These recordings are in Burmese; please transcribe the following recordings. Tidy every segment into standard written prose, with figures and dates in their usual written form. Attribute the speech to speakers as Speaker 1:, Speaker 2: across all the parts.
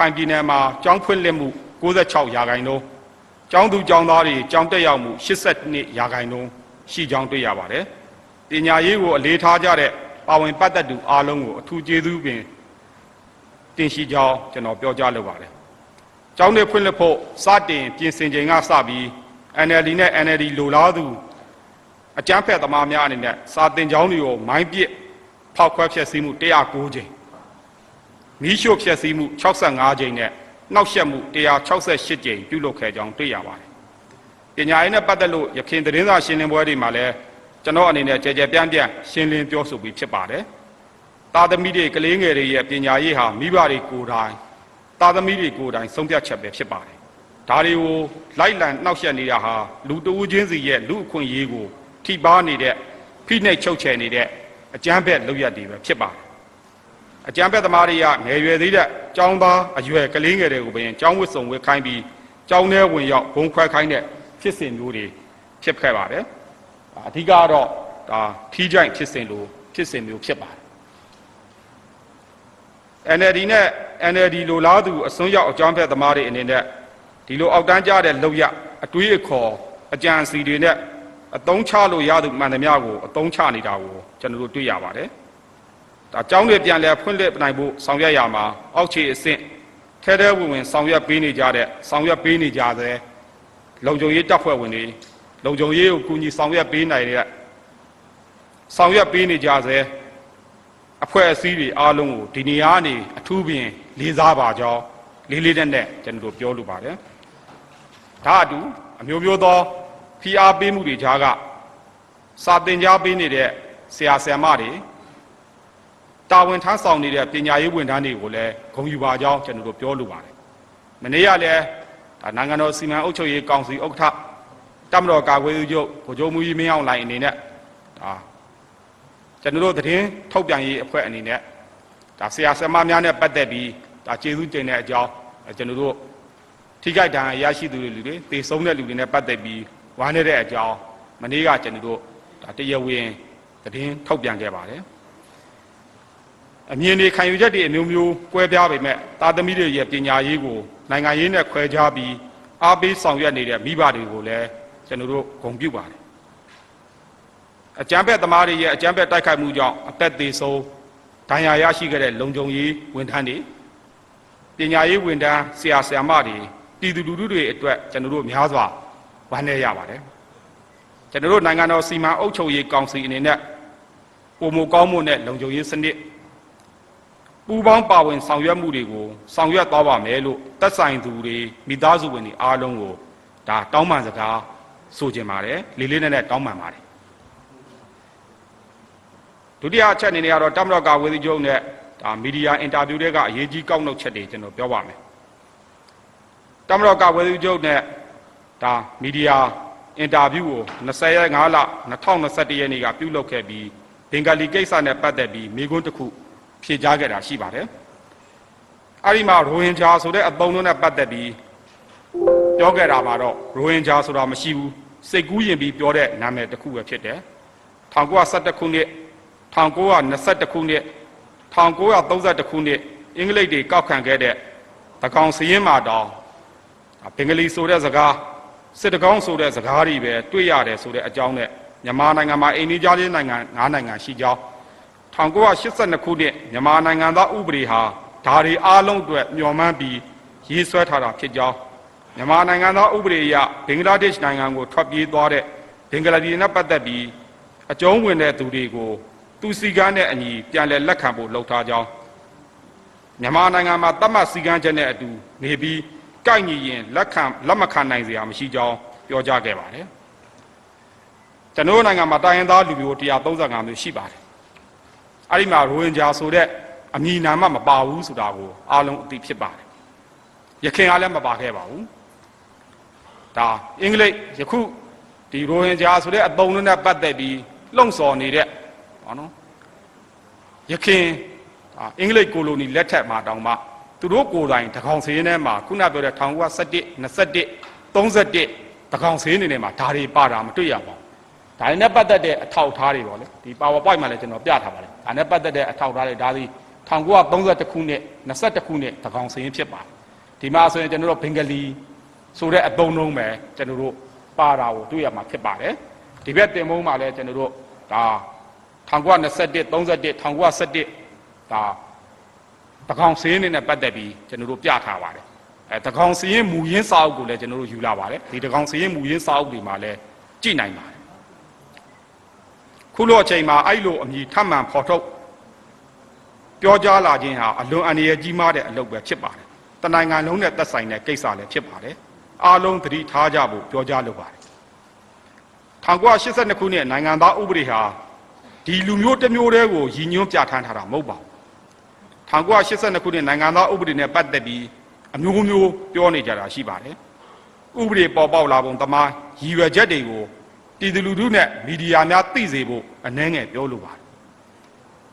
Speaker 1: ခိုင်ပြည်နယ်မှာကျောင်းဖွင့်လှစ်မှု96%ကျောင်းသူကျောင်းသားတွေကျောင်းတက်ရောက်မှု82%ရှိကြောင်းတွေ့ရပါတယ်။ပညာရေးကိုအလေးထားကြတဲ့ပါဝင်ပတ်သက်သူအားလုံးကိုအထူးကျေးဇူးပင်တင်ရှိကြောင်းကျွန်တော်ပြောကြားလိုပါတယ်။ကျောင်းတွေဖွင့်လှစ်ဖို့စတင်ပြင်ဆင်ချိန်ကစပြီး NLD နဲ့ NLD လိုလားသူအကြမ်းဖက်သမားများအနေနဲ့စာသင်ကျောင်းတွေကိုမိုင်းပစ်ဖောက်ခွဲဖျက်ဆီးမှု109ကြိမ်မီးရှို့ဖျက်ဆီးမှု65ကြိမ်နဲ့နှောက်ယှက်မှု168ကြိမ်ပြုလုပ်ခဲ့ကြောင်းတွေ့ရပါတယ်။ပညာရေးနဲ့ပတ်သက်လို့ရခိုင်သတင်းစာရှင်းလင်းပွဲတွေမှာလည်းကျွန်တော်အနေနဲ့ကြဲကြဲပြန့်ပြန့်ရှင်းလင်းပြောဆိုပြီးဖြစ်ပါတယ်။သားသမီးတွေကလေးငယ်တွေရဲ့ပညာရေးဟာမိဘတွေကိုယ်တိုင်သားသမီးတွေကိုယ်တိုင်ဆုံးဖြတ်ချက်ပဲဖြစ်ပါတယ်။ဒါတွေကိုလိုက်လံနှောက်ယှက်နေတာဟာလူတဦးချင်းစီရဲ့လူအခွင့်အရေးကိုထိပါနေတဲ့ဖိနှိပ်ချုပ်ချယ်နေတဲ့အကြမ်းဖက်လုပ်ရပ်တွေပဲဖြစ်ပါတယ်။အကြမ်းဖက်သမားတွေကငယ်ရွယ်သေးတဲ့ကျောင်းသားအရွယ်ကလေးငယ်တွေကိုပင်ကျောင်းဝတ်စုံဝတ်ခိုင်းပြီးကျောင်းထဲဝင်ရောက်ဘုံခွဲခိုင်းတဲ့ဖြစ်စဉ်မျိုးတွေဖြစ်ခဲ့ပါတယ်။အဓိကတော့ဒါထီးကြိုင်ဖြစ်စဉ်မျိုးဖြစ်ပါတယ်။ NLD နဲ့ NLD လိုလားသူအစွန်းရောက်အကြမ်းဖက်သမားတွေအနေနဲ့ဒီလိုအောက်တန်းကြတဲ့လုပ်ရပ်အတွေးအခေါ်အကြံအစီတွေနဲ့အသုံးချလို့ရသူမှန်သမျှကိုအသုံးချနေတာကိုကျွန်တော်တို့တွေ့ရပါတယ်။ဒါကျောင်းတွေပြန်လည်ဖွင့်လှစ်နိုင်ဖို့ဆောင်ရွက်ရမှာအောက်ခြေအဆင့်ထဲထဲဝင်ဆောင်ရွက်ပေးနေကြတဲ့လုံခြုံရေးတပ်ဖွဲ့ဝင်တွေလုံခြုံရေးကိုကူညီဆောင်ရွက်ပေးနိုင်တဲ့ဆောင်ရွက်ပေးနေကြတဲ့အဖွဲ့အစည်းတွေအားလုံးကိုဒီနေရာကနေအထူးပင်လေးစားပါကြောင်းလေးလေးနဲ့ကျွန်တော်တို့ပြောလိုပါတယ်။ဒါအတူအမျိုးမျိုးသောဖိအားပေးမှုတွေကြားကစာသင်ကြားပေးနေတဲ့ဆရာဆရာမတွေတာဝန်ထမ်းဆောင်နေတဲ့ပညာရေးဝန်ထမ်းတွေကိုလည်းဂုဏ်ယူပါကြောင်းကျွန်တော်တို့ပြောလိုပါတယ်။မနေ့ကလည်းနိုင်ငံတော်စီမံအုပ်ချုပ်ရေးကောင်စီဥက္ကဋ္ဌတပ်မတော်ကာကွယ်ရေးချုပ်ဗိုလ်ချုပ်မှူးကြီးမင်းအောင်လှိုင်အနေနဲ့ကျွန်တော်တို့သတင်းထုတ်ပြန်ရေးအဖွဲ့အနေနဲ့ဆရာဆရာမများနဲ့ပတ်သက်ပြီးကျေးဇူးတင်တဲ့အကြောင်းကျွန်တော်တို့ထိခိုက်ဒဏ်ရာရရှိသူတွေတေဆုံးတဲ့လူတွေနဲ့ပတ်သက်ပြီးဝမ်းနည်းတဲ့အကြောင်းမနေ့ကကျွန်တော်တို့တရားဝင်သတင်းထုတ်ပြန်ခဲ့ပါတယ်အမြင်တွေခံယူချက်တွေအမျိုးမျိုးကွဲပြားပေမဲ့သားသမီးတွေရဲ့ပညာရေးကိုနိုင်ငံရေးနဲ့ခွဲခြားပြီးအားပေးဆောင်ရွက်နေတဲ့မိဘတွေကိုလည်းကျွန်တော်တို့ဂုဏ်ပြုပါတယ်အကြမ်းဖက်သမားတွေရဲ့အကြမ်းဖက်တိုက်ခိုက်မှုကြောင့်အသက်သေဆုံးဒဏ်ရာရရှိခဲ့တဲ့လုံခြုံရေးဝန်ထမ်းတွေပညာရေးဝန်ထမ်းဆရာဆရာမတွေပြည်သူလူထုတွေအတွက်ကျွန်တော်တို့များစွာဝမ်းနည်းရပါတယ်ကျွန်တော်တို့နိုင်ငံတော်စီမံအုပ်ချုပ်ရေးကောင်စီအနေနဲ့ပုံမကောင်းမှုနဲ့လုံခြုံရေးစနစ်ပူးပေါင်းပါဝင်ဆောင်ရွက်မှုတွေကိုဆောင်ရွက်သွားပါမယ်လို့သက်ဆိုင်သူတွေမိသားစုဝင်တွေအားလုံးကိုဒါတောင်းပန်စကားဆိုချင်ပါတယ်လေးလေးနဲ့တောင်းပန်ပါတယ်ဒုတိယအချက်အနေနဲ့ကတော့တပ်မတော်ကာကွယ်ရေးချုပ်နဲ့မီဒီယာအင်တာဗျူးတွေကအရေးကြီးကောက်နှုတ်ချက်တွေကျွန်တော်ပြောပါမယ်တပ်မတော်ကာကွယ်ရေးချုပ်နဲ့မီဒီယာအင်တာဗျူးကို20ရက်5လ2021ရက်နေ့ကပြုလုပ်ခဲ့ပြီးဘင်္ဂလီကိစ္စနဲ့ပတ်သက်ပြီးမိကွန်းတစ်ခုဖြေကြားခဲ့တာရှိပါတယ်အဲ့ဒီမှာရိုဟင်ဂျာဆိုတဲ့အသုံးလုံးနဲ့ပတ်သက်ပြီးပြောခဲ့တာမှာတော့ရိုဟင်ဂျာဆိုတာမရှိဘူးစိတ်ကူးယဉ်ပြီးပြောတဲ့နာမည်တစ်ခုပဲဖြစ်တယ်1911ခုနှစ်1922ခုနှစ်1932ခုနှစ်အင်္ဂလိပ်တွေကောက်ခံခဲ့တဲ့သကောင်စရင်မာတောင်ဘင်္ဂလီဆိုတဲ့စကားစစ်တကောင်းဆိုတဲ့စကားတွေပဲတွေ့ရတယ်ဆိုတဲ့အကြောင်းနဲ့မြန်မာနိုင်ငံမှာအိန္ဒိယလေးနိုင်ငံ9နိုင်ငံရှိကြောင်း1982ခုနှစ်မြန်မာနိုင်ငံသားဥပဒေဟာဒါတွေအားလုံးအတွက်မျှော်မှန်းပြီးရေးဆွဲထားတာဖြစ်ကြောင်းမြန်မာနိုင်ငံသားဥပဒေအရဘင်္ဂလားဒေ့ရှ်နိုင်ငံကိုထွက်ပြေးသွားတဲ့ဘင်္ဂလားဒေ့ရှ်နဲ့ပတ်သက်ပြီးအကျုံးဝင်တဲ့သူတွေကိုသူစီကန်းနဲ့အညီပြန်လည်လက်ခံဖို့လှုပ်ထားကြောင်းမြန်မာနိုင်ငံမှာတတ်မှတ်စီကန်းချက်နဲ့အတူနေပြီးကိုက်ညီရင်လက်မခံနိုင်စရာမရှိကြောင်းပြောကြားခဲ့ပါတယ်ကျွန်တော်နိုင်ငံမှာတိုင်းရင်းသားလူမျိုး135မျိုးရှိပါတယ်အဲ့ဒီမှာရိုဟင်ဂျာဆိုတဲ့အမည်နာမမပါဘူးဆိုတာကိုအားလုံးအသိဖြစ်ပါတယ်ရခိုင်ကလည်းမပါခဲ့ပါဘူးဒါအင်္ဂလိပ်ယခုဒီရိုဟင်ဂျာဆိုတဲ့အသုံးနဲ့ပတ်သက်ပြီးလှုံ့ဆော်နေတဲ့ရခိုင်အင်္ဂလိပ်ကိုလိုနီလက်ထက်မှာတောင်မှသူတို့ကိုယ်တိုင်တကောင်စင်းထဲမှာခုနပြောတဲ့1917 21 31တကောင်စင်းနေထဲမှာဒါတွေပါတာမတွေ့ရပါဘူးဒါတွေနဲ့ပတ်သက်တဲ့အထောက်အထားတွေပေါ့လေဒီ PowerPoint မှာလည်းကျွန်တော်ပြထားပါတယ်ဒါနဲ့ပတ်သက်တဲ့အထောက်အထားတွေဒါသည် 1930ခုနှစ်21ခုနှစ်တကောင်စရင်ဖြစ်ပါတယ်ဒီမှာဆိုရင်ကျွန်တော်တို့ဘင်္ဂလီဆိုတဲ့အသုံးလုံးပဲကျွန်တော်တို့ပါတာကိုတွေ့ရမှာဖြစ်ပါတယ်ဒီဘက်တင်မုံမှာလည်းကျွန်တော်တို့ဒါ1921 31 1917ဒါတကောင်စရင်နဲ့ပတ်သက်ပြီးကျွန်တော်တို့ပြထားပါတယ်တကောင်စရင်မူရင်းစာအုပ်ကိုလည်းကျွန်တော်တို့ယူလာပါတယ်ဒီတကောင်စရင်မူရင်းစာအုပ်တွေမှာလည်းကြည့်နိုင်ပါတယ်ခုလိုအချိန်မှာအဲ့လိုအမည်ထပ်မံဖော်ထုတ်ပြောကြားလာခြင်းဟာအလွန်အန္တရာယ်ကြီးမားတဲ့အလုပ်ပဲဖြစ်ပါတယ်တနိုင်ငံလုံးနဲ့သက်ဆိုင်တဲ့ကိစ္စလည်းဖြစ်ပါတယ်အားလုံးသတိထားကြဖို့ပြောကြားလိုပါတယ်1982ခုနှစ်နိုင်ငံသားဥပဒေဟာဒီလူမျိုးတစ်မျိုးတည်းကိုရည်ညွှန်းပြဋ္ဌာန်းထားတာမဟုတ်ပါဘူး1982ခုနှစ်နိုင်ငံသားဥပဒေနဲ့ပတ်သက်ပြီးအမျိုးမျိုးပြောနေကြတာရှိပါတယ်ဥပဒေပေါ်ပေါက်လာပုံသမားရည်ရွယ်ချက်တွေကိုပြည်သူလူထုနဲ့မီဒီယာများသိစေဖို့အနှဲငယ်ပြောလိုပါတယ်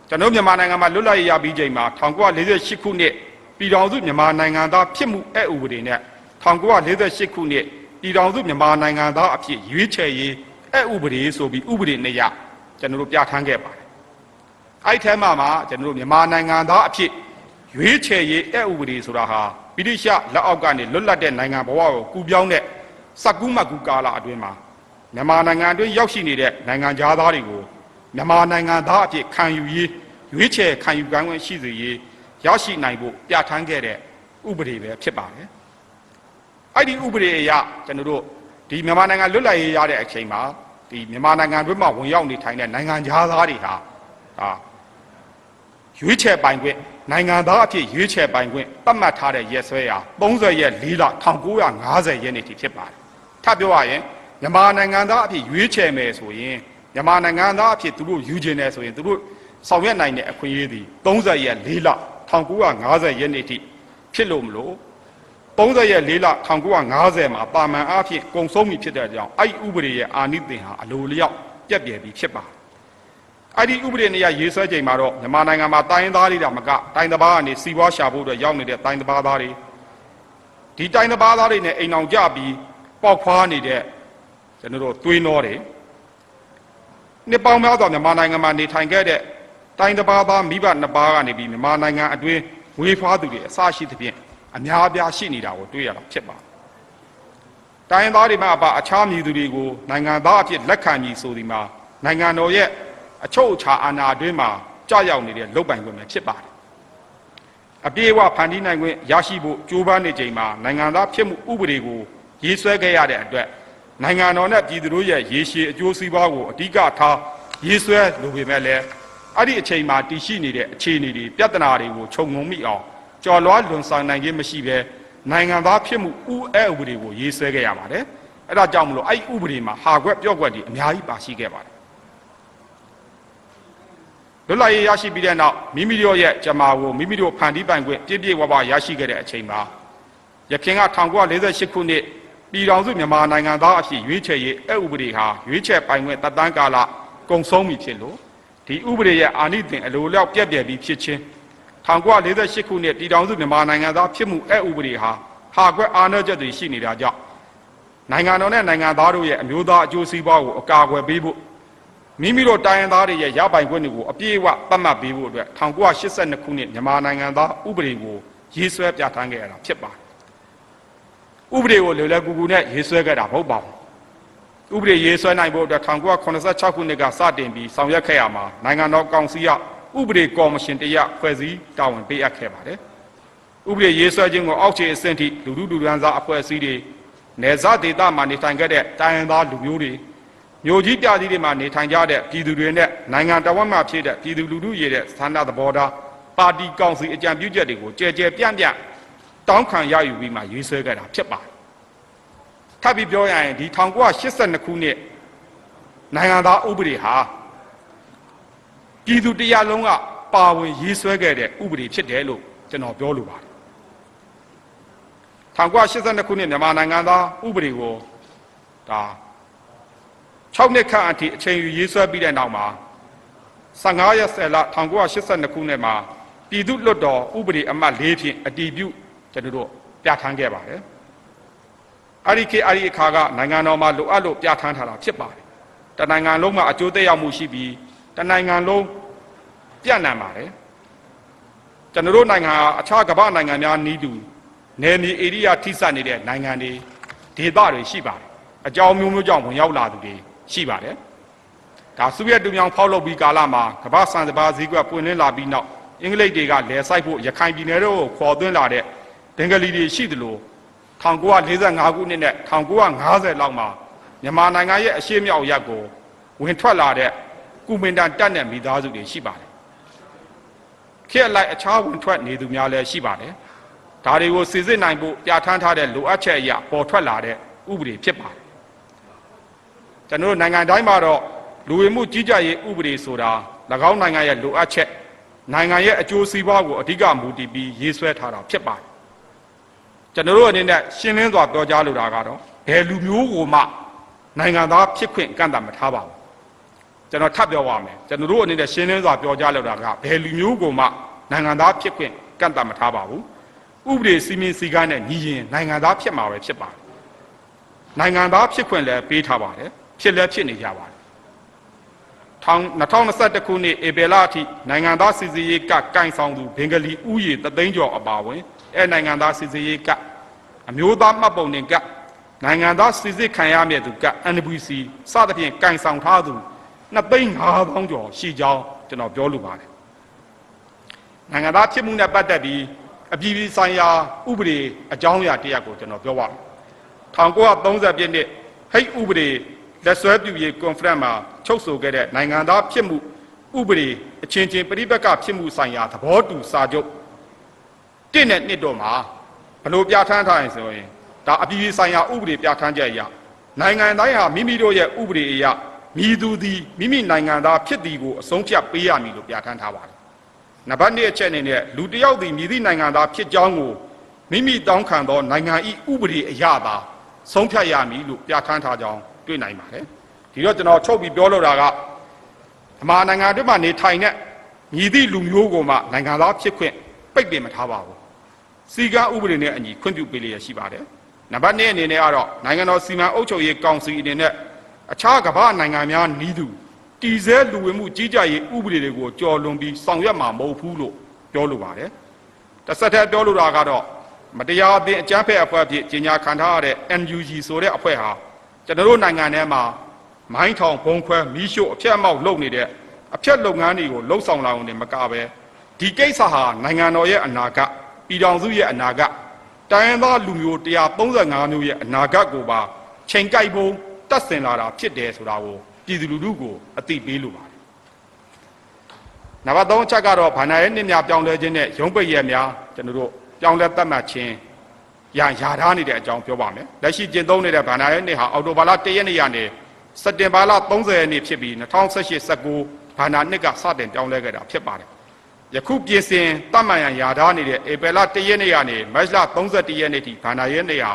Speaker 1: ကျွန်တော်မြန်မာနိုင်ငံမှာလွတ်လပ်ရေးရပြီးချိန်မှာ1948ခုနှစ်ပြည်ထောင်စုမြန်မာနိုင်ငံသားဖြစ်မှုအက်ဥပဒေနဲ့1948ခုနှစ်ပြည်ထောင်စုမြန်မာနိုင်ငံသားအဖြစ်ရွေးချယ်ရေးအက်ဥပဒေဆိုပြီးဥပဒေနဲ့ရကျွန်တော်တို့ပြဋ္ဌာန်းခဲ့ပါတယ်အဲ့ဒီထဲမှာကျွန်တော်တို့မြန်မာနိုင်ငံသားအဖြစ်ရွေးချယ်ရေးအက်ဥပဒေဆိုတာဟာဗြိတိရှလက်အောက်ကနေလွတ်လပ်တဲ့နိုင်ငံဘဝကိုကူပြောင်းတဲ့စက္ကူးမကူကာလအတွင်းမှာမြန်မာနိုင်ငံအတွင်းရောက်ရှိနေတဲ့နိုင်ငံသားတွေကိုမြန်မာနိုင်ငံသားအဖြစ်ခံယူရေးရွေးချယ်ခံယူခံခွင့်ရှိစေရေးရရှိနိုင်ဖို့ပြဋ္ဌာန်းခဲ့တဲ့ဥပဒေပဲဖြစ်ပါတယ်အဲ့ဒီဥပဒေအရကျွန်တော်တို့ဒီမြန်မာနိုင်ငံလွတ်လပ်ရေးရတဲ့အချိန်မှာဒီမြန်မာနိုင်ငံအတွင်းမှာဝင်ရောက်နေထိုင်တဲ့နိုင်ငံသားတွေဟာရွေးချယ်ပိုင်ခွင့်နိုင်ငံသားအဖြစ်ရွေးချယ်ပိုင်ခွင့်သတ်မှတ်ထားတဲ့ရက်စွဲရာ30ရက်4လ1950ရက်နေ့ထိဖြစ်ပါတယ်ထပ်ပြောရရင်မြန်မာနိုင်ငံသားအဖြစ်ရွေးချယ်မယ်ဆိုရင်မြန်မာနိုင်ငံသားအဖြစ်သူတို့ယူခြင်းတယ်ဆိုရင်သူတို့ဆောင်ရွက်နိုင်တဲ့အခွင့်အရေးသည်30ရက်4လ1950ရက်နေ့ထိဖြစ်လို့မလို့30ရက်4လ1950မှာပါမန်အားဖြင့်ကုံဆုံးပြီဖြစ်တဲ့ကြောင့်အဲ့ဒီဥပဒေရဲ့အာနိသင်ဟာအလိုလျောက်ပြက်ပြယ်ပြီးဖြစ်ပါတယ်အဲ့ဒီဥပဒေနဲ့ရေးဆွဲချိန်မှာတော့မြန်မာနိုင်ငံမှာတိုင်းသားတွေတာမကတိုင်းသားကနေစီးပွားရှာဖို့အတွက်ရောက်နေတဲ့တိုင်းသားတွေဒီတိုင်းသားတွေနဲ့အိမ်အောင်ကြပြီးပေါက်ဖွားနေတဲ့ကျွန်တော်တို့သွေးနှောတွေနှစ်ပေါင်းများစွာမြန်မာနိုင်ငံမှာနေထိုင်ခဲ့တဲ့တိုင်းသားမိဘနှစ်ပါးကနေပြီးမြန်မာနိုင်ငံအတွင်းဝေးဖွားသူတွေအစရှိသဖြင့်အများအပြားရှိနေတာကိုတွေ့ရတာဖြစ်ပါတယ်တိုင်းသားတွေမှာအခြားပြည်သူတွေကိုနိုင်ငံသားအဖြစ်လက်ခံပြီးဆိုဒီမှာနိုင်ငံတော်ရဲ့အချုပ်အခြာအာဏာအတွင်းမှာကြာရောက်နေတဲ့လုပ်ပိုင်ခွင့်ပဲဖြစ်ပါတယ်အပြည့်အဝဖန်တီးနိုင်ခွင့်ရရှိဖို့ကြိုးပမ်းနေချိန်မှာနိုင်ငံသားဖြစ်မှုဥပဒေကိုရေးဆွဲခဲ့ရတဲ့အတွက်နိုင်ငံတော်နဲ့ပြည်သူတို့ရဲ့ရေရှည်အကျိုးစီးပွားကိုအဓိကထားရေးဆွဲလိုပေမဲ့လည်းအဲ့ဒီအချိန်မှာတည်ရှိနေတဲ့အခြေအနေတွေပြဿနာတွေကိုခြုံငုံမိအောင်ကြော်လွှားလွန်ဆောင်နိုင်ခြင်းမရှိဘဲနိုင်ငံသားဖြစ်မှုဥပဒေကိုရေးဆွဲခဲ့ရပါတယ်အဲ့ဒါကြောင့်မလို့အဲ့ဒီဥပဒေမှာဟာကွက်ပြော့ကွက်တွေအများကြီးပါရှိခဲ့ပါတယ်လွတ်လပ်ရေးရရှိပြီးတဲ့နောက်မိမိတို့ရဲ့ဂျမားကိုမိမိတို့ဖန်တီးပိုင်ခွင့်ပြည့်ပြည့်ဝဝရရှိခဲ့တဲ့အချိန်မှာရခိုင်က1948ခုနှစ်ပြည်ထောင်စုမြန်မာနိုင်ငံသားအဖြစ်ရွေးချယ်ရေးအဥပဒေဟာရွေးချယ်ပိုင်ခွင့်တပ်တန်းကာလကုန်ဆုံးပြီဖြစ်လို့ဒီဥပဒေရဲ့အာဏိသင်အလိုလျောက်ပြက်ပြယ်ပြီးဖြစ်ခြင်း1948ခုနှစ်ပြည်ထောင်စုမြန်မာနိုင်ငံသားဖြစ်မှုအဥပဒေဟာဟာကွက်အာဏာချက်တွေရှိနေတာကြောင့်နိုင်ငံတော်နဲ့နိုင်ငံသားတို့ရဲ့အမျိုးသားအကျိုးစီးပွားကိုအကာအကွယ်ပေးဖို့မိမိတို့တိုင်းရင်းသားတွေရဲ့ရပိုင်ခွင့်တွေကိုအပြည့်အဝသတ်မှတ်ပေးဖို့အတွက်1982ခုနှစ်မြန်မာနိုင်ငံသားဥပဒေကိုရေးဆွဲပြဋ္ဌာန်းခဲ့ရတာဖြစ်ပါတယ်ဥပဒေကိုလွယ်လွယ်ကူကူနဲ့ရေးဆွဲခဲ့တာမဟုတ်ပါဘူးဥပဒေရေးဆွဲနိုင်ဖို့အတွက်1986ခုနှစ်ကစတင်ပြီးဆောင်ရွက်ခဲ့ရမှာနိုင်ငံတော်ကောင်စီကဥပဒေကော်မရှင်တရဖွဲ့စည်းတာဝန်ပေးအပ်ခဲ့ပါတယ်ဥပဒေရေးဆွဲခြင်းကိုအောက်ခြေအဆင့်ထိလူထုလူဒန်းစားအဖွဲ့အစည်းတွေနယ်စပ်ဒေသမှာနေထိုင်ခဲ့တဲ့တိုင်းရင်းသားလူမျိုးတွေမြို့ကြီးပြကြီးတွေမှာနေထိုင်ကြတဲ့ပြည်သူတွေနဲ့နိုင်ငံတော်ဝန်မှဖြစ်တဲ့ပြည်သူလူထုရဲ့ဆန္ဒသဘောထားပါတီကောင်စီအကြံပြုချက်တွေကိုကြဲကြဲပြန့်ပြန့်တောင်းခံရယူပြီးမှရေးဆွဲခဲ့တာဖြစ်ပါတယ်ထပ်ပြီးပြောရရင်ဒီ1982ခုနှစ်နိုင်ငံသားဥပဒေဟာပြည်သူတရားလုံးကပါဝင်ရေးဆွဲခဲ့တဲ့ဥပဒေဖြစ်တယ်လို့ကျွန်တော်ပြောလိုပါတယ်1982ခုနှစ်မြန်မာနိုင်ငံသားဥပဒေကိုဒါ6နှစ်ခန့်အထိအချိန်ယူရေးဆွဲပြီးတဲ့နောက်မှာ15ရက်10လ1982ခုနှစ်မှာပြည်သူ့လွှတ်တော်ဥပဒေအမှတ်4ဖြင့်အတည်ပြုကျွန်တော်တို့ပြဋ္ဌာန်းခဲ့ပါတယ်အဲ့ဒီအခါကနိုင်ငံတော်မှာလိုအပ်လို့ပြဋ္ဌာန်းထားတာဖြစ်ပါတယ်တနိုင်ငံလုံးမှာအကျိုးသက်ရောက်မှုရှိပြီးတနိုင်ငံလုံးပြန့်နှံ့ပါတယ် ကျွန်တော်တို့နိုင်ငံအခြားကမ္ဘာနိုင်ငံများနီးတူနယ်မြေဧရိယာထိစပ်နေတဲ့နိုင်ငံတွေဒေသတွေရှိပါတယ်အကြောင်းမျိုးမျိုးကြောင့်ဝင်ရောက်လာသူတွေရှိပါတယ်ဒါဆိုဗီယက်တူမြောင်ဖောက်လုပ်ပြီးကာလမှာကမ္ဘာစံစပါးဈေးကွက်ပွင့်လင်းလာပြီးနောက်အင်္ဂလိပ်တွေကလယ်စိုက်ဖို့ရခိုင်ပြည်နယ်တို့ကိုခေါ်သွင်းလာတဲ့ဘင်္ဂလီတွေရှိသလို1945ခုနှစ်နဲ့1950လောက်မှာမြန်မာနိုင်ငံရဲ့အရှေ့မြောက်ရပ်ကိုဝင်ထွက်လာတဲ့ကုမင်တန်တပ်နဲ့မိသားစုတွေရှိပါတယ်ခေတ်လိုက်အခြားဝင်ထွက်နေသူများလည်းရှိပါတယ်ဒါတွေကိုစစ်စစ်နိုင်ဖို့ပြဋ္ဌာန်းထားတဲ့လိုအပ်ချက်အရပေါ်ထွက်လာတဲ့ဥပဒေဖြစ်ပါတယ်ကျွန်တော်တို့နိုင်ငံတိုင်းမှာတော့လူဝင်မှုကြီးကြပ်ရေးဥပဒေဆိုတာ၎င်းနိုင်ငံရဲ့လိုအပ်ချက်နိုင်ငံရဲ့အကျိုးစီးပွားကိုအဓိကမူတည်ပြီးရေးဆွဲထားတာဖြစ်ပါတယ်ကျွန်တော်တို့အနေနဲ့ရှင်းလင်းစွာပြောကြားလိုတာကတော့ဘယ်လူမျိုးကိုမှနိုင်ငံသားဖြစ်ခွင့်ကန့်သတ်မထားပါဘူးကျွန်တော်ထပ်ပြောပါမယ်ကျွန်တော်တို့အနေနဲ့ရှင်းလင်းစွာပြောကြားလိုတာကဘယ်လူမျိုးကိုမှနိုင်ငံသားဖြစ်ခွင့်ကန့်သတ်မထားပါဘူးဥပဒေစည်းမျဉ်းစည်းကမ်းနဲ့ညီရင်နိုင်ငံသားဖြစ်မှာပဲဖြစ်ပါတယ်နိုင်ငံသားဖြစ်ခွင့်လည်းပေးထားပါတယ်ဖြစ်လည်းဖြစ်နေကြပါတယ်2021ခုနှစ်ဧပြီလအထိနိုင်ငံသားစီစစ်ရေးကကင်ဆောင်သူဘင်္ဂလီဥယျာဉ်3သိန်းကျော်အပါအဝင်နိုင်ငံသားစီစစ်ရေးကအမျိုးသားမှတ်ပုံတင်ကနိုင်ငံသားစီစစ်ခံရမည့်သူက NBC စသဖြင့်ကင်ဆောင်ထားသူ2,500,000 ကျော်ရှိကြောင်းကျွန်တော်ပြောလိုပါတယ်နိုင်ငံသားဖြစ်မှုနဲ့ပတ်သက်ပြီးအပြည်ပြည်ဆိုင်ရာဥပဒေအကြောင်းအရာတရက်ကိုကျွန်တော်ပြောပါမယ်1930ပြည့်နှစ်ဟိတ်ဥပဒေလက်ဆွဲပြုရေးကွန်ဖရင့်မှာချုပ်ဆိုခဲ့တဲ့နိုင်ငံသားဖြစ်မှုဥပဒေအချင်းချင်းပြိပက္ခဖြစ်မှုဆိုင်ရာသဘောတူစာချုပ်1နဲ့2တို့မှာဘလို့ပြဋ္ဌာန်းထားရင်ဆိုရင်ဒါအပြည်ပြည်ဆိုင်ရာဥပဒေပြဋ္ဌာန်းချက်အရနိုင်ငံတိုင်းဟာမိမိတို့ရဲ့ဥပဒေအရမိသူသည်မိမိနိုင်ငံသားဖြစ်သည်ကိုအဆုံးဖြတ်ပေးရမည်လို့ပြဋ္ဌာန်းထားပါတယ်နံပါတ်2အချက်အနေနဲ့လူတစ်ယောက်သည်မြည်သည့်နိုင်ငံသားဖြစ်ကြောင်းကိုမိမိတောင်းခံသောနိုင်ငံ၏ဥပဒေအရသာဆုံးဖြတ်ရမည်လို့ပြဋ္ဌာန်းထားကြောင်းတွေ့နိုင်ပါတယ်ဒီတော့ကျွန်တော်ချုပ်ပြီးပြောလိုတာကဗမာနိုင်ငံအတွင်းမှာနေထိုင်တဲ့မြည်သည့်လူမျိုးကိုမှနိုင်ငံသားဖြစ်ခွင့်ပိတ်ပင်မထားပါဘူးစီကံဥပဒေနဲ့အညီခွင့်ပြုပေးလျက်ရှိပါတယ်နံပါတ်2အနေနဲ့ကတော့နိုင်ငံတော်စီမံအုပ်ချုပ်ရေးကောင်စီအနေနဲ့အခြားကမ္ဘာနိုင်ငံများနီးသူတည်ဆဲလူဝင်မှုကြီးကြပ်ရေးဥပဒေတွေကိုကျော်လွန်ပြီးဆောင်ရွက်မှာမဟုတ်ဘူးလို့ပြောလိုပါတယ်တစ်ဆက်တည်းပြောလိုတာကတော့မတရားအသင်းအကြမ်းဖက်အဖွဲ့အဖြစ်ကြီးညာခံထားရတဲ့ NUG ဆိုတဲ့အဖွဲ့ဟာကျွန်တော်တို့နိုင်ငံထဲမှာမိုင်းထောင်ဘုံခွဲမီးရှို့အဖျက်အမှောက်လုပ်နေတဲ့အဖျက်လုပ်ငန်းတွေကိုလှုပ်ဆောင်လာအောင်နဲ့မကပဲဒီကိစ္စဟာနိုင်ငံတော်ရဲ့အနာဂတ်ပြည်ထောင်စုရဲ့အနာဂတ်တိုင်းရင်းသားလူမျိုး135မျိုးရဲ့အနာဂတ်ကိုပါချိန်ကိုက်ဖို့တက်ဆင်လာတာဖြစ်တယ်ဆိုတာကိုပြည်သူလူထုကိုအသိပေးလိုပါတယ်နံပါတ်3အချက်ကတော့ဗဏ္ဍာရေးနှစ်များပြောင်းလဲခြင်းနဲ့ရုံးပိတ်ရက်များကျွန်တော်တို့ပြောင်းလဲသတ်မှတ်ခြင်းရာထားနေတဲ့အကြောင်းပြောပါမယ်လက်ရှိကျင့်သုံးနေတဲ့ဗဏ္ဍာရေးနှစ်ဟာအောက်တိုဘာလ1ရက်နေ့ကနေစက်တင်ဘာလ30ရက်နေ့ဖြစ်ပြီး2018-19ဘဏ္ဍာနှစ်ကစတင်ပြောင်းလဲခဲ့တာဖြစ်ပါတယ်ယခုပြင်ဆင်သတ်မှတ်ရန်ရာထားနေတဲ့ဧပြီလ1ရက်နေ့ကနေမတ်လ31ရက်နေ့ထိဘဏ္ဍာရေးနှစ်ဟာ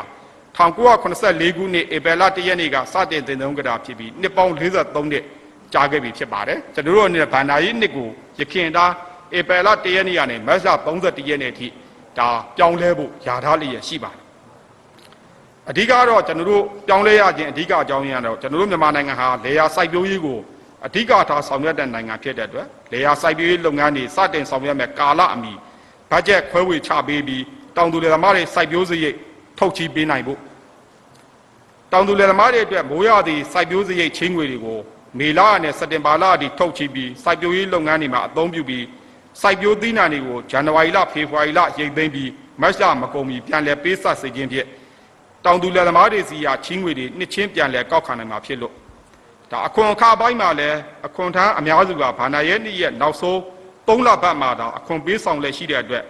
Speaker 1: 1984ခုနှစ်ဧပြီလ1ရက်နေ့ကစတင်တင်သွင်းကြတာဖြစ်ပြီးနှစ်ပေါင်း43နှစ်ကြာခဲ့ပြီဖြစ်ပါတယ်ကျွန်တော်တို့အနေနဲ့ဗန္ဒာရေးနှစ်ကိုရခင်တာဧပြီလ1ရက်နေ့ကနေမတ်လ31ရက်နေ့ထိဒါပြောင်းလဲဖို့ယာထားလျက်ရှိပါတယ်အဓိကတော့ကျွန်တော်တို့ပြောင်းလဲရခြင်းအဓိကအကြောင်းရင်းကတော့ကျွန်တော်တို့မြန်မာနိုင်ငံဟာလေယာစိုက်ပျိုးရေးကိုအဓိကထားဆောင်ရွက်တဲ့နိုင်ငံဖြစ်တဲ့အတွက်လေယာစိုက်ပျိုးရေးလုပ်ငန်းတွေစတင်ဆောင်ရွက်မဲ့ကာလအမီဘတ်ဂျက်ခွဲဝေချပေးပြီးတောင်သူလယ်သမားတွေစိုက်ပျိုးစရိတ်ထုတ်ချီပေးနိုင်ဖို့တောင်သူလယ်သမားတွေအတွက်မိုးရသည့်စိုက်ပျိုးစရိတ်ချင်းငွေတွေကိုမေလနဲ့စက်တင်ဘာလအထိထုတ်ချီပြီးစိုက်ပျိုးရေးလုပ်ငန်းတွေမှာအသုံးပြုပြီးစိုက်ပျိုးသီးနှံတွေကိုဇန်နဝါရီလဖေဖော်ဝါရီလရိတ်သိမ်းပြီးမတ်လမကုန်မီပြန်လည်ပေးဆပ်စေခြင်းဖြင့်တောင်သူလယ်သမားတွေစီရချင်းငွေတွေနှစ်ချင်းပြန်လည်ကောက်ခံနိုင်မှာဖြစ်လို့ဒါအခွန်အခါပိုင်းမှာလည်းအခွန်ထမ်းအများစုကဗန္ဒာရေးနှစ်ရဲ့နောက်ဆုံး3လပတ်မှာတော့အခွန်ပေးဆောင်လက်ရှိတဲ့အတွက်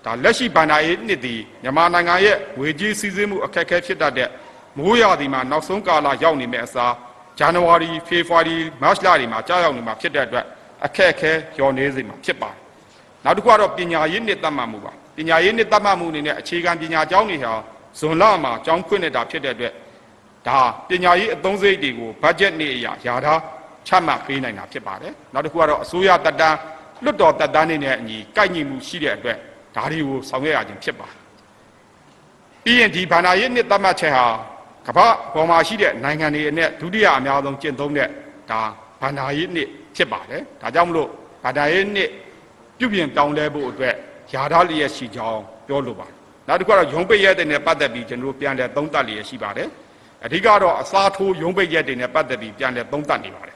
Speaker 1: ဒါလက်ရှိဗန္ဒာရေးနှစ်သည်မြန်မာနိုင်ငံရဲ့ငွေကြေးစည်းစိမ်မှုအခက်အခဲဖြစ်တတ်တဲ့မိုးရာသီမှာနောက်ဆုံးကာလရောက်နေမဲ့အစားဇန်နဝါရီဖေဖော်ဝါရီမတ်လတွေမှာကြာရောက်နေမှာဖြစ်တဲ့အတွက်အခက်အခဲလျော်နေစေမှာဖြစ်ပါတယ်နောက်တစ်ခုကတော့ပညာရေးနှစ်သတ်မှတ်မှုပါပညာရေးနှစ်သတ်မှတ်မှုအနေနဲ့အခြေခံပညာကျောင်းတွေဟာဇွန်လမှာကျောင်းဖွင့်နေတာဖြစ်တဲ့အတွက်ဒါပညာရေးအသုံးစရိတ်တွေကိုဘတ်ဂျက်နေ့အရာယာထားချမှတ်ပေးနိုင်တာဖြစ်ပါတယ်နောက်တစ်ခုကတော့အစိုးရတပ်တန်းလွတ်တော်တပ်တန်းနေတဲ့အညီကိုက်ညီမှုရှိတဲ့အတွက်ဒါတွေကိုဆောင်ရွက်ရခြင်းဖြစ်ပါတယ်ပြီးရင်ဒီဗန္ဒာရေးနှစ်သတ်မှတ်ချက်ဟာကမ္ဘာပေါ်မှာရှိတဲ့နိုင်ငံတွေအနက်ဒုတိယအများဆုံးကျင့်သုံးတဲ့ဒါဗန္ဒာရေးနှစ်ဖြစ်ပါတယ်ဒါကြောင့်မလို့ဗန္ဒာရေးနှစ်ပြုပြင်ပြောင်းလဲဖို့အတွက် ယာထားလျက်ရှိကြောင်းပြောလိုပါတယ်နောက်တစ်ခုကတော့ရုံးပိတ်ရက်တွေနဲ့ပတ်သက်ပြီးကျွန်တော်တို့ပြန်လည်သုံးသပ်လျက်ရှိပါတယ်အဓိကတော့အစားထိုးရုံးပိတ်ရက်တွေနဲ့ပတ်သက်ပြီးပြန်လည်သုံးသပ်နေပါတယ်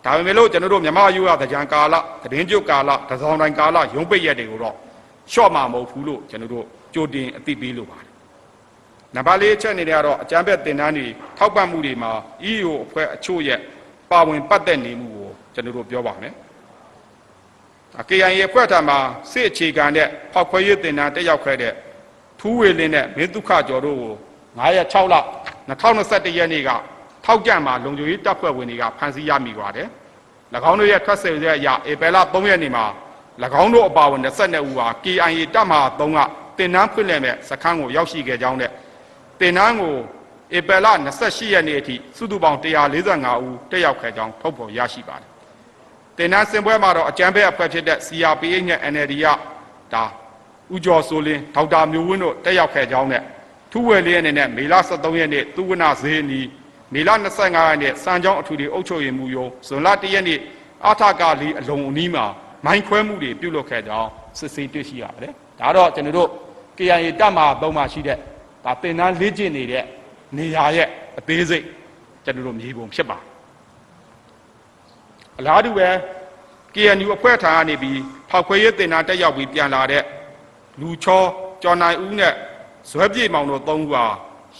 Speaker 1: ဒါပေမဲ့လို့ကျွန်တော်တို့မြန်မာယူရသကြံကာလသတင်းကြွကာလတစောင်းတိုင်းကာလရုံးပိတ်ရက်တွေကိုတော့ရှော့မှာမဟုတ်ဘူးလို့ကျွန်တော်တို့ကြိုတင်အသိပေးလိုပါတယ်နံပါတ်၄အချက်အနေနဲ့ကတော့အကြမ်းဖက်တင်တန်းတွေထောက်ပံ့မှုတွေမှာ EAO အဖွဲ့အချို့ရဲ့ပါဝင်ပတ်သက်နေမှုကိုကျွန်တော်တို့ပြောပါမယ်KIA အဖွဲ့ထံမှာစစ်အခြေခံတဲ့ဖောက်ခွဲရေးတင်တန်းတက်ရောက်ခဲ့တဲ့ထူးဝေလင်းနဲ့မင်းဒုက္ခကျော်တို့ကို9ရက်6လ2021ရက်နေ့ကထောက်ကြံမှာလုံခြုံရေးတပ်ဖွဲ့ဝင်တွေကဖမ်းဆီးရမိပါတယ်၎င်းတို့ရဲ့ထွက်ဆိုချက်အရဧပြီလ3ရက်နေ့မှာ၎င်းတို့အပါအဝင်22ဦးဟာ KIA တပ်မဟာ3ကတင်တန်းဖွင့်လှစ်မဲ့စခန်းကိုရောက်ရှိခဲ့ကြောင်းနဲ့တင်တန်းကိုဧပြီလ28ရက်နေ့အထိစုစုပေါင်း145ဦးတက်ရောက်ခဲ့ကြောင်းထုတ်ဖော်ရရှိပါတယ်တင်တန်းစင်ပွဲမှာတော့အကြမ်းဖက်အဖွဲ့ဖြစ်တဲ့ CRPH နဲ့ NLD ကဒါဦးကျော်စိုးလင်းဒေါက်တာမျိုးဝင်းတို့တက်ရောက်ခဲ့ကြောင်းနဲ့ထူးဝယ်လေးအနေနဲ့မေလ23ရက်နေ့သုဝနာဈေးနီးမေလ25ရက်နေ့စံကြောင်းအထူးအုပ်ချုပ်ရေးမှူးရုံးဇွန်လ1ရက်နေ့အာထကလီအလုံးအနီးမှာမိုင်းခွဲမှုတွေပြုလုပ်ခဲ့ကြောင်းစစ်ဆေးတွေ့ရှိရပါတယ်ဒါတော့ကျွန်တော်တို့ KIA တပ်မဟာ3မှာရှိတဲ့ဒါတင်တန်းလေ့ကျင့်နေတဲ့နေရာရဲ့အသေးစိတ်ကျွန်တော်တို့မြေပုံဖြစ်ပါအလားတူပဲ KNU အဖွဲ့ထံကနေပြီးဖောက်ခွဲရေးတင်တန်းတက်ရောက်ပြီးပြန်လာတဲ့လူချောကျော်နိုင်ဦးနဲ့ဇွဲပြေမောင်တို့3ဦးဟာ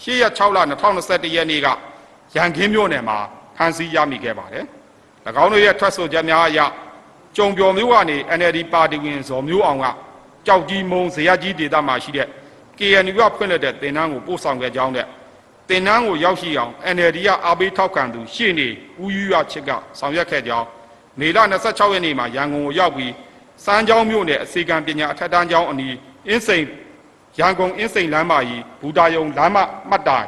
Speaker 1: 8ရက်6လ2021ရက်နေ့ကရန်ကင်းမြို့နယ်မှာဖမ်းဆီးရမိခဲ့ပါတယ်၎င်းတို့ရဲ့ထွက်ဆိုချက်များအရကြုံပြော်မျိုးကနေ NLD ပါတီဝင်ဇော်မျိုးအောင်ကကြောက်ကြီးမုံဇရပ်ကြီးဒေသမှာရှိတဲ့ KNU ကဖွင့်လှစ်တဲ့တင်တန်းကိုပို့ဆောင်ခဲ့ကြောင်းနဲ့တင်တန်းကိုရောက်ရှိအောင် NLD ကအားပေးထောက်ခံသူရှေ့နေဦးယူရချစ်ကဆောင်ရွက်ခဲ့ကြောင်းမေလ26ရက်နေ့မှာရန်ကုန်ကိုရောက်ပြီးစမ်းချောင်းမြို့နယ်အစီကံပညာအထက်တန်းကျောင်းအနီးအင်းစိန်ရန်ကုန်အင်းစိန်လမ်းမကြီးဘူတာယုံလမ်းမမှတ်တိုင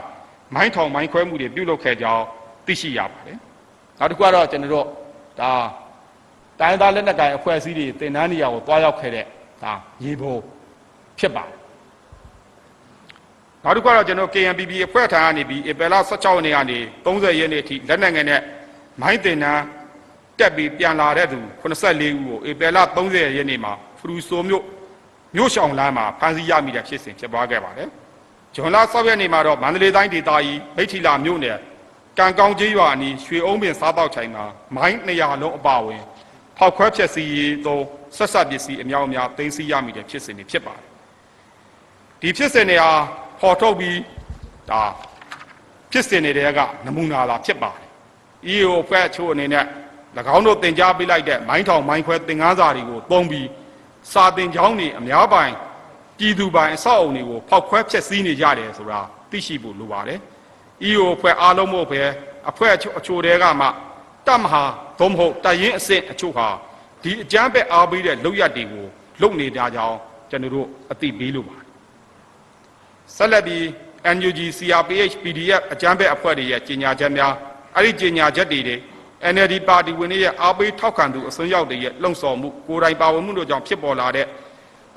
Speaker 1: ်မိုင်းထောင်မိုင်းခွဲမှုတွေပြုလုပ်ခဲ့ကြောင်းသိရှိရပါတယ်နောက်တစ်ခုကတော့ကျွန်တော်တို့ဒါတိုင်းသားလက်နက်ကိုင်အဖွဲ့အစည်းတွေတင်တန်းနေရာကိုတွားရောက်ခဲ့တဲ့ဒါရေပုံဖြစ်ပါတယ်နောက်တစ်ခုကတော့ကျွန်တော် KNPP အဖွဲ့ထံကနေပြီးဧပြီလ16ရက်နေ့ကနေ30ရက်နေ့အထိလက်နက်ငယ်နဲ့မိုင်းတင်တန်းတက်ပြီးပြန်လာတဲ့သူ84ဦးကိုဧပြီလ30ရက်နေ့မှာဖရူဆိုမြို့ရှောင်းလမ်းမှာဖမ်းဆီးရမိတဲ့ဖြစ်စဉ်ဖြစ်ပွားခဲ့ပါတယ်။ဇွန်လ6ရက်နေ့မှာတော့မန္တလေးတိုင်းဒေသကြီးမိထီလာမြို့နယ်ကံကောင်းကျေးရွာအနီးရွှေအုံးပင်စားပေါက်ချိုင်မှာမိုင်း200လုံးအပါအဝင်ဖောက်ခွဲဖျက်ဆီးရေးသောဆက်ဆက်ပစ္စည်းအများအပြားသိမ်းဆည်းရမိတဲ့ဖြစ်စဉ်တွေဖြစ်ပါတယ်။ဒီဖြစ်စဉ်တွေဟာပေါ်ထုတ်ပြီးဒါဖြစ်စဉ်တွေကနမူနာလာဖြစ်ပါတယ်။ EAO အဖွဲ့အချို့အနေနဲ့၎င်းတို့တင် जा ပေးလိုက်တဲ့မိုင်းထောင်မိုင်းခွဲသင်္ကန်းစာတွေကိုသုံးပြီးစာတင်ကျောင်းတွေအများပိုင်ပြည်သူပိုင်အဆောက်အုံတွေကိုဖောက်ခွဲဖျက်ဆီးနေကြတယ်ဆိုတာသိရှိဖို့လိုပါတယ်။ EAO အဖွဲ့အားလုံးမို့ပဲအဖွဲ့အချို့တွေကမှတပ်မဟာသို့မဟုတ်တပ်ရင်းအဆင့်အချို့ဟာဒီအကြမ်းဖက်အားပေးတဲ့လုပ်ရက်တွေကိုလုပ်နေကြကြောင်းကျွန်တော်တို့အသိပေးလိုပါတယ်။ဆက်လက်ပြီး NUG CRPH PDF အကြမ်းဖက်အဖွဲ့တွေရဲ့ကြေညာချက်များအဲ့ဒီကြေညာချက်တွေNLD ပါတီဝင်တွေရဲ့အားပေးထောက်ခံသူအစွန်းရောက်တွေရဲ့လှုံ့ဆော်မှုကိုယ်တိုင်ပါဝင်မှုတို့ကြောင့်ဖြစ်ပေါ်လာတဲ့အ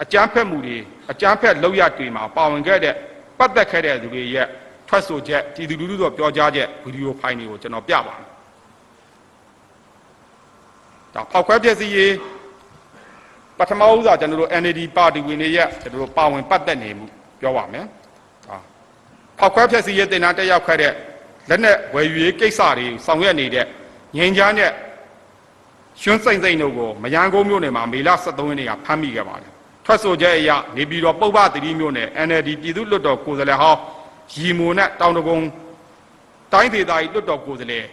Speaker 1: ကြမ်းဖက်မှုတွေအကြမ်းဖက်လုပ်ရတွေမှာပါဝင်ခဲ့တဲ့ပတ်သက်ခဲ့တဲ့သူတွေရဲ့ထွက်ဆိုချက်ပြည်သူလူထုတို့ပြောကြားချက်ဗီဒီယိုဖိုင်တွေကိုကျွန်တော်ပြပါမယ်။ဒါဖောက်ခွဲပစ္စည်းရေးပထမဦးစွာကျွန်တော်တို့ NLD ပါတီဝင်တွေရဲ့ကျွန်တော်တို့ပါဝင်ပတ်သက်နေမှုပြောပါမယ်။ဒါဖောက်ခွဲပစ္စည်းရေးတင်နာတက်ရောက်ခဲ့တဲ့လက်နက်ဝယ်ယူရေးကိစ္စတွေဆောင်ရွက်နေတဲ့ငင်းချမ်းနဲ့ရွှန်းစိမ့်စိမ့်တို့ကိုမရန်ကုန်မြို့နယ်မှာမေလ23ရက်နေ့ကဖမ်းမိခဲ့ပါတယ်။ထွက်ဆိုချက်အရနေပြည်တော်ပုဗ္ဗသီရိမြို့နယ် NLD ပြည်သူ့လွှတ်တော်ကိုယ်စားလှယ်ဟောင်းရီမိုနဲ့တောင်တကုန်းတိုင်းဒေသကြီးလွှတ်တော်ကိုယ်စားလှယ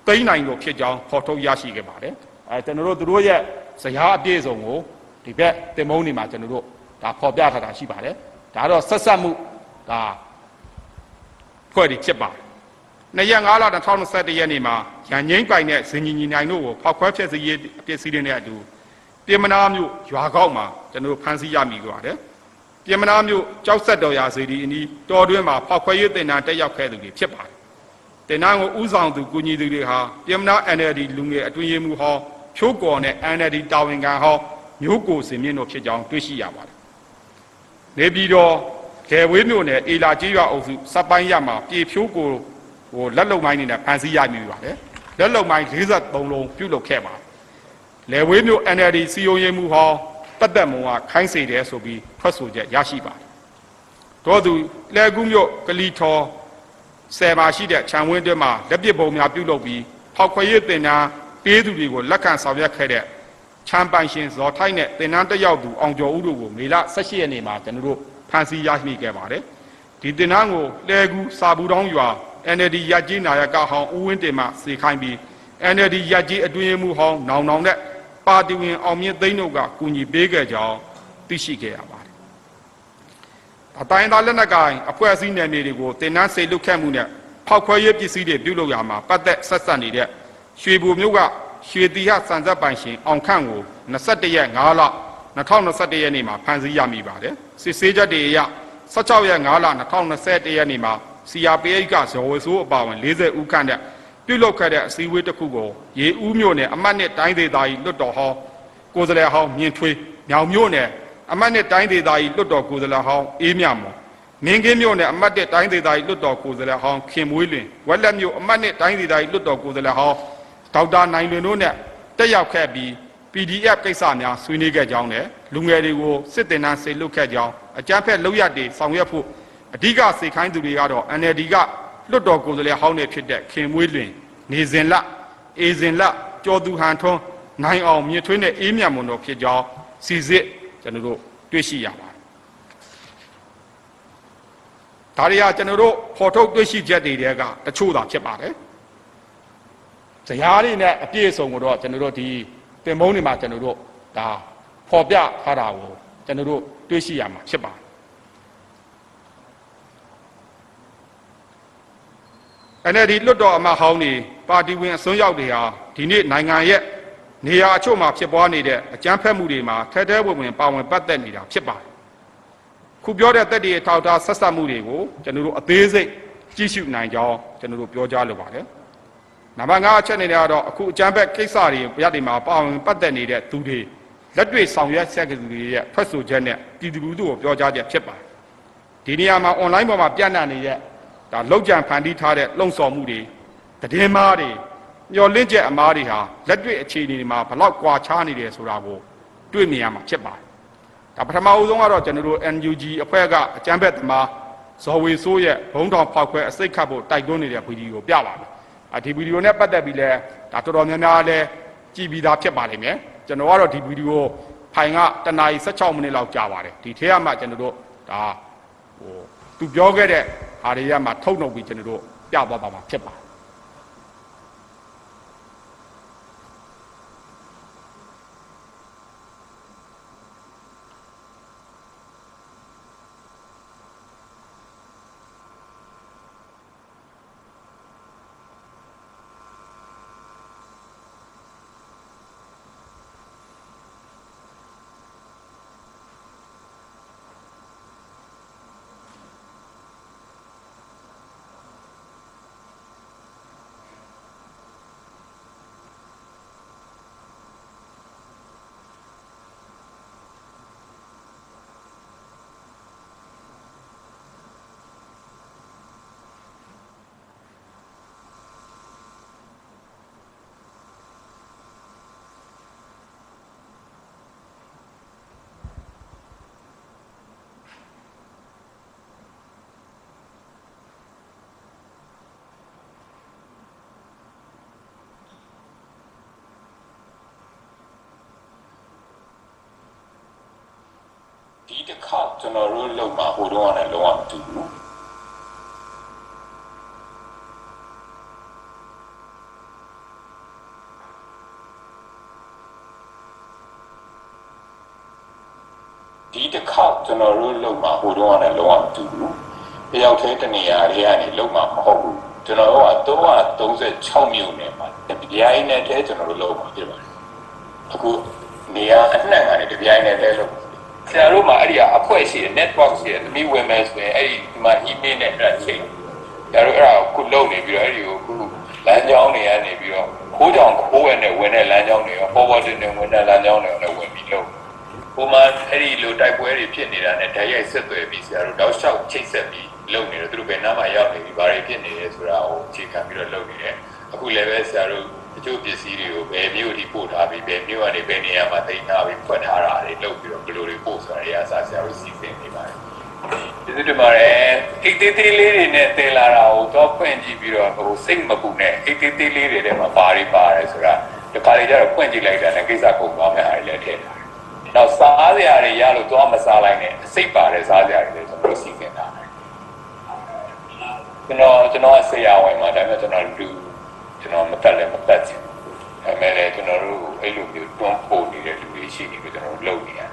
Speaker 1: ်သိန်းနိုင်တို့ဖြစ်ကြောင်းဖော်ထုတ်ရရှိခဲ့ပါတယ်။ကျွန်တော်တို့သူတို့ရဲ့ဇယားအပြည့်စုံကိုဒီဘက်တင်မုံတွေမှာကျွန်တော်တို့ဒါဖော်ပြထားတာရှိပါတယ်။ဒါတော့ဆက်ဆက်မှုဒါဖွဲ့တွေဖြစ်ပါတယ်2ရက်5လ2021ရက်နေ့မှာရန်ငိမ့်ပိုင်တဲ့ဇင်ညီညီနိုင်တို့ကိုဖောက်ခွဲဖျက်ဆီးရေးပစ္စည်းတွေနဲ့အတူပြင်မနာမြို့ရွာကောက်မှာကျွန်တော်ဖမ်းဆီးရမိကြပါတယ်။ပြင်မနာမြို့ကြောက်ဆက်တော်ရာစီဒီအနီးတော်တွင်းမှာဖောက်ခွဲရေးတင်တန်းတက်ရောက်ခဲ့သူတွေဖြစ်ပါတယ်။တင်တန်းကိုဥဆောင်သူကူညီသူတွေဟာပြင်မနာ NLD လူငယ်အတွင်းရေးမှူးဟောင်းဖြိုးကော်နဲ့ NLD တာဝန်ခံဟောင်းမျိုးကိုစင်မြင့်တို့ဖြစ်ကြောင်းတွေ့ရှိရပါတယ်။နေပြည်တော်ခေဝေးမြို့နယ်အေလာကျေးရွာအုပ်စုစပ်ပိုင်းရမှာပြေဖြိုးကိုလက်လုံမိုင်းနဲ့ဖမ်းဆီးရမိပါတယ်လက်လုံမိုင်း43လုံးပြုတ်လုခဲ့ပါလယ်ဝေးမြို့ NLD စီယုံရေးမှုဟောင်းတ ပတ်သက်မှုကခိုင်းစေတယ်ဆိုပြီးထွက်ဆိုချက်ရရှိပါတယ်တို့သူလဲကူးမြို့ကလီထော်ဆယ်ပါရှိတဲ့ခြံဝင်းတွင်းမှာလက်ပစ်ပုံများပြုလုပ်ပြီးဖောက်ခွဲရေးတင်နာပေးသူတွေကိုလက်ခံဆောင်ရွက်ခဲ့တဲ့ချမ်းပိုင်ရှင်ဇော်ထိုက်နဲ့တင်နန်းတက်ရောက်သူအောင်ကျော်ဦးတို့ကိုမေလ18ရက်နေ့မှာကျွန်တော်တို့ဖမ်းဆီးရရှိခဲ့ပါတယ်ဒီတင်နန်းကိုလဲကူးစာဘူးတောင်းရွာ NLD ရကြီးနာယကဟောင်းဦးဝင်းတင်မှစေခိုင်းပြီး NLD ရကြီးအတွင်းမှုဟောင်းနောင်နောင်နဲ့ပါတီဝင်အောင်မြင့်သိန်းတို့ကကူညီပေးခဲ့ကြောင်းသိရှိခဲ့ရပါတယ်အတိုင်းသားလက်နက်ကိုင်အဖွဲ့အစည်းနယ်မြေတွေကိုတင်နန်းစေလွတ်ခဲ့မှုနဲ့ဖောက်ခွဲရေးပစ္စည်းတွေပြုလုပ်ရမှာပတ်သက်ဆက်ဆက်နေတဲ့ရွှေဘိုမြို့ကရွှေတီဟစံဆက်ပိုင်ရှင်အောင်ခန့်ကို21ရက်5လ2021ရက်နေ့မှာဖမ်းဆီးရမိပါတယ်စစ်ဆေးချက်တွေအရ16ရက်5လ2021ရက်နေ့မှာ CRPH ကဇော်ဝေဆိုးအပါအဝင်40ဦးခန့်နဲ့ပြုလုပ်ခဲ့တဲ့အစည်းအဝေးတစ်ခုကိုရေဦးမြို့နယ်အမှတ်နှစ်တိုင်းဒေသကြီးလွတ်တော်ဟောင်းကိုယ်စားလှယ်ဟောင်းမြင့်ထွေးမြောင်မြို့နယ်အမှတ်နှစ်တိုင်းဒေသကြီးလွတ်တော်ကိုယ်စားလှယ်ဟောင်းအေးမြမော်မင်းကင်းမြို့နယ်အမှတ်1တိုင်းဒေသကြီးလွတ်တော်ကိုယ်စားလှယ်ဟောင်းခင်မွေးလွင်ဝက်လက်မြို့အမှတ်1တိုင်းဒေသကြီးလွတ်တော်ကိုယ်စားလှယ်ဟောင်းဒေါက်တာနိုင်လွင်တို့နဲ့တက်ရောက်ခဲ့ပြီး PDF ကိစ္စများဆွေးနွေးခဲ့ကြောင်းနဲ့လူငယ်တွေကိုစစ်တင်နှန်းစေလွတ်ခဲ့ကြောင်းအကြမ်းဖက်လုပ်ရတဲ့ဆောင်ရွက်ဖို့အဓိကစေခိုင်းသူတွေကတော့ NLD ကလွတ်တော်ကိုယ်စားလှယ်ဟောင်းတွေဖြစ်တဲ့ခင်မွေးလွင်နေစဉ်လအေစဉ်လကျော်သူဟန်ထွန်းနိုင်အောင်မြင့်ထွေးနဲ့အေးမြတ်မွန်တို့ဖြစ်ကြောင်းစီစစ်ကျွန်တော်တို့တွေ့ရှိရပါတယ်ဒါတွေကကျွန်တော်တို့ဖော်ထုတ်တွေ့ရှိချက်တွေကတချို့သာဖြစ်ပါတယ်ဇယားတွေနဲ့အပြည့်အစုံကိုတော့ကျွန်တော်တို့ဒီတင်မုံတွေမှာကျွန်တော်တို့ဒါဖော်ပြထားတာကိုကျွန်တော်တို့တွေ့ရှိရမှာဖြစ်ပါတယ်NLD လွတ်တော်အမတ်ဟောင်းတွေပါတီဝင်အစွန်းရောက်တွေဟာဒီနေ့နိုင်ငံရဲ့နေရာအချို့မှာဖြစ်ပွားနေတဲ့အကြမ်းဖက်မှုတွေမှာထဲထဲဝင်ဝင်ပါဝင်ပတ်သက်နေတာဖြစ်ပါတယ်ခုပြောတဲ့တက်တည်ထောက်ထားဆက်ဆက်မှုတွေကိုကျွန်တော်တို့အသေးစိတ်ကြည့်ရှုနိုင်ကြောင်းကျွန်တော်တို့ပြောကြားလိုပါတယ်နံပါတ်5အချက်အနေနဲ့ကတော့အခုအကြမ်းဖက်ကိစ္စတွေပြတ်တွေမှာပါဝင်ပတ်သက်နေတဲ့သူတွေလက်တွေ့ဆောင်ရွက်ဆက်ကသူတွေရဲ့ဖက်ဆိုချက်နဲ့ပြည်သူလူထုကိုပြောကြားချက်ဖြစ်ပါတယ်ဒီနေရာမှာ online ပေါ်မှာပြန့်နှံ့နေတဲ့ဒါလောက်ကြံဖန်တီးထားတဲ့လုံဆော်မှုတွေတည်င်းမားတွေမျော်လင့်ချက်အမားတွေဟာလက်တွေ့အခြေအနေတွေမှာဘလောက်ကွာခြားနေတယ်ဆိုတာကိုတွေ့မြင်ရမှာဖြစ်ပါတယ်ဒါပထမအဦးဆုံးကတော့ကျွန်တော်တို့ NUG အဖွဲ့ကအကြမ်းဖက်သမားဇော်ဝေဆိုးရဲ့ဘုံတော်ဖောက်ခွဲအစိတ်ခတ်ဖို့တိုက်တွန်းနေတဲ့ဗီဒီယိုပြပါမယ်ဒီဗီဒီယိုနဲ့ပတ်သက်ပြီးလဲဒါတော်တော်များများလဲကြည်ပြီးသားဖြစ်ပါလိမ့်မယ်ကျွန်တော်ကတော့ဒီဗီဒီယိုဖိုင်ကတနာရီ16မိနစ်လောက်ကြာပါတယ်ဒီထဲကမှကျွန်တော်တို့ဒါသူပြောခဲ့တဲ့ဟာတွေကမှထုတ်နှုတ်ပြီးကျွန်တော်တို့ပြသွားပါမှာဖြစ်ပါတယ်
Speaker 2: ဒီတစ်ခါကျွန်တော်တို့လုံမှာဟိုတော့နဲ့လုံးဝမတူဘူးဒီတစ်ခါကျွန်တော်တို့လုံမှာဟိုတော့နဲ့လုံးဝမတူဘူးတယောက်တည်းတနေရာတွေကနေလုံမှာမဟုတ်ဘူးကျွန်တော်တို့က336မြို့နယ်မှာတပြိုင်နက်တည်းကျွန်တော်တို့လုံမှာဖြစ်ပါတယ်အခုနေရာအနှံ့ကနေတပြိုင်နက်တည်းလုံဆရာတို့မှာအဲ့ဒီအဖွဲ့ရှိတဲ့ network ရှိတဲ့သမီးဝင်မယ်ဆိုရင်အဲ့ဒီဒီမှာ email နဲ့အဲ့ဒါချိန်ဆရာတို့အဲ့ဒါကိုခုလုံနေပြီးတော့အဲ့ဒီကိုခုလမ်းကြောင်းတွေကနေပြီးတော့ခိုးကြောင်ခိုးဝဲနဲ့ဝင်တဲ့လမ်းကြောင်းတွေရော forwarding နဲ့ဝင်တဲ့လမ်းကြောင်းတွေရောဝင်ပြီးလုံဟိုမှာအဲ့ဒီလိုတိုက်ပွဲတွေဖြစ်နေတာနဲ့ဓာတ်ရိုက်ဆက်သွယ်ပြီးဆရာတို့တောက်လျှောက်ချိတ်ဆက်ပြီးလုံနေတယ်သူတို့ဘယ်နားမှာရောက်နေပြီးဘာတွေဖြစ်နေလဲဆိုတာကိုအခြေခံပြီးတော့လုံနေတယ်အခုလည်းပဲဆရာတို့တ ကျိုးပစ္စည်းတွေကိုဘယ်မျိုးဒီပို့ထားပြီးဘယ်မျိုးကနေဘယ်နေရာမှာတိတ်ထားပြီးဖွက်ထားတာတွေလုပ်ပြီးတော့ဘယ်လိုတွေပို့ဆိုတာတွေအစားဆရာတို့စီစဉ်နေပါတယ်ဒီလိုမှလည်းအိတ်သေးသေးလေးတွေနဲ့တင်လာတာကိုတော့ဖွင့်ကြည့်ပြီးတော့ဟိုစိတ်မပူနဲ့အိတ်သေးသေးလေးတွေထဲမှာဘာတွေပါတယ်ဆိုတာဒီခါလေးကျတော့ဖွင့်ကြည့်လိုက်တာလည်းကိစ္စကုန်သွားမယ်ဟာတွေလည်းထည့်ထားတယ်နောက်စားစရာတွေရလို့တော့မစားလိုက်နဲ့စိတ်ပါတယ်စားစရာတွေလည်းကျွန်တော်စီစဉ်တာကျွန်တော်ဆရာဝန်မှာဒါပေမဲ့ကျွန်တော်မတက်လည်းမတက်ချင်ဒါပေမဲ့ကျွန်တော်တို့အဲ့လိုမျိုးတွန်းပို့နေတဲ့လူတွေရှိနေပြီကျွန်တော်တို့လုပ်နေရတယ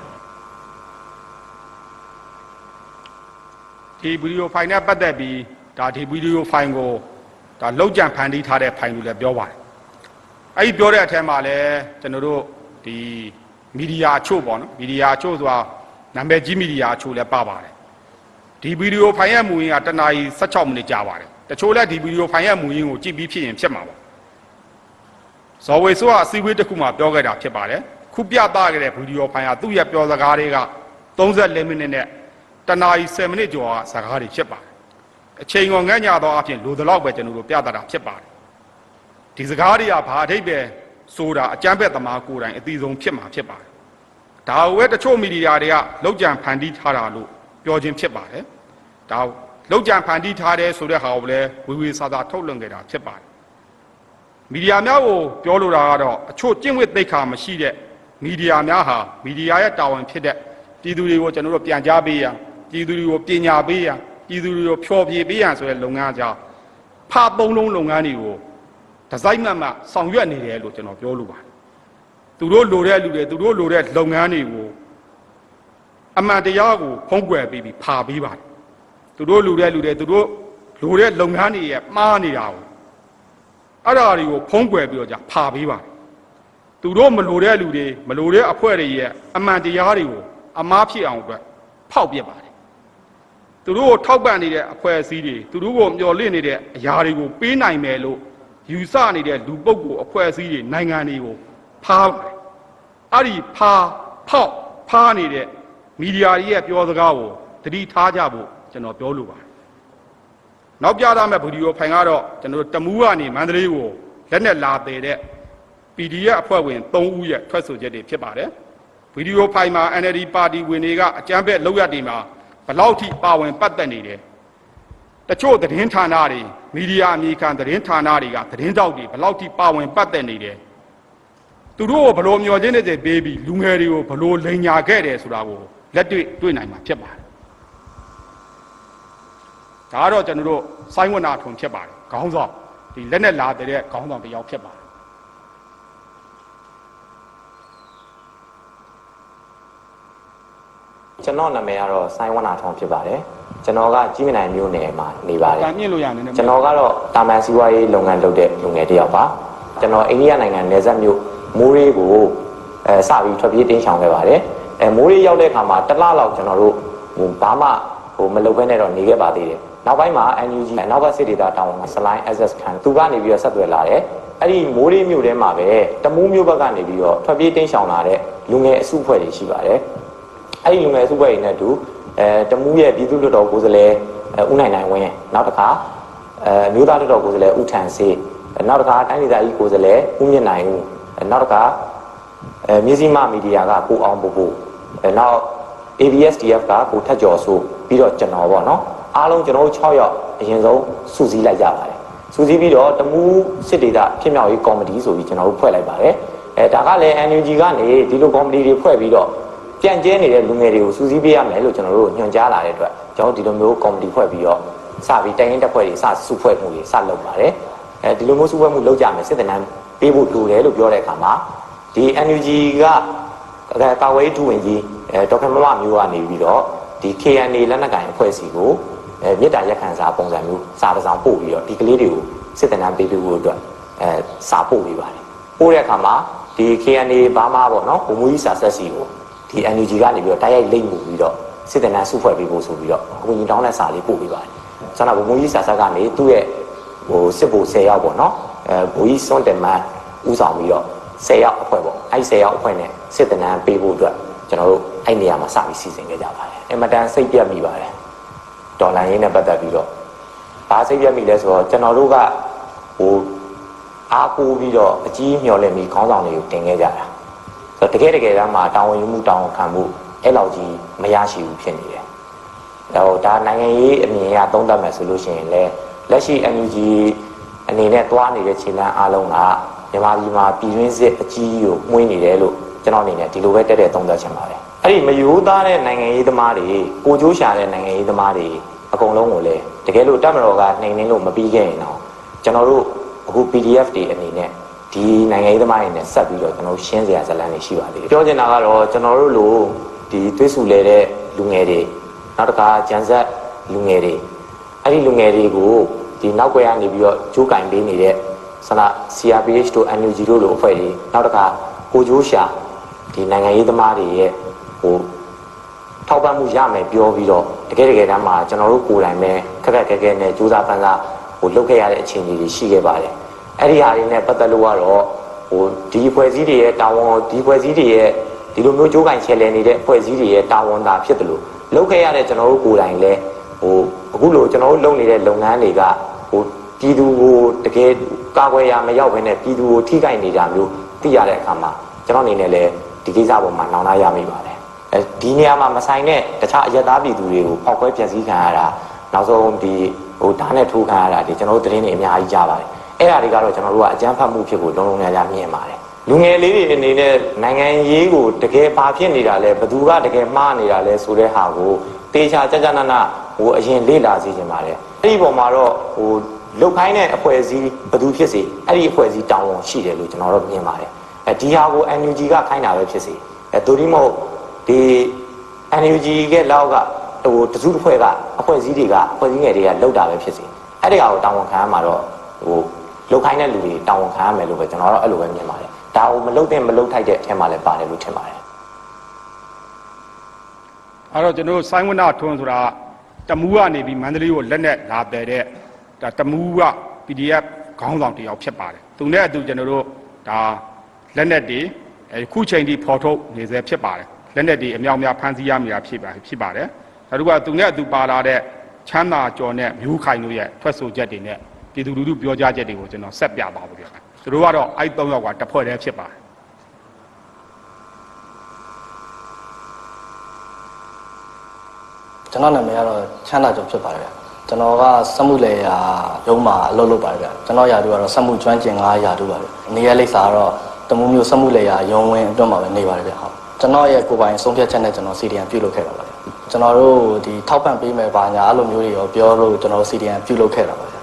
Speaker 2: ်ဒ
Speaker 1: ီဗီဒီယိုဖိုင်နဲ့ပတ်သက်ပြီးဒါဒီဗီဒီယိုဖိုင်ကိုဒါလောက်ကြံဖန်တီးထားတဲ့ဖိုင်လို့လည်းပြောပါတယ်အဲ့ဒီပြောတဲ့အထက်မှာလည်းကျွန်တော်တို့ဒီမီဒီယာအချို့ပေါ့နော်မီဒီယာအချို့ဆိုတာနာမည်ကြီးမီဒီယာအချို့လည်းပါပါတယ်ဒီဗီဒီယိုဖိုင်ရဲ့မူရင်းကတနာရီ16မိနစ်ကြာပါတယ်တချို့လည်းဒီဗီဒီယိုဖိုင်ရဲ့မူရင်းကိုကြည့်ပြီးဖြစ်ရင်ဖြစ်မှာပါဇော်ဝေဆိုးကအစည်းအဝေးတစ်ခုမှပြောခဲ့တာဖြစ်ပါတယ်ခုပြသခဲ့တဲ့ဗီဒီယိုဖိုင်ကသူ့ရဲ့ပြောစကားတွေက34မိနစ်နဲ့တနာရီ10မိနစ်ကျော်ကစကားတွေဖြစ်ပါတယ်အချိန်ကိုငှက်ညသောအဖြစ်လိုသလောက်ပဲကျွန်တော်တို့ပြသတာဖြစ်ပါတယ်ဒီစကားတွေကဘာအထိပ္ပယ်ဆိုတာအကြမ်းဖက်သမားကိုယ်တိုင်အသိဆုံးဖြစ်မှာဖြစ်ပါတယ်ဒါဝဲတချို့မီဒီယာတွေကလောက်ကြံဖန်တီးထားတာလို့ပြောခြင်းဖြစ်ပါတယ်ဒါလောက်ကြံဖန်တီးထားတယ်ဆိုတဲ့ဟာကိုလည်းဝေဝေစာစာထုတ်လွှင့်ခဲ့တာဖြစ်ပါတယ်မီဒီယာများကိုပြောလိုတာကတော့အချို့ကျင့်ဝတ်သိက္ခာမရှိတဲ့မီဒီယာများဟာမီဒီယာရဲ့တာဝန်ဖြစ်တဲ့ပြည်သူတွေကိုကျွန်တော်တို့ပြန်ကြားပေးရန်ပြည်သူတွေကိုပညာပေးရန်ပြည်သူတွေကိုဖျော်ဖြေပေးရန်ဆိုတဲ့လုပ်ငန်းကြောင့်ဖာသုံးလုံးလုပ်ငန်းတွေကိုဒီဇိုင်းမှတ်ဆောင်ရွက်နေတယ်လို့ကျွန်တော်ပြောလိုပါတယ်သူတို့လိုတဲ့လူတွေသူတို့လိုတဲ့လုပ်ငန်းတွေကိုအမှန်တရားကိုဖုံးကွယ်ပြီးဖာပေးပါတယ်သူတို့လိုတဲ့လူတွေသူတို့လိုတဲ့လုပ်ငန်းတွေရဲ့မှားနေတာကိုအဲ့ဒါတွေကိုဖုံးကွယ်ပြီးတော့ဖာပေးပါတယ်သူတို့မလိုတဲ့လူတွေမလိုတဲ့အဖွဲ့တွေရဲ့အမှန်တရားတွေကိုအမားဖြစ်အောင်အတွက်ဖောက်ပြပါတယ်သူတို့ကိုထောက်ပံ့နေတဲ့အဖွဲ့အစည်းတွေသူတို့ကိုမျှော်လင့်နေတဲ့အရာတွေကိုပေးနိုင်မယ်လို့ယူဆနေတဲ့လူပုဂ္ဂိုလ်အဖွဲ့အစည်းတွေနိုင်ငံတွေကိုဖားပါတယ်အဲ့ဒီဖားနေတဲ့မီဒီယာရဲ့ပြောစကားကိုသတိထားကြဖို့ကျွန်တော်ပြောလိုပါတယ်နောက်ပြသမယ့်ဗီဒီယိုဖိုင်ကတော့ကျွန်တော်တို့တမူးကနေမန္တလေးကိုလက်နဲ့လာတဲ့ PDF အဖွဲ့ဝင်3ဦးရဲ့ထွက်ဆိုချက်တွေဖြစ်ပါတယ်ဗီဒီယိုဖိုင်မှာ NLD ပါတီဝင်တွေကအကြမ်းဖက်လုပ်ရတဲ့မှာဘလောက်ထိပါဝင်ပတ်သက်နေတယ်တချို့သတင်းဌာနတွေမီဒီယာအမည်ခံသတင်းဌာနတွေကသတင်းတောက်တွေဘလောက်ထိပါဝင်ပတ်သက်နေတယ်သူတို့ကိုဘလို့မျှော်ချင်းနေပေးပြီးလူငယ်တွေကိုဘလို့လိန်ညာခဲ့တယ်ဆိုတာကိုလက်တွေ့နိုင်မှာဖြစ်ပါတယ်ဒါကတော့ကျွန်တော်တို့စိုင်းဝနာထွန်ဖြစ်ပါတယ်ခေါင်းဆောင်ဒီလက်နဲ့လာတဲ့ခေါင်းဆောင်တစ်ယောက်ဖြစ်ပါတယ်က
Speaker 3: ျွန်တော်နာမည်ကတော့စိုင်းဝနာထွန်ဖြစ်ပါတယ်ကျွန်တော်ကကြီးမြနိုင်မြို့နယ်မှာနေပါတယ်မ
Speaker 1: ြင့်လို့ရတယ်
Speaker 3: ကျွန်တော်ကတော့တာမန်စီးပွားရေးလုပ်ငန်းလုပ်တဲ့လူငယ်တစ်ယောက်ပါကျွန်တော်အိန္ဒိယနိုင်ငံနယ်စပ်မြို့မိုးရေးကိုစပြီးထွက်ပြေးတင်းရှောင်ခဲ့ပါတယ်မိုးရေးရောက်တဲ့အခါမှာတစ်လလောက်ကျွန်တော်တို့ဘာမှမလုပ်ဘဲနဲ့တော့နေခဲ့ပါသေးတယ်နောက်ပိုင်းမှာ NUG နောက်ဘက်စစ်ဒေသတာဝန်က Saline Access ခံသူကနေပြီးတော့ဆက်သွယ်လာတယ်အဲ့ဒီမိုးရေးမြို့ထဲမှာပဲတမူးမြို့ဘက်ကနေပြီးတော့ထွက်ပြေးတင်းရှောင်လာတဲ့လူငယ်အစုအဖွဲ့တွေရှိပါတယ်အဲ့ဒီလူငယ်အစုအဖွဲ့တွေနဲ့တူတမူးရဲ့ပြည်သူ့လွှတ်တော်ကိုယ်စားလှယ်ဦးနိုင်ဝင်းနောက်တစ်ခါမြို့သားလွှတ်တော်ကိုယ်စားလှယ်ဦးထန်စေးနောက်တစ်ခါတိုင်းဒေသကြီးကိုယ်စားလှယ်ဦးမြင့်နိုင်ဦးနောက်တစ်ခါမြစည်းမမီဒီယာကကိုအောင်ပူပူနောက် ABSDF ကကိုထက်ကျော်ဆိုပြီးတော့ကျွန်တော်ပေါ့နော်အားလုံးကျွန်တော်တို့6ယောက်အရင်ဆုံးစုစည်းလိုက်ကြပါတယ်စုစည်းပြီးတော့တမူးစစ်ဒေသဖြစ်မြောက်ရေးကော်မတီဆိုပြီးကျွန်တော်တို့ဖွဲ့လိုက်ပါတယ်ဒါကလည်း NUG ကနေဒီလိုကော်မတီတွေဖွဲ့ပြီးတော့ပြန်ကျဲနေတဲ့လူငယ်တွေကိုစုစည်းပေးရမယ်လို့ကျွန်တော်တို့ညွှန်ကြားလာတဲ့အတွက်ကျွန်တော်ဒီလိုမျိုးကော်မတီဖွဲ့ပြီးတော့စပြီးတိုင်ရင်တက်ဖွဲ့တွေစစုဖွဲ့မှုတွေစလုပ်ပါတယ်ဒီလိုမျိုးစုဖွဲ့မှုလုပ်ကြမယ်စစ်တမ်းပေးဖို့လိုတယ်လို့ပြောတဲ့အခါမှာဒီ NUG ကကာဝေးထူဝင်ကြီးဒေါက်တာမမမျိုးကနေပြီးတော့ဒီ KNA လက်နက်ကိုင်အဖွဲ့အစည်းကိုမြေတားရက်ခံစာပုံစံမျိုးစာတစ်စောင်ပို့ပြီးတော့ဒီကလေးတွေကိုစစ်တမ်းပေးဖို့အတွက်စာပို့ပေးပါတယ်ပို့တဲ့အခါမှာဒီ KNA ဘာမှပေါ့နော်ဘုံမူကြီးစာဆက်စီကိုဒီ NUG ကနေပြီးတော့တိုက်ရိုက်လိမ့်မှုပြီးတော့စစ်တမ်းစုဖွဲ့ပေးဖို့ဆိုပြီးတော့အကူအညီတောင်းတဲ့စာလေးပို့ပေးပါတယ်ကျွန်တော်ဘုံမူကြီးစာဆက်ကနေသူ့ရဲ့စစ်ဗိုလ်10ယောက်ပေါ့နော်ဘိုးကြီးစွန့်တယ်မှန်းဦးဆောင်ပြီးတော့10ယောက်အဖွဲ့ပေါ့အဲ့10ယောက်အဖွဲ့နဲ့စစ်တမ်းပေးဖို့အတွက်ကျွန်တော်တို့အဲ့နေရာမှာစပြီးစီစဉ်ခဲ့ကြပါတယ်အမတန်စိတ်ပြတ်မိပါတယ်ဒေါ်လာရင်းနဲ့ပတ်သက်ပြီးတော့ဘာစိတ်ပြတ်မိလဲဆိုတော့ကျွန်တော်တို့ကအားကို ပိုးပြီးတော့အကြီးမျောလင့်ပြီးခေါင်းဆောင်တွေကိုတင်ခဲ့ကြတာဆိုတော့တကယ်တမ်းမှာတာဝန်ယူမှုတာဝန်ခံမှုအဲ့လောက်ကြီးမရရှိဘူးဖြစ်နေတယ်ဒါနိုင်ငံရေးအမြင်အရသုံးသပ်မယ်ဆိုလို့ရှိရင်လည်းလက်ရှိ NUG အနေနဲ့တွားနေတဲ့ခြေလှမ်းအားလုံးကမြန်မာပြည်မှာပြည်တွင်းစစ်အကြီးကိုမှုန်းနေတယ်လို့ကျွန်တော်အနေနဲ့ဒီလိုပဲတက်တဲ့သုံးသပ်ချင်ပါတယ်အဲ့ဒီမယိုးသားတဲ့နိုင်ငံရေးသမားတွေကိုကြိုးရှာတဲ့နိုင်ငံရေးသမားတွေအကုန်လုံးကိုလည်းတကယ်လို့တပ်မတော်ကနှိမ်နှင်းလို့မပြီးခဲ့ရင်တော့ကျွန်တော်တို့အခု PDF တွေအနေနဲ့ဒီနိုင်ငံရေးသမားတွေနဲ့ဆက်ပြီးတော့ကျွန်တော်ရှင်းစရာဇလန်းတွေရှိပါသေးတယ်ပြောချင်တာကတော့ကျွန်တော်တို့လိုဒီသွေးဆူလဲတဲ့လူငယ်တွေနောက်တစ်ခါဂျန်ဆက်လူငယ်တွေအဲ့ဒီလူငယ်တွေကိုဒီနောက်ွယ်ကနေပြီးတော့ကြိုးကင်ပေးနေတဲ့ဆန္ဒ CRPH တို့ NUG တို့လိုအဖွဲ့တွေနောက်တစ်ခါကိုကြိုးရှာဒီနိုင်ငံရေးသမားတွေရဲ့ထောက်ပံ့မှုရမယ်ပြောပြီးတော့တကယ်တမ်းမှာကျွန်တော်တို့ကိုယ်တိုင်ပဲခက်ခက်နဲ့ကြိုးစားပန်းစားလုပ်ခဲ့ရတဲ့အခြေအနေတွေရှိခဲ့ပါတယ်အဲ့ဒီဟာတွေနဲ့ပတ်သက်လို့ကတော့ဒီအဖွဲ့အစည်းတွေရဲ့တာဝန်ဒီအဖွဲ့အစည်းတွေရဲ့ဒီလိုမျိုးကြိုးကင်ချဲလဲနေတဲ့အဖွဲ့အစည်းတွေရဲ့တာဝန်သာဖြစ်တယ်လို့လုပ်ခဲ့ရတဲ့ကျွန်တော်တို့ကိုယ်တိုင်လည်းအခုလိုကျွန်တော်တို့လုပ်နေတဲ့လုပ်ငန်းတွေကပြည်သူကိုတကယ်ကာကွယ်ရမရောက်ဘဲနဲ့ပြည်သူကိုထိခိုက်နေတာမျိုးသိရတဲ့အခါမှာကျွန်တော်အနေနဲ့လည်းဒီကိစ္စပေါ်မှာနှောင့်နှားရမိပါတယ်ဒီနေရာမှာမဆိုင်တဲ့တခြားအယက်သားပြည်သူတွေကိုဖောက်ခွဲဖျက်ဆီးခံရတာနောက်ဆုံးဒီဓာတ်နဲ့ထိုးခံရတာဒီကျွန်တော်တို့သတင်းတွေအများကြီးကြားပါတယ်အဲ့ဒါတွေကတော့ကျွန်တော်တို့ကအကြမ်းဖက်မှုဖြစ်ဖို့လုံးလုံးများများမြင်ပါတယ်လူငယ်လေးတွေအနေနဲ့နိုင်ငံရေးကိုတကယ်ဘာဖြစ်နေတာလဲဘသူကတကယ်မှားနေတာလဲဆိုတဲ့ဟာကိုတေချာကြနနအရင်လေ့လာစီခြင်းပါတယ်အဲ့ဒီပုံမှာတော့လုတ်ခိုင်းတဲ့အဖွဲ့အစည်းဘသူဖြစ်စေအဲ့ဒီအဖွဲ့အစည်းတောင်းဝန်ရှိတယ်လို့ကျွန်တော်တို့မြင်ပါတယ်ဒီဟာကို NUG ကခိုင်းတာပဲဖြစ်စေသူဒီမဟုတ်ဒီ NUG ကလောက်ကတစုတစ်ဖွဲ့ကအဖွဲ့အစည်းတွေကအဖွဲ့အစည်းငယ်တွေကလုတ်တာပဲဖြစ်စေအဲ့ဒီဟာကိုတောင်းဝန်ခံရမှာတော့လုတ်ခိုင်းတဲ့လူတွေတောင်းဝန်ခံရမယ်လို့ပဲကျွန်တော်တို့အဲ့လိုပဲမြင်ပါတယ်ဒါကိုမလုတ်တဲ့မလုတ်ထိုက်တဲ့အထက်မှာလည်းပါတယ်လို့ထင်ပါတယ်အ
Speaker 1: ဲ့တော့ကျွန်တော်ဆိုင်းဝနထွန်းဆိုတာတမူးကနေပြီးမန္တလေးကိုလက်နဲ့လာတယ်တဲ့ဒါတမူးက PDF ခေါင်းဆောင်တယောက်ဖြစ်ပါတယ်သူနဲ့အတူကျွန်တော်တို့ဒါလက်နဲ့တွေခုချိန်ထိဖော်ထုတ်နေစေဖြစ်ပါတယ်လက်နဲ့တွေအမြောက်များဖမ်းဆီးရမိတာဖြစ်ပါတယ်ဒါတို့ကသူနဲ့အတူပါလာတဲ့ချမ်းသာကျော်နဲ့မျိုးခိုင်တို့ရဲ့ထွက်ဆိုချက်တွေနဲ့ပြည်သူလူထုပြောကြားချက်တွေကိုကျွန်တော်ဆက်ပြပါဘူးဗျာသူတို့ကတော့အဲ့၃ယောက်ကတစ်ဖွဲ့တည်းဖြစ်ပါတယ်က
Speaker 4: ျွန်တော်နာမည်ကတော့ချမ်းသာကျော်ဖြစ်ပါတယ်ဗျကျွန်တော်ကစက်မှုလေယာရုံးမှာအလုပ်လုပ်ပါတယ်ဗျကျွန်တော်ရာထူးကတော့စက်မှုကျွမ်းကျင်9ရာထူးပါဗျနေရာလိပ်စာကတော့တမူးမျိုးစက်မှုလေယာရုံးဝင်အတွင်းမှာပဲနေပါတယ်ဗျဟုတ်ကျွန်တော်ရဲ့ကိုယ်ပိုင်ဆုံးဖြတ်ချက်နဲ့ကျွန်တော် CDN ပြုလုပ်ခဲ့တာပါဗျကျွန်တော်တို့ဒီထောက်ပံ့ပေးမယ်ပါညာအဲ့လိုမျိုးတွေရောပြောလို့ကျွန်တော် CDN ပြုလုပ်ခဲ့တာပါဗျ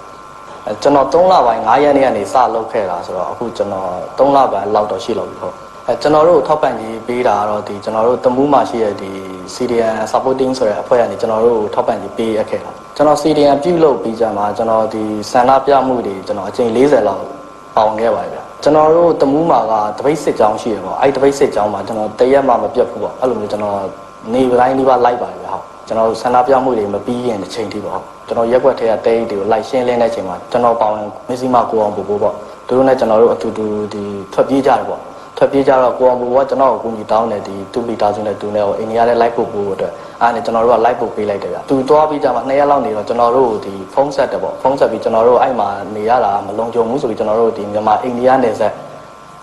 Speaker 4: ကျွန်တော်3လပိုင်း9ရက်နေ့ကနေစလုပ်ခဲ့တာဆိုတော့အခုကျွန်တော်3လပိုင်းလောက်တော့ရှိလောက်ပြီဟုတ်ကျွန်တော်တို့ထောက်ပံ့ရေးပေးတာကတော့ဒီကျွန်တော်တို့တမူးမှာရှိတဲ့ဒီ CDN supporting ဆိုတဲ့အဖွဲ့ကနေကျွန်တော်တို့ထောက်ပံ့ရေးပေးရခဲ့တာကျွန်တော် CDN ပြုလုပ်ပြီးကြမှာကျွန်တော်ဒီဆန္ဒပြမှုတွေကျွန်တော်အချိန်40လောက်ပေါင်ခဲ့ပါတယ်ဗျကျွန်တော်တို့တမူးမှာကတပိတ်စစ်ကြောင်းရှိတယ်ပေါ့အဲ့တပိတ်စစ်ကြောင်းမှာကျွန်တော်တရက်မှမပြတ်ဘူးပေါ့အဲ့လိုမျိုးကျွန်တော်နေတိုင်းဒီပါလိုက်ပါတယ်ဗျဟုတ်ကျွန်တော်ဆန္ဒပြမှုတွေမပြီးရင်တစ်ချိန်ထိပေါ့ကျွန်တော်ရက်ွက်ထဲကတဲတွေကိုလိုက်ရှင်းလင်းတဲ့အချိန်မှာကျွန်တော်ပေါင်မစ္စည်းမကိုအောင်ပူပေါ့သူတို့နဲ့ကျွန်တော်တို့အတူတူဒီထွက်ပြေးကြတယ်ပေါ့ထွက်ပြေးကြတော့ကိုအောင်ပူကကျွန်တော်ကိုကူညီတောင်းတယ်ဒီသူ့မိသားစုနဲ့သူနဲ့ဟိုအိန္ဒိယနဲ့လိုက်ဖို့အတွက်အားနဲ့ကျွန်တော်တို့ကလိုက်ဖို့ပေးလိုက်တယ်ဗျသူသွားပြီးကြမှာ2ရက်လောက်နေတော့ကျွန်တော်တို့ဒီဖုန်းဆက်တယ်ပေါ့ဖုန်းဆက်ပြီးကျွန်တော်တို့အဲ့မှာနေရတာမလုံခြုံဘူးဆိုပြီးကျွန်တော်တို့ဒီမြန်မာအိန္ဒိယနယ်စပ်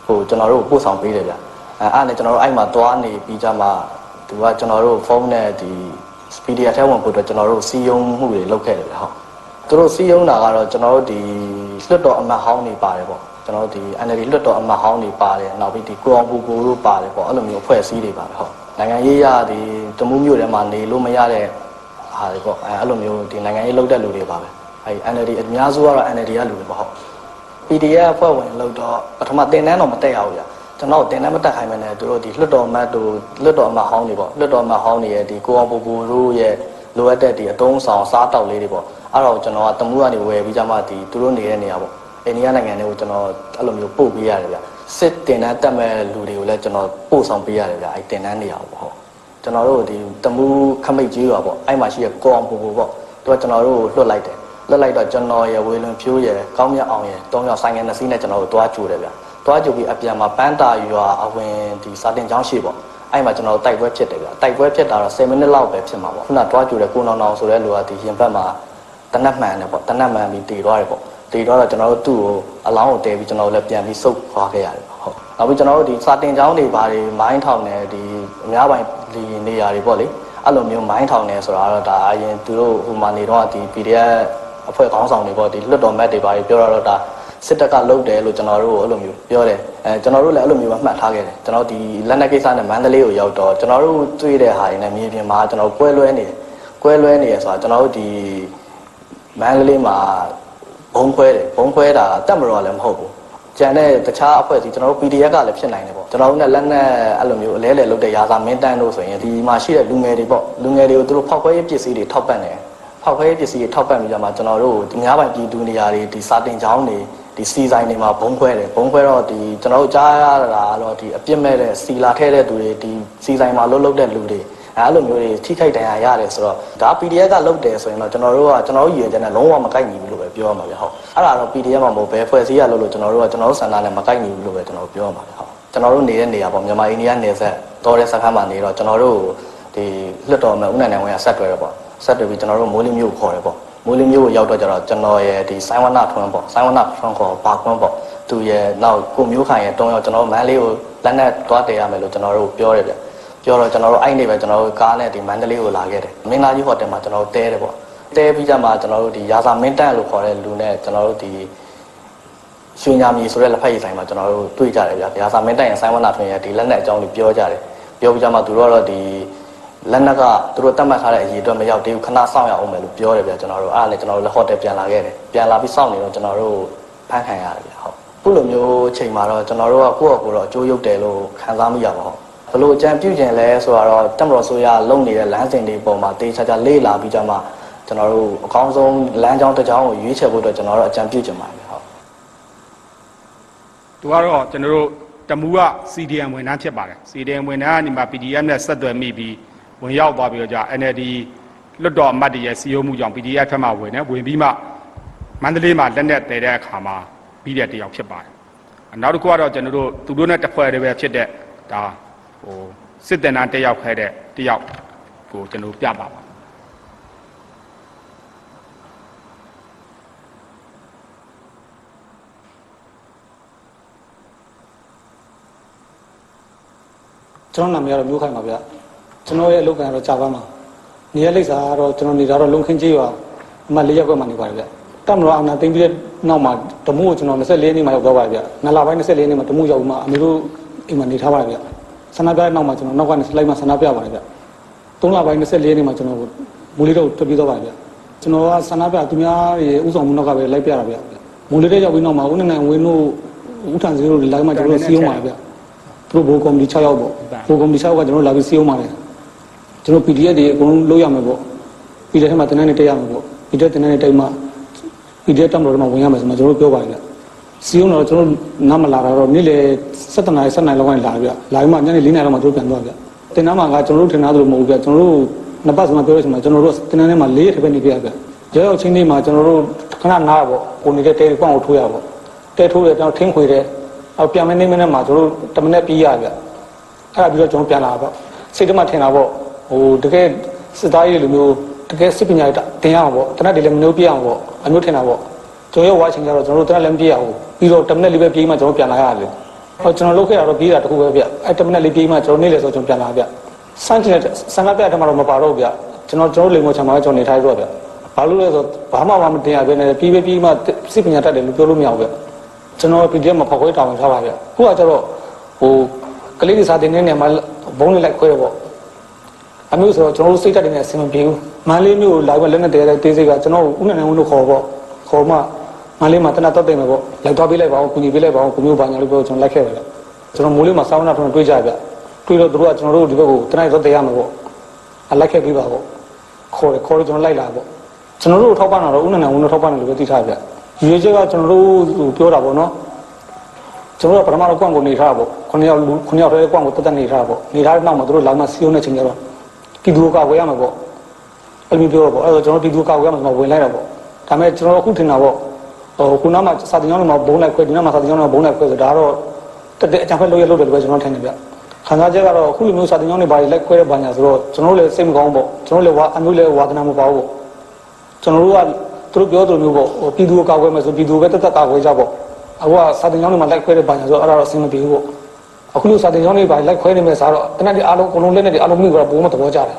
Speaker 4: ဟိုကျွန်တော်တို့ပို့ဆောင်ပေးတယ်ဗျအားနဲ့ကျွန်တော်တို့အဲ့မှာသွားနေပြီးကြမှာသူကကျွန်တော်တို့ဖုန်းနဲ့ဒီ PDF ထဲဝင်ဖို့အတွက်ကျွန်တော်တို့စီယုံမှုတွေလုပ်ခဲ့တယ်ဗျဟုတ်သူတို့စီယုံတာကတော့ကျွန်တော်တို့ဒီလွတ်တော်အမတ်ဟောင်းနေပါတယ်ပေါ့ကျွန်တော်တို့ဒီ NLD လွတ်တော်အမတ်ဟောင်းနေပါတယ်နောက်ပြီးဒီကိုအောင်ပူကိုတို့ပါတယ်ပေါ့အဲ့လိုမျိုးအဖွဲ့အစည်းတွေပါပဲဟုတ်နိုင်ငံရေးရဒီတမူးမြို့ထဲမှာနေလို့မရတဲ့ဟာတွေပေါ့အဲ့လိုမျိုးဒီနိုင်ငံရေးလုပ်တဲ့လူတွေပါပဲအဲ့ NLD အများစုကတော့ NLD ကလူတွေပေါ့ဟုတ် PDF အဖွဲ့ဝင်လို့တော့ပထမတင်တန်းတော့မတက်ရဘူးဗျကျွန်တော်တင်တန်းမတက်ခိုင်းမနဲ့သူတို့ဒီလွတ်တော်အမတ်တို့လွတ်တော်အမတ်ဟောင်းတွေပေါ့လွတ်တော်အမတ်ဟောင်းတွေရဲ့ဒီကိုအောင်ပူတို့ရဲ့လိုအပ်တဲ့ဒီအတုံးဆောင်စားတောက်လေးတွေပေါ့အဲ့တော့ကျွန်တော်ကတမူးကနေဝယ်ပြီးကြမှာဒီသူတို့နေတဲ့နေရာပေါ့အိန္ဒိယနိုင်ငံတွေကိုကျွန်တော်အဲ့လိုမျိုးပို့ပေးရတယ်ဗျစစ်တင်တန်းတက်မဲ့လူတွေကိုလည်းကျွန်တော်ပို့ဆောင်ပေးရတယ်ဗျအဲ့တင်တန်းနေရာပေါ့ဟုတ်ကျွန်တော်တို့ဒီတမူးခမိတ်ကြီးရွာပေါ့အဲ့မှာရှိရကိုအောင်ပူပေါ့သူကကျွန်တော်တို့လွတ်လိုက်တယ်လွတ်လိုက်တော့ကျွန်တော်ရဝေလွန်ဖြိုးရကောင်းမြတ်အောင်ရ3ယောက်ဆိုင်ငယ်2စီးနဲ့ကျွန်တော်တို့တွားကြိုတယ်ဗျတွားကြိုပြီးအပြန်မှာပန်းတာရွာအဝင်ဒီစာတင်ကျောင်းရှိပေါ့အဲ့မှာကျွန်တော်တို့တိုက်ပွဲဖြစ်တယ်ဗျတိုက်ပွဲဖြစ်တာတော့10မိနစ်လောက်ပဲဖြစ်မှာပေါ့ခုနတွားကြိုတယ်ကိုနောင်နောင်ဆိုတဲ့လူကဒီရင်ဘက်မှာတနတ်မှန်တယ်ပေါ့တနတ်မှန်ပြီးတည်သွားတယ်ပေါ့ တေတော့ကျွန်တော်တို့သူ့ကိုအလောင်းကိုတဲပြီးကျွန်တော်တို့လည်းပြန်ပြီးစုပ်ခွာခဲ့ရတယ်ဟုတ်နောက်ပြီးကျွန်တော်တို့ဒီစာတင်ကျောင်းတွေဘာတွေမိုင်းထောင်နေဒီအများပိုင်းဒီနေရာတွေပေါ့လေအဲ့လိုမျိုးမိုင်းထောင်နေဆိုတာတော့ဒါအရင်သူတို့ဟိုမှာနေတော့ဒီ PDF အဖွဲ့ခေါင်းဆောင်တွေပေါ့ဒီလွတ်တော်မတ်တွေဘာတွေပြောတော့ဒါစစ်တပ်ကလုတ်တယ်လို့ကျွန်တော်တို့အဲ့လိုမျိုးပြောတယ်ကျွန်တော်တို့လည်းအဲ့လိုမျိုးပဲမှတ်ထားခဲ့တယ်ကျွန်တော်ဒီလက်နက်ကိစ္စနဲ့မန္တလေးကိုရောက်တော့ကျွန်တော်တို့တွေ့တဲ့ဟာတွေနဲ့မြေပြင်မှာကျွန်တော်ကွဲလွဲနေရဆိုတာကျွန်တော်တို့ဒီမန္တလေးမှာဘုံခွဲတာတက်မတော်လည်းမဟုတ်ဘူးကျန်တဲ့တခြားအဖွဲ့အစည်းကျွန်တော်တို့ PDF ကလည်းဖြစ်နိုင်တယ်ပေါ့ကျွန်တော်တို့နဲ့လက်နက်အဲ့လိုမျိုးအလဲလှယ်လုပ်တဲ့ရာဇာမင်းတန်းတို့ဆိုရင်ဒီမှာရှိတဲ့လူငယ်တွေပေါ့လူငယ်တွေကိုသူတို့ဖောက်ခွဲရေးပစ္စည်းတွေထောက်ပံ့တယ်ဖောက်ခွဲရေးပစ္စည်းတွေထောက်ပံ့ပြီးကြမှာကျွန်တော်တို့ဒီများပိုင်ပြည်သူနေရာတွေဒီစာတင်ကျောင်းတွေဒီစီဆိုင်တွေမှာဘုံခွဲတော့ဒီကျွန်တော်တို့ကြားရတာတော့ဒီအပြစ်မဲ့တဲ့စီလာထဲတဲ့သူတွေဒီစီဆိုင်မှာလှုပ်တဲ့လူတွေအဲ့လိုမျိုးတွေထိခိုက်ဒဏ်ရာရတယ်ဆိုတော့ဒါ PDF ကလုပ်တယ်ဆိုရင်တော့ကျွန်တော်တို့ရည်ရွယ်ချက်နဲ့လုံးဝမကိုက်ညီဘူးလို့ပဲပြောရမှာဗျဟုတ်အဲ့ဒါတော့ PDF မှာမဟုတ်ဘဲဖွဲ့စည်းရလို့ကျွန်တော်တို့စံနာနဲ့မကိုက်ညီဘူးလို့ပဲကျွန်တော်ပြောရမှာဗျဟုတ်ကျွန်တော်တို့နေတဲ့နေရာပေါ့မြန်မာအိန္ဒိယနယ်စပ်တော်တဲ့စခန်းမှာနေတော့ကျွန်တော်တို့ဒီလွတ်တော်မှာဦးနိုင်ဝင်းကဆက်တွဲတယ်ပေါ့ဆက်တွဲပြီးကျွန်တော်တို့မိုးလင်းမြို့ခေါ်တယ်ပေါ့မိုးလင်းမြို့ကိုရောက်တော့ကျတော့ကျွန်တော်ရဲ့ဒီစိုင်းဝနထွန်းပေါ့စိုင်းဝနထွန်းခေါ်ဘာကွန်းပေါ့သူရဲ့နောက်ကိုမျိုးခိုင်ရဲ့တုံးရောက်ကျွန်တော်မန်းလေးကိုလက်နဲ့တွားတည်ရမယ်လို့ကျွန်တော်တို့ပြောတယ်ဗျပြောတော့ကျွန်တော်တို့အဲ့နေပဲကျွန်တော်တို့ကားနဲ့ဒီမန္တလေးကိုလာခဲ့တယ်မင်းသားကြီးဟိုတယ်မှာကျွန်တော်တို့တဲတယ်ပေါ့တဲပြီးကြမှာကျွန်တော်တို့ဒီရာဇာမင်းတန့်လို့ခေါ်တဲ့လူနဲ့ကျွန်တော်တို့ဒီရွှေညာမီဆိုတဲ့လက်ဖက်ရည်ဆိုင်မှာကျွန်တော်တို့တွေ့ကြတယ်ဗျရာဇာမင်းတန့်ရဲ့စိုင်းဝနထွန်းရဲ့ဒီလက်နဲ့အကြောင်းကိုပြောကြတယ်ပြောပြီးကြမှာသူတို့ကတော့ဒီလက်နက်ကသူတို့တတ်မှတ်ထားတဲ့အရေးအတွက်မရောက်သေးဘူးခဏစောင့်ရအောင်မယ်လို့ပြောတယ်ဗျကျွန်တော်တို့အဲ့ဒါနဲ့ကျွန်တော်တို့လည်းဟိုတယ်ပြန်လာခဲ့တယ်ပြန်လာပြီးစောင့်နေတော့ကျွန်တော်တို့ဖမ်းခံရတယ်ဗျဟုတ်ခုလိုမျိုးအချိန်မှာတော့ကျွန်တော်တို့ကကိုယ့်အကိုတော့အကျိုးရုပ်တယ်လို့ခံစားမိရပါဟုတ်ဘလို့အကြံပြုကျင်လဲဆိုတော့တက်မတော်ဆိုရလုံနေတဲ့လမ်းစဉ်တွေပေါ်မှာတေးချာချာလေးလာပြီးကြမှာကျွန်တော်တို့အကောင်းဆုံးလမ်းကြောင်းတစ်ကြောင်းကိုရွေးချယ်ဖို့အတွက်ကျွန်တော်တို့အကြံပြုကျင်ပါတယ်ဟုတ်သ
Speaker 1: ူကတော့ကျွန်တော်တို့တမူက CDM ဝန်ထမ်းဖြစ်ပါတယ် CDM ဝန်ထမ်းကနေမှ PDF နဲ့ဆက်သွယ်မိပြီးဝင်ရောက်သွားပြီးတော့ကြာ NLD လွတ်တော်အမတ်တွေရဲ့စီယုံမှုကြောင့် PDF ထက်မှဝင်ပြီးမှမန္တလေးမှာလက်နက်တည်တဲ့အခါမှာပြီးတဲ့တယောက်ဖြစ်ပါတယ်နောက်တစ်ခုကတော့ကျွန်တော်တို့သူတို့နဲ့တဖွဲ့တည်းပဲဖြစ်တဲ့ဒါစစ်တပ်နာတယောက်ခဲတဲ့တယောက်ကိုကျွန်တော်ပြပါ
Speaker 5: ကျွန်တော်နာမည်ကတော့မျိုးခိုင်ပါဗျကျွန်တော်ရဲ့အလုပ်ကန်ကတော့ကြာပါမှာနေရာလိပ်စာကတော့ကျွန်တော်နေတာတော့လုံခင်းကြီးရွာအမှ4ရပ်ကွက်မှာနေပါတယ်ဗျတက်မလို့အာနာသိမ့်ပြီးတဲ့နောက်မှာဓမှုကိုကျွန်တော်24ရက်နေ့မှာရောက်သွားပါတယ်ဗျ2လပိုင်း24ရက်နေ့မှာဓမှုရောက်ပြီးမှအမေတို့အိမ်မှာနေထားပါတယ်ဗျဆန္ဒပြတဲ့နောက်မှာကျွန်တော်နောက်ကနေလိုက်မှဆန္ဒပြပါတယ်ဗျ3လပိုင်း24ရက်နေ့မှာကျွန်တော်မူလေးတော့ထွက်ပြေးသွားပါတယ်ဗျကျွန်တော်ကဆန္ဒပြသူများရဲ့ဥဆောင်မှုနောက်ကပဲလိုက်ပြတာဗျမူလေးတဲ့ရောက်ပြီးနောက်မှာဦးနိုင်ဝင်းတို့ဦးထန်စီတို့လိုက်မှကျွန်တော်စီးအောင်ပါတယ်ဗျသူတို့ဘိုးကော်မတီ6ယောက်ပေါ့ဘိုးကော်မတီ6ယောက်ကကျွန်တော်လာပြီးစီးအောင်ပါတယ်ကျွန်တော် PDF တွေအကုန်လုံးလုပ်ရမယ်ပေါ့ PDF ထဲမှာတင်တဲ့တက်ရမယ်ပေါ့ PDF တင်တဲ့တက်မှာ PDF တက်မလို့တော့ဝင်ရမယ်ဆိုမှကျွန်တော်တို့ပြောပါတယ်ဗျစီးအောင်တော့ကျွန်တော်နားမလာတော့နေ့လေ7 နာရီလောက်ကနေလာပြီလာပြီးမှညနေ4 နာရီလောက်မှတို့ပြန်သွားဗျတင်နားမှာကကျွန်တော်တို့ထင်သားသလိုမဟုတ်ဗျကျွန်တော်တို့နှစ်ပတ်စမှပြောရချင်မှာကျွန်တော်တို့တင်နားထဲမှာ4ရက်ထပ်ပဲနေပြဗျရောက်ချင်းလေးမှာကျွန်တော်တို့ခဏနားပေါ့ကိုနေတဲ့တဲကွန့်ကိုထိုးရပေါ့တဲထိုးရကျွန်တော်ထင်းခွေတဲ့အော်ပြန်မနေမနဲ့မှာကျွန်တော်တို့10မိနစ်ပြီးရဗျအဲ့ဒါပြီးတော့ကျွန်တော်ပြန်လာပေါ့စိတ်ထဲမှာထင်တာပေါ့ဟိုတကယ်စစ်သားရေးလိုမျိုးတကယ်စစ်ပညာတင်ရအောင်ပေါ့တနက်တွေလည်းမနှုတ်ပြအောင်ပေါ့အမျိုးထင်တာပေါ့ကျွန်တော်ရောက်ဝါချင်းကြတော့ကျွန်တော်တို့တနက်လည်းမပြအောင်ပြီးတော့10မိနစ်လေးပဲပြေးမှကျွန်တော်ပြန်လာရတယ်ဟောကျွန်တော်လုပ်ခဲ့တာတော့ပြေးတာတခုပဲဗျအဲ့10မိနစ်လေးပြေးမှကျွန်တော်နေ့လေဆိုကျွန်တော်ပြန်လာဗျစမ်းချင်တဲ့ဆန္ဒပြတဲ့မှာတော့မပါတော့ဗျကျွန်တော်လိမ်မောချမ်းမှာကျွန်တော်နေထိုင်တော့ဗျဘာလို့လဲဆိုဘာမှမတင်ရဘဲနဲ့ပြေးမှစစ်ပညာတတ်တယ်လို့ပြောလို့မရဘူးဗျကျွန်တော် PDF မှာဖောက်ခွဲတောင်းထားပါဗျခုကကျတော့ဟိုကလေးတွေစာတင်နေမှာဘုံလေးလိုက်ခွဲတယ်ပေါ့အမျိုးဆိုတော့ကျွန်တော်တို့စိတ်တက်နေတဲ့အဆင်မပြေဘူးမန်းလေးမျိုးလာပြီးလက်နဲ့တဲတဲ့တေးစိတ်ကကျွန်တော်ဦးနိုင်ဝင်းတို့ခေါ်ပေါ့ခေါ်မှမန်းလေးမှာတနတ်တော့တင်မယ်ပေါ့လိုက်သွားပေးလိုက်ပါအောင်ကုညီပေးလိုက်ပါအောင်ကိုမျိုးဘာညာလို့ပြောကျွန်တော်လိုက်ခဲ့ပါဗျကျွန်တော်မိုးလေးမှာစောင်းနာထုံတွေးကြဗျတွေးတော့တို့ကကျွန်တော်တို့ဒီဘက်ကိုတနတ်တော့တဲရမှာပေါ့အလိုက်ခဲ့ပြီးပါပေါ့ခေါ်တယ်ကျွန်တော်လိုက်လာပေါ့ကျွန်တော်တို့ထောက်ပံ့တော့ဦးနိုင်ဝင်းတို့ထောက်ပံ့တယ်လို့ပဲသိထားဗျရွေးချက်ကကျွန်တော်တို့ပြောတာပေါ့နော်ကျွန်တော်တို့ပထမတော့ကွန့်ကိုနေထားတာပေါ့9ယောက်တည်းကွန့်ကိုတက်နေထားတာပေါ့နေထားတဲ့နောက်မှာတို့လာမှစီးုံတဲ့ချိန်ကျတော့ပြည်သူကဝယ်ရမှာပေါ့အဲ့လိုပြောတော့ပေါ့အဲ့တော့ကျွန်တော်ပြည်သူကဝယ်ရမှာဆိုတော့ဝင်လိုက်တာပေါ့ဒါပေမဲ့ကျွန်တော်အခုထင်တာပေါ့ဟိုခုနကစာတင်ကျောင်းတွေမှာဘုံလိုက်ခွဲဒီနောက်မှာစာတင်ကျောင်းတွေမှာဘုံလိုက်ခွဲဆိုဒါတော့တက်တဲ့အကြံဖက်လုပ်ရလို့တယ်ပဲကျွန်တော်ထင်နေဗျခံစားချက်ကတော့အခုလိုမျိုးစာတင်ကျောင်းတွေဘာတွေလိုက်ခွဲတဲ့ဘာညာဆိုတော့ကျွန်တော်တို့လည်းစိတ်မကောင်းပေါ့ကျွန်တော်လည်းအမျိုးလည်းဝါသနာမပါဘူးပေါ့ကျွန်တော်တို့က သူတို့ပြောသူမျိုးပေါ့ပြည်သူကိုကောက်ွယ်မယ်ဆိုပြည်သူပဲတက်တက်ကောက်ွယ်ကြပေါ့အခုကစာတင်ကျောင်းတွေမှာလိုက်ခွဲတဲ့ဘာညာဆိုအဲ့ဒါတော့အဆင်မပြေဘူးပေါ့အခုလို့စာတင်ကျောင်းတွေပါလိုက်ခွဲနေမယ်ဆိုတော့တနက်တည်းအားလုံးအကုန်လုံးလက်နဲ့တည်းအားလုံးမိတော့ဘိုးမသဘောကျတယ်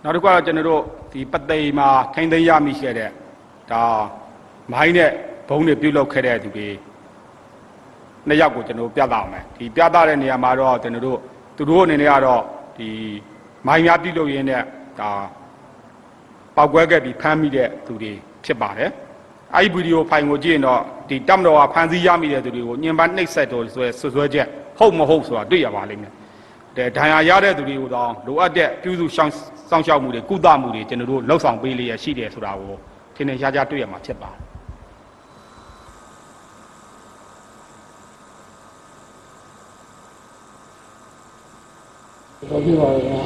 Speaker 1: နောက်တစ်ခုကတော့ကျွန်တော်တို့ဒီပသိမ်မှာခိုင်းသိမ်းရမိခဲ့တဲ့ဒါမိုင်းနဲ့ဘုံတွေပြုတ်လောက်ခဲ့တဲ့သူတွေနှစ်ယောက်ကိုကျွန်တော်ပြသအောင်မယ်ဒီပြသတဲ့နေရာမှာတော့ကျွန်တော်တို့သူတို့အနေနဲ့ကတော့ဒီမိုင်းများပြုတ်လောက်ရင်းနဲ့ဒါပောက်ကွဲခဲ့ပြီးဖမ်းမိတဲ့သူတွေဖြစ်ပါတယ်အဲ့ဒီဗီဒီယိုဖိုင်ကိုကြည့်ရင်တော့ဒီတပ်မတော်ကဖမ်းဆီးရမိတဲ့သူတွေကိုညှဉ်းပန်းနှိပ်စက်တော်ဆွဲချက်ဟုတ်မဟုတ်ဆိုတာတွေ့ရပါလိမ့်မယ်ဒဏ်ရာရတဲ့သူတွေကိုတော့လိုအပ်တဲ့ပြုစုစောင့်ရှောက်မှုတွေကုသမှုတွေကျွန်တော်တို့လှုပ်ဆောင်ပေးလျက်ရှိတယ်ဆိုတာကိုထင်ထင်ရှားရှားတွေ့ရမှာဖြစ်ပါတယ်
Speaker 5: ဟုတ်ပြီပါဗျာ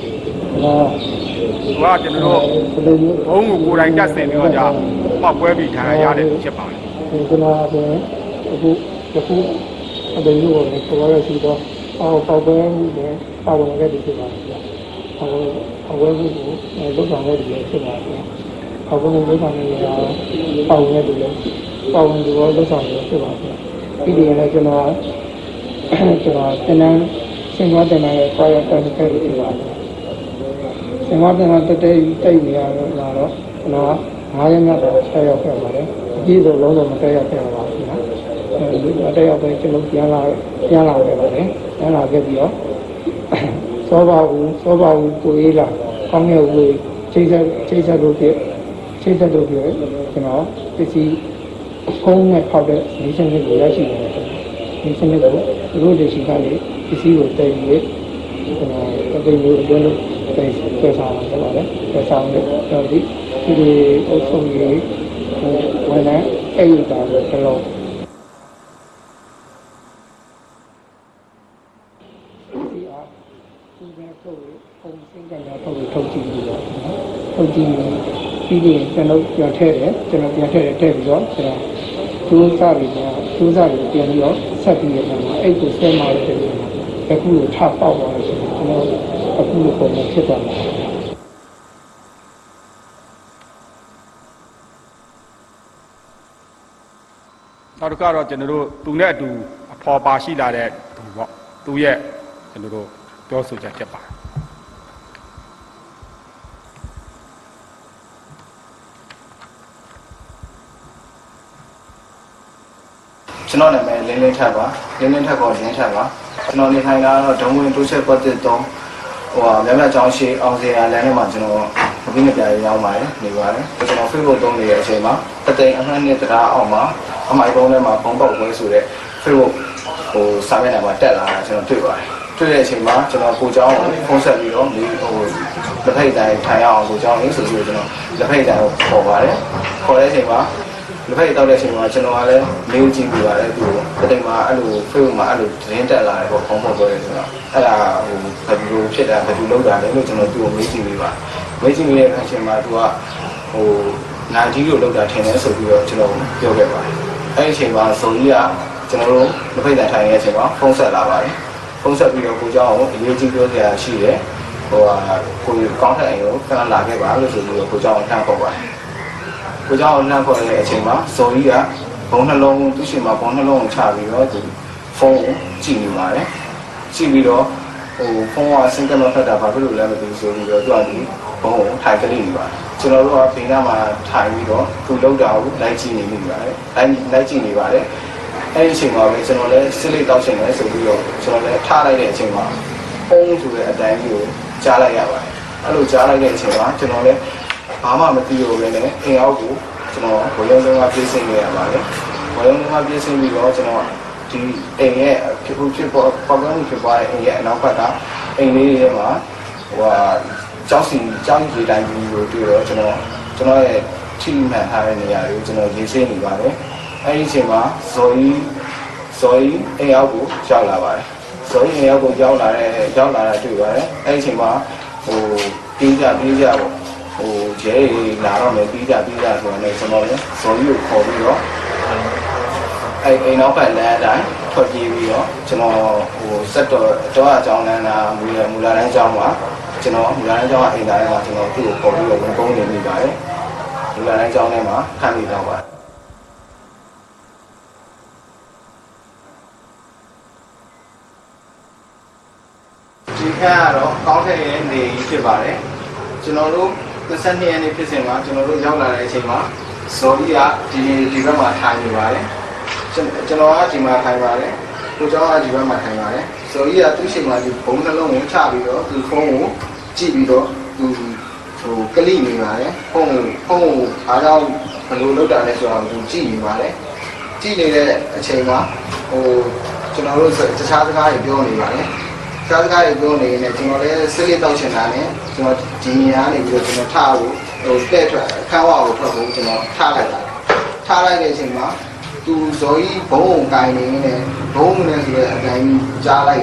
Speaker 1: ဟာကျွန်တော်တို့ဘုံကိုကိုယ်တိုင်တက်ဆင်ပြီးတော့ကြာပောက်ကွဲပြီးဒဏ်ရာရတဲ့ဖြစ်ပါတယ်
Speaker 5: ကျွန်တော်အခုအဘယ်လိုလဲဆိုတော့ရှိတော့ပောက်ကွဲမှုနဲ့ပါဝင်ခဲ့တဲ့ဖြစ်ပါတယ်ဗျာအဝဲမှုကိုလုပ်ဆောင်ခဲ့တဲ့ဖြစ်ပါတယ်ဗျာအဝဲမှုလုပ်ဆောင်နေရပါဝင်ခဲ့တဲ့ပါဝင်သူရောလုပ်ဆောင်နေဖြစ်ပါတယ်ပြီးတယ်လည်းကျွန်တော်တင်နန်းစင်ဝတ်တင်နန်းရဲ့ခွာရတဲ့ခဲ့တဲ့ဖြစ်ပါတယ်စင်ဝတ်တင်နန်းတိတ်နေရတော့လာတော့ကျွန်တော်9ရက်မြတ်တော့ဆက်ရောက်ခဲ့ပါတယ်အကြီးဆုံးလုံးလုံးမတက်ရောက်ခဲ့ပါဘူးနော်တက်ရောက်ပဲကျွန်တော်ပြန်လာခဲ့ပါတယ်ပြန်လာခဲ့ပြီးတော့စောပါဘူးကိုရေးလာကောင်းရဲ့ဝေးချိတ်ဆက်လို့ပြကျွန်တော်ပစ္စည်းဖုံးနဲ့ဖောက်တဲ့ဒီစနစ်ကိုရရှိတယ်ဒီစနစ်ကိုသူတို့တွေရှိကနေပစ္စည်းကိုတည်ပြီးကျွန်တော်တိတ်လို့အတွင်းလို့ပြဆောင်ရပါတယ်ပြဆောင်လို့တော့ဒီအုပ်စုရေးဝန်ထမ်းအဲ့ဒီတာကိုကျွန်တော်ထုတ်ကြည့်ပြီးတော့ထုတ်ကြည့်ပြီးရင်ကျွန်တော်ပြန်ထည့်တယ်ထည့်ပြီးတော့ကျွန်တော်ကျိုးစားပြီးပြန်ပြီးတော့ဆက်ပြီးရမှာအဲ့ကိုဆွဲမှလို့ပြောတယ်အခုလိုထပေါက်သွားလို့ဆိုတော့ကျွန်တော်အခုလိုပုံနဲ့ဖြစ်သွားမှာ
Speaker 1: နောက်တစ်ခါတော့ကျွန်တော်တို့သူနဲ့အတူအဖော်ပါရှိလာတဲ့သူပေါ့သူရဲ့ကျွန်တော်တို့ပြောဆိုချက်ဖြစ်ပါတယ်
Speaker 6: ကျွန်တော်နာမည်လင်းလင်းထက်ပါလင်းလင်းထက်ကောရင်းထက်ပါကျွန်တော်နေထိုင်တာတော့ဒုံဝင်တိုးချက်ပတ်သက်တော့မြတ်ကျောင်းရှိအောင်စရာလမ်းထဲမှာကျွန်တော်မပြီးမပြရရောက်ပါတယ်နေပါတယ်ကျွန်တော် Facebook သုံးနေတဲ့အချိန်မှာတသိန်းအမှတ်နဲ့တရားအောင်မှာအမိုက်ပုံးထဲမှာပုံပေါက်ပွဲဆိုတဲ့ Facebook စာမျက်နှာမှာတက်လာတာကျွန်တော်တွေ့ပါတယ်တွေ့တဲ့အချိန်မှာကျွန်တော်ကိုเจ้าကိုဖုန်းဆက်ပြီးတော့လက်ဖိတ်တိုင်းထိုင်အောင်ကိုเจ้าရေးဆိုပြီးကျွန်တော်လက်ဖိတ်တိုင်းကိုခေါ်ပါတယ်ခေါ်တဲ့အချိန်မှာလက်ဖိတ်တောက်တဲ့အချိန်မှာကျွန်တော်ကလည်းမေးကြည့်ပြီးပါတယ်သူတတိမှာအဲ့လို Facebook မှာအဲ့လိုသတင်းတက်လာတယ်ပေါ့ဖုန်းပေါ်ပြောတယ်ဆိုတော့အဲ့ဒါဘယ်လိုဖြစ်တာဘယ်လိုလုပ်တာလဲလို့ကျွန်တော်သူ့ကိုမေးကြည့်ပြီးပါမေးကြည့်ပြီးတဲ့အချိန်မှာသူကနိုင်ကြီးကိုလောက်တာထင်တယ်ဆိုပြီးတော့ကျွန်တော်ပြောခဲ့ပါတယ်အဲ့ဒီအချိန်မှာဇုံကြီးကကျွန်တော်တို့လက်ဖိတ်တိုင်းထိုင်နေတဲ့အချိန်မှာဖုန်းဆက်လာပါတယ်ဖုန်းဆက်ပြီးတော့ကိုเจ้าကိုအရေးကြီးပြောစရာရှိတယ်ကိုကောင်းတဲ့အိမ်ကိုခဏလာခဲ့ပါလို့ဆိုပြီးတော့ကိုเจ้าကိုနှံ့ခေါ်ပါတယ်ကိုเจ้าကိုနှံ့ခေါ်တဲ့အချိန်မှာဇုံကြီးကဘုံနှလုံးသူ့ရှင်မှာဘုံနှလုံးကိုချပြီးတော့သူဖုန်းကိုကြည့်နေပါတယ်ကြည့်ပြီးတော့ဖုန်းကစင်ကမဖတ်တာဘာဖြစ်လို့လဲမသိဘူးဆိုပြီးတော့သူကဒီဘုံကိုထိုင်ကလေးနေပါတယ်ကျွန်တော်တို့ကဘေးနားမှာထိုင်ပြီးတော့သူလောက်တာကိုလိုက်ကြည့်နေမိပါတယ်လိုက်ကြည့်နေပါတယ်အဲ့ဒီအချိန်မှာပဲကျွန်တော်လည်းစစ်လေးတောက်ရှင်လဲဆိုပြီးတော့ကျွန်တော်လည်းထားလိုက်တဲ့အချိန်မှာပုံးဆိုတဲ့အတိုင်းကြီးကိုကြားလိုက်ရပါတယ်အဲ့လိုကြားလိုက်တဲ့အချိန်မှာကျွန်တော်လည်းဘာမှမသိတော့ဘဲနဲ့အိမ်အောက်ကိုကျွန်တော်ဘယုံလုံးကပြေးဆင်းနေရပါတယ်ဘယုံလုံးကပြေးဆင်းပြီးတော့ကျွန်တော်ဒီအိမ်ရဲ့ဖြစ်ပေါ်ပေါက်ကွဲမှုဖြစ်သွားတဲ့အိမ်ရဲ့အနောက်ဘက်ကအိမ်လေးတွေမှာကျောင်းကြီးတိုင်းကြီးကိုတွေ့တော့ကျွန်တော်ရဲ့ထိမှန်ထားတဲ့နေရာတွေကိုကျွန်တော်ရေးဆင်းနေပါတယ်အဲ့ဒီအချိန်မှာဇော်ကြီးအိမ်အောက်ကိုရောက်လာပါတယ်ဇော်ကြီးအိမ်အောက်ကိုရောက်လာတာတွေ့ပါတယ်အဲ့ဒီအချိန်မှာပြေးကြပေါ့ရဲလာတော့မယ်ပြေးကြဆိုတော့လည်းကျွန်တော်လည်းဇော်ကြီးကိုခေါ်ပြီးတော့အဲ့အိမ်နောက်ဘက်လမ်းအတိုင်းထွက်ပြေးပြီးတော့ကျွန်တော်စက်တော်အကြောင်းလမ်းမူလာလမ်းအကြောင်းမှာ ကျွန်တော်လူလာတိုင်းကျောင်းအိမ်သားထဲမှာကျွန်တော်သူ့ကိုခေါ်ပြီးတော့ဝင်ကုန်းနေမိပါတယ်လူလာတိုင်းကျောင်းထဲမှာခံနေတော့ပါဒီခါကတော့ကောင်းတဲ့နေဖြစ်ပါတယ်ကျွန်တော်တို့22ရက်နေ့ဖြစ်စဉ်မှာကျွန်တော်တို့ရောက်လာတဲ့အချိန်မှာဇော်ကြီးကဒီဘက်မှာထိုင်နေပါတယ်ကျွန်တော်ကဒီမှာထိုင်ပါတယ်ကိုကျောင်းကဒီဘက်မှာထိုင်ပါတယ်ဇော်ကြီးကသူ့ချိန်မှာဒီဘုံနှလုံးကိုချပြီးတော့သူဖုန်းကိုကြည့်ပြီးတော့သူကလိနေပါတယ်ဖုန်းကိုအားကြောင့်ဘယ်လိုလုပ်တာလဲဆိုတော့သူကြည့်နေပါတယ်ကြည့်နေတဲ့အချိန်မှာကျွန်တော်တို့တခြားစကားတွေပြောနေပါတယ်စားစကားတွေပြောနေနေကျွန်တော်လည်းစစ်လေးတောက်ချင်တာနဲ့ကျွန်တော်ဒီနေရာနေပြီးတော့ကျွန်တော်ထားဖို့တဲ့ထွက်ခန်းဝါကိုထွက်ဖို့ကျွန်တော်ထားလိုက်တာထားလိုက်တဲ့အချိန်မှာသူဇော်ကြီးဘုံကိုင်နေနေဘုံနဲ့ဆိုတဲ့အတိုင်းကြားလိုက်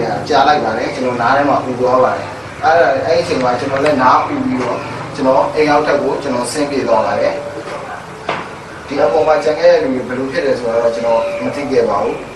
Speaker 6: ပါတယ်ကျွန်တော်နားထဲမှာပူသွားပါတယ်အဲ့အချိန်မှာကျွန်တော်လည်းနားပူပြီးတော့ကျွန်တော်အိမ်ရောက်ထက်ကိုကျွန်တော်ဆင်းပြေသွားပါတယ်ဒီအပေါ်မှာကြံခဲ့တဲ့လူတွေဘယ်လိုဖြစ်တယ်ဆိုတော့ကျွန်တော်မသိခဲ့ပါဘူး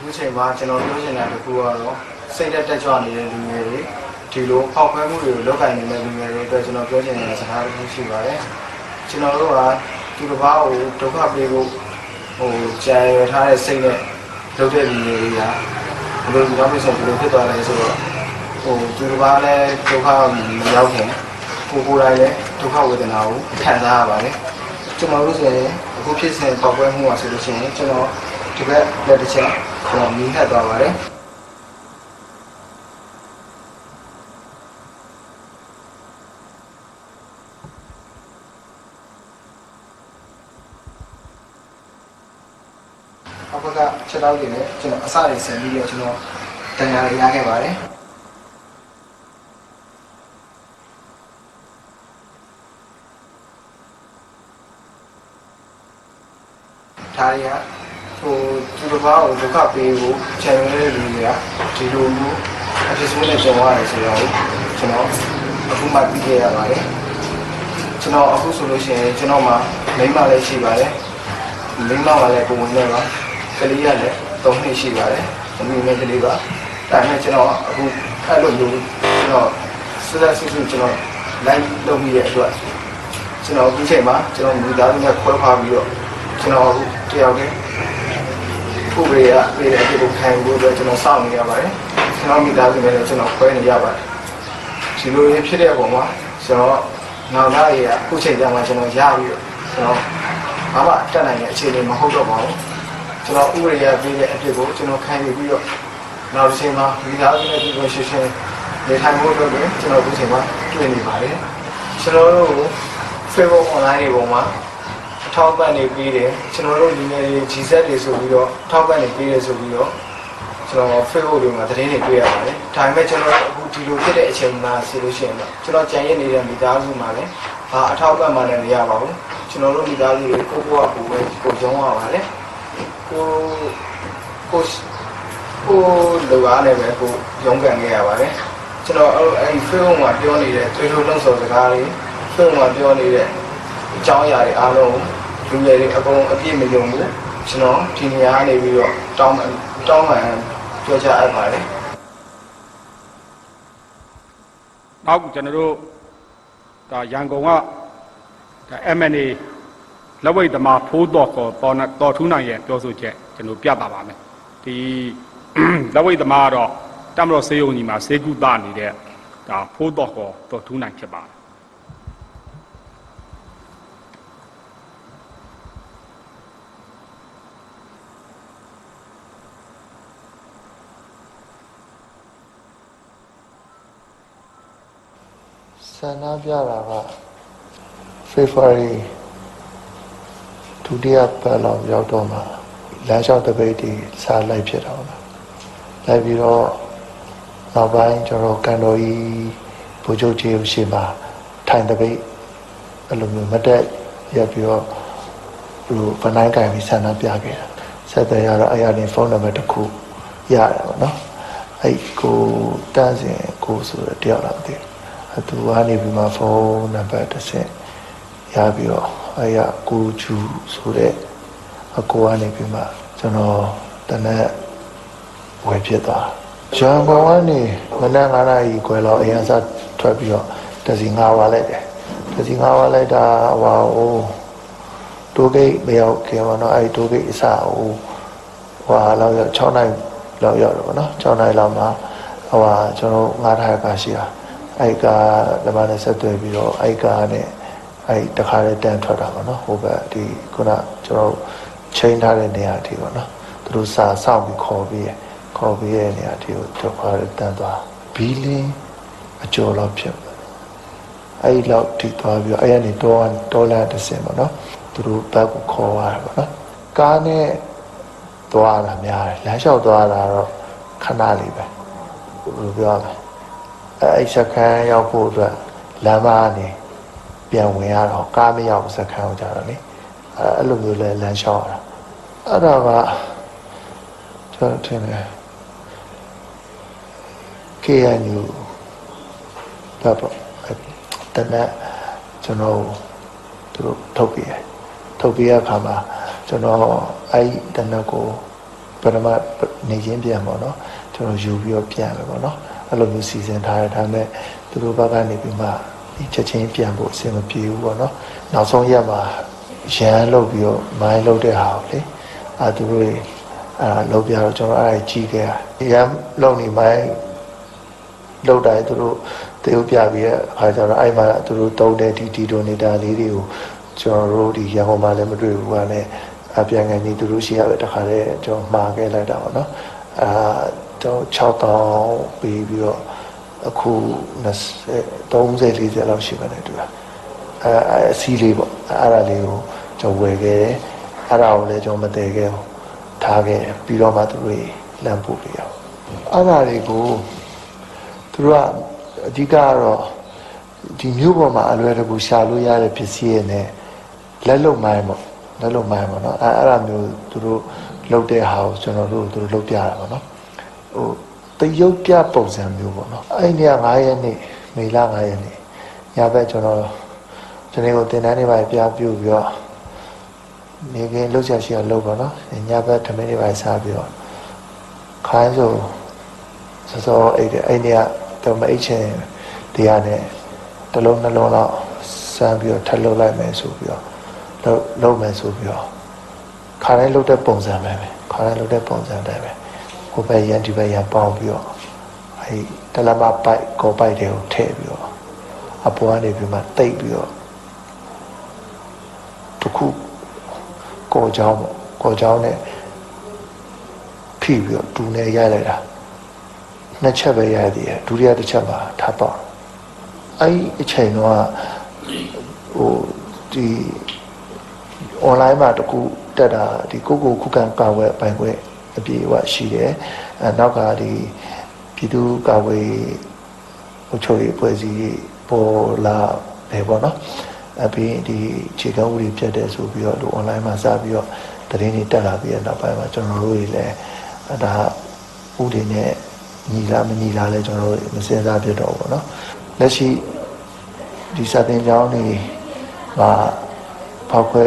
Speaker 6: ဒီချိန်မှာကျွန်တော်ပြောချင်တာတခုကတော့စိတ်တက်ကြွနေတဲ့လူငယ်တွေဒီလိုဖောက်ခွဲမှုတွေကိုလုပ်ကိုင်နေတဲ့လူငယ်တွေအတွက်ကျွန်တော်ပြောချင်တဲ့စကားတစ်ခုရှိပါတယ်ကျွန်တော်တို့ကဒီတစ်ပါးကိုဒုက္ခပေးဖို့ကြံရထားတဲ့စိတ်နဲ့လုပ်တဲ့လူငယ်တွေကဘယ်လိုရောက်ပြီးဆိုဘယ်လိုဖြစ်သွားလဲဆိုတော့ဒီတစ်ပါးလည်းဒုက္ခရောက်ခင်ကိုယ်တိုင်လည်းဒုက္ခဝေဒနာကိုခံစားရပါတယ်ကျွန်တော်တို့ဆိုရင်အခုဖြစ်စဉ်ဖောက်ခွဲမှုပါဆိုလို့ရှိရင်ကျွန်တော်ဒီဘက်လက်တစ်ချက်ကျွန်တော်မြင်ထပ်သွားပါတယ်အခုကချက်တော့နေတယ်ကျွန်တော်အစတွေဆင်ပြီးတော့ကျွန်တော်တန်ရာရခဲ့ပါတယ်ဒါရီကသူတစ်ပါးကိုဒုက္ခပေးဖို့ခြံရတဲ့လူတွေကဒီလိုမျိုးအဖြစ်ဆိုးနဲ့ကြုံရတယ်ဆိုတော့ကျွန်တော်အခုမှသိခဲ့ရပါတယ်ကျွန်တော်အခုဆိုလို့ရှိရင်ကျွန်တော်မှမိန်းမလည်းရှိပါတယ်မိန်းမကလည်းကိုဝင်နေပါကလေးကလည်း3နှစ်ရှိပါတယ်အမိနဲ့ကလေးပါဒါနဲ့ကျွန်တော်အခုအဲ့လိုမျိုးကျွန်တော်ဆက်လက်စစ်စစ်ကျွန်တော်လိုက်လုပ်ပြီးတဲ့အတွက်ကျွန်တော်အခုချိန်မှာကျွန်တော်မိသားစုနဲ့ခွဲခွာပြီးတော့ကျွန်တော်အခုတယောက်တည်းခုရေရပြည်တဲ့ဒီကိုခံဖို့အတွက်ကျွန်တော်စောင့်နေရပါတယ်ကျွန်တော်မိသားစုနဲ့လည်းကျွန်တော်ခွဲနေရပါတယ်ဒီလိုရဖြစ်တဲ့ပုံမှာကျွန်တော်နောက်လာရအခုချိန်ကျမှကျွန်တော်ရပြီးတော့ကျွန်တော်ဘာမှတက်နိုင်တဲ့အခြေအနေမဟုတ်တော့ပါဘူးကျွန်တော်ဥရေရပြည်တဲ့အဖြစ်ကိုကျွန်တော်ခံယူပြီးတော့နောက်တစ်ချိန်မှာမိသားစုနဲ့ဒီကိုရှင်းရှင်းနေထိုင်ဖို့အတွက်ပဲကျွန်တော်အခုချိန်မှာတွေ့နေပါတယ်ကျွန်တော်တို့ Facebook online တွေပေါ်မှာထောက်ပံ့နေပြီးတယ်ကျွန်တော်တို့ဒီနေ့ GZ တွေဆိုပြီးတော့ထောက်ပံ့နေပြီးတယ်ဆိုပြီးတော့ကျွန်တော် Facebook တွေမှာသတင်းတွေတွေ့ရပါတယ်ဒါပေမဲ့ကျွန်တော်အခုဒီလိုဖြစ်တဲ့အချိန်မှာဆိုလို့ရှိရင်တော့ကျွန်တော်ကြံရနေတဲ့မိသားစုမှာလည်းဘာအထောက်ပံ့မှလည်းမရပါဘူးကျွန်တော်တို့မိသားစုတွေကိုကိုပဲကိုကြောင်းရပါတယ်ကိုလိုအားနဲ့ပဲကိုရုန်းကန်ခဲ့ရပါတယ်ကျွန်တော်အဲဒီ Facebook မှာပြောနေတဲ့သွေးထိုးလှုပ်ဆော်စကားတွေ Facebook မှာပြောနေတဲ့အကြောင်းအရာတွေအားလုံးလူငယ်တွေအကုန်အပြည့်မယုံဘူးကျွန်တော်ဒီနေရာကနေပြီးတော့တောင်းမှန်ပြောချအပ်ပါတယ်
Speaker 1: နောက်ကျွန်တော်တို့ဒါရန်ကုန်ကဒါ MNA လက်ဝိတ်သမားဖိုးတော်ခေါ်တော်ထူးနိုင်ရဲ့ပြောဆိုချက်ကျွန်တော်ပြတာပါမယ်ဒီလက်ဝိတ်သမားကတော့တမတော်စေယုံကြီးမှာစေကုသနေတဲ့ဒါဖိုးတော်ခေါ်တော်ထူးနိုင်ဖြစ်ပါတယ်
Speaker 7: ဆန္ဒပြတာက February ဒုတိယပတ်လောက်ရောက်တော့မှလမ်းလျှောက်တပိတ်တွေစားလိုက်ဖြစ်တော့လိုက်ပြီးတော့နောက်ပိုင်းကျွန်တော်ကန်တော်ကြီးဗိုလ်ချုပ်ကြီးရှိမှထိုင်တပိတ်အဲ့လိုမျိုးမတက်ရက်ပြီးတော့ဘယ်နိုင်ကင်ပြီးဆန္ဒပြခဲ့တာဆ ဆက်သွယ်ရတော့အဲ့ရနေဖုန်းနံပါတ်တစ်ခုရတယ်ပေါ့နော်အဲ့ကိုတန်းစင်ကိုဆိုတော့တယောက်လာမသိဘူးသူကနေပြီးမှဖုန်းနံပါတ်တစ်ဆင့်ရပြီးတော့အဲ့ရကိုချူဆိုတဲ့အကိုကနေပြီးမှကျွန်တော်တနက်ဝယ်ဖြစ်သွားရန်ကုန်ကနေမနက်9 နာရီခွဲလောက်အရင်စထွက်ပြီးတော့တစီ9ဝါလိုက်တယ်တစီ9ဝါလိုက်တာဟိုတိုးဂိတ်မရောက်ခင်ပေါ့နော်အဲ့တိုးဂိတ်အစဟိုလောက်ရောက်6နိုင်လောက်ရောက်တော့ပေါ့နော်6နိုင်လောက်မှာကျွန်တော်ငားထားတဲ့ကားရှိတာအဲ့ကားဒီမှာနဲ့ဆက်သွယ်ပြီးတော့အဲ့ကားနဲ့အဲ့တခါလေးတန်းထွက်တာပေါ့နော်ဟိုဘက်ဒီခုနကျွန်တော်ချိန်ထားတဲ့နေရာအထိပေါ့နော်သူတို့စာစောင့်ပြီးခေါ်ပြီးရဲ့နေရာအထိကိုတခါလေးတန်းသွားဘီလင်းအကျော်လောက်ဖြစ်အဲ့လောက်ထိသွားပြီးအဲ့ရနေဒေါ်လာ30ပေါ့နော်သူတို့ဘက်ကိုခေါ်သွားတာပေါ့နော်ကားနဲ့သွားတာများတယ်လမ်းလျှောက်သွားတာတော့ခဏလေးပဲဘယ်လိုပြောရမလဲအဲ့စခန်းရောက်ဖို့အတွက်လမ်းမကနေပြန်ဝင်ရတော့ကားမရောက်စခန်းကိုကြတော့လေအဲ့လိုမျိုးလဲလမ်းလျှောက်ရတာအဲ့ဒါကကျွန်တော်ထင်တယ်KNU တော့တနက်ကျွန်တော်တို့ထုတ်ပြရခါမှာကျွန်တော်အဲ့တနက်ကိုပထမနေချင်းပြန်ပေါ့နော်ကျွန်တော်ယူပြီးတော့ပြန်ပဲပေါ့နော်အဲ့လိုမျိုးစီစဉ်ထားတဲ့ဒါပေမဲ့သူတို့ဘက်ကနေပြီးမှဒီချက်ချင်းပြန်ဖို့အဆင်မပြေဘူးပေါ့နော်နောက်ဆုံးရက်မှာရန်လုပ်ပြီးတော့မိုင်းလုပ်တဲ့ဟာကိုလေသူတို့လုပ်ပြတော့ကျွန်တော်အဲ့ကြီးခဲ့ရန်လုပ်နေမိုင်းလုပ်တိုင်းသူတို့တရုပ်ပြပြီးတဲ့အခါကျတော့အဲ့မှာသူတို့တုံးတဲ့ဒီဒိုနေတာလေးတွေကိုကျွန်တော်တို့ဒီရန်ကုန်မှာလည်းမတွေ့ဘူးကလည်းအပြန်ငယ်ကြီးသူတို့ရှိရပဲတခါတည်းကျွန်တော်မှားခဲ့လိုက်တာပေါ့နော်တော့6000ပြီးပြီးတော့အခု30-40လောက်ရှိပါတယ်တူလားအစီလေးပေါ့အဲ့ဒါလေးကိုကျွန်တော်ဝယ်ခဲ့တယ်အဲ့ဒါကိုလည်းကျွန်တော်မတည်ခဲ့ဘူးထားခဲ့ပြီးတော့မှသူတို့လမ်းပို့ပြရအောင်အဲ့ဒါတွေကိုသူတို့ကအဓိကကတော့ဒီမျိုးပေါ်မှာအလွယ်တကူရှာလို့ရတဲ့ပစ္စည်းတွေနဲ့လက်လုံမိုင်းပေါ့နော်အဲ့ဒါမျိုးသူတို့လုပ်တဲ့ဟာကိုကျွန်တော်တို့သူတို့လုပ်ပြတာပေါ့နော်တရုပ်ပြပုံစံမျိုးပေါ့နော်အဲ့ဒီက9ရက်နေ့မေလ9ရက်နေ့ညဘက်ကျွန်တော်ကိုတင်တန်းနေပါပြပြပြီးတော့နေကင်းလှုပ်ရှားရှိအောင်လုပ်ပါနော်ညဘက်ထမင်းတွေပါစားပြီးတော့ခိုင်းဆိုစောအဲ့ဒီနေ့ကတော့မအိတ်ချင်တရားနဲ့တစ်လုံးနှလုံးလောက်စမ်းပြီးတော့ထပ်လုပ်လိုက်မယ်ဆိုပြီးတော့လုပ်မယ်ဆိုပြီးတော့ခါတိုင်းလုပ်တဲ့ပုံစံပဲခါတိုင်းလုပ်တဲ့ပုံစံတိုင်းပဲဟိုဘက်ရန်ဒီဘက်ရန်ပေါင်းပြီးတော့အဲ့တလမပိုက်ကောပိုက်တွေကိုထည့်ပြီးတော့အပေါ်ကနေပြီးမှတိတ်ပြီးတော့တခုကော်ချောင်းနဲ့ဖိပြီးတော့တူနေရိုက်လိုက်တာနှစ်ချက်ပဲရိုက်သေးတယ်ဒုတိယတစ်ချက်မှာထားတော့အဲ့အချိန်တော့ဒီ online မှာတခုတက်တာဒီကိုခုခံကာဝယ်ပိုင်ခွင့်အပြေအဝရှိတယ်နောက်ကဒီပြည်သူ့ကာဝယ်အချုပ်ရေးဖွဲ့စည်းပေါ်လာတယ်ပေါ့နော်အပြင်ဒီခြေကောက်ဝီပြတ်တယ်ဆိုပြီးတော့ online မှာစပြီးတော့သတင်းတွေတက်လာပြီးတဲ့နောက်ပိုင်းမှာကျွန်တော်တို့တွေလည်းဒါဥဒေနဲ့ညီလားမညီလားလဲကျွန်တော်တို့မစင်စားဖြစ်တော့ဘူးเนาะလက်ရှိဒီစာသင်ကျောင်းတွေမှာပောက်ခွဲ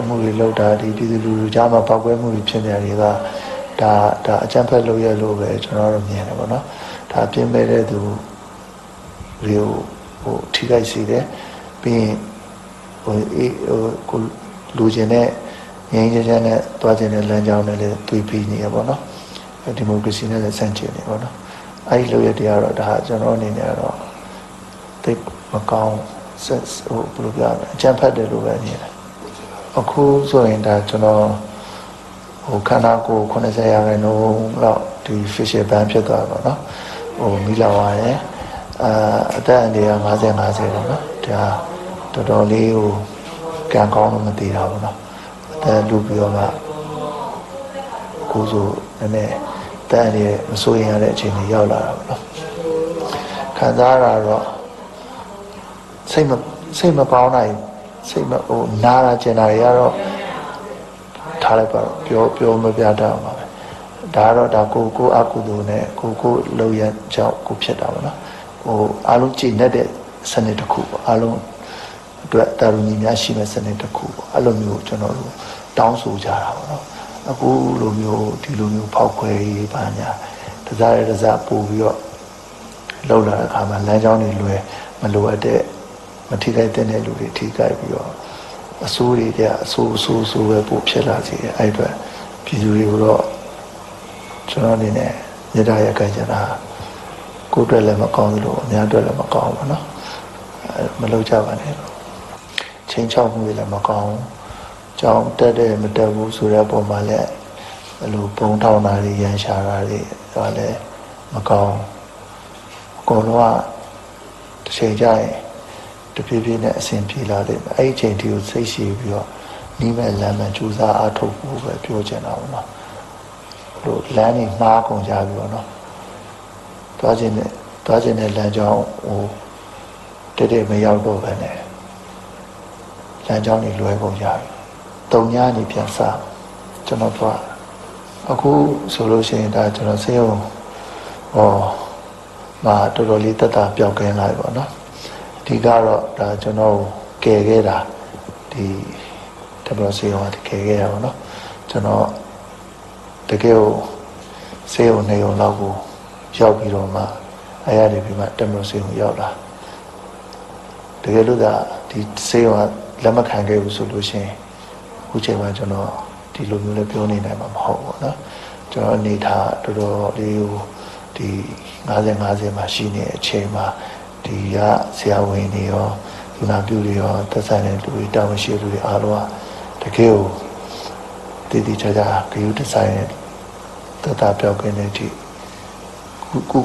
Speaker 7: မှုတွေလုပ်တာဒီပြည်သူလူထုကြားမှာပောက်ခွဲမှုတွေဖြစ်နေတာတွေကဒါအကြမ်းဖက်လုပ်ရလို့ပဲကျွန်တော်တို့မြင်တယ်ပေါ့เนาะဒါပြင်းမဲ့တဲ့သူတွေကိုထိခိုက်စေတယ်ပြီးရင်ကိုလူချင်းနဲ့ငြိမ်းချမ်းနဲ့တွားခြင်းနဲ့လမ်းကြောင်းနဲ့လည်းတွေ့ပြီးနေရပေါ့เนาะဒီမိုကရေစီနဲ့လည်းဆန့်ကျင်နေပေါ့နော်အဲ့ဒီလိုရတရားတော့ဒါကျွန်တော်အနေနဲ့တော့သိမကောင်းဆက်ဘယ်လိုပြောရမလဲအကြံဖတ်တယ်လို့ပဲမြင်တယ်အခုဆိုရင်ဒါကျွန်တော်ခန္ဓာကိုယ်90%လောက်ဒီ facial ban ဖြစ်သွားပါတော့မိလာဝါရဲ့အသက်အန္တရာယ်50ပေါ့နော်ဒါတော်တော်လေးကိုကံကောင်းလို့မသိတာပေါ့နော်အသက်လူပြီးတော့မှကိုယ်ဆိုနည်းနည်းတန်ရမစိုးရင်ရတဲ့အချိန်ကြီးရောက်လာတာပေါ့နော်ခံစားရတော့စိတ်မကောင်းနိုင်စိတ်နာတာကျင်တာတွေကတော့ထ ထားလိုက်ပါတော့ပြောမပြတတ်အောင်ပါပဲဒါကတော့ဒါကိုအကူတို့နဲ့ကိုလုံရကြောင့်ကိုဖြစ်တာပေါ့နော်ဟိုအားလုံးကြည်နဲ့တဲ့စနစ်တစ်ခုပေါ့အားလုံးအတွက်တာရုံကြီးများရှိမဲ့စနစ်တစ်ခုပေါ့အဲ့လိုမျိုးကျွန်တော်တို့တောင်းဆိုကြတာပေါ့နော်အခုလိုမျိုးဒီလိုမျိုးဖောက်ခွဲရေးပါညာတစားပို့ပြီးတော့လောက်လာတဲ့အခါမှာလမ်းကြောင်းတွေလွယ်မလိုအပ်တဲ့မထိခိုက်တဲ့လူတွေထိခိုက်ပြီးတော့အဆိုးတွေတဲ့အဆိုးပဲပို့ဖြစ်လာစေတယ်အဲ့အတွက်ပြည်သူတွေကိုတော့ကျွန်တော်အနေနဲ့မြေတားရခိုင်ကြတာကိုယ်အတွက်လည်းမကောင်းသလိုအများအတွက်လည်းမကောင်းဘူးနော်မလုပ်ကြပါနဲ့ချင်းချောက်မှုတွေလည်းမကောင်းကြောင်းတက်တဲ့မတက်ဘူးဆိုတဲ့ပုံမှာလည်းဘယ်လိုပုံထောင်တာတွေရန်ရှာတာတွေဒါလည်းမကောင်းအကုန်လုံးကတစ်ချိန်ကျရင်တဖြည်းဖြည်းနဲ့အဆင်ပြေလာတယ်အဲ့ဒီအချိန်ဒီကိုစိတ်ရှည်ပြီးတော့နီးမဲ့လမ်းမှကြိုးစားအားထုတ်ဖို့ပဲပြောချင်တာပေါ့နော်တို့လမ်းကြီးမှားကုန်ကြပြီပေါ့နော်သွားခြင်းနဲ့လမ်းကြောင်းဟိုတဲ့မရောက်တော့ပဲနဲ့လမ်းကြောင်းတွေလွဲကုန်ကြပြီတုံညာနေပြန်စားကျွန်တော်သွားအခုဆိုလို့ရှိရင်ဒါကျွန်တော်ဆေးရုံမှာတော်တော်လေးတက်တာပျောက်ကင်းလာပြီပေါ့နော်အဓိကတော့ဒါကျွန်တော်ကယ်ခဲ့တာဒီတဘဆေးရုံကကယ်ခဲ့ရပါတော့ကျွန်တော်တကယ်ကိုဆေးရုံနေုံလောက်ကိုရောက်ပြီးတော့မှအဲ့ရနေပြီးမှတမလို့ဆေးရုံရောက်လာတကယ်လို့ဒါဒီဆေးရုံကလက်မခံခဲ့ဘူးဆိုလို့ရှိရင်အခုချိန်မှာကျွန်တော်ဒီလိုမျိုးလည်းပြောနေနိုင်မှာမဟုတ်ဘူးเนาะကျွန်တော်အနေထားတော်တော်လေးကိုဒီ50မှာရှိနေတဲ့အချိန်မှာဒီကဆရာဝန်တွေရောလူနာပြုတွေရောသက်ဆိုင်တဲ့လူတွေတာဝန်ရှိလူတွေအားလုံးကတကယ်ကိုတည်တည်ချာချာဂရုတစိုက်နဲ့တတာပြောက်ကင်းတဲ့အထိကု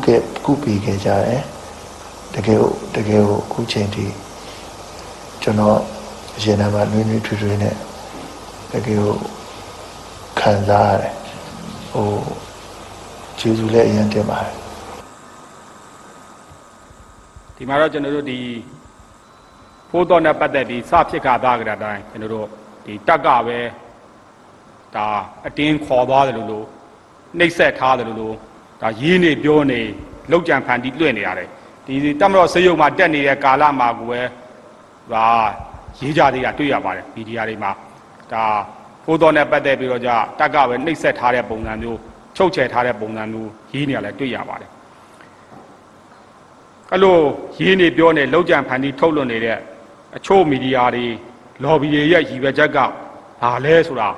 Speaker 7: ပြီးခဲ့ကြတယ်တကယ်ကိုအခုချိန်ထိကျွန်တော်အရင်ကမှနွေးထွေးနဲ့တကယ်ကိုခံစားရတယ်ဟိုကျေးဇူးလည်းအရင်တင်ပါတယ်
Speaker 1: ဒီမှာတော့ကျွန်တော်တို့ဒီဖိုးတော်နဲ့ပတ်သက်ပြီးစဖြစ်ခါသားကြတဲ့အတိုင်းကျွန်တော်တို့ဒီတက်ကပဲဒါအတင်းခေါ်သွားတယ်လို့နှိပ်စက်ထားတယ်လို့ဒါရင်းနေပြောနေလောက်ကြံဖန်တီးလွှင့်နေရတယ်ဒီတမတော်စေယုံမှာတက်နေတဲ့ကာလမှာကိုပဲဒါရေးကြသေးတာတွေ့ရပါတယ်မီဒီယာတွေမှာဒါဖိုးတော်နဲ့ပတ်သက်ပြီးတော့တက်ကပဲနှိပ်စက်ထားတဲ့ပုံစံမျိုးချုပ်ချယ်ထားတဲ့ပုံစံမျိုးရေးနေရလဲတွေ့ရပါတယ်အဲ့လိုရင်းနေပြောနေလောက်ကြံဖန်တီးထုတ်လွှင့်နေတဲ့အချို့မီဒီယာတွေလော်ဘီတွေရဲ့ရည်ရွယ်ချက်ကဘာလဲဆိုတာ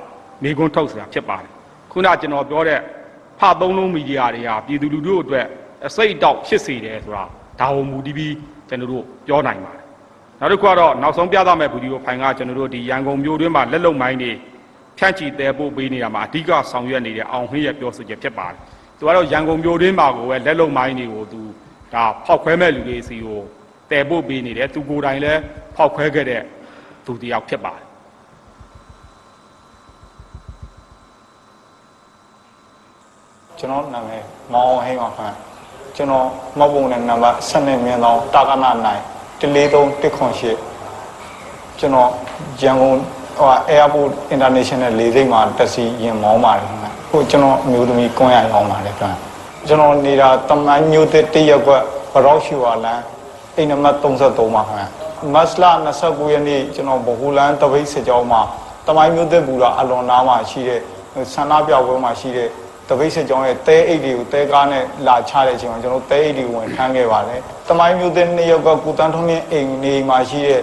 Speaker 1: မိကွန်းထုတ်စရာဖြစ်ပါတယ်ခုနကျွန်တော်ပြောတဲ့ဖသုံးလုံးမီဒီယာတွေဟာပြည်သူလူထုအတွက်အစိတ်အတောက်ဖြစ်စေတယ်ဆိုတာဒါဝမူတည်ပြီးကျွန်တော်တို့ပြောနိုင်ပါတယ်နောက်တစ်ခုကတော့နောက်ဆုံးပြသမဲ့ဗီဒီယိုဖိုင်ကကျွန်တော်တို့ဒီရန်ကုန်မြို့တွင်းမှာလက်လုံမိုင်းတွေဖြန့်ချီတဲပို့ပေးနေတာမှာအဓိကဆောင်ရွက်နေတဲ့အောင်ဟင်းရဲ့ပြောဆိုချက်ဖြစ်ပါတယ်သူကတော့ရန်ကုန်မြို့တွင်းမှာကိုပဲလက်လုံမိုင်းတွေကိုသူဒါဖောက်ခွဲမဲ့လူတွေစီကိုတဲပို့ပေးနေတယ်သူကိုယ်တိုင်လည်းဖောက်ခွဲခဲ့တဲ့သူတယောက်ဖြစ်ပါတယ်
Speaker 8: ကျွန်တော်နာမည်မောင်ဟိန်းပါခင်ကျွန်တော်မောက်ပုံနဲ့နံပါတ်12မြင်းဆောင်တာကနာ9 14318ကျွန်တော်ရန်ကုန်Airport International လေဆိပ်မှာတက်စီရင်မောင်းပါတယ်ခင်ဗျ။ခုကျွန်တော်အမျိုးသမီးကွန်းရအောင်ပါတယ်ခင်ဗျ။ကျွန်တော်နေတာတမန်မျိုးတဲ့တရက်ကွက်ဘရောက်ရှိဝါလန်အိမ်နံပါတ်33ပါခင်ဗျ။မတ်လ29ရက်နေ့ကျွန်တော်ဗဟိုလန်တပိတ်စစ်ကြောင်းမှာတမိုင်းမျိုးတဲ့ဘူတာအလွန်နားမှာရှိတဲ့ဆန္ဒပြပွဲမှာရှိတဲ့တပိတ်စစ်ကြောင်းရဲ့တဲအိတ်တွေကိုတဲကားနဲ့လာချတဲ့အချိန်မှာကျွန်တော်တဲအိတ်တွေဝင်ထမ်းခဲ့ပါတယ်။တမိုင်းမျိုးတဲ့2ရက်ကွက်ကုတန်းထုံးမြင့်အိမ်နေမှာရှိတဲ့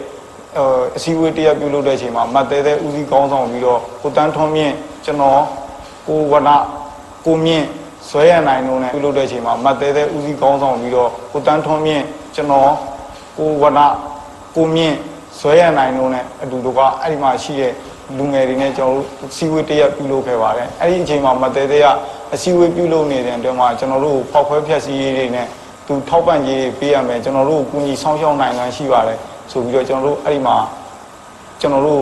Speaker 8: အစည်းအဝေးတရားပြုလုပ်တဲ့အချိန်မှာမတ်တဲဦးစီးကောင်းဆောင်ပြီးတော့ကိုတန်းထွန်းမြင့်ကျွန်တော်ကိုဝနကိုမြင့်ဇွဲရနိုင်တို့နဲ့ပြုလုပ်တဲ့အချိန်မှာမတ်တဲဦးစီးကောင်းဆောင်ပြီးတော့ကိုတန်းထွန်းမြင့်ကျွန်တော်ကိုဝနကိုမြင့်ဇွဲရနိုင်တို့နဲ့အတူတူကအဲ့ဒီမှာရှိတဲ့လူငယ်တွေနဲ့ကျွန်တော်တို့အစည်းအဝေးတရားပြုလုပ်ခဲ့ပါတယ်အဲ့ဒီအချိန်မှာမတ်တဲကအစည်းအဝေးပြုလုပ်နေတဲ့အတွင်းမှာကျွန်တော်တို့ဖောက်ခွဲဖျက်ဆီးရေးတွေနဲ့သူထောက်ပံ့ရေးပေးရမယ်ကျွန်တော်တို့ကူညီဆောင်ရှောက်နိုင်တာရှိပါတယ်ဆိုပြီးတော့ကျွန်တော်တို့အဲ့ဒီမှာကျွန်တော်တို့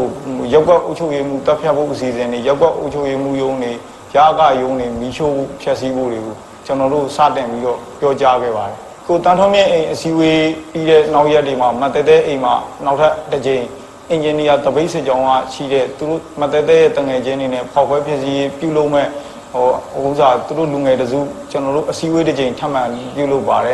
Speaker 8: ရောက်ကွက်အုပ်ချုပ်ရေးမှုတပ်ဖြတ်ဖို့အစီအစဉ်တွေရောက်ကွက်အုပ်ချုပ်ရေးမှုယုံတွေရာဂယုံတွေမီးရှို့ဖျက်ဆီးဖို့တွေကိုကျွန်တော်တို့စတင်ပြီးတော့ပြောကြားခဲ့ပါတယ်ကိုတန်းထုံးမြင့်အိမ်အစည်းအဝေးပြီးတဲ့နောက်ရက်တွေမှာမတ်တဲအိမ်မှာနောက်ထပ်တစ်ကြိမ် အင်ဂျင်နီယာတပိတ်စစ်ကြောင်းကရှိတဲ့သူတို့မတဲတဲ့တငယ်ချင်းတွေနဲ့ဖောက်ခွဲဖြစ်စီပြုလုပ်မဲ့ဥစားသူတို့လူငယ်တစုကျွန်တော်တို့အစည်းအဝေးတစ်ချိန်ထပ်မံပြုလုပ်ပါတယ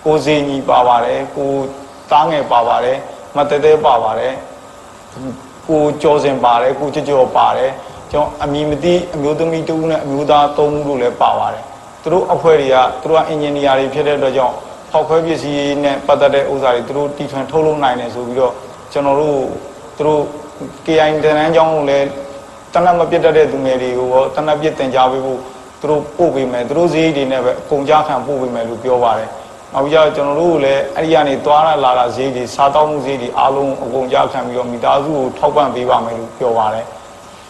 Speaker 8: ်ကိုစင်ကြီးပါပါတယ်ကိုသားငယ်ပါပါတယ်မတဲတဲ့ပါပါတယ်ကိုကျော်စင်ပါတယ်ကိုကြောပါတယ်ကျွန်တော်အမီမတိအမျိုးသမီးတူနဲ့အမျိုးသားသုံးဦးတို့လည်းပါပါတယ်သူတို့အဖွဲ့တွေကသူတို့ကအင်ဂျင်နီယာတွေဖြစ်တဲ့အတွက်ကြောင့်ဖောက်ခွဲပစ္စည်းနဲ့ပတ်သက်တဲ့ဥစ္စာတွေသူတို့တီထွင်ထုတ်လုပ်နိုင်တယ်ဆိုပြီးတော့ကျွန်တော်တို့သူတို့ KI တန်းတန်းကျောင်းကိုလည်းတနက်မပြတ်တတ်တဲ့သူငယ်တွေကိုရောတနက်ပြတ်တင်ကြပေးဖို့သူတို့ပို့ပေးမယ်သူတို့ဈေးတွေနဲ့ပဲအကုန်ကြခံပို့ပေးမယ်လို့ပြောပါတယ်နောက်ပြီးတော့ကျွန်တော်တို့လည်းအဲ့ဒီကနေသွားလာတာဈေးတွေစားတောက်မှုဈေးတွေအားလုံးအကုန်ကြခံပြီးတော့မိသားစုကိုထောက်ပံ့ပေးပါမယ်လို့ပြောပါတယ်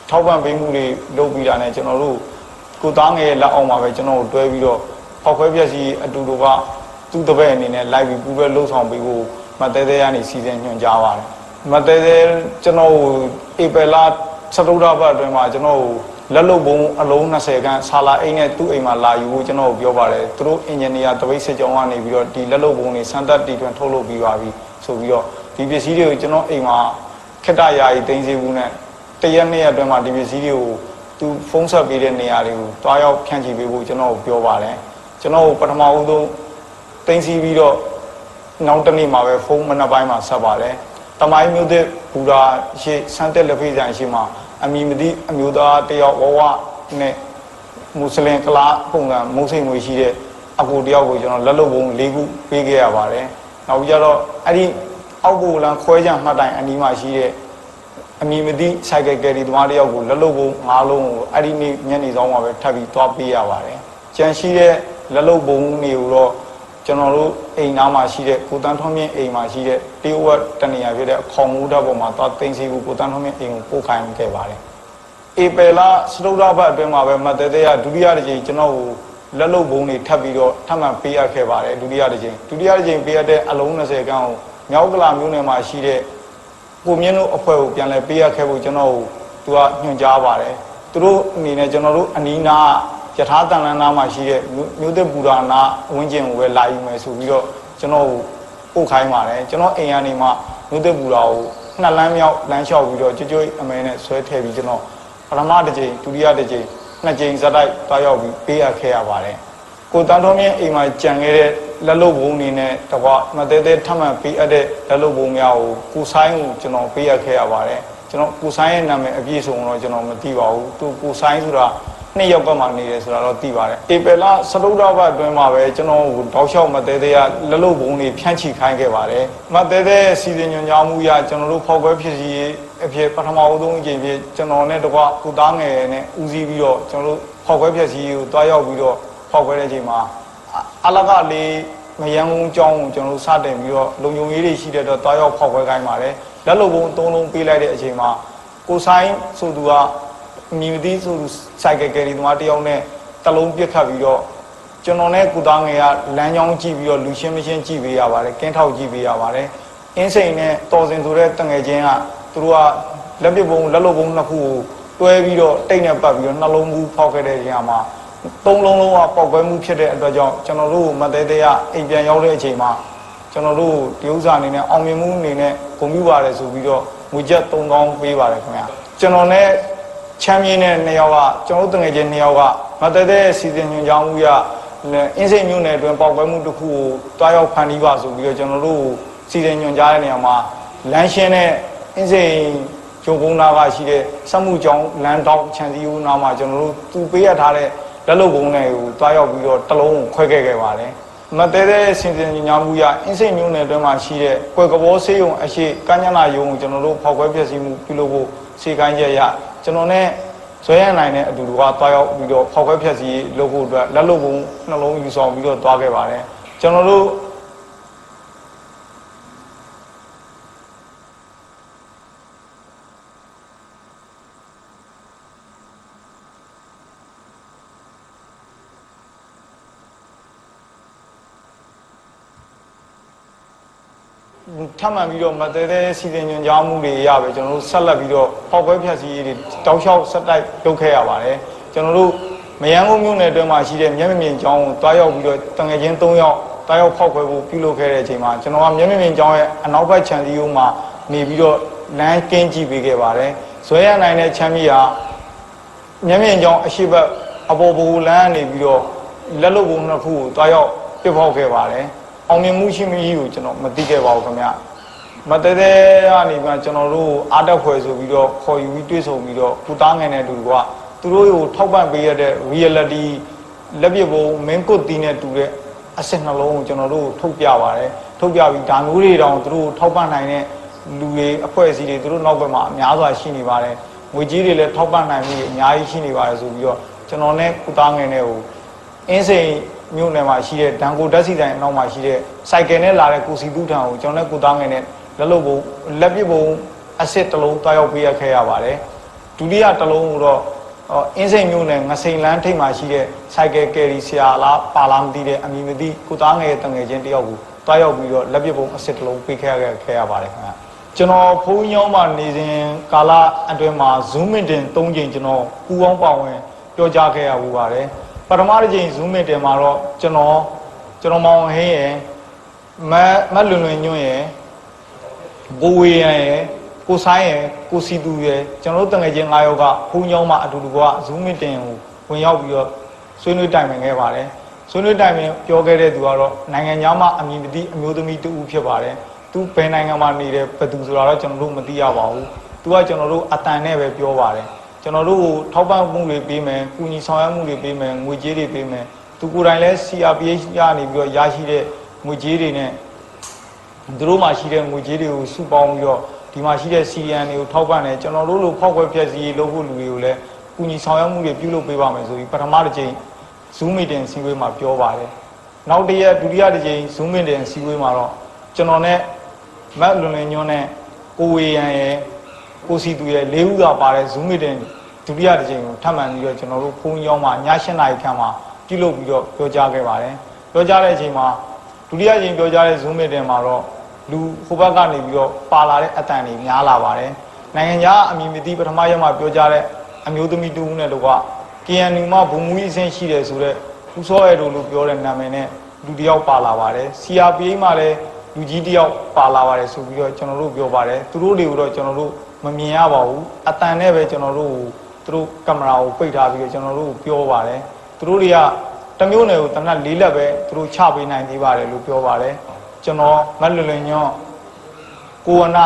Speaker 8: ထောက်ပံ့ပေးမှုတွေလုပ်ပြီးတာနဲ့ကျွန်တော်တို့ကိုသားငယ်လက်အောင်မှာပဲကျွန်တော်တို့တွဲပြီးတော့ဖောက်ခွဲပြက်စီအတူတူကသူ့တပည့်အနေနဲ့လိုက်ပြီးပူးတွဲလှုပ်ဆောင်ပေးဖို့မတဲတဲကနေစီစဉ်ညွှန်ကြားပါတယ်မတဲတဲကျွန်တော်ဧပြီလ17ရက်ပတ်အတွင်းမှာကျွန်တော်လက်လုပ်ပုံအလုံး20ခန်းဆာလာအိမ်နဲ့သူ့အိမ်မှာလာယူဖို့ကျွန်တော်ပြောပါတယ်သူတို့အင်ဂျင်နီယာတပိတ်စစ်ကြောင်းကနေပြီးတော့ဒီလက်လုပ်ပုံတွေစမ်းသပ်တီထွင်ထုတ်လုပ်ပြီးပါပြီဆိုပြီးတော့ဒီပစ္စည်းတွေကိုကျွန်တော်အိမ်မှာခက်တရာကြီးတင်စီဘူးနဲ့တရက်နှစ်ရက်အတွင်းမှာဒီပစ္စည်းတွေကိုသူဖုန်းဆက်ပေးတဲ့နေရာတွေကိုတွားရောက်ဖြန့်ချိပေးဖို့ကျွန်တော်ပြောပါတယ်ကျွန်တော်ပထမဦးဆုံးတင်စီပြီးတော့နောက်တစ်နေ့မှာပဲဖုန်းမနက်ပိုင်းမှာဆက်ပါတယ်တမိုင်းမျိုးတဲ့ဘူရာရှိစမ်းတဲ့လက်ဖေးဆိုင်ရှိမှာအမီမတိအမျိုးသားတယောက်ဝဝနဲ့မွတ်စလင်ကလားပုံစံမုံစိတ်ငွေရှိတဲ့အကူတယောက်ကိုကျွန်တော်လက်လုပ်ပုံ၄ခုပေးခဲ့ရပါတယ်နောက်ပြီးတော့အဲ့ဒီအောက်ကိုလမ်းခွဲကြမှတ်တိုင်အနီးမှာရှိတဲ့အမီမတိဆိုင်ကယ်ကယ်ရီသမားတယောက်ကိုလက်လုပ်ပုံ၅လုံးကိုအဲ့ဒီနေ့ညနေဆောင်မှာပဲထပ်ပြီးသွားပေးရပါတယ်ကြံရှိတဲ့လက်လုပ်ပုံတွေကိုတော့ကျွန်တော်တို့အိမ်သားမှာရှိတဲ့ကိုတန်းထွန်းမြင့်အိမ်မှာရှိတဲ့တေးဝတ်တနေရာဖြစ်တဲ့အခေါင်မူဓာတ်ပေါ်မှာသွားတင်စီကိုတန်းထွန်းမြင့်အိမ်ကိုပို့ခိုင်းခဲ့ပါတယ်ဧပြီလ17ရက်ပတ်အတွင်းမှာပဲမတဲတဲကဒုတိယတစ်ကြိမ်ကျွန်တော်ကိုလက်လုပ်ပုံတွေထပ်ပြီးတော့ထပ်မံပေးအပ်ခဲ့ပါတယ်ဒုတိယတစ်ကြိမ်ပေးအပ်တဲ့အလုံး20ခန်းကိုမြောက်ကလာမျိုးနယ်မှာရှိတဲ့ကိုမြင့်တို့အဖွဲ့ကိုပြန်လဲပေးအပ်ခဲ့ဖို့ကျွန်တော်သူကညွှန်ကြားပါတယ်သူတို့အနေနဲ့ကျွန်တော်တို့အနီးနားယထာတန်လန်းနာမှာရှိတဲ့မြို့သစ်ပူရာနာဝင်းကျင်ကိုပဲလာယူမယ်ဆိုပြီးတော့ကျွန်တော်ပို့ခိုင်းပါတယ်ကျွန်တော်အိမ်ကနေမှမြို့သစ်ပူရာကို2လမ်းမြောက်လမ်းလျှောက်ပြီးတော့ကြွကြွအမဲနဲ့ဆွဲထည့်ပြီးကျွန်တော်ပထမတစ်ကြိမ်ဒုတိယတစ်ကြိမ်2ကြိမ်ဇက်တိုက်တွားရောက်ပြီးပေးအပ်ခဲ့ရပါတယ်ကိုတန်းတော်မြင့်အိမ်မှာကြံခဲ့တဲ့လက်လုပ်ဘုံတွေနဲ့တကွမတဲတဲထပ်မံပေးအပ်တဲ့လက်လုပ်ဘုံများကိုကိုဆိုင်ကိုကျွန်တော်ပေးအပ်ခဲ့ရပါတယ်ကျွန်တော်ကိုဆိုင်ရဲ့နာမည်အပြည့်စုံတော့ကျွန်တော်မသိပါဘူးသူကိုဆိုင်ဆိုတာ2ယောက်ကမှနေတယ်ဆိုတာတော့သိပါတယ်ဧပြီလ17ရက်ပတ်အတွင်းမှာပဲကျွန်တော်တောက်လျှောက်မတဲတဲကလက်လုပ်ဘုံတွေဖြန့်ချိခိုင်းခဲ့ပါတယ်မတဲတဲစီစဉ်ညွှန်ကြားမှုရကျွန်တော်တို့ဖောက်ခွဲဖြစ်စီအဖြစ်ပထမဦးဆုံးအကြိမ်ဖြစ်ကျွန်တော်နဲ့တကွကိုသားငယ်နဲ့ဦးစီးပြီးတော့ကျွန်တော်တို့ဖောက်ခွဲဖြစ်စီကိုတွားရောက်ပြီးတော့ဖောက်ခွဲတဲ့အချိန်မှာအလကလေးမယန်းကုန်းကျောင်းကိုကျွန်တော်တို့စတင်ပြီးတော့လုံခြုံရေးတွေရှိတဲ့တော့တွားရောက်ဖောက်ခွဲခိုင်းပါတယ်လက်လုပ်ဘုံ3လုံးပေးလိုက်တဲ့အချိန်မှာကိုဆိုင်ဆိုသူကမြူတီဆိုစိုက်ကယ်ကယ်ရီသမားတယောက်နဲ့တလုံးပြစ်ခတ်ပြီးတော့ကျွန်တော်နဲ့ကုသားငယ်ကလမ်းကြောင်းကြည့်ပြီးတော့လူရှင်းမရှင်းကြည့်ပေးရပါတယ်ကင်းထောက်ကြည့်ပေးရပါတယ်အင်းစိန်နဲ့တော်စင်ဆိုတဲ့တငယ်ချင်းကသူတို့ကလက်ပစ်ဘုံလက်လုပ်ဘုံ2ခုကိုတွဲပြီးတော့တိတ်နဲ့ပတ်ပြီးတော့နှလုံးမူဖောက်ခဲ့တဲ့နေရာမှာ3လုံးလုံးကပေါက်ကွဲမှုဖြစ်တဲ့အတွက်ကြောင့်ကျွန်တော်တို့မတဲတဲကအိမ်ပြန်ရောက်တဲ့အချိန်မှာကျွန်တော်တို့ဒီဥစ္စာအနေနဲ့အောင်မြင်မှုအနေနဲ့ဂုဏ်ပြုပါတယ်ဆိုပြီးတော့ငွေကျပ်3000ပေးပါတယ်ခင်ဗျာကျွန်တော်နဲ့ချမ်းမြေနဲ့2ယောက်ကကျွန်တော်တို့တငယ်ချင်း2ယောက်ကမတဲတဲစီစဉ်ညွှန်ကြားမှုရအင်းစိန်မြို့နယ်အတွင်းပေါက်ကွဲမှုတစ်ခုကိုတွားရောက်ဖန်တီးပါဆိုပြီးတော့ကျွန်တော်တို့စီစဉ်ညွှန်ကြားတဲ့နေရာမှာလမ်းရှင်းတဲ့အင်းစိန်ဂျုံကုန်းနာကရှိတဲ့စက်မှုကျောင်းလမ်းတောက်ခြံစည်းရိုးနာမှာကျွန်တော်တို့သူပေးရထားတဲ့လက်လုပ်ဘုံတွေကိုတွားရောက်ပြီးတော့တလုံးခွဲခဲ့ပါတယ်မတဲတဲ့စင်စင်ညာမှုရအင်းစိန်မျိုးနယ်အတွင်းမှာရှိတဲ့ကွယ်ကဘောဆေးရုံအရှိကညနာယုံကိုကျွန်တော်တို့ဖောက်ခွဲပြည့်စည်မှုပြုလုပ်ဖို့စီကိုင်းချက်ရကျွန်တော်နဲ့ဇွဲရနိုင်တဲ့အတူတူကတွားရောက်ပြီးတော့ဖောက်ခွဲပြည့်စည်လုပ်ဖို့အတွက်လက်လုပ်ဘုံနှလုံးယူဆောင်ပြီးတော့တွားခဲ့ပါတယ်ကျွန်တော်တို့ထပ်မံပြီးတော့မတဲတဲစီစဉ်ညွှန်ကြားမှုတွေရပဲကျွန်တော်တို့ဆက်လက်ပြီးတော့ဖောက်ခွဲဖြတ်စည်းရေးတွေတောက်လျှောက်ဆက်တိုက်လုပ်ခဲ့ရပါတယ်ကျွန်တော်တို့မယန်းကုန်းမြို့နယ်အတွင်းမှာရှိတဲ့မျက်မြင်ကျောင်းကိုတွားရောက်ပြီးတော့တငယ်ချင်း3ယောက်တွားရောက်ဖောက်ခွဲဖို့ပြုလုပ်ခဲ့တဲ့အချိန်မှာကျွန်တော်ကမျက်မြင်ကျောင်းရဲ့အနောက်ဘက်ခြံစည်းရိုးမှာနေပြီးတော့ လမ်းကင်းကြည့်ပေးခဲ့ပါတယ်ဇွဲရနိုင်တဲ့ချမ်းမြေဟာမျက်မြင်ကြောင့်အရှိတ်အပေါ်ဘူလမ်းနေပြီးတော့လက်လုပ်ပုံနှစ်ခုကိုတွားရောက်ပြဖောက်ခဲ့ပါတယ်အောင်မြင်မှုရှိမရှိကိုကျွန်တော်မသိခဲ့ပါဘူးခင်ဗျမတဲတဲကနေမှကျွန်တော်တို့အားတက်ဖွယ်ဆိုပြီးတော့ခေါ်ယူပြီးတွေ့ဆုံပြီးတော့ကုသားငယ်တဲ့သူကသူတို့ကိုထောက်ပံ့ပေးရတဲ့ reality လက်ပြပုံမင်းကုတ်တီးနဲ့တူတဲ့အစစ်နှလုံးကိုကျွန်တော်တို့ထုတ်ပြပါတယ်ထုတ်ပြပြီးဒါမျိုးတွေတောင်သူတို့ထောက်ပံ့နိုင်တဲ့လူတွေအဖွဲ့အစည်းတွေသူတို့နောက်ဘက်မှာအများစွာရှိနေပါတယ်ငွေကြီးတွေလည်းထောက်ပံ့နိုင်ပြီးအများကြီးရှိနေပါတယ်ဆိုပြီးတော့ကျွန်တော်နဲ့ကုသားငယ်နဲ့ကိုအင်းစိန်မြို့နယ်မှာရှိတဲ့ဒန်ကိုဓာတ်စီတိုင်းအနောက်မှာရှိတဲ့စိုက်ကယ်နဲ့လာတဲ့ကိုစီတူးထံကိုကျွန်တော်နဲ့ကုသားငယ်နဲ့လက်လုပ်ပုံလက်ပြပုံအစစ်တစ်လုံးတောက်ရောက်ပေးရခဲ့ရပါတယ်ဒုတိယတစ်လုံးတော့အင်းစိန်မြို့နယ်ငစိန်လန်းထိပ်မှာရှိတဲ့စိုက်ကယ်ကယ်ရီဆရာလားပါလာမသိတဲ့အမည်မသိကုသားငယ်တငယ်ချင်းတယောက်ကိုတောက်ရောက်ပြီးတော့လက်ပြပုံအစစ်တစ်လုံးပေးခဲ့ရပါတယ်ခင်ဗျကျွန်တော်ဖုန်းရောင်းမှနေစဉ်ကာလအတွင်းမှာ Zoom meeting 3ကြိမ်ကျွန်တော်ပူပေါင်းပါဝင်ပြောကြားခဲ့ရပူပါတယ်ပထမတစ်ကြိမ် Zoom meeting မှာတော့ကျွန်တော်မောင်ဟင်းရယ်မလွန်ညွန့်ရယ်ကိုဝေရယ်ကိုဆိုင်ရယ်ကိုစီသူရယ်ကျွန်တော်တို့တငယ်ချင်း9ယောက်ကဖုန်းရောင်းမှအတူတူက Zoom meeting ကိုဝင်ရောက်ပြီးတော့ဆွေးနွေးတိုင်ပင်ခဲ့ပါတယ်ဆွေးနွေးတိုင်ပင်ပြောခဲ့တဲ့သူကတော့နိုင်ငံသားမှအမည်မသိအမျိုးသမီးတူဦးဖြစ်ပါတယ်သူဘယ်နိုင်ငံမှာနေတယ်ဘယ်သူဆိုတာတော့ကျွန်တော်တို့မသိရပါဘူးသူကကျွန်တော်တို့အတန်နဲ့ပဲပြောပါတယ်ကျွန်တော်တို့ကိုထောက်ပံ့မှုတွေပေးမယ်ကုညီဆောင်ရွက်မှုတွေပေးမယ်ငွေကြေးတွေပေးမယ်သူကိုယ်တိုင်လည်း CRPH ရနေပြီးတော့ရရှိတဲ့ငွေကြေးတွေနဲ့သူတို့မှာရှိတဲ့ငွေကြေးတွေကိုစုပေါင်းပြီးတော့ဒီမှာရှိတဲ့ CN တွေကိုထောက်ပံ့တယ်ကျွန်တော်တို့လိုဖောက်ခွဲဖြည့်စည်းလုပ်ဖို့လူတွေကိုလည်းကုညီဆောင်ရွက်မှုတွေပြုလုပ်ပေးပါမယ်ဆိုပြီးပထမတစ်ကြိမ် Zoom meeting စည်းဝေးမှာပြောပါတယ်နောက်တစ်ရက်ဒုတိယတစ်ကြိမ် Zoom meeting စည်းဝေးမှာတော့ကျွန်တော်နဲ့မတ်လွန်ညွန့်နဲ့ကိုဝေရန်ရဲ့ကိုစီသူရဲ့၄ဦးသာပါတဲ့ Zoom meeting ဒုတိယတစ်ကြိမ်ကိုထပ်မံပြီးတော့ကျွန်တော်တို့ဖုန်းရောင်းမှာည7:00 နာရီခန့်မှာပြုလုပ်ပြီးတော့ပြောကြားခဲ့ပါတယ်ပြောကြားတဲ့အချိန်မှာဒုတိယကြိမ်ပြောကြားတဲ့ Zoom meeting မှာတော့လူဟိုဘက်ကနေပြီးတော့ပါလာတဲ့အတန်တွေများလာပါတယ်နိုင်ငံခြားအမည်မသိပထမရက်မှာပြောကြားတဲ့အမျိုးသမီးတူဦးနဲ့တော့က KNU မှာဘုံမူကြီးအဆင့်ရှိတယ်ဆိုတော့ဦးစောရဲတို့လို့ပြောတဲ့နာမည်နဲ့လူတစ်ယောက်ပါလာပါတယ် CRPH မှာလည်းလူကြီးတယောက်ပါလာပါတယ်ဆိုပြီးတော့ကျွန်တော်တို့ပြောပါတယ်သူတို့တွေကိုတော့ကျွန်တော်တို့မမြင်ရပါဘူးအတန်နဲ့ပဲကျွန်တော်တို့သူတို့ကင်မရာကိုပိတ်ထားပြီးတော့ကျွန်တော်တို့ပြောပါတယ်သူတို့တွေကတမျိုးနယ်ကိုတနက်၄လက်ပဲသူတို့ချပေးနိုင်သေးပါတယ်လို့ပြောပါတယ်ကျွန်တော်မလွန်ညွန့်ကိုဝန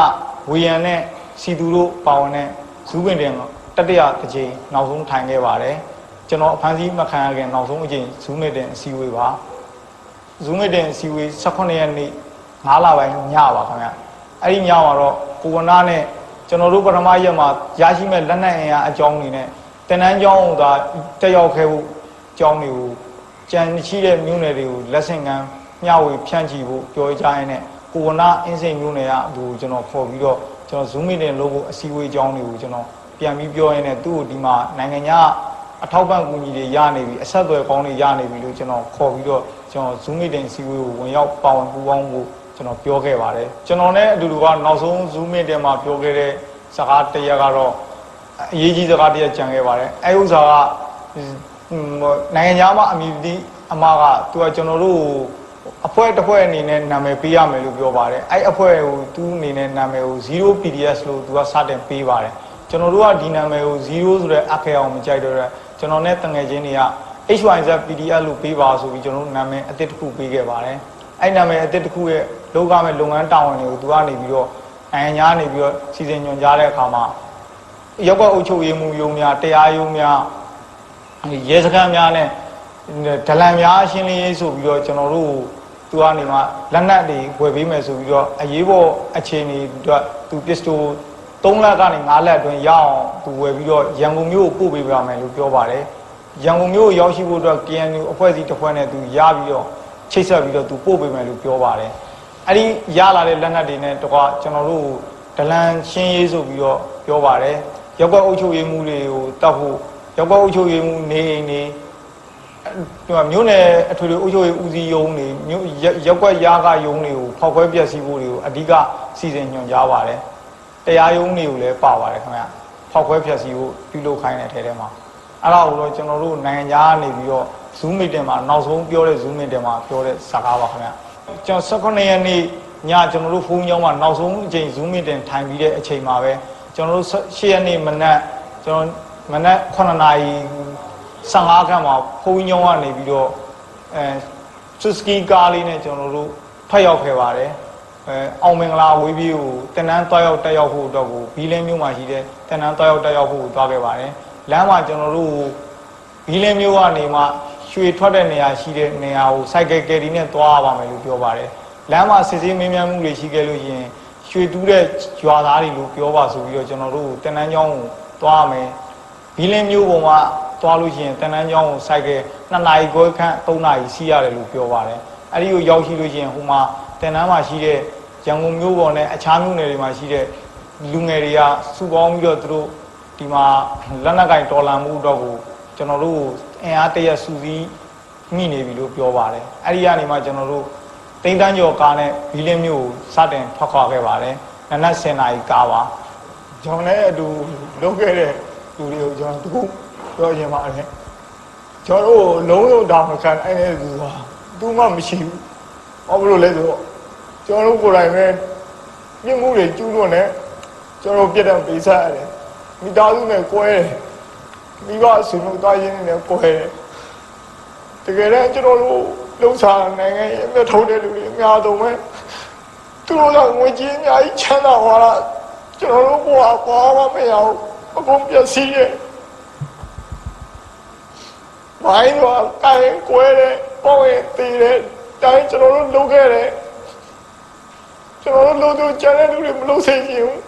Speaker 8: ာဝေယံနဲ့စီသူတို့ပါဝင်တဲ့ဇူးပင်တင်တတိယတစ်ကြိမ်နောက်ဆုံးထိုင်ခဲ့ပါတယ်ကျွန်တော်အဖမ်းဆီးမခံရခင်နောက်ဆုံးအကြိမ်ဇူးမီတင်အစည်းအဝေးပါဇူးမီတင်အစည်းအဝေး18ရက်နေ့9လပိုင်းညပါခင်ဗျအဲ့ဒီညမှာတော့ကိုဝနာနဲ့ကျွန်တော်တို့ပထမရက်မှာရရှိမဲ့လက်နက်အင်အားအကြောင်းတွေနဲ့တင်နန်းကျောင်းသာတက်ရောက်ခဲ့ဖို့အကြောင်းတွေကိုကြံရှိတဲ့မြို့နယ်တွေကိုလက်ဆင့်ကမ်းမျှဝေဖြန့်ချီဖို့ပြောကြားရင်းနဲ့ကိုဝနာအင်းစိန်မြို့နယ်ကသူကျွန်တော်ခေါ်ပြီးတော့ကျွန်တော်ဇူးမီတင်လုပ်ဖို့အစည်းအဝေးအကြောင်းတွေကိုကျွန်တော်ပြန်ပြီးပြောရင်းနဲ့သူ့ကိုဒီမှာနိုင်ငံခြားအထောက်ပံ့ကူညီတွေရနေပြီအဆက်အသွယ်ကောင်းတွေရနေပြီလို့ကျွန်တော်ခေါ်ပြီးတော့ကျွန်တော်ဇူးမီတင်စီဝေးကိုဝင်ရောက်ပါဝင်ပူးပေါင်းဖို့ကျွန်တော်ပြောခဲ့ပါတယ်ကျွန်တော်နဲ့အတူတူကနောက်ဆုံးဇူးမီတင်မှာပြောခဲ့တဲ့စကားတရက်ကတော့အရေးကြီးစကားတရက်ကြံခဲ့ပါတယ်အဲဥစ္စာကနိုင်ငံခြားမှာအမည်ဒီအမကသူကကျွန်တော်တို့အဖွဲ့တစ်ဖွဲ့အနေနဲ့နာမည်ပေးရမယ်လို့ပြောပါတယ်အဲအဖွဲ့ကိုသူ့အနေနဲ့နာမည်ကို 0PDS လို့သူကစတင်ပေးပါတယ်ကျွန်တော်တို့ကဒီနာမည်ကို0ဆိုတဲ့အခဲအောင်မကြိုက်တော့တဲ့ကျွန်တော်နဲ့တငယ်ချင်းတွေက HYZ PDF လို့ပေးပါဆိုပြီးကျွန်တော်တို့နာမည်အသစ်တစ်ခုပေးခဲ့ပါတယ်အဲ့နာမည်အသစ်တစ်ခုရဲ့လုပ်ရမယ့်လုပ်ငန်းတာဝန်တွေကိုသူကနေပြီးတော့နိုင်ငံခြားနေပြီးတော့စီစဉ်ညွှန်ကြားတဲ့အခါမှာရောက်ကအုပ်ချုပ်ရေးမှုရုံးများတရားရုံးများရဲစခန်းများနဲ့ဒလန်များရှင်းလင်းရေးဆိုပြီးတော့ကျွန်တော်တို့သူကနေမှလက်နက်တွေဝယ်ပေးမယ်ဆိုပြီးတော့အရေးပေါ်အခြေအနေအတွက်သူပစ္စတို3လကနေ5လအတွင်းရအောင်သူဝယ်ပြီးတော့ရန်ကုန်မြို့ကိုပို့ပေးပါမယ်လို့ပြောပါတယ်ရန်ကုန်မြို့ကိုရောက်ရှိဖို့အတွက် KNU အဖွဲ့အစည်းတစ်ဖွဲ့နဲ့သူရပြီးတော့ချိတ်ဆက်ပြီးတော့သူပို့ပေးမယ်လို့ပြောပါတယ်အဲ့ဒီရလာတဲ့လက်နက်တွေနဲ့တကွာကျွန်တော်တို့ဒလန်ရှင်းရေးဆိုပြီးတော့ပြောပါတယ်ရောက်ကအုပ်ချုပ်ရေးမှုတွေကိုတတ်ဖို့ရောက်ကအုပ်ချုပ်ရေးမှုနေအိမ်တွေမြို့နယ်အထွေထွေအုပ်ချုပ်ရေးဦးစီးရုံးတွေမြို့ရောက်ကွက်ရာကရုံးတွေကိုဖောက်ခွဲပျက်စီးဖို့တွေကိုအဓိကစီစဉ်ညွှန်ကြားပါတယ်တရားရုံးတွေကိုလည်းပါပါတယ်ခင်ဗျဖောက်ခွဲဖြတ်စည်းဖို့ပြုလုပ်ခိုင်းတဲ့ထဲမှာအဲ့ဒါကိုတော့ကျွန်တော်တို့နိုင်ငံခြားကနေပြီးတော့ Zoom meeting မှာနောက်ဆုံးပြောတဲ့ Zoom meeting မှာပြောတဲ့စကားပါခင်ဗျကျွန်တော်18ရက်နေ့ ညကျွန်တော်တို့ဖုန်းကြောင်းမှာနောက်ဆုံးအချိန် Zoom meeting ထိုင်ပြီးတဲ့အချိန်မှာပဲကျွန်တော်တို့10 ရက်နေ့မနက်ကျွန်တော်မနက်9 နာရီ15ခန်းမှာဖုန်းကြောင်းကနေပြီးတော့စစကီကားလေးနဲ့ကျွန်တော်တို့ထွက်ရောက်ခဲ့ပါတယ်အောင်မင်္ဂလာဝေးပြီးကိုတင်နန်းတွားရောက်တက်ရောက်ဖို့အတွက်ကိုဘီလင်းမြို့မှာရှိတဲ့တင်နန်းတွားရောက်တက်ရောက်ဖို့ကိုတွားခဲ့ပါတယ်လမ်းမှာကျွန်တော်တို့ဘီလင်းမြို့ကနေမှရွှေထွက်တဲ့နေရာရှိတဲ့နေရာကိုစိုက်ကယ်ကယ်ရီနဲ့တွားရပါမယ်လို့ပြောပါတယ်လမ်းမှာစစ်ဆေးမင်းများမှုတွေရှိခဲ့လို့ရှိရင်ရွှေတူးတဲ့ရွာသားတွေလို့ပြောပါဆိုပြီးတော့ကျွန်တော်တို့တင်နန်းကျောင်းကိုတွားရမယ်ဘီလင်းမြို့ပေါ်မှာတွားလို့ရှိရင်တင်နန်းကျောင်းကိုစိုက်ကယ်2 နာရီခွဲခန့်3 နာရီစီးရတယ်လို့ပြောပါတယ်အဲ့ဒီကိုရောက်ရှိလို့ရှိရင်ဟိုမှာတင်နန်းမှာရှိတဲ့ရန်ကုန်မြို့ပေါ်နဲ့အခြားမြို့နယ်တွေမှာရှိတဲ့လူငယ်တွေကစုပေါင်းပြီးတော့သူတို့ဒီမှာလက်နက်ကင်တော်လှန်မှုတော့ကိုကျွန်တော်တို့အင်အားတရက်စုစည်းမိနေပြီလို့ပြောပါတယ်အဲ့ဒီကနေမှကျွန်တော်တို့တိန်တန်းကျော်ကားနဲ့ဘီလင်းမြို့ကိုစတင်ထွက်ခွာခဲ့ပါတယ်နနက်10 နာရီကားပါကျွန်တော်လည်းအတူလုပ်ခဲ့တဲ့လူတွေကိုကျွန်တော်တခုပြောချင်ပါတယ်ကျွန်တော်တို့လုံးလုံးတောင်ခံအဲ့ဒီလူကသူမှမရှိဘူးဘာလို့လဲဆိုတော့ကျွန်တော်တို့ကိုယ်တိုင်ပဲပြင်းမှုတွေကျူးလွန်နေကျွန်တော်ပြတ်တဲ့ပေးစားရတယ်မိသားစုနဲ့ကွဲတယ်မိဘဆွေမျိုးသားချင်းနဲ့ကွဲတယ်တကယ်တော့ကျွန်တော်တို့လုံစားနိုင်ငံရဲ့အမြတ်ထုတ်တဲ့လူတွေအများဆုံးပဲသူတို့ကငွေကြေးအများကြီးချမ်းသာသွားတာကျွန်တော်တို့ဘာမှမရဘူးအကုန်ပျက်စီးရဲ့မိုင်းတော့ကိုင်ကွဲတယ်ပေါ့ရင်တည်တယ်တိုင်းကျွန်တော်တို့လုပ်ခဲ့တယ်ကျွန်တော်တို့တို့ကျန်တဲ့လူတွေမလုပ်စေချင်ဘူး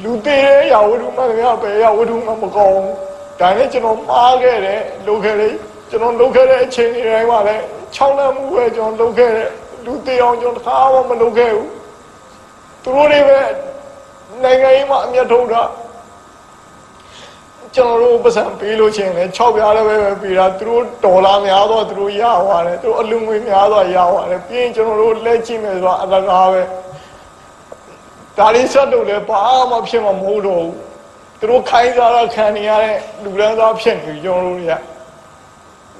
Speaker 8: လူသေးတဲ့ရာဝတ္ထုမှလည်းပဲရာဝတ္ထုမှမကောင်းဘူးဒါနဲ့ကျွန်တော်မှားခဲ့တယ်လုပ်ခဲ့တယ်ကျွန်တော်လုပ်ခဲ့တဲ့အချိန်တွေတိုင်းမှာလည်း6 လမှုပဲကျွန်တော်လုပ်ခဲ့တယ်လူသေးအောင်ကျွန်တော်တစ်ခါမှမလုပ်ခဲ့ဘူးသူတို့တွေပဲနိုင်ငံရေးမှာအမြတ်ထုတ်တာကျွန်တော်တို့ပတ်စံပေးလို့ချင်းလည်း6 ပြားလည်းပဲပေးတာသူတို့ဒေါ်လာများတော့သူတို့ရသွားတယ်သူတို့အလူငွေများတော့ရသွားတယ်ပြီးရင်ကျွန်တော်တို့လက်ကြည့်မယ်ဆိုတာအလကားပဲဒါလေးဆက်လို့လည်းဘာမှဖြစ်မှာမဟုတ်တော့ဘူးသူတို့ခိုင်းစားတာခံနေရတဲ့လူရန်သားဖြစ်နေကျွန်တော်တို့က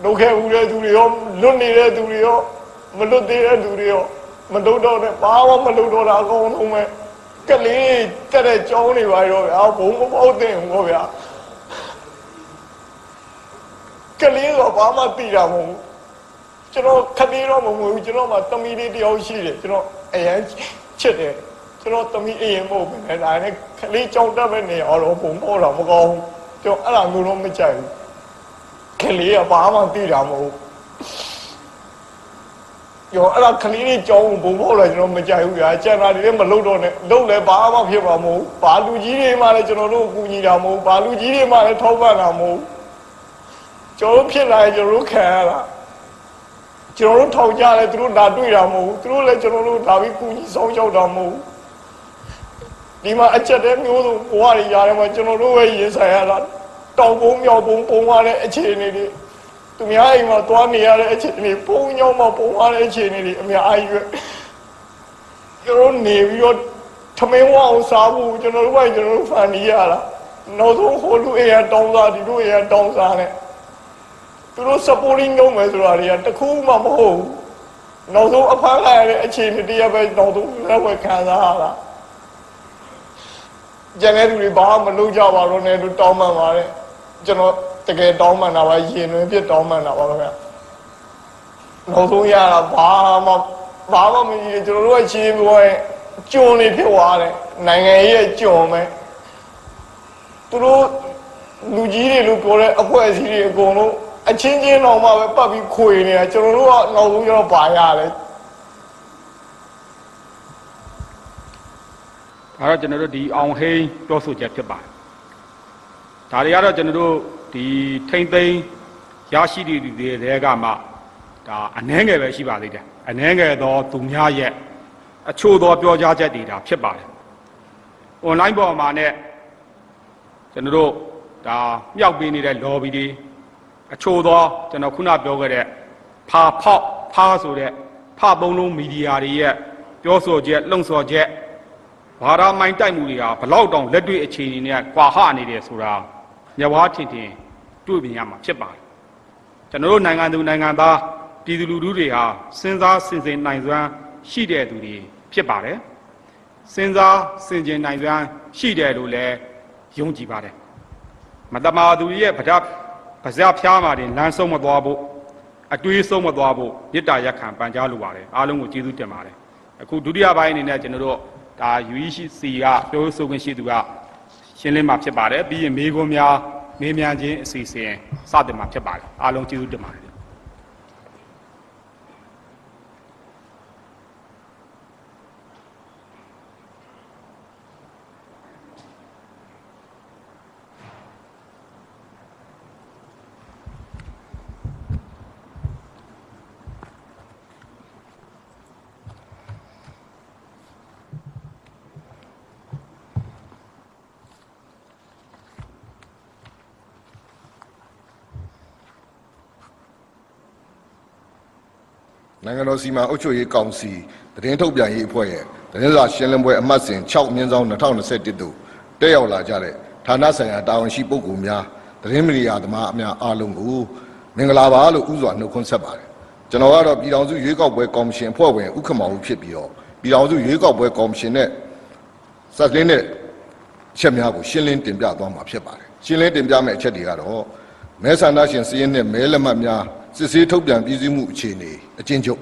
Speaker 8: လုပ်ခဲ့ဦးတဲ့သူတွေရောလွတ်နေတဲ့သူတွေရောမလွတ်သေးတဲ့သူတွေရောမလုပ်တော့တဲ့ဘာမှမလုပ်တော့တာအကုန်လုံးပဲကလေးတက်တဲ့ကြောင်းတွေပါရောဗျာဘုံမပေါ့တဲ့ဟောဗျာကလေးတော့ဘာမှသိတာမဟုတ်ဘူးကျွန်တော်ခလေးတော့မဟုတ်ဘူးကျွန်တော်မှတမီလေးတယောက်ရှိတယ်ကျွန်တော်အရင်ချစ်တယ်ကျွန်တော်တမီအရင်မဟုတ်ဘူးဒါနဲ့ခလေးကြောင်းတက်ပဲနေအောင်တော့ဘုံပေါ့တာမကောင်းဘူးကျွန်တော်အဲ့ဒါမျိုးတော့မကြိုက်ဘူးကလေးကဘာမှသိတာမဟုတ်ကျွန်တော်အဲ့ဒါခလေးလေးကြောင်းဘုံပေါ့လာကျွန်တော်မကြိုက်ဘူးဗျာကျန်တာတွေလည်းမလုပ်တော့နဲ့လုပ်လဲဘာမှဖြစ်မှာမဟုတ်ဘာလူကြီးတွေမှလည်းကျွန်တော်တို့ကူညီတာမဟုတ်ဘာလူကြီးတွေမှလည်းထောက်ပံ့တာမဟုတ်ကျွန်တော်ဖြစ်လာရင်ကျွန်တော်တို့ခံရတာကျွန်တော်တို့ထောက်ကြတယ်သူတို့လာတွေ့တာမဟုတ်သူတို့လည်းကျွန်တော်တို့လာပြီးကူညီဆောင်ရှောက်တာမဟုတ်ဒီမှာအချက်တည်းမျိုးစုံဘဝတွေရတယ်မှာကျွန်တော်တို့ပဲရင်ဆိုင်ရတာတောင်ပုံမြောက်ပုံပုံရတဲ့အခြေအနေတွေသူများအိမ်မှာသွားနေရတဲ့အခြေအနေပုံညောင်းမှာပုံရတဲ့အခြေအနေတွေအများကြီးပဲကျွန်တော်နေပြီးတော့ထမင်းဝအောင်စားဖို့ကျွန်တော်တို့ကကျွန်တော်တို့ဖန်နေရတာနောက်ဆုံးဟိုလူအိမ်ကတောင်းစားဒီလူအိမ်ကတောင်းစားနဲ့သူတို့ supporting လုပ်မယ်ဆိုတာတွေကတခုမှမဟုတ်ဘူးနောက်ဆုံးအဖမ်းလိုက်ရတဲ့အခြေအနေတရားပဲနောက်ဆုံးလက်ဝဲခံစားရတာကျန်တဲ့လူတွေဘာမှမလုပ်ကြပါတော့နဲ့လို့တောင်းပန်ပါတယ်ကျွန်တော်တကယ်တောင်းပန်တာပါရင်တွင်ပြတောင်းပန်တာပါခင်ဗျနောက်ဆုံးရတာဘာမှမကြီးကျွန်တော်တို့ကချင်းပြောရင်ကျွန်နေဖြစ်သွားတယ်နိုင်ငံရဲ့ကျွန်ပဲသူတို့လူကြီးတွေလို့ပြောတဲ့အဖွဲ့အစည်းတွေအကုန်လုံးအချင်းချင်းတော့မှပဲပတ်ပြီးခွေနေတာကျွန်တော်တို့ကနောက်ဆုံးကျတော့ဘာရလဲ
Speaker 1: အဲ့တော့ကျွန်တော်တို့ဒီအောင်ဟိန်းပြောဆိုချက်ဖြစ်ပါတယ်ဒါတွေကတော့ကျွန်တော်တို့ဒီထိမ့်သိမ်းရရှိတဲ့လူတွေကမှဒါအနှဲငယ်ပဲရှိပါသေးတယ်အနှဲငယ်သောသူများရဲ့အချို့သောပြောကြားချက်တွေဒါဖြစ်ပါတယ် online ပေါ်မှာနဲ့ကျွန်တော်တို့ဒါမြောက်ပေးနေတဲ့ lobby တွေအချို့သောကျွန်တော်ခုနပြောခဲ့တဲ့ဖာဆိုတဲ့ဖသုံးလုံးမီဒီယာတွေရဲ့ပြောဆိုချက်လှုံ့ဆော်ချက်ဘာသာမိုင်းတိုက်မှုတွေကဘလောက်တောင်လက်တွေ့အခြေအနေနဲ့ကွာဟနေတယ်ဆိုတာမျက်ဝါးထင်တွေ့မြင်ရမှာဖြစ်ပါတယ်ကျွန်တော်တို့နိုင်ငံသူနိုင်ငံသားပြည်သူလူထုတွေဟာစဉ်းစားဆင်ခြင်နိုင်စွမ်း ရှိတဲ့သူတွေဖြစ်ပါတယ်စဉ်းစားဆင်ခြင်နိုင်စွမ်းရှိတယ်လို့လည်းယုံကြည်ပါတယ်မတမာသူရဲ့ဗဒပါဇက်ဖျားမှာတင်လမ်းဆုံးမသွားဖို့အတွေးဆုံးမသွားဖို့မေတ္တာရက်ခံပန်ကြားလိုပါတယ်အားလုံးကိုကျေးဇူးတင်ပါတယ်အခုဒုတိယပိုင်းအနေနဲ့ကျွန်တော်တို့ဒါ UEC ကပြောဆိုခွင့်ရှိသူကရှင်းလင်းမှာဖြစ်ပါတယ်ပြီးရင်မေးခွန်းများမေးမြန်းခြင်းအစီအစဉ်စတင်မှာဖြစ်ပါတယ်အားလုံးကျေးဇူးတင်ပါတယ်
Speaker 9: နိုင်ငံတော်စီမံအုပ်ချုပ်ရေးကောင်စီသတင်းထုတ်ပြန်ရေးအဖွဲ့ရဲ့သတင်းစာရှင်းလင်းပွဲအမှတ်စဉ်6/2021တို့တက်ရောက်လာကြတဲ့ဌာနဆိုင်ရာတာဝန်ရှိပုဂ္ဂိုလ်များသတင်းမီဒီယာသမားအများအားလုံးကိုမင်္ဂလာပါလို့ဥစွာနှုတ်ခွန်းဆက်ပါတယ်ကျွန်တော်ကတော့ပြည်ထောင်စုရွေးကောက်ပွဲကော်မရှင်အဖွဲ့ဝင်ဥက္ကမောင်ဦးဖြစ်ပြီးတော့ပြည်ထောင်စုရွေးကောက်ပွဲကော်မရှင်နဲ့စက်လင်းတဲ့ချက်များကိုရှင်းလင်းတင်ပြသွားမှာဖြစ်ပါတယ်ရှင်းလင်းတင်ပြမယ့်အချက်တွေကတော့မဲဆန္ဒရှင်စည်းရင်းနဲ့မဲလက်မှတ်များစစ်ဆေးထုတ်ပြန်ပြည်စည်းမှုအခြေအနေအကျဉ်းချုပ်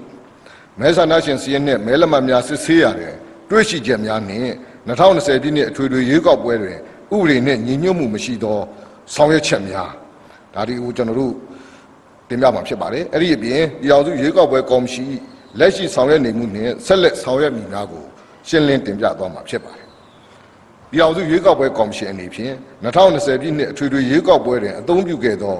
Speaker 9: မဲဆန္ဒရှင်စည်းရင်းနဲ့မဲလက်မှတ်များစစ်ဆေးရတဲ့တွေ့ရှိချက်များနဲ့2020ပြည့်နှစ်အထွေထွေရွေးကောက်ပွဲတွင်ဥပဒေနဲ့ညီညွတ်မှုမရှိသောဆောင်ရွက်ချက်များဒါတွေကိုကျွန်တော်တို့တင်ပြမှာဖြစ်ပါတယ်အဲ့ဒီအပြင်ပြည်ထောင်စုရွေးကောက်ပွဲကော်မရှင်လက်ရှိဆောင်ရွက်နေမှုနဲ့ဆက်လက်ဆောင်ရွက်မိများကိုရှင်းလင်းတင်ပြသွားမှာဖြစ်ပါတယ်ပြည်ထောင်စုရွေးကောက်ပွဲကော်မရှင်အနေဖြင့်2020ပြည့်နှစ်အထွေထွေရွေးကောက်ပွဲတွင်အသုံးပြုခဲ့သော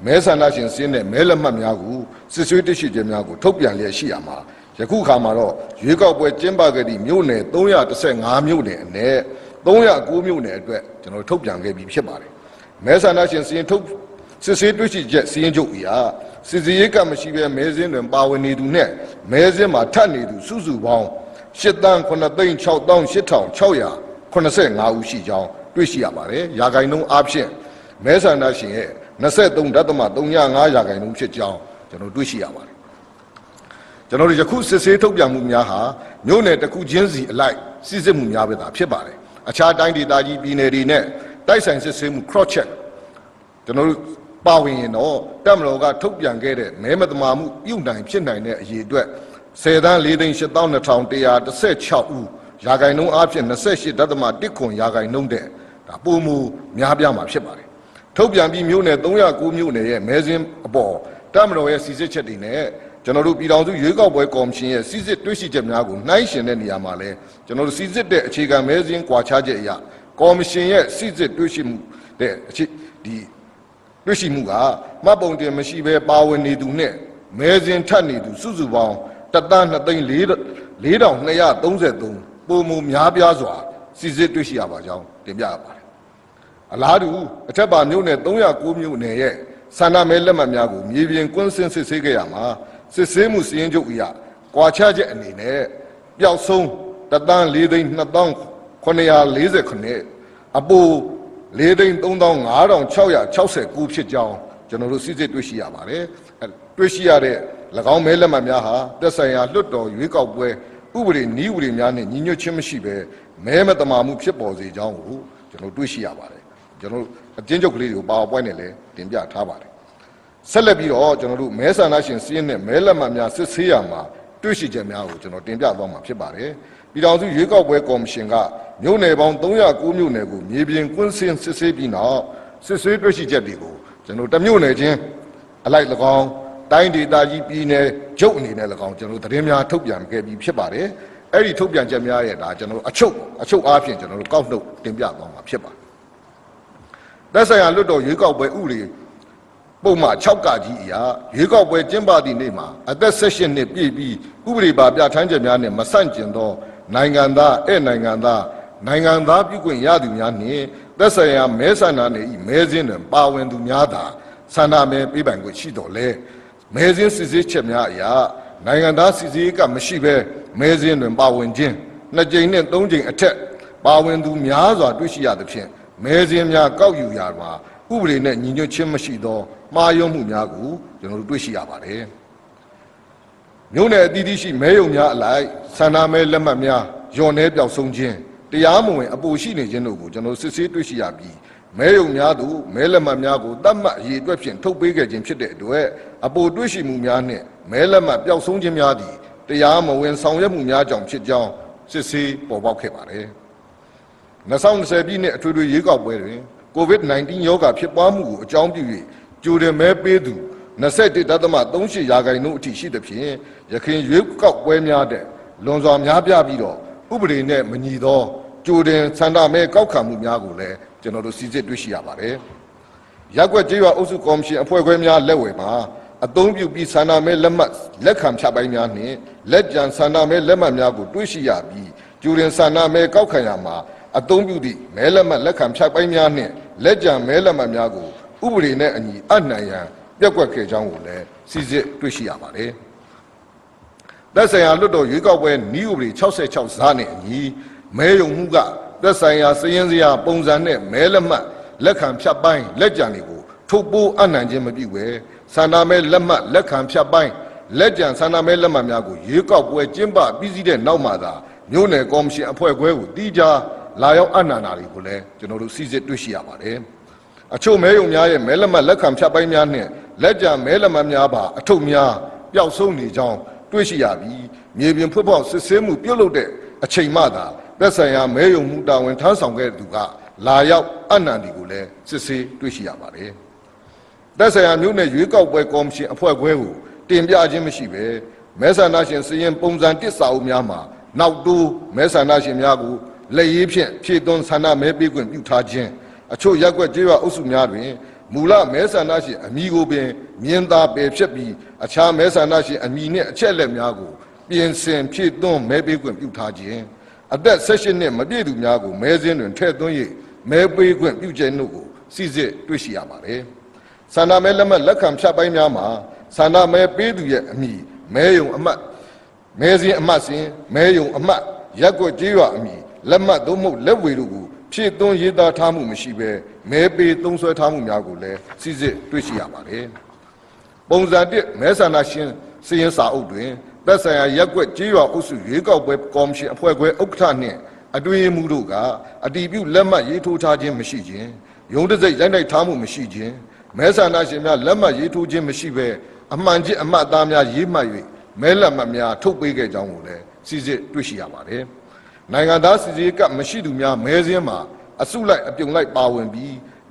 Speaker 9: မဲဆန္ဒရှင်စည်းနဲ့မဲလက်မှတ်များကိုစစ်ဆေးတွေ့ရှိချက်များကိုထုတ်ပြန်လျက်ရှိရမှာယခုခါမှာတော့ရွေးကောက်ပွဲကျင်းပခဲ့သည့်မြို့နယ်315မြို့နယ်အနက်309မြို့နယ်အတွက်ကျွန်တော်ထုတ်ပြန်ခဲ့ပြီးဖြစ်ပါတယ်မဲဆန္ဒရှင်စည်းထုတ်စစ်ဆေးတွေ့ရှိချက်စည်းချုပ်အရာစစ်ဆေးရေးကမရှိဘဲမဲစင်းတွင်ပါဝင်နေသူနဲ့မဲစင်းမှာထပ်နေသူစုစုပေါင်း8,968,685 ဦးရှိကြောင်းတွေ့ရှိရပါတယ်ရာခိုင်နှုန်းအားဖြင့်မဲဆန္ဒရှင်ရဲ့23.35 ရာခိုင်နှုန်းဖြစ်ကြောင်းကျွန်တော်တွေ့ရှိရပါတယ်ကျွန်တော်တို့ယခုစစ်ဆေးထုတ်ပြန်မှုများဟာမြို့နယ်တစ်ခုချင်းစီအလိုက်စစ်ဆေးမှုများပဲသာဖြစ်ပါတယ်အခြားတိုင်းဒေသကြီးပြည်နယ်တွေနဲ့တိုက်ဆိုင်စစ်ဆေးမှု cross check ကျွန်တော်တို့ပါဝင်ရင်တော့တပ်မတော်ကထုတ်ပြန်ခဲ့တဲ့မဲမတမာမှုပြုနိုင်ဖြစ်နိုင်တဲ့အရေးအတွက်10,482,116 ဦးရာခိုင်နှုန်းအားဖြင့်28.19 ရာခိုင်နှုန်းတဲ့ဒါပုံမူများပြားမှာဖြစ်ပါတယ်ထုတ်ပြန်ပြီးမြို့နယ်309မြို့နယ်ရဲ့မဲစင်းအပေါ်တပ်မတော်ရဲ့စီစစ်ချက်တွေနဲ့ကျွန်တော်တို့ပြည်ထောင်စုရွေးကောက်ပွဲကော်မရှင်ရဲ့စီစစ်တွေ့ရှိချက်များကိုနှိုင်းယှဉ်တဲ့နေရာမှာလဲကျွန်တော်တို့စီစစ်တဲ့အခြေခံမဲစင်းကွာခြားချက်အရကော်မရှင်ရဲ့စီစစ်တွေ့ရှိမှုတဲ့ဒီတွေ့ရှိမှုကမှတ်ပုံတင်မရှိဘဲပါဝင်နေသူနဲ့မဲစင်းထပ်နေသူစုစုပေါင်း1,204,233ပုံမူများပြားစွာစီစစ်တွေ့ရှိရပါကြောင်းတင်ပြရပါတယ်အလားတူအထက်ပါမြို့နယ်309မြို့နယ်ရဲ့ဆန္ဒမဲလက်မှတ်များကိုမြေပြင်ကွင်းဆင်းစစ်ဆေးခဲ့ရမှာစစ်ဆေးမှုစီရင်ချုပ်အရကွာခြားချက်အနေနဲ့ပျောက်ဆုံး1,402,949အပို4,35,669ဖြစ်ကြောင်းကျွန်တော်တို့စစ်စစ်တွေ့ရှိရပါတယ်တွေ့ရှိရတဲ့၎င်းမဲလက်မှတ်များဟာသက်ဆိုင်ရာလွှတ်တော်ရွေးကောက်ပွဲဥပဒေနည်းဥပဒေများနဲ့ညီညွတ်ခြင်းမရှိဘဲမဲမတမာမှုဖြစ်ပေါ်စေကြောင်းကိုကျွန်တော်တွေ့ရှိရပါတယ်ကျွန်တော်အကျဉ်းချုပ်ကလေးတွေကိုပါဝါပွိုင်းနဲ့လည်းတင်ပြထားပါတယ်ဆက်လက်ပြီးတော့ကျွန်တော်တို့မဲဆန္ဒရှင်စည်းနဲ့မဲလက်မှတ်များစစ်ဆေးရမှာတွေ့ရှိချက်များကိုကျွန်တော်တင်ပြသွားမှာဖြစ်ပါတယ်ပြည်ထောင်စုရွေးကောက်ပွဲကော်မရှင်ကမြို့နယ်ပေါင်း309မြို့နယ်ကိုမြေပြင်ကွင်းဆင်းစစ်ဆေးပြီးနောက်စစ်ဆေးတွေ့ရှိချက်တွေကိုကျွန်တော်တမြို့နယ်ချင်းအလိုက်၎င်းတိုင်းဒေသကြီးပြည်နယ်ချုပ်အနေနဲ့၎င်းကျွန်တော်သတင်းများထုတ်ပြန်ခဲ့ပြီးဖြစ်ပါတယ်အဲ့ဒီထုတ်ပြန်ချက်များရဲ့ဒါကျွန်တော်အချုပ်အားဖြင့်ကျွန်တော်တို့ကောက်နှုတ်တင်ပြသွားမှာဖြစ်ပါတယ်သက်ဆိုင်ရာလွှတ်တော်ရွေးကောက်ပွဲဥပဒေပုံမှန်6ကကြီးအရာရွေးကောက်ပွဲကျင်းပသည့်နေ့မှာအသက်18နှစ်ပြည့်ပြီးဥပဒေပါပြဋ္ဌာန်းချက်များနဲ့မဆန့်ကျင်သောနိုင်ငံသားနိုင်ငံသားပြုခွင့်ရသူများနှင့်သက်ဆိုင်ရာမဲဆန္ဒနယ်၏မဲစင်းတွင်ပါဝင်သူများသာဆန္ဒမဲပေးပိုင်ခွင့်ရှိတော်လဲမဲစင်းစစ်ဆေးချက်များအရာနိုင်ငံသားစစ်ဆေးကမရှိဘဲမဲစင်းတွင်ပါဝင်ခြင်း2ကြိမ်နဲ့3ကြိမ်အထက်ပါဝင်သူများစွာတွေ့ရှိရသဖြင့်မဲစင်းများကောက်ယူရာမှာဥပဒေနဲ့ညီညွတ်ခြင်းမရှိသောမှားယွင်းမှုများကိုကျွန်တော်တို့တွေ့ရှိရပါတယ် မြို့နယ်အသီးသီးရှိမဲယုံများအလိုက်ဆန္ဒမဲလက်မှတ်များညွန်နေပျောက်ဆုံးခြင်းတရားမဝင်အပူရှိနေခြင်းတို့ကိုကျွန်တော်စစ်ဆေးတွေ့ရှိရပြီးမဲယုံများသို့မဲလက်မှတ်များကိုတတ်မှတ်အရေးအတွက်ဖြင့်ထုတ်ပေးခဲ့ခြင်းဖြစ်တဲ့အတွက်အပူတွေ့ရှိမှုများနှင့်မဲလက်မှတ်ပျောက်ဆုံးခြင်းများသည်တရားမဝင်ဆောင်ရွက်မှုများကြောင့်ဖြစ်ကြောင်းစစ်ဆေးပေါ်ပေါက်ခဲ့ပါတယ်2020ပြည့်နှစ်အထွေထွေရွေးကောက်ပွဲတွင် COVID-19 ရောဂါဖြစ်ပွားမှုကိုအကြောင်းပြု၍ကြိုတင်မဲပေးသူ21.38%အထိရှိသဖြင့်ရခိုင်ရွေးကောက်ပွဲများတဲ့လွန်စွာများပြားပြီးတော့ဥပဒေနဲ့မညီသောကြိုတင်ဆန္ဒမဲကောက်ခံမှုများကိုလည်းကျွန်တော်တို့စစ်ဆေးတွေ့ရှိရပါတယ်။ရပ်ကွက်ကျေးရွာအုပ်စုကော်မရှင်အဖွဲ့ခွဲများလက်ဝယ်မှာအသုံးပြုပြီးဆန္ဒမဲလက်မှတ်လက်ခံဖြတ်ပိုင်းများနှင့်လက်ကျန်ဆန္ဒမဲလက်မှတ်များကိုတွေ့ရှိရပြီးကြိုတင်ဆန္ဒမဲကောက်ခံရမှာအသုံးပြုသည့်မဲလက်မှတ်လက်ခံဖြတ်ပိုင်းများနှင့်လက်ကျန်မဲလက်မှတ်များကိုဥပဒေနဲ့အညီအနှံရန်ပြက်ကွက်ခဲ့ကြောင်းကိုလည်းစစ်ဆေးတွေ့ရှိရပါတယ်။သက်ဆိုင်ရာလွှတ်တော်ရွေးကောက်ပွဲနည်းဥပဒေ66ဇာနဲ့အညီမဲယုံမှုကသက်ဆိုင်ရာစည်ရင်းစရာပုံစံနဲ့မဲလက်မှတ်လက်ခံဖြတ်ပိုင်းလက်ကျန်တွေကိုထုတ်ပိုးအနှံခြင်းမပြုဘဲဆန္ဒမဲလက်မှတ်လက်ခံဖြတ်ပိုင်းလက်ကျန်ဆန္ဒမဲလက်မှတ်များကိုရွေးကောက်ပွဲကျင်းပပြီးစီးတဲ့နောက်မှာသာမြို့နယ်ကော်မရှင်အဖွဲ့ခွဲကိုတီးခြားလာရောက်အနှံတာတွေကိုလည်းကျွန်တော်တို့စစ်ဆေးတွေ့ရှိရပါတယ်။အချို့မဲယုံများရဲ့မဲလက်မှတ်လက်ခံဖြတ်ပိုင်းများနဲ့လက်ကျန်မဲလက်မှတ်များပါအထုပ်များပျောက်ဆုံးနေကြောင်းတွေ့ရှိရပြီးမြေပြင်ဖွင့်ပေါက်စစ်ဆေးမှုပြုလုပ်တဲ့အချိန်မှသာသက်ဆိုင်ရာမဲယုံမှုတာဝန်ထမ်းဆောင်ခဲ့သူကလာရောက်အနှံဒီကိုလည်းစစ်ဆေးတွေ့ရှိရပါတယ်။သက်ဆိုင်ရာမြို့နယ်ရွေးကောက်ပွဲကော်မရှင်အဖွဲ့ခွဲကိုတင်ပြခြင်းမရှိဘဲမဲဆန္ဒရှင်စီရင်ပုံစံတစ်စာအုပ်များမှာနောက်တိုးမဲဆန္ဒရှင်များကိုလက်ရေးဖြင့်ဖြည့်သွင်းဆန္ဒမဲပေးခွင့်ပြုထားခြင်းအချို့ရက်ွက်ကျေးရွာအုပ်စုများတွင်မူလမဲဆန္ဒရှင်အမည်ကိုပင်မြင်သာပယ်ဖြစ်ပြီးအခြားမဲဆန္ဒရှင်အမည်နှင့်အချက်လက်များကိုပြင်ဆင်ဖြည့်သွင်းမဲပေးခွင့်ပြုထားခြင်းအသက်16နှစ်မပြည့်သူများကိုမဲစင်းတွင်ထည့်သွင်း၍မဲပေးခွင့်ပြုခြင်းတို့ကိုစစ်စစ်တွေ့ရှိရပါတယ်။ဆန္ဒမဲလက်မှတ်လက်ခံဖြတ်ပိုင်းများမှာဆန္ဒမဲပေးသူရဲ့အမည်မဲယုံအမှတ်မဲစင်းအမှတ်စဉ်မဲယုံအမှတ်ရက်ွက်ကျေးရွာအမည်လက်မှတ်သို့မဟုတ်လက်ဝေတို့ကိုဖြည့်သွင်းရေးသားထားမှုမရှိဘဲမဲပေးသုံးစွဲထားမှုများကိုလည်းစစ်စစ်တွေ့ရှိရပါတယ်။ပုံစံ1မဲဆန္ဒရှင်စီရင်စာအုပ်တွင်သက်ဆိုင်ရာရက်ွက်ကျေးရွာအုပ်စုရွေးကောက်ပွဲကော်မရှင်အဖွဲ့ခွဲဥက္ကဋ္ဌနှင့်အတွင်းမှုတို့ကအတည်ပြုလက်မှတ်ရေးထိုးထားခြင်းမရှိခြင်းရုံးတစိတ်ရိုက်လိုက်ထားမှုမရှိခြင်းမဲဆန္ဒရှင်များလက်မှတ်ရေးထိုးခြင်းမရှိဘဲအမှန်ချင်းအမှတ်သားများရေးမှတ်၍မဲလက်မှတ်များထုတ်ပေးခဲ့ကြောင်းကိုလည်းစစ်စစ်တွေ့ရှိရပါတယ်။နိုင်ငံသားစီစီကမရှိသူများမဲစင်းမှာအစုလိုက်အပြုံလိုက်ပါဝင်ပြီ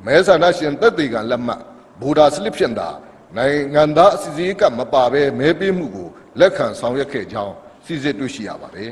Speaker 9: းမဲဆန္ဒရှင်သက်သေခံလက်မှတ်ဗိုဒါစလစ်ဖြင့်သာနိုင်ငံသားစီစီကမပါဘဲမဲပေးမှုကိုလက်ခံဆောင်ရွက်ခဲ့ကြောင်းစစ်စစ်တွေ့ရှိရပါတယ်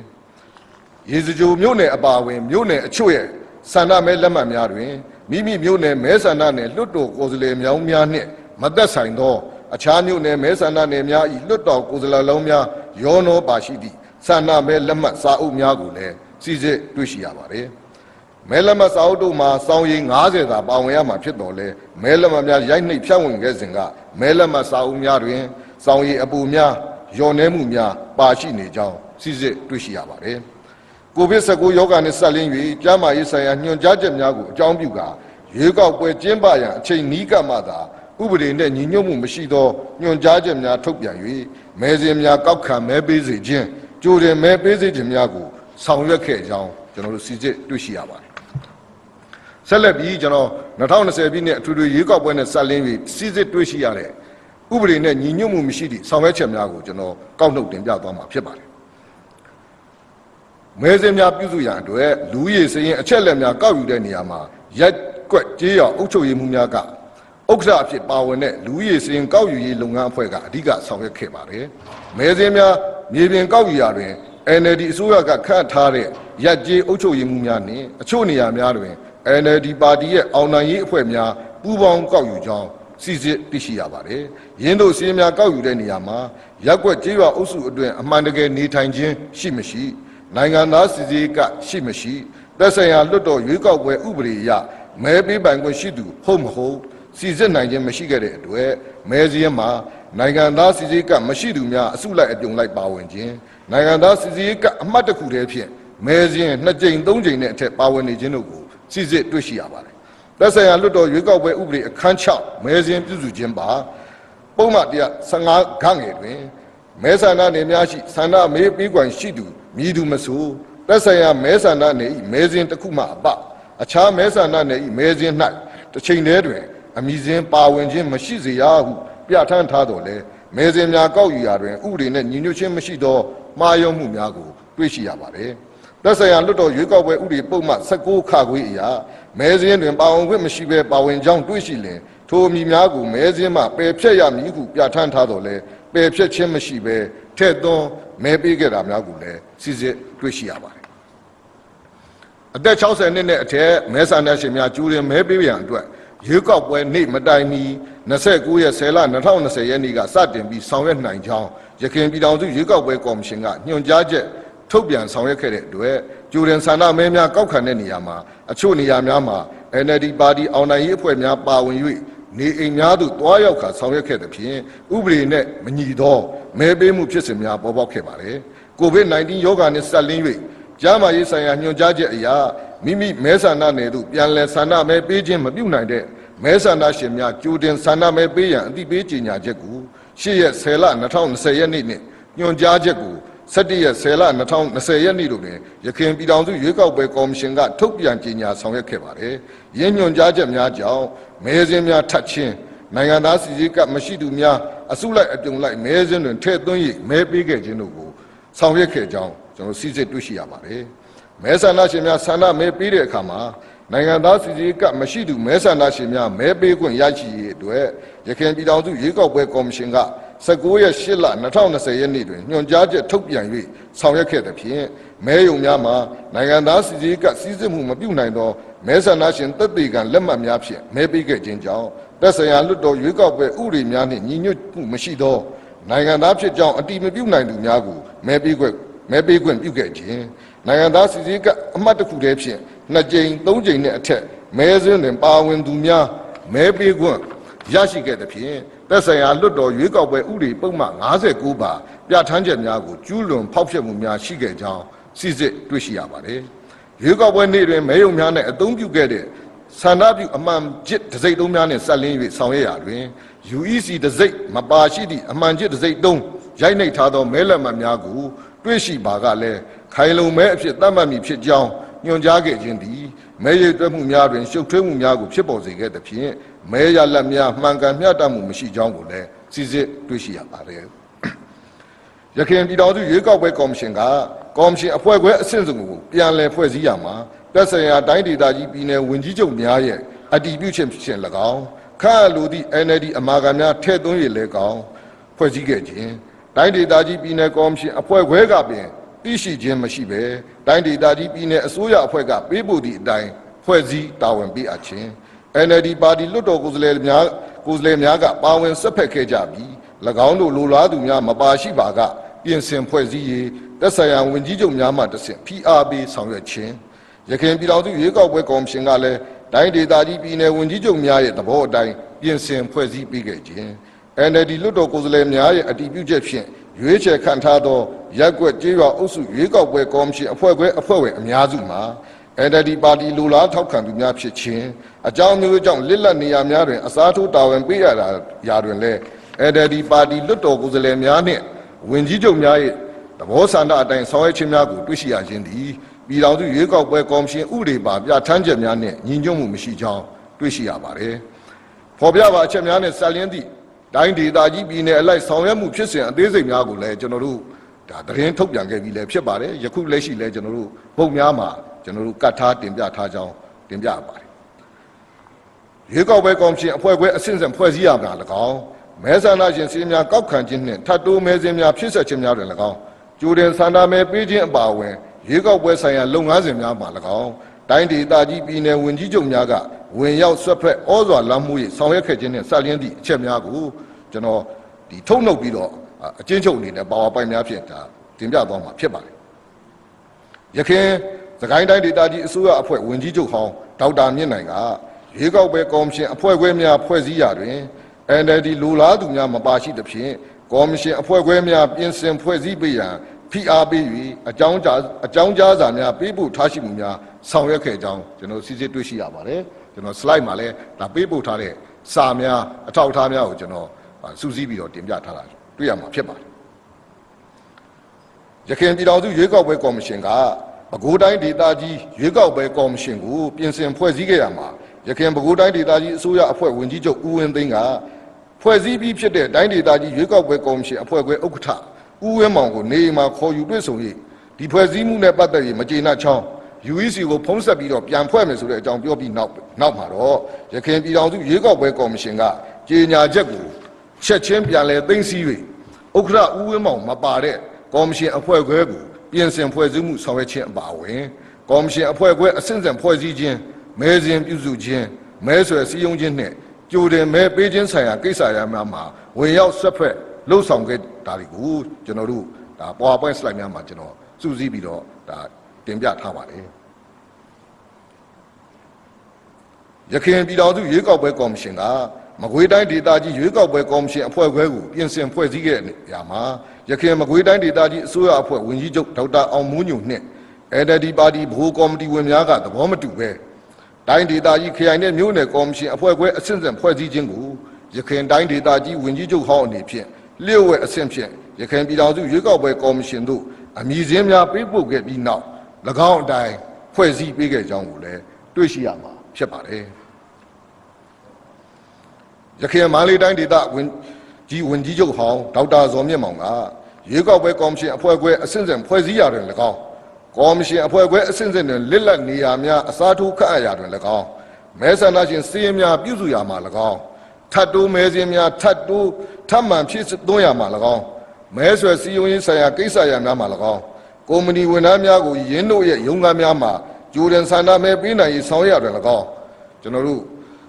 Speaker 9: ။ရေစကြိုမြို့နယ်အပါအဝင်မြို့နယ်အချို့ရဲ့ဆန္ဒမဲလက်မှတ်များတွင်မိမိမြို့နယ်မဲဆန္ဒနယ်လွှတ်တော်ကိုယ်စားလှယ်များနှင့်မသက်ဆိုင်သောအခြားမြို့နယ်မဲဆန္ဒနယ်များ၏လွှတ်တော်ကိုယ်စားလှယ်လောင်းများရောနှောပါရှိသည့်ဆန္ဒမဲလက်မှတ်စာအုပ်များကိုလည်းစစ်စစ်တွေ့ရှိရပါတယ်။မဲလက်မှတ်စာအုပ်တို့မှာစောင်းရည်90သာပါဝင်ရမှာဖြစ်တော်လဲမဲလက်မှတ်များရိုက်နှိပ်ဖြန့်ဝေခဲ့စဉ်ကမဲလက်မှတ်စာအုပ်များတွင်စောင်းရည်အပူများရောနှဲမှုများပါရှိနေကြောင်းစစ်စစ်တွေ့ရှိရပါတယ်။ COVID-19 ရောဂါနှင့်ဆက်လင်း၍ကျန်းမာရေးဆိုင်ရာညွှန်ကြားချက်များကိုအကြောင်းပြုကာရွေးကောက်ပွဲကျင်းပရန်အချိန်နီးကပ်မှသာဥပဒေနှင့်ညီညွတ်မှုမရှိသောညွှန်ကြားချက်များထုတ်ပြန်၍မဲစင်းများကောက်ခံမဲပေးစေခြင်းကြိုတင်မဲပေးစေခြင်းများကိုဆောင်ရွက်ခဲ့ကြောင်းကျွန်တော်တို့စစ်စစ်တွေ့ရှိရပါတယ်။ဆက်လက်ပြီးကျွန်တော်2020ပြည့်နှစ်အထွေထွေရွေးကောက်ပွဲနဲ့ဆက်လင်းပြီးစစ်စစ်တွေ့ရှိရတဲ့ဥပဒေနဲ့ညီညွတ်မှုမရှိသည့်ဆောင်ရွက်ချက်များကိုကျွန်တော်ကောက်နှုတ်တင်ပြသွားမှာဖြစ်ပါတယ်။မဲစင်းများပြုစုရန်အတွက်လူဦးရေစည်းရင်အချက်လက်များကောက်ယူတဲ့နေရာမှာရက်ကွက်ကြေးရောအုပ်ချုပ်ရေးမှုများကဥက္ကဋ္ဌအဖြစ်ပါဝင်တဲ့လူဦးရေစည်းရင်ကောက်ယူရေးလုပ်ငန်းအဖွဲ့ကအဓိကဆောင်ရွက်ခဲ့ပါတယ်။မဲစင်းများမြေပြင်ကောက်ယူရာတွင် NLD အစိုးရကခန့်ထားတဲ့ရက်ကြေးအုပ်ချုပ်ရေးမှုများနှင့်အချို့နေရာများတွင် NLD ပါတီရဲ့အောင်နိုင်ရေးအဖွဲ့များပူးပေါင်းကောက်ယူကြောင်းစစ်စစ်သိရှိရပါတယ်။ရင်းတို့စည်းများကောက်ယူတဲ့နေရာမှာရက်ကွက်ကြေးရွာအုပ်စုအတွင်းအမှန်တကယ်နေထိုင်ခြင်းရှိမရှိနိုင်ငံသားစီစီကရှိမရှိသက်ဆိုင်ရာလွှတ်တော်ရွေးကောက်ပွဲဥပဒေအရမဲပေးပိုင်ခွင့်ရှိသူဟုတ်မဟုတ်စီစစ်နိုင်ခြင်းမရှိခဲ့တဲ့အတွက်မဲစည်းမှာနိုင်ငံသားစီစီကမရှိသူများအစုလိုက်အပြုံလိုက်ပါဝင်ခြင်းနိုင်ငံသားစီစီကအမှတ်တစ်ခုတည်းဖြင့်မဲစည်း2ကြိမ်3ကြိမ်နဲ့အထက်ပါဝင်နေခြင်းတို့ကိုစစ်စစ်တွေ့ရှိရပါတယ်။သက်ဆိုင်ရာလွှတ်တော်ရွေးကောက်ပွဲဥပဒေအခန်း6မဲစည်းပြုစုခြင်းပါပုံမှန်115ခန့်ငယ်တွင် မဲဆန္ဒနယ်များရှိဆန္ဒမဲပေးကွန်ရှိသူမည်သူမဆိုသက်ဆိုင်ရာမဲဆန္ဒနယ်၏မဲစဉ်တစ်ခုမှအပအခြားမဲဆန္ဒနယ်၏မဲစဉ်၌တစ်ချိန်တည်းတွင်အမည်စဉ်ပါဝင်ခြင်းမရှိစေရဟုပြဋ္ဌာန်းထားတော်လဲမဲစဉ်များကောက်ယူရာတွင်ဥပဒေနှင့်ညီညွတ်ခြင်းမရှိသောမှားယွင်းမှုများကိုတွေ့ရှိရပါသည်သက်ဆိုင်ရာလွှတ်တော်ရွေးကောက်ပွဲဥပဒေပုံမှန်16ခါခွေအရာမဲစဉ်တွင်ပါဝင်ခွင့်မရှိဘဲပါဝင်ကြောင်းတွေ့ရှိလျင်ထိုအမည်များကိုမဲစဉ်မှပယ်ဖျက်ရမည်ဟုပြဋ္ဌာန်းထားတော်လဲပယ်ဖျက်ခြင်းမရှိဘဲထည့်သွင်းမဲပေးခဲ့တာများကိုလည်းစစ်စစ်တွေ့ရှိရပါတယ်အသက်60နှစ်နဲ့အထက်မဲဆန္ဒရှင်များကျူးရင်မဲပေးရန်အတွက်ရွေးကောက်ပွဲနေ့မတိုင်မီ29ရက်10လ2020ရက်နေ့ကစတင်ပြီးဆောင်ရွက်နိုင်ကြောင်းရခိုင်ပြည်ထောင်စုရွေးကောက်ပွဲကော်မရှင်ကညွှန်ကြားချက်ထုတ်ပြန်ဆောင်ရွက်ခဲ့တဲ့အတွက်ကျူရင်ဆန္ဒမဲများကောက်ခံတဲ့နေရာမှာအချို့နေရာများမှာ NLD ပါတီအောင်နိုင်ရေးအဖွဲ့များပါဝင်၍နေအိမ်များသို့တွားရောက်ခါဆောင်ရွက်ခဲ့သဖြင့်ဥပဒေနဲ့မညီသောမဲပေးမှုဖြစ်စဉ်များပေါ်ပေါက်ခဲ့ပါတယ်။ COVID-19 ရောဂါနှင့်ဆက်လင်း၍ကျန်းမာရေးဆိုင်ရာညွှန်ကြားချက်အရမိမိမဲဆန္ဒနယ်သို့ပြန်လည်ဆန္ဒမဲပေးခြင်းမပြုနိုင်တဲ့မဲဆန္ဒရှင်များကြိုတင်ဆန္ဒမဲပေးရန်အသိပေးကြေညာချက်ကို8ရက်10လ2020ရက်နေ့နှင့်ညွှန်ကြားချက်ကို17ရက်10လ2020ရက်နေ့တို့တွင်ရခိုင်ပြည်ထောင်စုရွေးကောက်ပွဲကော်မရှင်ကထုတ်ပြန်ကြေညာဆောင်ရွက်ခဲ့ပါတယ်။ယင်းညွှန်ကြားချက်များကြောင့်မဲစဉ်များထပ်ချင်းနိုင်ငံသားစီစီကမရှိသူများအစုလိုက်အပြုံလိုက်မဲစဉ်တွင်ထည့်သွင်း၍မဲပေးခဲ့ခြင်းတို့ကိုဆောင်ရွက်ခဲ့ကြောင်းကျွန်တော်စစ်စစ်တွေ့ရှိရပါတယ်။မဲဆန္ဒရှင်များဆန္ဒမဲပေးတဲ့အခါမှာနိုင်ငံသားစီစီကမရှိသူမဲဆန္ဒရှင်များမဲပေးခွင့်ရရှိရေးအတွက်ရခိုင်ပြည်ထောင်စုရွေးကောက်ပွဲကော်မရှင်က19ရက်8လ2020ရက်နေ့တွင်ညွှန်ကြားချက်ထုတ်ပြန်၍ဆောင်ရွက်ခဲ့သဖြင့်မဲယုံများမှာနိုင်ငံသားစီစီကစီစစ်မှုမပြုနိုင်သောမဲဆန္ဒရှင်သက်သေခံလက်မှတ်များဖြင့်မဲပေးခဲ့ခြင်းကြောင့်သက်ဆိုင်ရာလွှတ်တော်ရွေးကောက်ပွဲဥပဒေများနှင့်ညီညွတ်မှုမရှိသောနိုင်ငံသားဖြစ်ကြောင်းအတည်မပြုနိုင်သူများကိုမဲပေးခွင့်ပြုခဲ့ခြင်းနိုင်ငံသားစီစီကအမှတ်တစ်ခုတည်းဖြင့်2ကြိမ်3ကြိမ်နဲ့အထက်မဲစဉ်တွင်ပါဝင်သူများမဲပေးခွင့်ရရှိခဲ့သဖြင့်သက်ဆိုင်ရာလွှတ်တော်ရွေးကောက်ပွဲဥပဒေပုံမှန်59ပါပြဋ္ဌာန်းချက်များကိုကျူးလွန်ဖောက်ဖျက်မှုများရှိခဲ့ကြောင်းစစ်စစ်တွေ့ရှိရပါတယ်။ရွေးကောက်ပွဲနေ့တွင်မဲယုံများနဲ့အသုံးပြုခဲ့တဲ့ဆန္ဒပြုအမှန်ကျစ်တစိမ့်တုံးများနှင့်ဆက်လင်း၍ဆောင်ရွက်ရာတွင် UEC တစိမ့်မပါရှိသည့်အမှန်ကျစ်တစိမ့်တုံးရိုက်နှိပ်ထားသောမဲလက်မှတ်များကိုတွေ့ရှိပါကလည်းခိုင်လုံမဲအဖြစ်သတ်မှတ်မည်ဖြစ်ကြောင်းညွှန်ကြားခဲ့ခြင်းသည်မဲရိပ်သွဲမှုများတွင်ရှုပ်ထွေးမှုများကိုဖြစ်ပေါ်စေခဲ့သဖြင့်မဲရလဒ်များမှန်ကန်မျှတမှုမရှိကြောင်းကိုလည်းစစ်စစ်တွေ့ရှိရပါတယ်။ရခိုင်ပြည်ထောင်စုရွေးကောက်ပွဲကော်မရှင်ကကော်မရှင်အဖွဲ့ခွဲအဆင့်စုံကိုပြန်လည်ဖွဲ့စည်းရမှာသက်ဆိုင်ရာတိုင်းဒေသကြီးပြည်နယ်ဝန်ကြီးချုပ်များရဲ့အတည်ပြုခြင်းဖြင့်၎င်းခန့်အပ်လိုသည့် NLD အမာခံများထည့်သွင်းရလည်းကောင်းဖွဲ့စည်းခဲ့ခြင်းတိုင်းဒေသကြီးပြည်နယ်ကော်မရှင်အဖွဲ့ခွဲကပင်သိရှိခြင်းမရှိဘဲတိုင်းဒေသကြီးပြည်နယ်အစိုးရအဖွဲ့ကပေးပို့သည့်အတိုင်းဖွဲ့စည်းတာဝန်ပေးအပ်ခြင်း NLD ပါတီလွှတ်တော်ကိုယ်စားလှယ်များကပါဝင်ဆက်ဖက်ခဲ့ကြပြီး၎င်းတို့လိုလားသူများမပါရှိပါကပြင်ဆင်ဖွဲ့စည်းရေးသက်ဆိုင်ရာဝန်ကြီးချုပ်များမှတဆင့် PRB ဆောင်ရွက်ခြင်းရခိုင်ပြည်ထောင်စုရွေးကောက်ပွဲကော်မရှင်ကလည်းတိုင်းဒေသကြီးပြည်နယ်ဝန်ကြီးချုပ်များရဲ့သဘောအတိုင်းပြင်ဆင်ဖွဲ့စည်းပေးခဲ့ခြင်း NLD လွှတ်တော်ကိုယ်စားလှယ်များရဲ့အတည်ပြုချက်ဖြင့်ရွေးချယ်ခန့်ထားသောရက်ကွက်ကျေးရွာအုပ်စုရွေးကောက်ပွဲကော်မရှင်အဖွဲ့ခွဲအဖွဲ့ဝင်အများစုမှာ NLD ပါတီလူလားထောက်ခံသူများဖြစ်ခြင်းအကြောင်းမျိုးကြောင့်လစ်လပ်နေရာများတွင်အစားထိုးတာဝန်ပေးရတာရာတွင်လည်း NLD ပါတီလွှတ်တော်ကိုယ်စားလှယ်များနှင့်ဝန်ကြီးချုပ်များရဲ့သဘောဆန္ဒအတိုင်းဆောင်ရွက်ခြင်းများကိုတွေ့ရှိရခြင်းသည်ပြည်ထောင်စုရွေးကောက်ပွဲကော်မရှင်ဥပဒေပါပြဋ္ဌာန်းချက်များနှင့်ညီညွတ်မှုမရှိကြောင်းတွေ့ရှိရပါတယ်။ဖော်ပြပါအချက်များနှင့်ဆက်လင်းသည့်တိုင်းဒေသကြီးပြည်နယ်အလိုက်ဆောင်ရွက်မှုဖြစ်စဉ်အသေးစိတ်များကိုလည်းကျွန်တော်တို့ဒါသတင်းထုတ်ပြန်ခဲ့ပြီးလည်းဖြစ်ပါတယ်။ယခုလက်ရှိလည်းကျွန်တော်တို့ပုံများမှာကျွန်တော်တို့ကတ်ထားတင်ပြထားကြောင်းတင်ပြပါတယ်။ရွေးကောက်ပွဲကော်မရှင်အဖွဲ့ခွဲအဆင့်ဆင့်ဖွဲ့စည်းရမှာ၎င်းမဲဆန္ဒရှင်စည်းများကောက်ခံခြင်းနှင့်ထပ်တိုးမဲစင်းများဖြစ်ဆက်ခြင်းများတွင်၎င်းကြိုတင်ဆန္ဒမဲပေးခြင်းအပါအဝင်ရွေးကောက်ပွဲဆိုင်ရာလုပ်ငန်းစဉ်များမှာ၎င်းတိုင်းဒေသကြီးပြည်နယ်ဝန်ကြီးချုပ်များကဝင်ရောက်ဆွတ်ဖက်ဩဇာလွှမ်းမိုးရေးဆောင်ရွက်ခဲ့ခြင်းနှင့်ဆက်လျင်းသည့်အချက်များကိုကျွန်တော်ဒီထုတ်နှုတ်ပြီးတော့အကျဉ်းချုပ်အနေနဲ့ပါဝါပိုင်များဖြင့်ဒါတင်ပြသွားမှာဖြစ်ပါတယ်။ယခင်စကိုင်းတိုင်းဒေသကြီးအစိုးရအဖွဲ့ဝန်ကြီးချုပ်ဟောင်းဒေါက်တာမြင့်နိုင်ကရွေးကောက်ပွဲကော်မရှင်အဖွဲ့ခွဲများဖွဲ့စည်းရာတွင် NLD လိုလားသူများမပါရှိသဖြင့်ကော်မရှင်အဖွဲ့ခွဲများပြင်ဆင်ဖွဲ့စည်းပေးရန်ဖိအားပေး၍အကြောင်းကြားစာများပေးပို့ထားရှိမှုများဆောင်ရွက်ခဲ့ကြောင်းကျွန်တော်စစ်စစ်တွေ့ရှိရပါတယ်ကျွန်တော် slide မှာလည်းဒါပေးပို့ထားတဲ့စာများအထောက်အထားများကိုကျွန်တော်စူးစီးပြီးတော့တင်ပြထားတာတွေ့ရမှာဖြစ်ပါတယ် ရခိုင်ပြည်တော်စုရွေးကောက်ပွဲကော်မရှင်ကပဲခူးတိုင်းဒေသကြီးရွေးကောက်ပွဲကော်မရှင်ကိုပြင်ဆင်ဖွဲ့စည်းခဲ့ရမှာရခိုင်ပဲခူးတိုင်းဒေသကြီးအစိုးရအဖွဲ့ဝင်ကြီးချုပ်ဦးဝင်းသိန်းကဖွဲ့စည်းပြီးဖြစ်တဲ့တိုင်းဒေသကြီးရွေးကောက်ပွဲကော်မရှင်အဖွဲ့ခွဲဥက္ကဋ္ဌဦးဝင်းမောင်ကိုနေအိမ်မှာခေါ်ယူတွေ့ဆုံ၍ဒီဖွဲ့စည်းမှုနဲ့ပတ်သက်ပြီးမကျေနပ်ချောင်း UEC ကိုဖုံးဆက်ပြီးတော့ပြန်ဖွဲ့မယ်ဆိုတဲ့အကြောင်းပြောပြီးနောက်မှာတော့ရခိုင်ပြည်တော်စုရွေးကောက်ပွဲကော်မရှင်ကကြေညာချက်ကိုချက်ချင်းပြန်လည်သိမ်းဆည်း၍ဥက္ကဋ္ဌဦးဝင်းမောင်မပါတဲ့ကော်မရှင်အဖွဲ့ခွဲကိုပြင်ဆင်ဖွဲ့စည်းမှုဆောင်ရွက်ခြင်းအပါအဝင်ကော်မရှင်အဖွဲ့ခွဲအဆင့်ဆင့်ဖွဲ့စည်းခြင်းမဲစဉ်ပြုစုခြင်းမဲဆွယ်စည်းရုံးခြင်းနှင့်ကြိုတင်မဲပေးခြင်းဆိုင်ရာကိစ္စရပ်များမှာဝင်ရောက်ဆွတ်ဖက်လှုပ်ဆောင်ခဲ့တာတွေကိုကျွန်တော်တို့ဒါ PowerPoint slide များမှာကျွန်တော်စုစည်းပြီးတော့ဒါတင်ပြထားပါတယ်ရခိုင်ပြည်တော်စုရွေးကောက်ပွဲကော်မရှင်ကမကွေးတိုင်းဒေသကြီးရွေးကောက်ပွဲကော်မရှင်အဖွဲ့ခွဲကိုပြင်ဆင်ဖွဲ့စည်းခဲ့တဲ့နေရာမှာရခိုင်မကွေးတိုင်းဒေသကြီးအစိုးရအဖွဲ့ဝင်ကြီးချုပ်ဒေါက်တာအောင်မိုးညိုနှင့် NLD ပါတီဗဟိုကော်မတီဝင်များကသဘောမတူပဲတိုင်းဒေသကြီးခရိုင်နဲ့မြို့နယ်ကော်မရှင်အဖွဲ့ခွဲအဆင့်ဆင့်ဖွဲ့စည်းခြင်းကိုရခိုင်တိုင်းဒေသကြီးဝင်ကြီးချုပ်ဟောင်းအနေဖြင့်လျှို့ဝှက်အဆင့်ဖြင့်ရခိုင်ပြည်တော်စုရွေးကောက်ပွဲကော်မရှင်တို့အမည်စင်းများပေးပို့ခဲ့ပြီးနောက်၎င်းအတိုင်းဖွဲ့စည်းပေးခဲ့ကြောင်းကိုလည်းတွေ့ရှိရမှာဖြစ်ပါတယ်ရခိုင်မန္တလေးတိုင်းဒေသဝင်ကြီးချုပ်ဟောင်းဒေါက်တာဇော်မြင့်မောင်ကရွေးကောက်ပွဲကော်မရှင်အဖွဲ့ခွဲအဆင့်ဆင့်ဖွဲ့စည်းရာတွင်၎င်းကော်မရှင်အဖွဲ့ခွဲအဆင့်ဆင့်တွင်လစ်လက်နေရာများအစားထိုးခန့်အပ်ရာတွင်၎င်းမဲဆန္ဒရှင်စီးရင်များပြုစုရာမှာ၎င်းထပ်တိုးမဲစင်းများထပ်မံဖြစ်သွင်းရာမှာ၎င်းမဲဆွယ်စည်းရုံးရေးဆိုင်ရာကိစ္စရပ်များမှာ၎င်းကုမ္ပဏီဝန်ထမ်းများကိုရင်းတို့ရဲ့ရုံးခန်းများမှာကြိုတင်ဆန္ဒမဲပေးနိုင်ရေးဆောင်ရွက်ရတွင်၎င်းကျွန်တော်တို့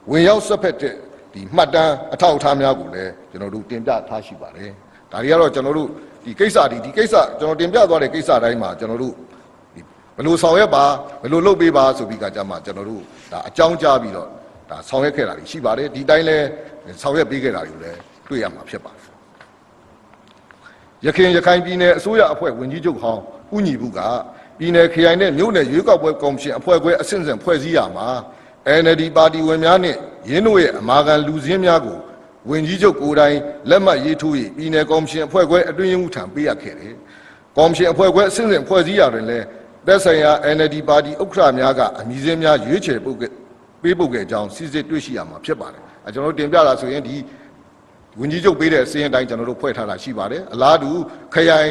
Speaker 9: ဝင်ရောက်ဆွတ်ဖက်တဲ့ဒီမှတ်တမ်းအထောက်အထားများကိုလည်းကျွန်တော်တို့တင်ပြထားရှိပါတယ်ဒါတွေကတော့ကျွန်တော်တို့ဒီကိစ္စကျွန်တော်တင်ပြသွားတဲ့ကိစ္စတိုင်းမှာကျွန်တော်တို့ဘယ်လိုဆောင်ရွက်ပါဘယ်လိုလုပ်ပေးပါဆိုပြီးကကြမှာကျွန်တော်တို့ဒါအကြောင်းကြားပြီးတော့ဒါဆောင်ရွက်ခဲ့တာတွေရှိပါတယ်ဒီတိုင်းလဲဆောင်ရွက်ပေးခဲ့တာတွေလည်းတွေ့ရမှာဖြစ်ပါတယ်ရခိုင်ပြည်နယ်အစိုးရအဖွဲ့ဝင်ကြီးချုပ်ဟောင်းဦးညီဘူးကပြည်နယ်ခရိုင်နဲ့မြို့နယ်ရွေးကောက်ပွဲကော်မရှင်အဖွဲ့ခွဲအဆင့်ဆင့်ဖွဲ့စည်းရမှာNLD ပါတီဝင်များနဲ့ရင်းတို့ရဲ့အမာခံလူစင်းများကိုဝင်ကြီးချုပ်ကိုယ်တိုင်လက်မှတ်ရေးထိုး၍ပြည်နယ်ကော်မရှင်အဖွဲ့ခွဲအတွင်းရေးမှူးထံပေးအပ်ခဲ့တယ်။ကော်မရှင်အဖွဲ့ခွဲအဆင့်ဆင့်ဖွဲ့စည်းရာတွင်လည်းသက်ဆိုင်ရာ NLD ပါတီဥက္ကဋ္ဌများကအမည်စင်းများရွေးချယ်ပေးပို့ခဲ့ကြောင်းစစ်စစ်တွေ့ရှိရမှာဖြစ်ပါတယ်။ကျွန်တော်တို့တင်ပြတာဆိုရင်ဒီဝင်ကြီးချုပ်ပေးတဲ့အစည်းအတိုင်းကျွန်တော်တို့ဖွဲ့ထားတာရှိပါတယ်။အလားတူခရိုင်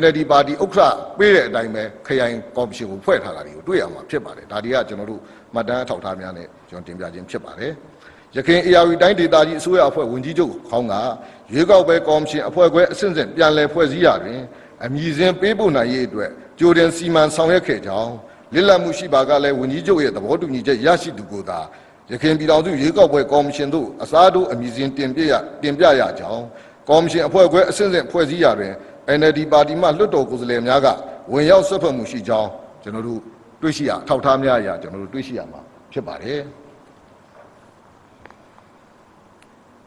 Speaker 9: NLD ပါတီဥက္ကဋ္ဌပေးတဲ့အတိုင်းပဲခရိုင်ကော်မရှင်ကိုဖွဲ့ထားတာတွေကိုတွေ့ရမှာဖြစ်ပါတယ်။ဒါတွေကကျွန်တော်တို့မှတ်တမ်းအထောက်အထားများနဲ့ကျွန်တော်တင်ပြခြင်းဖြစ်ပါတယ်။ရခိုင် AR တိုင်းဒေသကြီးအစိုးရအဖွဲ့ဝင်ကြီးချုပ်ခေါင်းကရွေးကောက်ပွဲကော်မရှင်အဖွဲ့ခွဲအဆင့်ဆင့်ပြန်လည်ဖွဲ့စည်းရာတွင်အမည်စင်းပေးပို့နိုင်ရေးအတွက်ကြိုတင်စီမံဆောင်ရွက်ခဲ့ကြောင်းလစ်လပ်မှုရှိပါကလည်းဝင်ကြီးချုပ်ရဲ့သဘောတူညီချက်ရရှိသူကိုသာရခိုင်ပြည်တော်စုရွေးကောက်ပွဲကော်မရှင်တို့အစားထိုးအမည်စင်းတင်ပြရကြောင်းကော်မရှင်အဖွဲ့ခွဲအဆင့်ဆင့်ဖွဲ့စည်းရာတွင် NLD ပါတီမှလွှတ်တော်ကိုယ်စားလှယ်များကဝင်ရောက်ဆွတ်ဖက်မှုရှိကြောင်းကျွန်တော်တို့တွေ့ရှိရထောက်ထားများအရာကျွန်တော်တို့တွေ့ရှိရမှာဖြစ်ပါတယ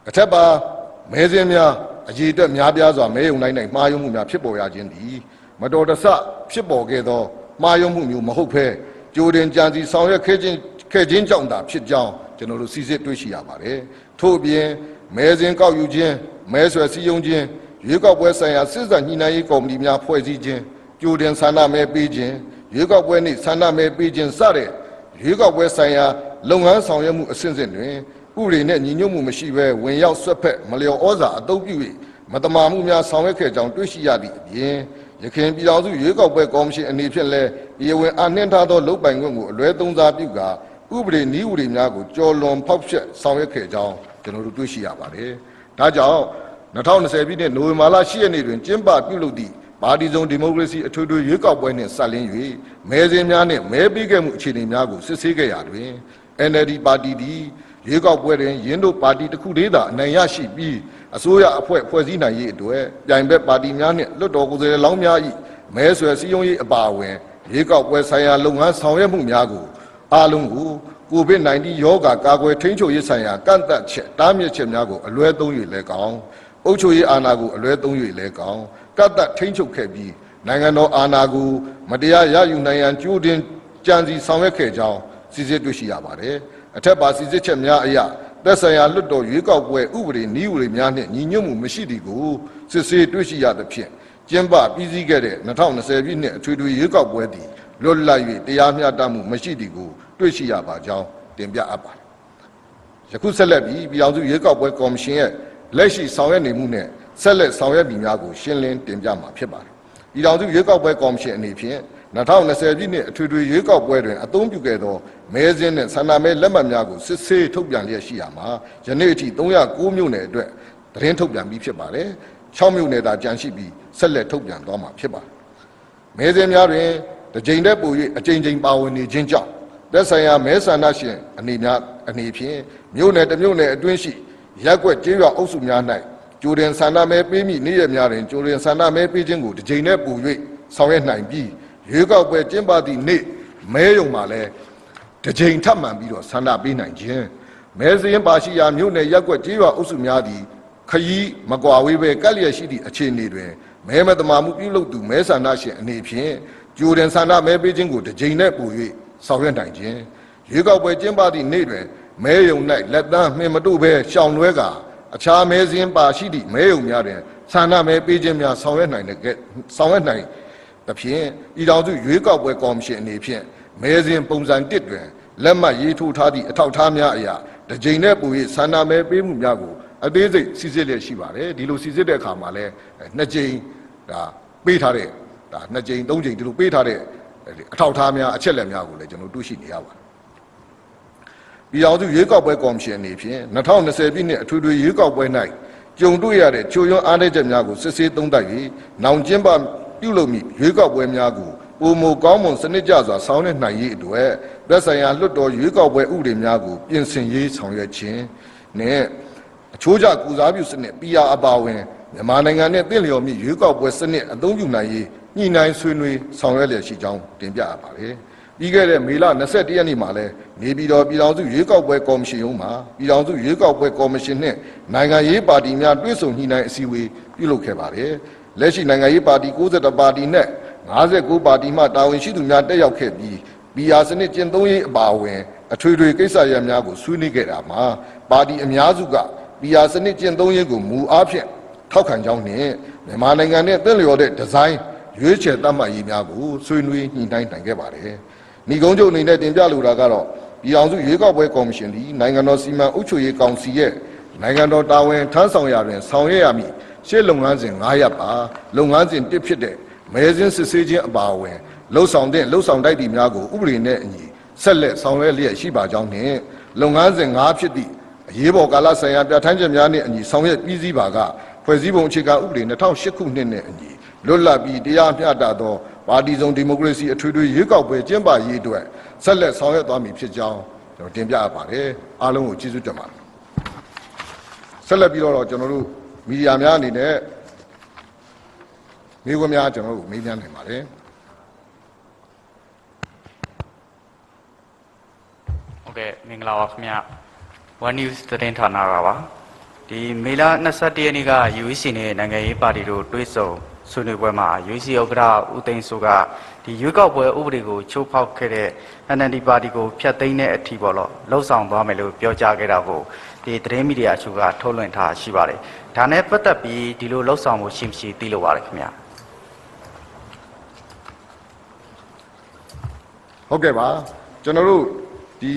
Speaker 9: ်အထက်ပါမဲစင်းများအရေးအတွက်များပြားစွာမဲယုံနိုင်မှားယွင်းမှုများဖြစ်ပေါ်ရခြင်းသည်မတော်တဆဖြစ်ပေါ်ခဲ့သောမှားယွင်းမှုမျိုးမဟုတ်ဘဲကြိုတင်ကြံစည်ဆောင်ရွက်ခဲ့ခြင်းကြောင့်သာဖြစ်ကြောင်းကျွန်တော်တို့စစ်စစ်တွေ့ရှိရပါတယ်ထို့အပြင်မဲစင်းကောက်ယူခြင်းမဲဆွယ်စည်းရုံးခြင်းရွေးကောက်ပွဲဆိုင်ရာစစ်ဆက်ညှိနှိုင်းရေးကော်မတီများဖွဲ့စည်းခြင်းကြိုတင်ဆန္ဒမဲပေးခြင်းရွေးကောက်ပွဲနှင့်ဆန္ဒမဲပေးခြင်းစတဲ့ရွေးကောက်ပွဲဆိုင်ရာလုပ်ငန်းဆောင်ရွက်မှုအဆင့်ဆင့်တွင်ဥပဒေနဲ့ညီညွတ်မှုမရှိဘဲဝင်ရောက်ဆွတ်ဖက်မလျော်ဩဇာအသုံးပြု၍မတမာမှုများဆောင်ရွက်ခဲ့ကြောင်းတွေ့ရှိရသည့်အပြင်ရခိုင်ပြည်တော်စုရွေးကောက်ပွဲကော်မရှင်အနေဖြင့်လည်းတရားဝင်အနှင်းထားသောလုပ်ပိုင်ခွင့်ကိုအလွဲသုံးစားပြုကာဥပဒေနည်းဥပဒေများကိုကျော်လွန်ဖောက်ဖျက်ဆောင်ရွက်ခဲ့ကြောင်းကျွန်တော်တို့တွေ့ရှိရပါတယ်။ဒါကြောင့်2020ပြည့်နှစ်နိုဝင်ဘာလ10ရက်နေ့တွင်ကျင်းပပြုလုပ်သည့်ပါတီစုံဒီမိုကရေစီအထွေထွေရွေးကောက်ပွဲနှင့်ဆက်လင်း၍မဲစင်းများနှင့်မဲပေးခဲ့မှုအခြေအနေများကိုစစ်ဆေးခဲ့ရာတွင် NLD ပါတီသည်ရွေးကောက်ပွဲတွင်ရင်းတို့ပါတီတစ်ခုတည်းသာအနိုင်ရရှိပြီးအစိုးရအဖွဲ့ဖွဲ့စည်းနိုင်ရေးအတွက်ပြိုင်ဘက်ပါတီများနှင့်လွှတ်တော်ကိုယ်စားလှယ်လောင်းများ၏မဲဆွယ်စည်းရုံးရေးအပါအဝင်ရွေးကောက်ပွဲဆိုင်ရာလုပ်ငန်းဆောင်ရွက်မှုများကိုအားလုံးကို COVID-19 ရောဂါကာကွယ်ထိန်းချုပ်ရေးဆိုင်ရာကန့်သတ်ချက်တားမြစ်ချက်များကိုအလွဲသုံး၍လည်းကောင်းအုပ်ချုပ်ရေးအာဏာကိုအလွဲသုံး၍လည်းကောင်းကန့်သတ်ထိန်းချုပ်ခဲ့ပြီးနိုင်ငံတော်အာဏာကိုမတရားရယူနိုင်ရန်ကြိုတင်ကြံစည်ဆောင်ရွက်ခဲ့ကြောင်းစစ်စစ်တွေ့ရှိရပါတယ်။အထက်ပါစစ်စစ်ချက်များအရသက်ဆိုင်ရာလွှတ်တော်ရွေးကောက်ပွဲဥပဒေနည်းဥပဒေများနှင့်ညီညွတ်မှုမရှိသည်ကိုစစ်ဆေးတွေ့ရှိရသဖြင့် ကျင်းပပြီးစီးခဲ့တဲ့2020ပြည့်နှစ်အထွေထွေရွေးကောက်ပွဲသည်လွတ်လပ်၍တရားမျှတမှုမရှိသည်ကိုတွေ့ရှိရပါကြောင်းတင်ပြအပ်ပါတယ်။ယခုဆက်လက်ပြီးပြည်ထောင်စုရွေးကောက်ပွဲကော်မရှင်ရဲ့လက်ရှိဆောင်ရွက်နေမှုနဲ့ဆက်လက်ဆောင်ရွက်ပြီးများကိုရှင်းလင်းတင်ပြမှာဖြစ်ပါတယ်။ပြည်ထောင်စုရွေးကောက်ပွဲကော်မရှင်အနေဖြင့်2020ပြည့်နှစ်အထွေထွေရွေးကောက်ပွဲတွင်အသုံးပြုခဲ့သောမဲစင်းနှင့်ဆန္ဒမဲလက်မှတ်များကိုစစ်ဆေးထုတ်ပြန်လျက်ရှိရာမှာယနေ့အထိ309မြို့နယ်အတွက်သတင်းထုတ်ပြန်ပြီးဖြစ်ပါတယ်။6မြို့နယ်သာကြန့်ရှိပြီးဆက်လက်ထုတ်ပြန်သွားမှာဖြစ်ပါတယ်။မဲစင်းများတွင်တစ်ကြိမ်တည်းပို၍အကြိမ်ကြိမ်ပါဝင်နေခြင်းကြောင့်သက်ဆိုင်ရာမဲဆန္ဒရှင်အနေဖြင့်မြို့နယ်တစ်မြို့နယ်အတွင်းရှိရပ်ကွက်ကျေးရွာအုပ်စုများ၌ကြိုတင်ဆန္ဒမဲပေးမိနေ့ရက်များတွင်ကြိုတင်ဆန္ဒမဲပေးခြင်းကိုတစ်ကြိမ်တည်းပို၍ဆောင်ရွက်နိုင်ပြီးရွေးကောက်ပွဲကျင်းပသည့်နေ့မဲရုံမှာလည်းတစ်ကြိမ်ထပ်မံပြီးတော့ဆန္ဒပေးနိုင်ခြင်းမဲစရင်ပါရှိရာမြို့နယ်ရပ်ကွက်ကျေးရွာအုပ်စုများသည်ခရီးမကွာဝေးပဲကပ်လျက်ရှိသည့်အခြေအနေတွင်မဲမတမာမှုပြုလုပ်သူမဲဆန္ဒရှင်အနေဖြင့်ကြိုတင်ဆန္ဒမဲပေးခြင်းကိုတစ်ကြိမ်နဲ့ပို၍ဆောင်ရွက်နိုင်ခြင်းရွေးကောက်ပွဲကျင်းပသည့်နေ့တွင်မဲရုံ၌လက်သန်းမှင်မတို့ဘဲရှောင်လွဲကာအခြားမဲစင်းပါရှိသည့်မဲရုံများတွင်ဆန္ဒမဲပေးခြင်းများဆောင်ရွက်နိုင်သဖြင့်ဤတော်စုရွေးကောက်ပွဲကော်မရှင်အနေဖြင့်မဲစင်းပုံစံ1တွင်လက်မှတ်ရေးထိုးထားသည့်အထောက်အထားများအရာတစ်ကြိမ်နဲ့ပို၍ဆန္ဒမဲပေးမှုများကိုအသေးစိတ်စီစစ်လျက်ရှိပါတယ်ဒီလိုစီစစ်တဲ့အခါမှာလည်း2ကြိမ်ဒါပေးထားတဲ့ဒါ2ကြိမ်3ကြိမ်ဒီလိုပေးထားတဲ့အထောက်အထားများအချက်လက်များကိုလည်းကျွန်တော်တွေ့ရှိနေရပါတယ်ပြည်ထောင်စုရွေးကောက်ပွဲကော်မရှင်အနေဖြင့်2020ပြည့်နှစ်အထွေထွေရွေးကောက်ပွဲ၌ကြုံတွေ့ရတဲ့ချိုးယွင်းအားနည်းချက်များကိုစစ်ဆေးသုံးသပ်၍နောင်ကျင်းပပြုလုပ်မည့်ရွေးကောက်ပွဲများကိုပုံမကောင်းမွန်စနစ်ကျစွာဆောင်ရွက်နိုင်ရေးအတွက်သက်ဆိုင်ရာလွှတ်တော်ရွေးကောက်ပွဲဥပဒေများကိုပြင်ဆင်ရေးဆောင်ရွက်ခြင်းနဲ့အချိုးကျကုစားပြုစနစ် PR အပါအဝင်မြန်မာနိုင်ငံနဲ့တင့်လျော်မည့်ရွေးကောက်ပွဲစနစ်အသုံးပြုနိုင်ရေးညှိနှိုင်းဆွေးနွေးဆောင်ရွက်လျက်ရှိကြောင်းတင်ပြအပ်ပါတယ်ပြီးခဲ့တဲ့မေလ21ရက်နေ့မှာလည်းနေပြည်တော်ပြည်ထောင်စုရွေးကောက်ပွဲကော်မရှင်ရုံးမှာပြည်ထောင်စုရွေးကောက်ပွဲကော်မရှင်နှင့်နိုင်ငံရေးပါတီများတွဲဆုံညှိနှိုင်းအစည်းအဝေးပြုလုပ်ခဲ့ပါတယ်လက်ရှိနိုင်ငံရေးပါတီ62ပါတီနဲ့59ပါတီမှတာဝန်ရှိသူများတက်ရောက်ခဲ့ပြီး PR စနစ်ကျင့်သုံးရေးအပါအဝင်အထွေထွေကိစ္စရပ်များကိုဆွေးနွေးခဲ့တာမှာပါတီအများစုက PR စနစ်ကျင့်သုံးရေးကိုမူအားဖြင့်ထောက်ခံကြောင်းနဲ့မြန်မာနိုင်ငံနဲ့တင့်လျော်တဲ့ဒီဇိုင်းရွေးချယ်သတ်မှတ်ရေးများကိုဆွေးနွေးညှိနှိုင်းနိုင်ခဲ့ပါတယ်။ညီကုန်းချုပ်အနေနဲ့တင်ပြလိုတာကတော့ပြည်ထောင်စုရွေးကောက်ပွဲကော်မရှင်သည်နိုင်ငံတော်စီမံအုပ်ချုပ်ရေးကောင်စီရဲ့နိုင်ငံတော်တာဝန်ထမ်းဆောင်ရာတွင်ဆောင်ရွက်ရမည့်ရှေ့လုပ်ငန်းစဉ်9ရပ်ပါလုပ်ငန်းစဉ်1ဖြစ်တဲ့မဲစင်းစစ်ဆေးခြင်းအပါအဝင်လှုပ်ဆောင်တဲ့လှုပ်ဆောင်တိုက်တီများကိုဥပဒေနဲ့အညီဆက်လက်ဆောင်ရွက်လျက်ရှိပါကြောင်းနှင့်လုပ်ငန်းစဉ်9ဖြစ်သည့်အရေးပေါ်ကာလဆိုင်ရာပြဋ္ဌာန်းချက်များနှင့်အညီဆောင်ရွက်ပြီးစီးပါကဖွဲ့စည်းပုံအခြေခံဥပဒေ2008ခုနှစ်နဲ့အညီလွတ်လပ်ပြီးတရားမျှတသောပါတီစုံဒီမိုကရေစီအထွေထွေရွေးကောက်ပွဲကျင်းပရေးအတွက်ဆက်လက်ဆောင်ရွက်သွားမည်ဖြစ်ကြောင်းကျွန်တော်တင်ပြအပ်ပါတယ်အားလုံးကိုကျေးဇူးတင်ပါတယ်ဆက်လက်ပြီးတော့ကျွန်တော်တို့မီဒီယာများအနေနဲ့မိခွန်းများကျွန်တော်တို့မေးမြန်းနိုင်ပါတယ်ဟ
Speaker 10: ုတ်ကဲ့မင်္ဂလာပါခင်ဗျ One News သတင်းဌာနကပါဒီမေလ21ရက်နေ့က UEC နဲ့နိုင်ငံရေးပါတီတို့တွဲဆုံဆွေးနွေးပွဲမှာ UEC ဥက္ကဋ္ဌဦးသိန်းစိုးကဒီရွေးကောက်ပွဲဥပဒေကိုချိုးဖောက်ခဲ့တဲ့ NLD ပါတီကိုဖျက်သိမ်းတဲ့အထိပေါ့လို့လှုံ့ဆော်သွားမယ်လို့ပြောကြားခဲ့တာကိုဒီသတင်းမီဒီယာအချို့ကထုတ်လွှင့်ထားရှိပါတယ်ဒါနဲ့ပတ်သက်ပြီးဒီလိုလှုံ့ဆော်မှုရှိမရှိသိလို့ပါတယ်ခင်ဗျ
Speaker 9: ဟုတ်ကဲ့ပါကျွန်တော်တို့ဒီ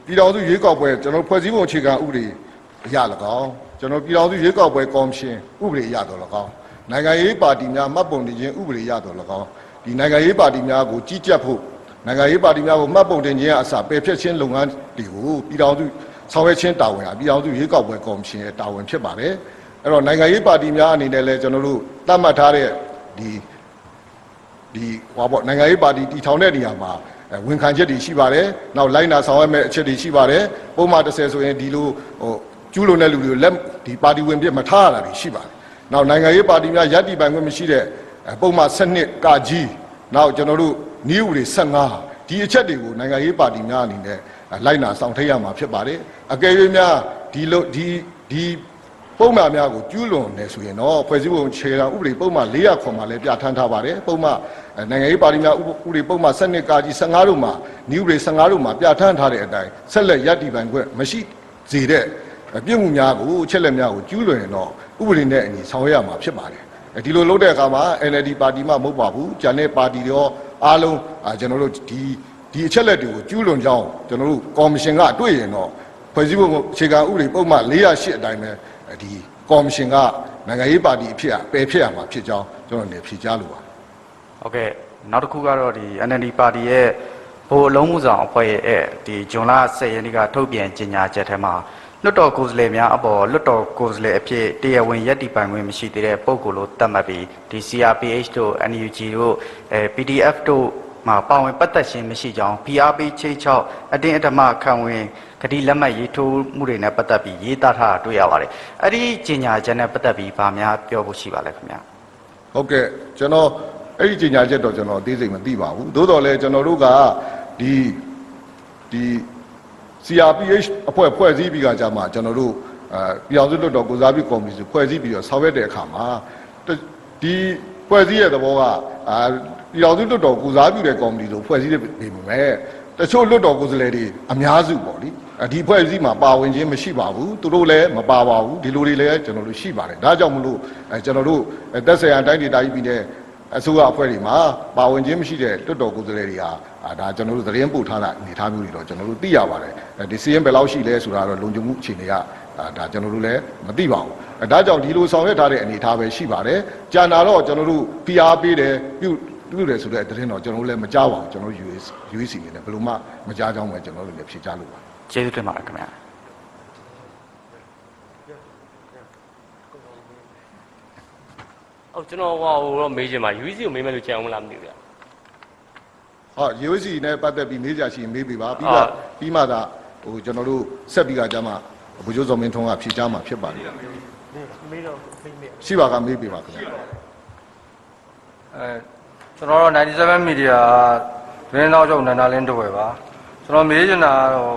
Speaker 9: ပြည်တော်စုရွေးကောက်ပွဲကျွန်တော်ဖွဲ့စည်းပုံအခြေခံဥပဒေအရ၎င်းကျွန်တော်ပြည်တော်စုရွေးကောက်ပွဲကော်မရှင်ဥပဒေအရတော်၎င်းနိုင်ငံရေးပါတီများမှတ်ပုံတင်ခြင်းဥပဒေအရတော်၎င်းဒီနိုင်ငံရေးပါတီများကိုကြီးကြပ်ဖို့နိုင်ငံရေးပါတီများကိုမှတ်ပုံတင်ခြင်းအစပယ်ဖျက်ခြင်းလုပ်ငန်းတွေကိုပြည်တော်စုဆောင်ရွက်ခြင်းတာဝန်ဟာပြည်တော်စုရွေးကောက်ပွဲကော်မရှင်ရဲ့တာဝန်ဖြစ်ပါတယ်အဲ့တော့နိုင်ငံရေးပါတီများအနေနဲ့လည်းကျွန်တော်တို့သတ်မှတ်ထားတဲ့ဒီဟောပေါ့နိုင်ငံရေးပါတီတည်ထောင်တဲ့နေရာမှာဝန်ခံချက်တွေရှိပါတယ်နောက်လိုက်နာဆောင်ရွက်မဲ့အချက်တွေရှိပါတယ်ပုံမှန်30ဆိုရင်ဒီလိုကျူးလွန်တဲ့လူတွေကိုလက်ဒီပါတီဝင်ပြစ်မထားရတာတွေရှိပါတယ်နောက်နိုင်ငံရေးပါတီများရပ်တည်ပိုင်ခွင့်မရှိတဲ့ပုံမှန်7ကကြီးနောက်ကျွန်တော်တို့နည်းဥပဒေ15ဒီအချက်တွေကိုနိုင်ငံရေးပါတီများအနေနဲ့လိုက်နာဆောင်ထိတ်ရမှာဖြစ်ပါတယ်အကယ်၍များဒီပုံမှန်များကိုကျူးလွန်နေဆိုရင်တော့ဖွဲ့စည်းပုံခြေရာဥပဒေပုံမှန်400ခွန်မှာလည်းပြဋ္ဌာန်းထားပါတယ်ပုံမှန်နိုင်ငံရေးပါတီများဥပဒေပုံမှန်7ကကြီး15တို့မှာနည်းဥပဒေ15တို့မှာပြဋ္ဌာန်းထားတဲ့အတိုင်းဆက်လက်ရပ်တည်ပိုင်ခွင့်မရှိစေတဲ့ပြစ်မှုများကိုချက်လက်များကိုကျူးလွန်ရင်တော့ဥ ဥပဒေနဲ့အညီဆောင်ရွက်ရမှာဖြစ်ပါတယ်ဒီလိုလုပ်တဲ့အခါမှာ NLD ပါတီမှမဟုတ်ပါဘူးဂျန်တဲ့ပါတီတွေရောအားလုံးကျွန်တော်တို့ဒီအချက်လက်တွေကိုကျူးလွန်ကြောင်းကျွန်တော်တို့ကော်မရှင်ကတွေ့ရင်တော့ဖွဲ့စည်းပုံအခြေခံဥပဒေပုံမှန်408အတိုင်းပဲဒီကော်မရှင်ကနိုင်ငံရေးပါတီအဖြစ်ပယ်ဖျက်ရမှာဖြစ်ကြောင်းကျွန်တော်လည်းဖြေကြားလိုပါဟ
Speaker 10: ုတ်ကဲ့နောက်တစ်ခုကတော့ဒီ NLD ပါတီရဲ့ဘိုးအလုံးမှုဆောင်အဖွဲ့ရဲ့ဒီဇွန်လ10ရက်နေ့ကထုတ်ပြန်ကြေညာချက်ထဲမှာလွတ်တော်ကိုယ်စားလှယ်များအပေါ်လွတ်တော်ကိုယ်စားလှယ်အဖြစ်တရားဝင်ရည်တည်ပိုင်ခွင့်မရှိသေးတဲ့ပုဂ္ဂိုလ်လို့သတ်မှတ်ပြီးဒီ CRPH တို့ NUG တို့ PDF တို့မှာပါဝင်ပတ်သက်ခြင်းမရှိကြောင်း PRP 66အတင်းအဓမ္မခံဝင်ဂတိလက်မှတ်ရေးထိုးမှုတွေနဲ့ပတ်သက်ပြီးရေးသားထားတာတွေ့ရပါတယ်အဲ့ဒီကြေညာချက်နဲ့ပတ်သက်ပြီးဗာများပြောဖို့ရှိပါလဲခင်ဗျာ
Speaker 9: ဟုတ်ကဲ့ကျွန်တော်အဲ့ဒီကြေညာချက်တော့ကျွန်တော်အသေးစိတ်မသိပါဘူးသို့တော်လည်းကျွန်တော်တို့ကဒီ CRPH အဖွဲ့ဖွဲ့စည်းပြီးကကြမှာကျွန်တော်တို့ပြည်အောင်စုလွှတ်တော်ကိုစားပြုကော်မတီဆိုဖွဲ့စည်းပြီးတော့ဆောင်ရွက်တဲ့အခါမှာဒီဖွဲ့စည်းရဲ့သဘောကပြည်အောင်စုလွှတ်တော်ကိုစားပြုတဲ့ကော်မတီဆိုဖွဲ့စည်းနေပေမဲ့တချို့လွှတ်တော်ကိုယ်စားလှယ်တွေအများစုပေါ့လေဒီဖွဲ့စည်းမှာပါဝင်ခြင်းမရှိပါဘူးသူတို့လည်းမပါပါဘူးဒီလိုတွေလည်းကျွန်တော်တို့ရှိပါတယ်ဒါကြောင့်မလို့ကျွန်တော်တို့သက်ဆိုင်ရာတိုင်းဒေသကြီးပြည်နယ်အစိုးရအဖွဲ့တွေမှာပါဝင်ခြင်းမရှိတဲ့လွှတ်တော်ကိုယ်စားလှယ်တွေဟာဒါကျွန်တော်တို့သတင်းပို့ထားတာအနေထားမျိုးတွေတော့ကျွန်တော်တို့သိရပါတယ်ဒီစီးရင်ဘယ်လောက်ရှိလဲဆိုတာတော့လုံခြုံမှုအခြေအနေကဒါကျွန်တော်တို့လည်းမသိပါဘူးဒါကြောင့်ဒီလိုဆောင်ရွက်ထားတဲ့အနေထားပဲရှိပါတယ်ကြံတာတော့ကျွန်တော်တို့ PR ပေးတယ်ပြုတယ်ဆိုတဲ့သတင်းတော့ကျွန်တော်တို့လည်းမကြားပါဘူးကျွန်တော်တို့ UEC နေနဲ့ဘယ်လိုမှမကြားကြောင်းပဲကျွန်တော်တို့လည်းဖြေကြားလို့ပါက
Speaker 10: ျေးဇူးတင်ပါတယ်ခင်ဗျာ
Speaker 11: ကျွန်တော်တော့မေးချင်ပါ UEC ကိုမေးမယ်လို့ကြံအောင်လားမသိဘူးဗျ
Speaker 9: UEC နဲ့ပတ်သက်ပြီးမေးကြရှိရင်မေးပြပါပြီးမှသာကျွန်တော်တို့ဆက်ပြီးကကြမှာဗိုလ်ချုပ်စောမင်းထွန်းကဖြေကြားမှာဖြစ်ပါတယ်မ
Speaker 11: ေးတော့
Speaker 9: ရှိပါကမေးပြပါခင်ဗျာက
Speaker 12: ျွန်တော်တို့97 media ရင်းနောက်ချုပ်နန္ဒလင်းတို့ပဲပါကျွန်တော်မေးချင်တာကတော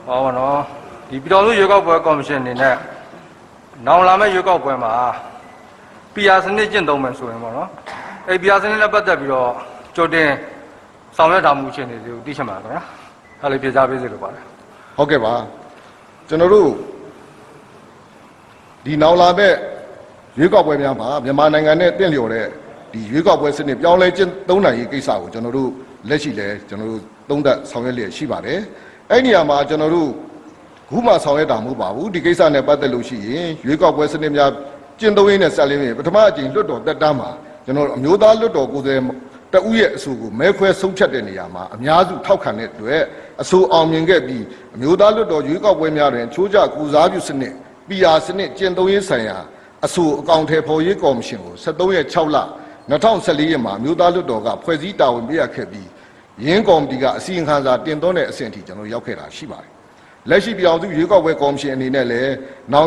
Speaker 12: ့ဟောပါနော်ဒီပြည်တော်စုရွေးကောက်ပွဲကော်မရှင်အနေနဲ့နောင်လာမယ့်ရွေးကောက်ပွဲမှာ PR စနစ်ကျင့်သုံးမယ်ဆိုရင်ပေါ့နော်အဲ့ PR စနစ်နဲ့ပတ်သက်ပြီးတော့ကြိုတင်ဆောင်ရွက်ထားမှုအခြေအနေတွေကိုသိချင်ပါခင်ဗျာအဲ့လေးပြကြားပေးစေလိုပါတယ်ဟ
Speaker 9: ုတ်ကဲ့ပါကျွန်တော်တို့ဒီနောင်လာမယ့်ရွေးကောက်ပွဲများမှာမြန်မာနိုင်ငံနဲ့တင့်လျော်တဲ့ဒီရွေးကောက်ပွဲစနစ်ပြောင်းလဲကျင့်သုံးနိုင်ရေးကိစ္စကိုကျွန်တော်တို့လက်ရှိလဲကျွန်တော်တို့သုံးသပ်ဆောင်ရွက်လျက်ရှိပါတယ်အဲ့ဒီနေရာမှာကျွန်တော်တို့ခုမှဆောင်ရွက်တာမဟုတ်ပါဘူးဒီကိစ္စနဲ့ပတ်သက်လို့ရှိရင်ရွေးကောက်ပွဲစနစ်များကျင့်သုံးရေးနဲ့ဆက်လင်းရေးပထမအကြိမ်လွှတ်တော်တက်တန်းမှာကျွန်တော်တို့အမျိုးသားလွှတ်တော်ကိုယ်စားလှယ်တဦးရဲ့အဆိုကိုမဲခွဲဆုံးဖြတ်တဲ့နေရာမှာအများစုထောက်ခံတဲ့အတွက်အဆိုအောင်မြင်ခဲ့ပြီးအမျိုးသားလွှတ်တော်ရွေးကောက်ပွဲများတွင်ချိုးကျကူစားပြုစနစ် PR စနစ်ကျင့်သုံးရေးဆိုင်ရာအဆိုအကောင့်ထဲပေါ်ရေးကော်မရှင်ကို73ရက်6လ2014ရက်မှာအမျိုးသားလွှတ်တော်ကဖွဲ့စည်းတာဝန်ပေးအပ်ခဲ့ပြီးရင်းကော်မတီကအစီရင်ခံစာတင်သွင်းတဲ့အဆင့်အထိကျွန်တော်ရောက်ခဲ့တာရှိပါတယ်လက်ရှိပြည်အောင်စုရွေးကောက်ပွဲကော်မရှင်အနေနဲ့လည်းနော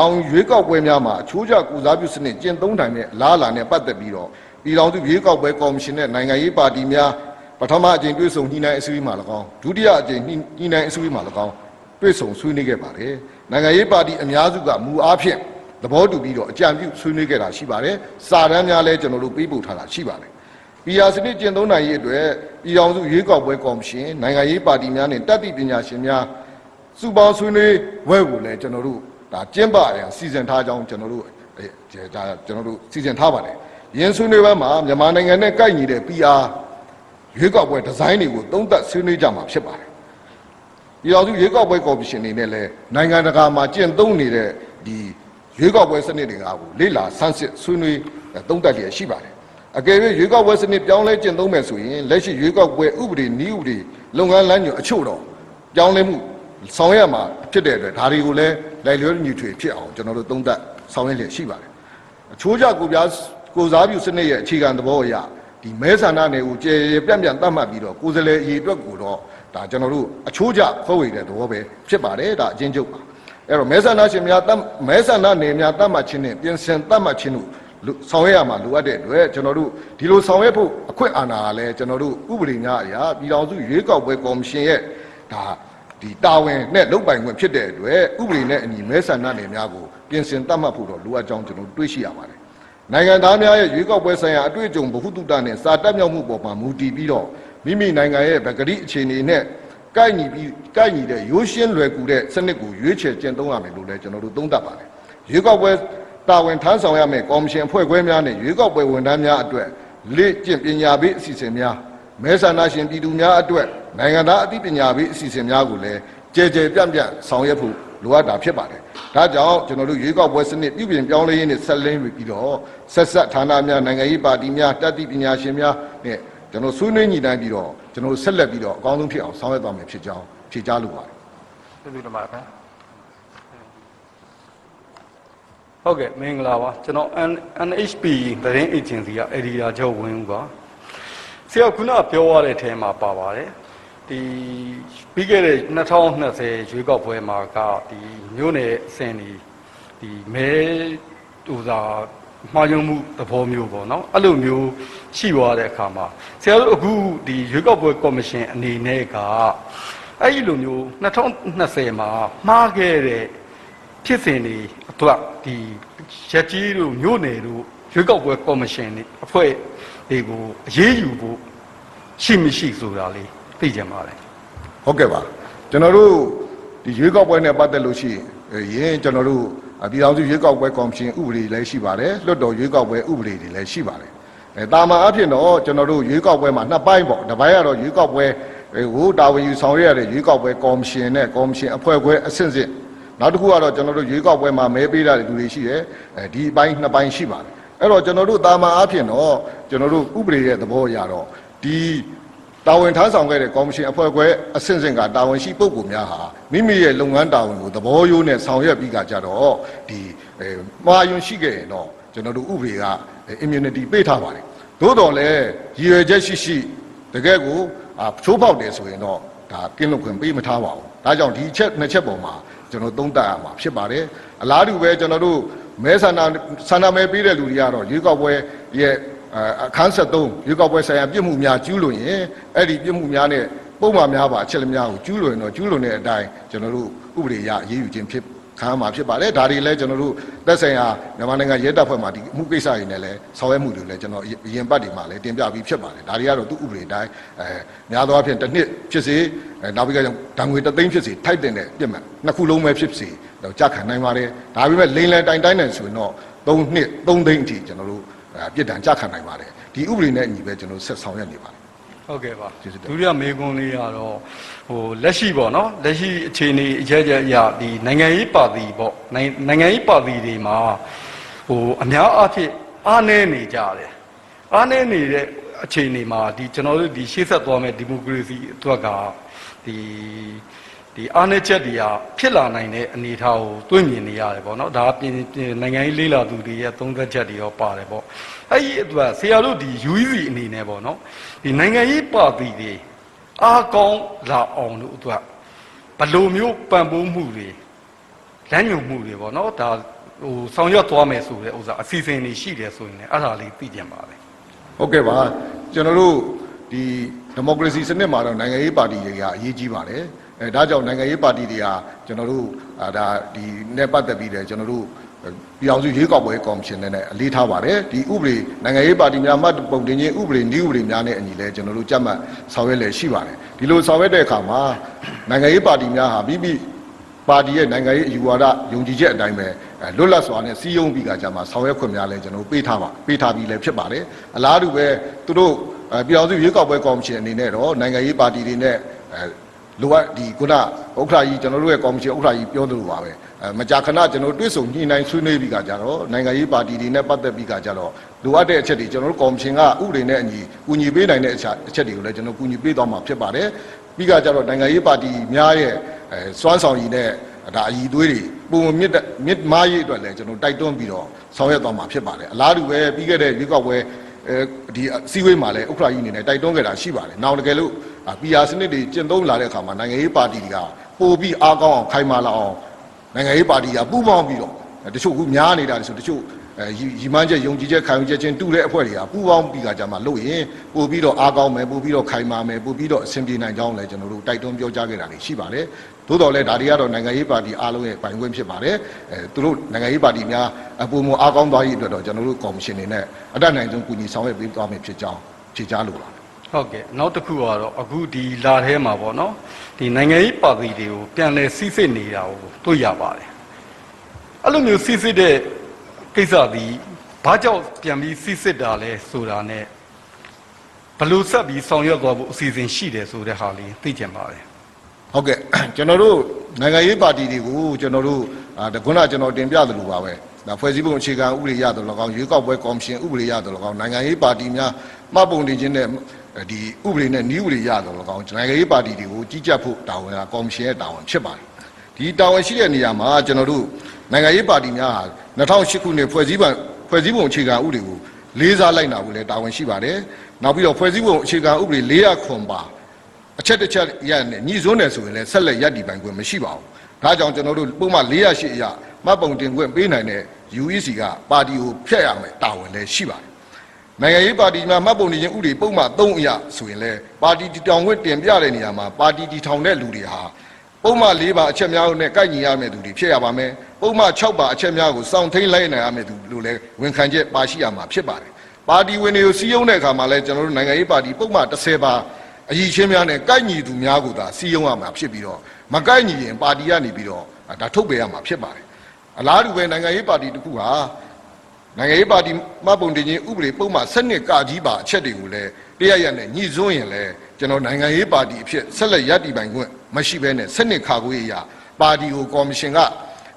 Speaker 9: င်ရွေးကောက်ပွဲများမှာအချိုးကျကူစားပြုစနစ်ကျင့်သုံးနိုင်တဲ့လားလာနဲ့ပတ်သက်ပြီးတော့ပြည်တော်စုရွေးကောက်ပွဲကော်မရှင်နဲ့နိုင်ငံရေးပါတီများပထမအကြိမ်တွေ့ဆုံညှိနှိုင်းအစည်းအဝေးမှာ၎င်းဒုတိယအကြိမ်ညှိနှိုင်းအစည်းအဝေးမှာ၎င်းတွေ့ဆုံဆွေးနွေးခဲ့ပါတယ်နိုင်ငံရေးပါတီအများစုကမူအားဖြင့်သဘောတူပြီးတော့အကြံပြုဆွေးနွေးခဲ့တာရှိပါတယ်စာတမ်းများလည်းကျွန်တော်တို့ပေးပို့ထားတာရှိပါတယ်PR စနစ်ကျင့်သုံးနိုင်ရေးအတွက်ပြည်တော်စုရွေးကောက်ပွဲကော်မရှင်နိုင်ငံရေးပါတီများနဲ့တတ်သိပညာရှင်များစုပေါင်းဆွေးနွေးဝဲကိုလည်းကျွန်တော်တို့ဒါကျင်းပရန်စီစဉ်ထားကြောင်းကျွန်တော်တို့စီစဉ်ထားပါတယ်ရင်းဆွေးနွေးပွဲမှာမြန်မာနိုင်ငံနဲ့ကိုက်ညီတဲ့ PR ရွေးကောက်ပွဲဒီဇိုင်းတွေကိုသုံးသပ်ဆွေးနွေးကြမှာဖြစ်ပါတယ်ပြည်တော်စုရွေးကောက်ပွဲကော်မရှင်အနေနဲ့လည်းနိုင်ငံတကာမှာကျင့်သုံးနေတဲ့ဒီရွေးကောက်ပွဲစနစ်တွေကိုလေ့လာဆန်းစစ်ဆွေးနွေးသုံးသပ်လျက်ရှိပါတယ်အကယ်၍ရွေးကောက်ပွဲစနစ်ပြောင်းလဲကျင့်သုံးမယ်ဆိုရင်လက်ရှိရွေးကောက်ပွဲဥပဒေနည်းဥပဒေလုပ်ငန်းလမ်းညွှန်အချို့တော့ပြောင်းလဲမှုဆောင်ရွက်မှာဖြစ်တဲ့အတွက်ဒါတွေကိုလည်းလိုက်လျောညီထွေဖြစ်အောင်ကျွန်တော်တို့သုံးသပ်ဆောင်ရွက်လျက်ရှိပါတယ်အချိုးကျကိုစားပြုစနစ်ရဲ့အခြေခံသဘောအရဒီမဲဆန္ဒနယ်ကိုကျေပြန့်သတ်မှတ်ပြီးတော့ကိုယ်စားလှယ်အရေးအတွက်ကိုတော့ဒါကျွန်တော်တို့အချိုးကျခွဲဝေတဲ့သဘောပဲဖြစ်ပါတယ်ဒါအချင်းချုပ်ပါအဲ့တော့မဲဆန္ဒရှင်များမဲဆန္ဒနယ်များသတ်မှတ်ခြင်းနဲ့ပြင်ဆင်သတ်မှတ်ခြင်းတို့ဆောင်ရွက်ရမှာလိုအပ်တဲ့အတွက်ကျွန်တော်တို့ဒီလိုဆောင်ရွက်ဖို့အခွင့်အာဏာကလည်းကျွန်တော်တို့ဥပဒေများအရာပြည်ထောင်စုရွေးကောက်ပွဲကော်မရှင်ရဲ့ဒါဒီတာဝန်နဲ့လုပ်ပိုင်ခွင့်ဖြစ်တဲ့အတွက်ဥပဒေနဲ့အညီမဲဆန္ဒနယ်များကိုပြင်ဆင်သတ်မှတ်ဖို့တော့လိုအပ်ကြောင်းကျွန်တော်တွေ့ရှိရပါတယ်နိုင်ငံသားများရဲ့ရွေးကောက်ပွဲဆိုင်ရာအတွေ့အကြုံဗဟုသုတနဲ့စာတတ်မြောက်မှုပေါ်မှာမူတည်ပြီးတော့မိမိနိုင်ငံရဲ့ဗကတိအခြေအနေနဲ့ကိုက်ညီတဲ့ရိုးရှင်းလွယ်ကူတဲ့စနစ်ကိုရွေးချယ်ကျင့်သုံးရမယ်လို့လည်းကျွန်တော်တို့သုံးသပ်ပါတယ် ရွေးကောက်ပွဲတာဝန်ထမ်းဆောင်ရမယ့်ကော်မရှင်အဖွဲ့ခွဲများနဲ့ရွေးကောက်ပွဲဝန်ထမ်းများအတွက်လေ့ကျင့်ပညာပေးအစီအစဉ်များမဲဆန္ဒရှင်ပြည်သူများအတွက်နိုင်ငံသားအသိပညာပေးအစီအစဉ်များကိုလည်းကြဲကြဲပြန့်ပြန့်ဆောင်ရွက်ဖို့လိုအပ်တာဖြစ်ပါတယ်။ဒါကြောင့်ကျွန်တော်တို့ရွေးကောက်ပွဲစနစ်ပြုပြင်ပြောင်းလဲရေးနဲ့ဆက်လင်းပြီးတော့ဆက်ဆက်ဌာနများနိုင်ငံရေးပါတီများတတ်သိပညာရှင်များနဲ့ကျွန်တော်ဆွေးနွေးညှိနှိုင်းပြီးတော့ကျွန်တော်ဆက်လက်ပြီးတော့အကောင်းဆုံးဖြစ်အောင်ဆောင်ရွက်သွားမယ်ဖြစ်ကြောင်းဖြေကြားလိုပါတယ်
Speaker 12: ။ကျေးဇူးတင်ပါတယ်ခင်ဗျာ။
Speaker 8: ဟုတ်ကဲ့မင်္ဂလာပါကျွန်တော် NHP သတင်းအေဂျင်စီကအဒီယာချုပ်ဝင်းဦးပါဆရာခုနပြောရတဲ့အထဲမှာပါပါတယ်ဒီပြီးခဲ့တဲ့2020ရွေးကောက်ပွဲမှာကဒီမြို့နယ်အဆင့်ဒီမဲဟိုသာမှားယွင်းမှုသဘောမျိုးပေါ့နော်အဲ့လိုမျိုးရှိသွားတဲ့အခါမှာဆရာတို့အခုဒီရွေးကောက်ပွဲကော်မရှင်အနေနဲ့ကအဲ့ဒီလိုမျိုး2020မှာမှားခဲ့တဲ့ဖြစ်စဉ်တွေအတွက်ဒီရက်ကြီးတို့မြို့နယ်တို့ရွေးကောက်ပွဲကော်မရှင်တွေအဖွဲ့တွေကိုအရေးယူဖို့ရှိမရှိဆိုတာလေးသိကြပါလေဟ
Speaker 9: ုတ်ကဲ့ပါကျွန်တော်တို့ဒီရွေးကောက်ပွဲနဲ့ပတ်သက်လို့ရှိရင်ကျွန်တော်တို့ပြည်ထောင်စုရွေးကောက်ပွဲကော်မရှင်ဥပဒေလည်းရှိပါတယ်လွှတ်တော်ရွေးကောက်ပွဲဥပဒေတွေလည်းရှိပါတယ်တာမန်အဖြစ်တော့ကျွန်တော်တို့ရွေးကောက်ပွဲမှာနှစ်ပိုင်းပေါ့တစ်ပိုင်းကတော့ရွေးကောက်ပွဲဟိုတာဝန်ယူဆောင်ရွက်ရတဲ့ရွေးကောက်ပွဲကော်မရှင်နဲ့ကော်မရှင်အဖွဲ့ခွဲအဆင့်ဆင့်နောက်တစ်ခုကတော့ကျွန်တော်တို့ရွေးကောက်ပွဲမှာမဲပေးတဲ့လူတွေရှိတယ်ဒီအပိုင်းနှစ်ပိုင်းရှိပါတယ်အဲ့တော့ကျွန်တော်တို့တာမန်အဖြစ်တော့ကျွန်တော်တို့ဥပဒေရဲ့သဘောအရတော့ဒီတာဝန်ထမ်းဆောင်ခဲ့တဲ့ကော်မရှင်အဖွဲ့ခွဲအဆင့်ဆင့်ကတာဝန်ရှိပုဂ္ဂိုလ်များဟာမိမိရဲ့လုပ်ငန်းတာဝန်ကိုသဘောရိုးနဲ့ဆောင်ရွက်ပြီးကြတော့ဒီမှားယွင်းရှိခဲ့ရင်တော့ကျွန်တော်တို့ဥပဒေက immunity ပေးထားပါတယ်သို့တော်လည်းရည်ရွယ်ချက်ရှိတကယ်ကိုချိုးဖောက်တယ်ဆိုရင်တော့ဒါကင်းလွတ်ခွင့်ပေးမထားပါဘူးဒါကြောင့်ဒီချက်နှစ်ချက်ပေါ်မှာကျွန်တော်သုံးသပ်ရမှာဖြစ်ပါတယ်အလားတူပဲကျွန်တော်တို့မဲဆန္ဒမဲပေးတဲ့လူတွေကတော့ရွေးကောက်ပွဲရဲ့အခန်း73ရွေးကောက်ပွဲဆိုင်ရာပြစ်မှုများကျူးလွန်ရင်အဲ့ဒီပြစ်မှုများနဲ့ပုံမှန်များပါအချက်လက်များကိုကျူးလွန်ရင်တော့ကျူးလွန်တဲ့အတိုင်းကျွန်တော်တို့ဥပဒေအရအရေးယူခြင်းဖြစ်ခံမှာဖြစ်ပါတယ်ဒါတွေလည်းကျွန်တော်တို့သက်ဆိုင်ရာမြန်မာနိုင်ငံရဲတပ်ဖွဲ့မှာဒီမှုကိစ္စတွေနဲ့လည်းဆောင်ရွက်မှုတွေလည်းကျွန်တော်ရင်ပတ်တွေမှာလည်းတင်ပြပြီးဖြစ်ပါတယ်ဒါတွေကတော့သူ့ဥပဒေအတိုင်းများသောအားဖြင့်တစ်နှစ်ဖြစ်စေနောက်ပြီးတော့ဓာငွေ3သိန်းဖြစ်စေထိုက်တင်တဲ့ပြစ်မှတ်နှစ်ခုလုံးပဲဖြစ်စေတော့ကြခံနိုင်ပါတယ်ဒါပေမဲ့လိန်လယ်တိုင်တိုင်းနဲ့ဆိုရင်တော့3နှစ်3သိန်းအထိကျွန်တော်တို့ပြစ်ဒဏ်ကြခံနိုင်ပါတယ်ဒီဥပဒေနဲ့အညီပဲကျွန်တော်ဆက်ဆောင်ရွက်နေပါတယ်
Speaker 8: ဟုတ်ကဲ့ပါဒုတိယမေးခွန်းလေးကတော့ဟိုလက်ရှိပေါ့နော်လက်ရှိအခြေအနေအကျဉ်းချုပ်အရဒီနိုင်ငံရေးပါတီပေါ့နိုင်ငံရေးပါတီတွေမှာဟိုအများအားဖြင့်အားနည်းနေကြတယ်အားနည်းနေတဲ့အခြေအနေမှာဒီကျွန်တော်တို့ဒီရှေ့ဆက်သွားမဲ့ဒီမိုကရေစီအတွက်ကဒီအားနည်းချက်တွေကဖြစ်လာနိုင်တဲ့အနေအထားကိုတွေ့မြင်နေရတယ်ပေါ့နော်ဒါပြင်နိုင်ငံရေးလေးလာသူတွေရဲ့သုံးသက်ချက်တွေရောပါတယ်ပေါ့အဲ့ဒီအတွက်ဆရာတို့ဒီ UEC အနေနဲ့ပေါ့နော်ဒီနိုင်ငံရေးပါတီတွေအားကောင်းလာအောင်လို့အတွက်ဘယ်လိုမျိုးပံ့ပိုးမှုတွေလမ်းညွှန်မှုတွေပေါ့နော်ဒါဟိုဆောင်ရွက်သွားမယ်ဆိုတဲ့ဥစ္စာအစီအစဉ်တွေရှိတယ်ဆိုရင်လည်းအဲ့ဒါလေးသိကြပါပဲဟ
Speaker 9: ုတ်ကဲ့ပါကျွန်တော်တို့ဒီဒီမိုကရေစီစနစ်မှာတော့နိုင်ငံရေးပါတီတွေကအရေးကြီးပါတယ်ဒါကြောင့်နိုင်ငံရေးပါတီတွေဟာကျွန်တော်တို့ဒါဒီနဲ့ပတ်သက်ပြီးတယ်ကျွန်တော်တို့ပြည်အောင်စုရွေးကောက်ပွဲကော်မရှင်နဲ့အလေးထားပါတယ်ဒီဥပဒေနိုင်ငံရေးပါတီများမှပုံတင်ခြင်းဥပဒေနည်းဥပဒေများနဲ့အညီလဲကျွန်တော်တို့ကြက်မှတ်ဆောင်ရွက်လည်ရှိပါတယ်ဒီလိုဆောင်ရွက်တဲ့အခါမှာနိုင်ငံရေးပါတီများဟာမိပါတီရဲ့နိုင်ငံရေးအယူဝါဒယုံကြည်ချက်အတိုင်းပဲလွတ်လပ်စွာနဲ့စီးရုံးပြီးကြမှာဆောင်ရွက်ခွင့်များလဲကျွန်တော်တို့ပေးထားပြီးလဲဖြစ်ပါတယ်အလားတူပဲသူတို့ပြည်အောင်စုရွေးကောက်ပွဲကော်မရှင်အနေနဲ့တော့နိုင်ငံရေးပါတီတွေနဲ့လိုအပ်ဒီခုနဥက္ကဋ္ဌကြီးကျွန်တော်တို့ရဲ့ကော်မရှင်ဥက္ကဋ္ဌကြီးပြောသလိုပါပဲမကြာခဏကျွန်တော်တွေ့ဆုံညှိနှိုင်းဆွေးနွေးပြီးကြတော့နိုင်ငံရေးပါတီတွေနဲ့ပတ်သက်ပြီးကြတော့လိုအပ်တဲ့အချက်တွေကျွန်တော်တို့ကော်မရှင်ကဥပဒေနဲ့အညီကူညီပေးနိုင်တဲ့အချက်တွေကိုလည်းကျွန်တော်ကူညီပေးသွားမှာဖြစ်ပါတယ်ပြီးကြတော့နိုင်ငံရေးပါတီများရဲ့စွမ်းဆောင်ရည်နဲ့ဒါအည်သွေးတွေပုံမြစ်မားရေးအတွက်လည်းကျွန်တော်တိုက်တွန်းပြီးတော့ဆောင်ရွက်သွားမှာဖြစ်ပါတယ်အလားတူပဲပြီးခဲ့တဲ့ရွေးကောက်ပွဲဒီစီဝေးမှာလည်းဥက္ကဋ္ဌကြီးအနေနဲ့တိုက်တွန်းခဲ့တာရှိပါတယ်နောက်တကယ်လို့PR စနစ်တွေကျင့်သုံးလာတဲ့အခါမှာနိုင်ငံရေးပါတီတွေကပို့ပြီးအားကောင်းအောင်ခိုင်မာလာအောင်နိုင်ငံရေးပါတီကပူးပေါင်းပြီးတော့တချို့ကများနေတာဆိုတချို့ရီမန်းချက်ယုံကြည်ချက်ခံယူချက်ချင်းတူတဲ့အဖွဲ့တွေကပူးပေါင်းပြီးကြမှာလို့ရင်ပို့ပြီးတော့အားကောင်းမယ်ပို့ပြီးတော့ခိုင်မာမယ်ပို့ပြီးတော့အဆင်ပြေနိုင်ကြောင်းလည်းကျွန်တော်တို့တိုက်တွန်းပြောကြားခဲ့တာတွေရှိပါတယ်သို့တော်လည်းဒါတွေကတော့နိုင်ငံရေးပါတီအားလုံးရဲ့ပိုင်ခွင့်ဖြစ်ပါတယ်သူတို့နိုင်ငံရေးပါတီများအပုံမအားကောင်းသွားရေးအတွက်တော့ကျွန်တော်တို့ကော်မရှင်နေနဲ့အတတ်နိုင်ဆုံးကူညီဆောင်ရွက်ပေးသွားမယ်ဖြစ်ကြောင်းဖြေကြားလိုပါတယ်
Speaker 8: ဟုတ်ကဲ့နောက်တစ်ခုကတော့အခုဒီလာထဲမှာပေါ့နော်ဒီနိုင်ငံရေးပါတီတွေကိုပြန်လည်စီစစ်နေတာကိုတွေ့ရပါတယ်
Speaker 13: အဲ့လိုမျိုးစစ်တဲ့ကိစ္စသည်ဘာကြောင့်ပြန်ပြီးစစ်တာလဲဆိုတာ ਨੇ ဘလို့ဆက်ပြီးဆောင်ရွက်သွားဖို့အစီအစဉ်ရှိတယ်ဆိုတဲ့ဟာလေးသိကြပါတယ်
Speaker 9: ဟုတ်ကဲ့ကျွန်တော်တို့နိုင်ငံရေးပါတီတွေကိုကျွန်တော်တို့ခုနကျွန်တော်တင်ပြသလိုပါပဲဒါဖွဲ့စည်းပုံအခြေခံဥပဒေရတော့၎င်းရွေးကောက်ပွဲကော်မရှင်ဥပဒေရတော့၎င်းနိုင်ငံရေးပါတီများမှတ်ပုံတင်ခြင်းနဲ့ဒီဥပဒေနဲ့နည်းဥပဒေရတော့၎င်းနိုင်ငံရေးပါတီတွေကိုကြီးကြပ်ဖို့တာဝန်ကကော်မရှင်ရဲ့တာဝန်ဖြစ်ပါတယ်ဒီတာဝန်ရှိတဲ့နေရာမှာကျွန်တော်တို့နိုင်ငံရေးပါတီများဟာ2008ခုနှစ်ဖွဲ့စည်းပုံအခြေခံဥပဒေကိုလေးစားလိုက်နာဖို့လည်းတာဝန်ရှိပါတယ်နောက်ပြီးတော့ဖွဲ့စည်းပုံအခြေခံဥပဒေ400ပါအချက်တစ်ချက်ရနဲ့ညှိစွန်းတယ်ဆိုရင်လည်းဆက်လက်ရပ်တည်ပိုင်ခွင့်မရှိပါဘူးဒါကြောင့်ကျွန်တော်တို့ပုံမှန်408အရမှတ်ပုံတင်ခွင့်ပေးနိုင်တဲ့ UEC ကပါတီကိုဖျက်ရမယ်တာဝန်လည်းရှိပါတယ်နိုင်ငံရေးပါတီများမှတ်ပုံတင်ခြင်းဥပဒေပုံမှန်3အရဆိုရင်လည်းပါတီတည်ထောင်ခွင့်တင်ပြတဲ့နေရာမှာပါတီတည်ထောင်တဲ့လူတွေဟာပုံမှန်4ပါအချက်များနဲ့ကိုက်ညီရမယ့်သူတွေဖြစ်ရပါမယ်ပုံမှန်6ပါအချက်များကိုစောင့်ထိန်လိုက်နိုင်ရမယ့်သူလို့လည်းဝန်ခံချက်ပါရှိရမှာဖြစ်ပါတယ်ပါတီဝင်တွေကိုစီးရုံးတဲ့အခါမှာလည်းကျွန်တော်တို့နိုင်ငံရေးပါတီပုံမှန်10ပါအကြီးချင်းများနဲ့ကိုက်ညီသူများကိုသာစီးရုံးရမှာဖြစ်ပြီးတော့မကိုက်ညီရင်ပါတီကနေပြီးတော့ဒါထုတ်ပယ်ရမှာဖြစ်ပါတယ်အလားတူပဲနိုင်ငံရေးပါတီတစ်ခုဟာနိုင်ငံရေးပါတီမှတ်ပုံတင်ခြင်းဥပဒေပုံမှန်7ကကြီးပါအချက်တွေကိုလည်းတရားရနဲ့ညှိစွန်းရင်လည်းကျွန်တော်နိုင်ငံရေးပါတီအဖြစ်ဆက်လက်ရပ်တည်ပိုင်ခွင့်မရှိဘဲနဲ့7ခါခွေးရပါတီကိုကော်မရှင်က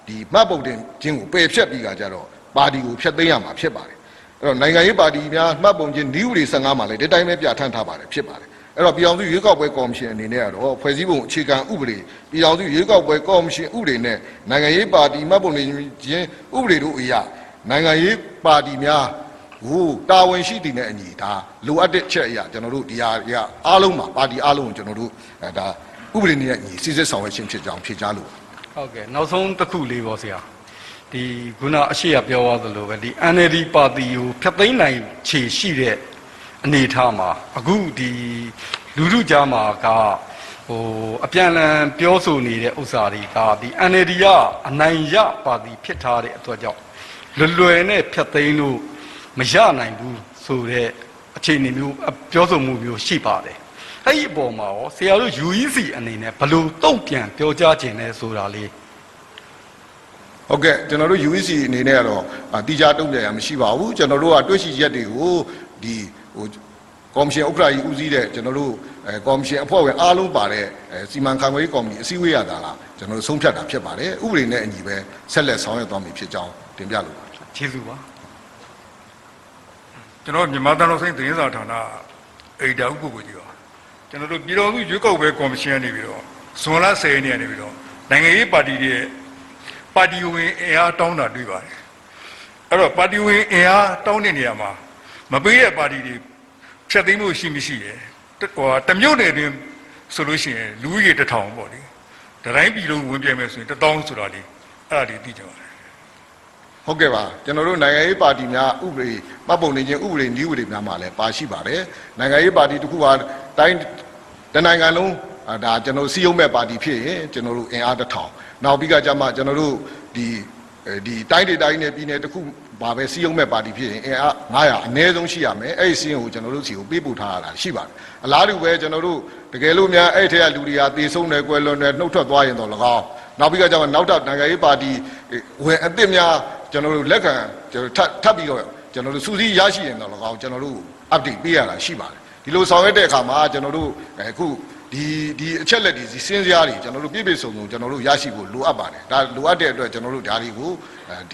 Speaker 9: ဒီမှတ်ပုံတင်ခြင်းကိုပယ်ဖျက်ပြီးကြတော့ပါတီကိုဖျက်သိမ်းရမှာဖြစ်ပါတယ်အဲ့တော့နိုင်ငံရေးပါတီများမှတ်ပုံခြင်းနည်းဥပဒေ15မှာလည်းဒီတိုင်းပဲပြဋ္ဌာန်းထားပါတယ်ဖြစ်ပါတယ်အဲ့တော့ပြည်အောင်စုရွေးကောက်ပွဲကော်မရှင်အနေနဲ့ကတော့ဖွဲ့စည်းပုံအခြေခံဥပဒေပြည်အောင်စုရွေးကောက်ပွဲကော်မရှင်ဥပဒေနဲ့နိုင်ငံရေးပါတီမှတ်ပုံတင်ခြင်းဥပဒေတို့အရာနိုင်ငံရေးပါတီများဟိုတာဝန်ရှိတဲ့နဲ့အညီဒါလိုအပ်တဲ့ချက်အရာကျွန်တော်တို့ဒီဟာအားလုံးမှာပါတီအားလုံးကိုကျွန်တော်တို့ဒါဥပဒေနဲ့အညီစစ်စစ်ဆောင်ရွက်ခြင်းဖြစ်ကြောင်းဖြေကြားလို့ဟ
Speaker 13: ုတ်ကဲ့နောက်ဆုံးတစ်ခုလေးပေါ့ဆရာဒီခုနအရှိရပြောသွားသလိုပဲဒီ NLD ပါတီကိုဖျက်သိမ်းနိုင်ခြေရှိတဲ့အနေထားမှာအခုဒီလူထုကြားမှာကဟိုအပြန်အလှန်ပြောဆိုနေတဲ့ဥစ္စာတွေကဒီ NLD ကအနိုင်ရပါတီဖြစ်ထားတဲ့အတွက်ကြောင့်လွယ်နဲ့ဖျက်သိမ်းလို့မရနိုင်ဘူးဆိုတဲ့အခြေအနေမျိုးပြောဆိုမှုမျိုးရှိပါတယ်အဲ့ဒီအပေါ်မှာရောဆရာတို့ UEC အနေနဲ့ဘယ်လိုတုံ့ပြန်ပြောကြားခြင်းလဲဆိုတာလေးဟ
Speaker 9: ုတ်ကဲ့ကျွန်တော်တို့ UEC အနေနဲ့ကတော့တိကျတုံ့ပြန်ရမရှိပါဘူးကျွန်တော်တို့ကတွေ့ရှိချက်တွေကိုဒီဟိုကော်မရှင်ဥက္ကဋ္ဌကြီးဦးစီးတဲ့ကျွန်တော်တို့ကော်မရှင်အဖွဲ့ဝင်အားလုံးပါတဲ့စီမံခန့်ခွဲရေးကော်မတီအစည်းအဝေးရတာလားကျွန်တော်တို့ဆုံးဖြတ်တာဖြစ်ပါတယ်ဥပဒေနဲ့အညီပဲဆက်လက်ဆောင်ရွက်သွားမည်ဖြစ်ကြောင်းတင်ပြလိုပါတယ်က
Speaker 13: ျေးဇူးပါ
Speaker 14: ကျွန်တော်မြန်မာတန်တော်စိန်သတင်းစာဌာနအိဒါဥပ္ပကိုကြီးပါကျွန်တော်တို့ပြည်တော်စုရွေးကောက်ပွဲကော်မရှင်ကနေပြီးတော့ဇွန်လ10ရက်နေ့ကနေပြီးတော့နိုင်ငံရေးပါတီတွေပါတီဝင်အင်အားတောင်းတာတွေ့ပါတယ်အဲ့တော့ပါတီဝင်အင်အားတောင်းတဲ့နေရာမှာမပေးတဲ့ပါတီတွေဖြတ်သိမ်းမှုရှိမရှိရယ်ဟိုတမျိုးနယ်တွင်ဆိုလို့ရှိရင်လူကြီး1000ပေါ့လေတိုင်းပြည်လုံးဝင်ပြိုင်မယ်ဆိုရင်1000ဆိုတာလေအဲ့ဒါတွေသိကြပါတယ်
Speaker 9: ဟုတ်ကဲ့ပါကျွန်တော်တို့နိုင်ငံရေးပါတီများဥပဒေမှတ်ပုံတင်ခြင်းဥပဒေနည်းဥပဒေများမှာလည်းပါရှိပါတယ်နိုင်ငံရေးပါတီတစ်ခုဟာတိုင်းတနိုင်ငံလုံးဒါကျွန်တော်စီယုံမဲ့ပါတီဖြစ်ရင်ကျွန်တော်တို့အင်အား1000နောက်ပြီးကြမှာကျွန်တော်တို့ဒီတိုင်းဒေသကြီးနဲ့ပြည်နယ်တစ်ခုပါပဲစီယုံမဲ့ပါတီဖြစ်ရင်အင်အား900အနည်းဆုံးရှိရမယ်အဲ့ဒီစီယုံကိုကျွန်တော်တို့စီကိုပေးပို့ထားရတာရှိပါတယ်အလားတူပဲကျွန်တော်တို့တကယ်လို့များအဲ့ထက်ကလူတွေကတေဆုံးတယ်ကွယ်လွန်တယ်နှုတ်ထွက်သွားရင်တော့၎င်းနောက်ပြီးကြမှာနောက်တော့နိုင်ငံရေးပါတီဝင်အစ်စ်များကျွန်တော်တို့လက်ခံထပ်ပြီးတော့ကျွန်တော်တို့စူးစီးရရှိရင်တော့၎င်းကျွန်တော်တို့ update ပေးရတာရှိပါတယ်ဒီလိုဆောင်ရွက်တဲ့အခါမှာကျွန်တော်တို့အခုဒီအချက်လက်တွေစီစဉ်စရာတွေကျွန်တော်တို့ပြည့်ပြည့်စုံစုံကျွန်တော်တို့ရရှိဖို့လိုအပ်ပါတယ်ဒါလိုအပ်တဲ့အတွက်ကျွန်တော်တို့ဓာတ်တွေကိုဒ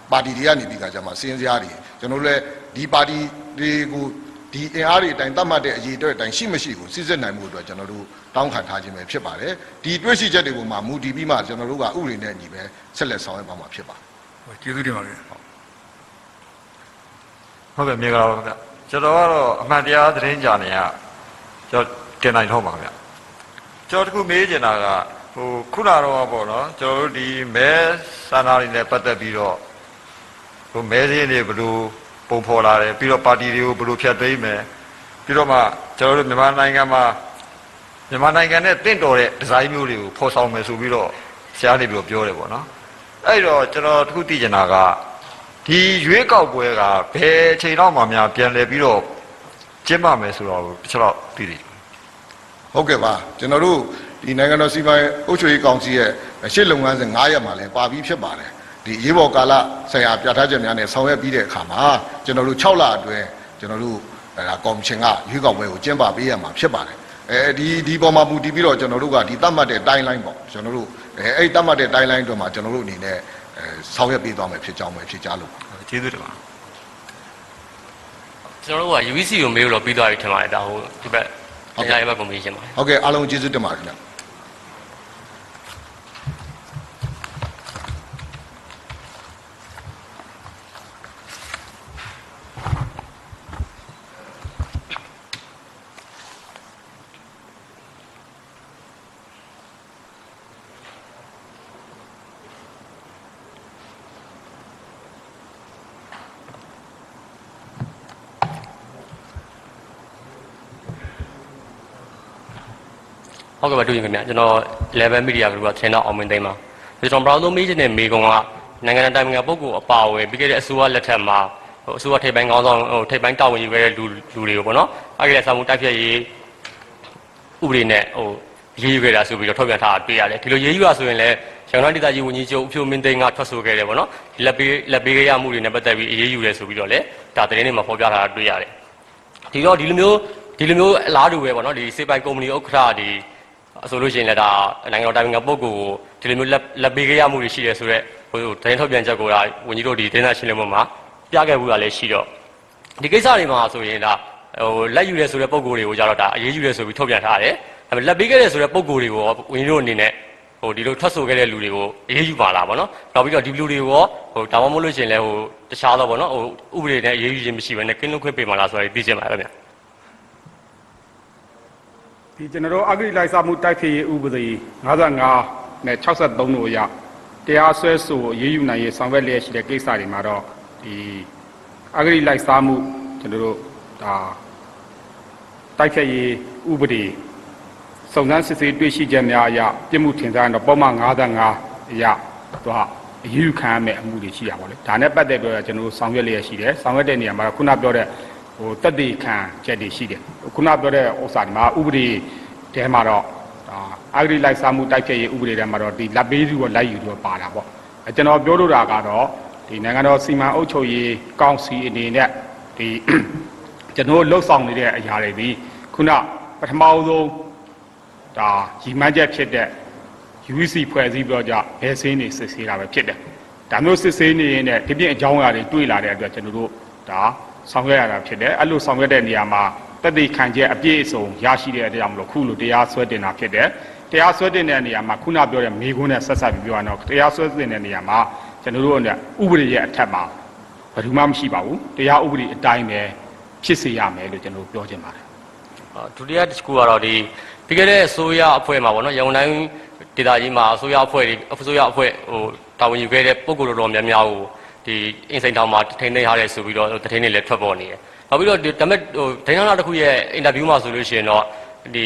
Speaker 9: ီပါတီတွေကနေပြီးကြမှာစဉ်းစားရတယ်ကျွန်တော်တို့လည်းဒီပါတီတွေကိုဒီအင်အားတွေအတိုင်းသတ်မှတ်တဲ့အရေးအတွက်အတိုင်းရှိမရှိကိုစစ်စစ်နိုင်မှုအတွက်ကျွန်တော်တို့တောင်းခံထားခြင်းပဲဖြစ်ပါတယ်ဒီတွေ့ရှိချက်တွေပေါ်မှာမူတည်ပြီးမှကျွန်တော်တို့ကဥပဒေနဲ့ညီပဲဆက်လက်ဆောင်ရွက်ပါမှာဖြစ်ပါတယ်က
Speaker 14: ျေးဇူးတင်ပါတယ်
Speaker 15: ဟုတ်ကဲ့မြေကားပါဗျကျွန်တော်ကတော့အမှန်တရားသတင်းကြနေရကျွန်တော်တင်နိုင်တော့ပါဗျကျွန်တော်တခုမေးချင်တာကဟိုခုနတော့ပေါ့နော်ကျွန်တော်တို့ဒီမဲဆန္ဒတွေနဲ့ပတ်သက်ပြီးတော့ဟိုမဲစင်းတွေဘယ်လိုပုံဖော်လာတယ်ပြီးတော့ပါတီတွေကိုဘယ်လိုဖြတ်သိမ်းမယ်ပြီးတော့မှကျွန်တော်တို့မြန်မာနိုင်ငံနဲ့တင့်တော်တဲ့ဒီဇိုင်းမျိုးတွေကိုဖော်ဆောင်မယ်ဆိုပြီးတော့ဆရာနေပြီးတော့ပြောတယ်ပေါ့နော်အဲ့တော့ကျွန်တော်တခုသိချင်တာကဒီရွေးကောက်ပွဲကဘယ်အချိန်တော့မှများပြန်လည်ပြီးတော့ကျင်းပမယ်ဆိုတော့တစ်ချက်တော့သိတယ်ဟ
Speaker 9: ုတ်ကဲ့ပါကျွန်တော်တို့ဒီနိုင်ငံတော်စီမံအုပ်ချုပ်ရေးကောင်စီရဲ့ရှေ့လုပ်ငန်းစဉ်9ရက်မှာလည်းပါပြီးဖြစ်ပါတယ်ဒ ဒီရေးပေါ်ကာလဆိုင်ရာပြဋ္ဌာန်းချက်များနဲ့ဆောင်ရွက်ပြီးတဲ့အခါမှာကျွန်တော်တို့6လအတွင်းကျွန်တော်တို့ကော်မရှင်ကရွေးကောက်ပွဲကိုကျင်းပပေးရမှာဖြစ်ပါတယ်ဒီပေါ်မှာမူတည်ပြီးတော့ကျွန်တော်တို့ကဒီသတ်မှတ်တဲ့ timeline ပေါ့ကျွန်တော်တို့အဲ့သတ်မှတ်တဲ့ timeline တွေမှာကျွန်တော်တို့အနေနဲ့ဆောင်ရွက်ပေးသွားမယ်ဖြစ်ကြောင်းပဲဖြစ်ကြလို့က
Speaker 15: ျေးဇူးတင်ပါက
Speaker 11: ျွန်တော်တို့က UEC ကိုမေးလို့ပြီးသွားပြီထင်ပါတယ်ဒါဟိုဒီဘက်တရားရေးဘက်ကိုမေးချင်ပါတယ်
Speaker 9: ဟုတ်ကဲ့အားလုံးကျေးဇူးတင်ပါတယ်ခင်ဗျ
Speaker 11: ဟုတ်ကဲ့ပါတွေ့ရင်ခင်ဗျကျွန်တော် level media group ကထင်တော့အောင်မင်းသိမ်းပါကျွန်တော်ပထမဆုံးမေးချင်တဲ့မေးခွန်းကနိုင်ငံတိုင်ပင်ခံပုဂ္ဂိုလ်အပါအဝင်ပြီးခဲ့တဲ့အစိုးရလက်ထက်မှာအစိုးရထိပ်ပိုင်းခေါင်းဆောင်ထိပ်ပိုင်းတာဝန်ယူခဲ့တဲ့လူတွေကိုပေါ့နော်အဲ့ဒီလက်ဆောင်မှုတိုက်ဖြတ်ရေးဥပဒေနဲ့ရေးယူခဲ့တာဆိုပြီးတော့ထုတ်ပြန်ထားတာတွေ့ရတယ်ဒီလိုရေးယူရဆိုရင်လည်းရန်ကုန်ဒေသကြီးဝန်ကြီးချုပ်ဦးဖြိုးမင်းသိန်းကထွက်ဆိုခဲ့တယ်ပေါ့နော်ဒီလက်ပေးခဲ့ရမှုတွေနဲ့ပတ်သက်ပြီးရေးယူတယ်ဆိုပြီးတော့လည်းဒါသတင်းတွေမှာဖော်ပြထားတာတွေ့ရတယ်ဒီလိုမျိုးအလားတူပဲပေါ့နော်ဒီစေပိုင်ကုမ္ပဏီဥက္ကဋ္ဌဒီဆိုလို့ရှိရင်လည်းဒါနိုင်ငံတော်တိုင်ပင်ခံပုဂ္ဂိုလ်ကိုဒီလိုမျိုးလက်ပေးခဲ့ရမှုတွေရှိတယ်ဆိုတော့ဟိုသတင်းထုတ်ပြန်ချက်ကိုဒါဝန်ကြီးတို့ဒီသတင်းစာရှင်းလင်းပွဲမှာပြခဲ့မှုကလည်းရှိတော့ဒီကိစ္စတွေမှာဆိုရင်ဒါလက်ယူရဲဆိုတဲ့ပုဂ္ဂိုလ်တွေကိုကြတော့ဒါအရေးယူရဲဆိုပြီးထုတ်ပြန်ထားတယ်ဒါပေမဲ့လက်ပေးခဲ့တဲ့ဆိုတဲ့ပုဂ္ဂိုလ်တွေကိုဝန်ကြီးတို့အနေနဲ့ဒီလိုထွက်ဆိုခဲ့တဲ့လူတွေကိုအရေးယူပါလားပေါ့နော်နောက်ပြီးတော့ဒီလူတွေကိုဒါမှမဟုတ်လို့ရှိရင်လည်းတခြားတော့ပေါ့နော်ဥပဒေနဲ့အရေးယူခြင်းမရှိဘဲနဲ့ကင်းလွတ်ခွင့်ပေးမှာလားဆိုတာသိချင်ပါတယ်ဗျဒ
Speaker 1: ီကျွန်တော်တို့အဂရိလိုက်စားမှုတိုက်ဖျက်ရေးဥပဒေ55နဲ့63တို့အရတရားစွဲဆိုရေးယူနိုင်ရေးဆောင်ရွက်လျက်ရှိတဲ့ကိစ္စတွေမှာတော့ဒီအဂရိလိုက်စားမှုကျွန်တော်တို့ဒါတိုက်ဖျက်ရေးဥပဒေစုံစမ်းစစ်ဆေးတွေ့ရှိချက်များအရပြစ်မှုထင်ရှားတော့ပုံမှန်55အရသူကအရေးယူခံရမယ့်အမှုတွေရှိတာပေါ့လေဒါနဲ့ပတ်သက်ပြီးတော့ကျွန်တော်တို့ဆောင်ရွက်လျက်ရှိတယ်ဆောင်ရွက်တဲ့နေရာမှာခုနပြောတဲ့တက်တည်ခံချက်တွေရှိတယ်ခုနပြောတဲ့ဥစ္စာဒီမှာဥပဒေထဲမှာတော့အဂရိလိုက်စားမှုတိုက်ဖျက်ရေးဥပဒေထဲမှာတော့ဒီလက်ပေးစုကိုလိုက်ယူတော့ပါတာပေါ့ကျွန်တော်ပြောလို့တာကတော့ဒီနိုင်ငံတော်စီမံအုပ်ချုပ်ရေးကောင်စီအနေနဲ့ဒီကျွန်တော်လှုပ်ဆောင်နေတဲ့အရာတွေဒီခုနပထမဆုံးဒါရည်မှန်းချက်ဖြစ်တဲ့ UEC ဖွဲ့စည်းပြီးတော့ဘယ်စင်းနေစစ်ဆေးတာပဲဖြစ်တယ်ဒါမျိုးစစ်ဆေးနေရင်လည်းဒီပြင်အကြောင်းအရာတွေတွေ့လာတဲ့အတွက်ကျွန်တော်တို့ဒါဆောင်ရွက်ရတာဖြစ်တယ်အဲ့လိုဆောင်ရွက်တဲ့နေရာမှာတက်တည်ခံချက်အပြည့်အစုံရရှိတဲ့အကြောင်းမလို့ခုလိုတရားစွဲတင်တာဖြစ်တယ်တရားစွဲတင်တဲ့နေရာမှာခုနပြောတဲ့မေခွန်းနဲ့ဆက်ဆက်ပြီးပြောရတော့တရားစွဲတင်တဲ့နေရာမှာကျွန်တော်တို့ကဥပဒေရဲ့အထက်မှာဘယ်သူမှမရှိပါဘူးတရားဥပဒေအတိုင်းပဲဖြစ်စေရမယ်လို့ကျွန်တော်ပြောချင်ပါတယ်ဒ
Speaker 11: ုတိယတစ်ခုကတော့ဒီပြီးခဲ့တဲ့အစိုးရအဖွဲ့မှာပေါ့နော်ရန်ကုန်တိုင်းဒေသကြီးမှာအစိုးရအဖွဲ့တာဝန်ယူခဲ့တဲ့ပုဂ္ဂိုလ်တော်များများကိုဒီအင်စိန်တောင်မှာထိန်းသိမ်းထားတယ်ဆိုပြီးတော့သတင်းတွေလည်းထွက်ပေါ်နေတယ်။နောက်ပြီးတော့ဒါမဲ့ဒိန်းနာတစ်ခုရဲ့အင်တာဗျူးမှာဆိုလို့ရှိရင်တော့ဒီ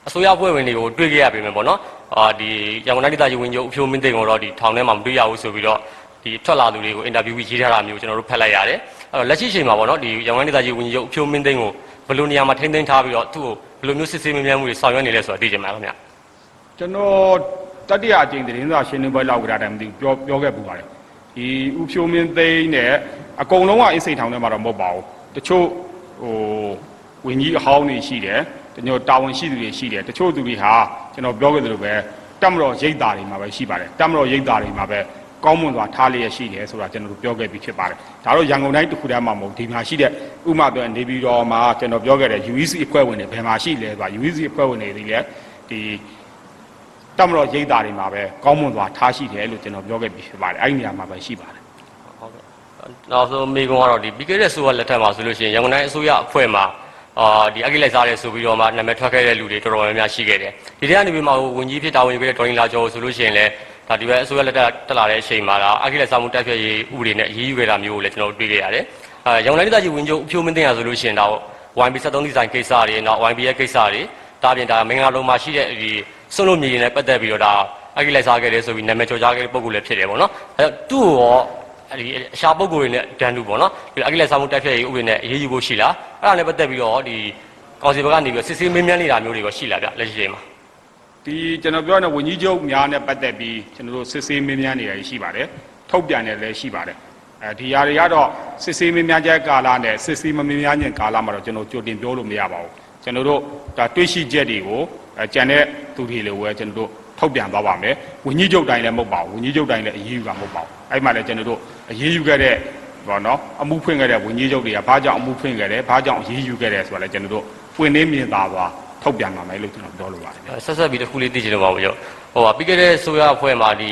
Speaker 11: အစိုးရအဖွဲ့ဝင်တွေကိုတွေ့ခဲ့ရပြီမယ်ပေါ့နော်။ဒီရန်ကုန်တိုင်းဒေသကြီးဝန်ကြီးဦးဖြိုးမင်းသိန်းကတော့ဒီထောင်ထဲမှာမတွေ့ရဘူးဆိုပြီးတော့ဒီထွက်လာသူတွေကိုအင်တာဗျူးရေးထားတာမျိုးကျွန်တော်တို့ဖတ်လိုက်ရတယ်။အဲ့တော့လက်ရှိချိန်မှာပေါ့နော်ဒီရန်ကုန်တိုင်းဒေသကြီးဝန်ကြီးဦးဖြိုးမင်းသိန်းကိုဘယ်လိုနေရာမှာထိန်းသိမ်းထားပြီးတော့သူ့ကိုဘယ်လိုမျိုးစစ်ဆေးမမြဲမှုတွေဆောင်ရွက်နေလဲဆိုတာသိချင်ပါခင်ဗျ
Speaker 1: ။ကျွန်တော်တတိယအကြိမ်သတင်းစာရှင်းလင်းပွဲလောက်ကြတာမသိဘူးပြောခဲ့ပူပါတယ်။ဒီဦးဖြိုးမင်းသိန်းနဲ့အကုန်လုံးကအင်းစိန်ထောင်ထဲမှာတော့မဟုတ်ပါဘူးတချို့ဝန်ကြီးအဟောင်းတွေရှိတယ်တချို့တာဝန်ရှိသူတွေရှိတယ်တချို့သူတွေဟာကျွန်တော်ပြောခဲ့သလိုပဲတက်မတော်ရိတ်တာတွေမှာပဲရှိပါတယ်တက်မတော်ရိတ်တာတွေမှာပဲကောင်းမွန်စွာထားလျက်ရှိတယ်ဆိုတာကျွန်တော်ပြောခဲ့ပြီးဖြစ်ပါတယ်ဒါတော့ရန်ကုန်တိုင်းတစ်ခုတည်းမှာမဟုတ်ဒီမှာရှိတဲ့ဥပမာပြောနေပြီးတော့မှကျွန်တော်ပြောခဲ့တဲ့ UEC အဖွဲ့ဝင်တွေဘယ်မှာရှိလဲဆိုတာ UEC အဖွဲ့ဝင်တွေဒီလေဒီတက်မတော်ရိတ်တာတွေမှာပဲကောင်းမွန်စွာထားရှိတယ်လို့ကျွန်တော်ပြောခဲ့ပြီးဖြစ်ပါတယ်အဲ့ဒီနေရာမှာပဲရှိပါတယ်
Speaker 11: နောက်ဆုံးမိကုံကတော့ဒီပြီးခဲ့တဲ့ဆိုရလက်ထက်မှာဆိုလို့ရှိရင်ရန်ကုန်တိုင်းအစိုးရအဖွဲ့မှာဒီအကိလိုက်စားရဲဆိုပြီးတော့မှနာမည်ထွက်ခဲ့တဲ့လူတွေတော်တော်များများရှိခဲ့တယ်ဒီထဲကနေပြီးမှဝန်ကြီးဖြစ်တာဝန်ယူခဲ့တဲ့ဒေါ်ရင်လာကျော်ဆိုလို့ရှိရင်လည်းဒါဒီဘက်အစိုးရလက်ထက်တက်လာတဲ့အချိန်မှာအကိလိုက်စားမှုတိုက်ဖျက်ရေးဥပဒေနဲ့အရေးယူခဲ့တာမျိုးကိုလည်းကျွန်တော်တို့တွေ့ခဲ့ရတယ်ရန်ကုန်တိုင်းဒေသကြီးဝန်ကြီးဦးဖြိုးမင်းသိန်းရဆိုလို့ရှိရင်တော့ YB 73ဒီဇိုင်းကိစ္စတွေနောက် YB ရဲ့ကိစ္စတွေဒါပြင်ဒါမင်္ဂလာလုံးမှာရှိတဲ့ဒီစွန့်လို့မြေတွေနဲ့ပတ်သက်ပြီးတော့ဒါအကိလိုက်စားခဲ့တယ်ဆိုပြီးနာမည်ကျော်ကြားခဲ့တဲ့ပုံစံလည်းဖြစ်တယ်ပေါ့နော်အဲသူ့ရောဒီအရှားပုဂ္ဂိုလ်တွေနဲ့တန်းတူပေါ့နော်ဒီအကိလက်ဆောင်မှုတိုက်ဖျက်ရေးဥပဒေနဲ့အရေးယူဖို့ရှိလားအဲ့ဒါနဲ့ပတ်သက်ပြီးတော့ဒီကောင်စီဘက်ကနေပြီးစစ်ဆေးမင်းမြန်းနေတာမျိုးတွေကရှိလားဗျလက်ရှိချိန်မှာဒ
Speaker 1: ီကျွန်တော်ပြောတဲ့ဝန်ကြီးချုပ်များနဲ့ပတ်သက်ပြီးကျွန်တော်တို့စစ်ဆေးမင်းမြန်းနေတာရှိပါတယ် ထုတ်ပြန်တယ်လည်းရှိပါတယ်ဒီຢာတွေကတော့စစ်ဆေးမင်းများချက်ကာလနဲ့စစ်ဆေးမမင်းများညင်ကာလမှာတော့ကျွန်တော်ကြိုတင်ပြောလို့မရပါဘူးကျွန်တော်တို့ဒါတွေးရှိချက်တွေကိုကြံတဲ့သူတွေလည်းဝယ်ကျွန်တော်တို့ထုတ်ပြန်သွားပါမယ်ဝန်ကြီးချုပ်တိုင်းလည်းမဟုတ်ပါဘူးဝန်ကြီးချုပ်တိုင်းလည်းအရေးယူတာမဟုတ်ပါဘူးအဲ့မှာလည်းကျွန်တော်တို့အရေးယူခဲ့တဲ့ဘောနော်အမှုဖွင့်ခဲ့တဲ့ဝန်ကြီးချုပ်တွေကဘာကြောင့်အမှုဖွင့်ခဲ့တယ်ဘာကြောင့်အရေးယူခဲ့တယ်ဆိုတာလည်းကျွန်တော်တို့ပွင့်နေမြင်သာသွားထုတ်ပြန်ပါမယ်လို့ကျွန်တော်ပြောလိုပါတယ်ဆ
Speaker 11: က်ဆက်ပြီးတစ်ခုလေးသိချင်လို့ပါဘူးကျော်ဟိုပါပြီးခဲ့တဲ့ဆိုရအဖွဲ့မှာဒီ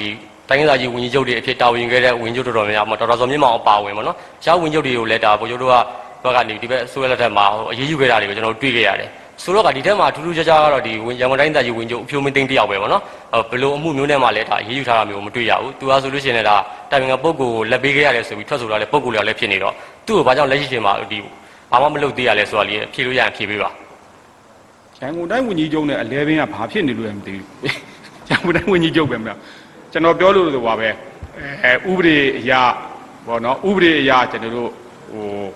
Speaker 11: တိုင်းဒေသကြီးဝန်ကြီးချုပ်တွေအဖြစ်တာဝန်ယူခဲ့တဲ့ဝန်ကြီးချုပ်တော်တော်များများဒေါက်တာစောမြင့်မောင်အပါဝင်ပေါ့နော်။ကျောင်းဝန်ကြီးချုပ်တွေကိုလည်းဒါဗိုလ်ချုပ်တို့ကဘက်ကနေဒီဘက်အစိုးရလက်ထက်မှာအရေးယူခဲ့တာတွေကိုကျွန်တော်တွေ့ခဲ့ရတယ်။ဆိုတော့ကဒီထက်မှာထူးထူးခြားခြားကတော့ဒီရန်ကုန်တိုင်းဒေသကြီးဝန်ကြီးချုပ်အဖြိုးမင်းသိန်းတယောက်ပဲပေါ့နော်။ဘယ်လိုအမှုမျိုးနဲ့မှလည်းဒါအရေးယူထားတာမျိုးမတွေ့ရဘူး။သူကဆိုလို့ရှိရင်လည်းဒါတိုင်ပင်ကပုဂ္ဂိုလ်လက်ပေးခဲ့ရတယ်ဆိုပြီးထွက်ဆိုတာလည်းပုဂ္ဂိုလ်လည်းဖြစ်နေတော့သူ့ကိုဘာကြောင့်လက်ရှိချိန်မှာဒီဘာမှမလုပ်သေးရလဲဆိုတာလေးဖြေလို့ရရင်ဖြေပေးပါ
Speaker 1: ။ရန်ကုန်တိုင်းဝန်ကြီးချုပ်နဲ့အလဲပင်ကဘာဖြစ်နေလို့လဲမသိဘူး။ရန်ကုန်တိုင်းဝန်ကြီးချုပ်ပဲမလား။ကျွန်တော်ပြောလို့ဆိုပါပဲဥပဒေအရာပေါ့နော်ဥပဒေအရာကျွန်တော်တို့ဟို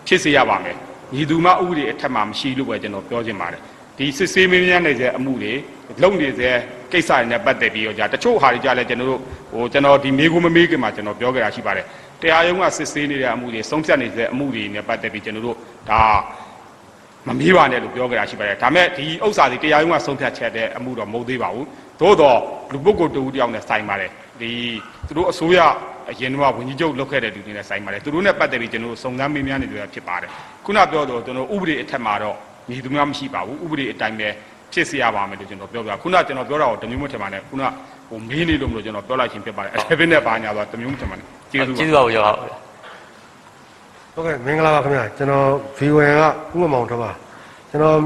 Speaker 1: ဖြစ်စေရပါမယ်ညီသူမဥပဒေအထက်မှာမရှိလို့ပဲကျွန်တော်ပြောချင်ပါတယ်ဒီစစ်ဆေးမင်းများနေတဲ့အမှုတွေလုံနေတဲ့ကိစ္စတွေနဲ့ပတ်သက်ပြီးတော့じゃတချို့ဟာတွေကြလဲကျွန်တော်တို့ဟိုကျွန်တော်ဒီမေးခွန်းမမေးခင်မှာကျွန်တော်ပြောခဲ့တာရှိပါတယ်တရားရုံးကစစ်ဆေးနေတဲ့အမှုတွေဆုံးဖြတ်နေတဲ့အမှုတွေနဲ့ပတ်သက်ပြီးကျွန်တော်တို့ဒါမမေးပါနဲ့လို့ပြောခဲ့တာရှိပါတယ်ဒါမဲ့ဒီဥစ္စာတွေတရားရုံးကဆုံးဖြတ်ချက်တဲ့အမှုတော့မဟုတ်သေးပါဘူးသို့တော့လူပုဂ္ဂိုလ်တူတယောက်နဲ့ဆိုင်ပါတယ်ဒီသူတို့အစိုးရအရင်ကဝန်ကြီးချုပ်လုပ်ခဲ့တဲ့လူတွေနဲ့ဆိုင်ပါတယ်သူတို့နဲ့ပတ်သက်ပြီးကျွန်တော်စုံစမ်းမေးမြန်းနေကြတာဖြစ်ပါတယ်ခုနပြောတော့ကျွန်တော်ဥပဒေအထက်မှာတော့ညီသူများမရှိပါဘူးဥပဒေအတိုင်းပဲဖြစ်စေရပါမယ်လို့ကျွန်တော်ပြောပြခုနကျွန်တော်ပြောတာကိုတမျိုးမထင်ပါနဲ့ခုနဟိုမေးနေလို့မလို့ကျွန်တော်ပြောလိုက်ခြင်းဖြစ်ပါတယ်အဲ့ဒီနဲ့ဘာညာဆိုတမျိုးမထင်ပါနဲ့ကျေးဇူးပါဘ
Speaker 11: ူးရောဟ
Speaker 16: ုတ်ကဲ့မင်္ဂလာပါခင်ဗျာကျွန်တော် VON ကဥမမောင်တော့ပါကျွန်တော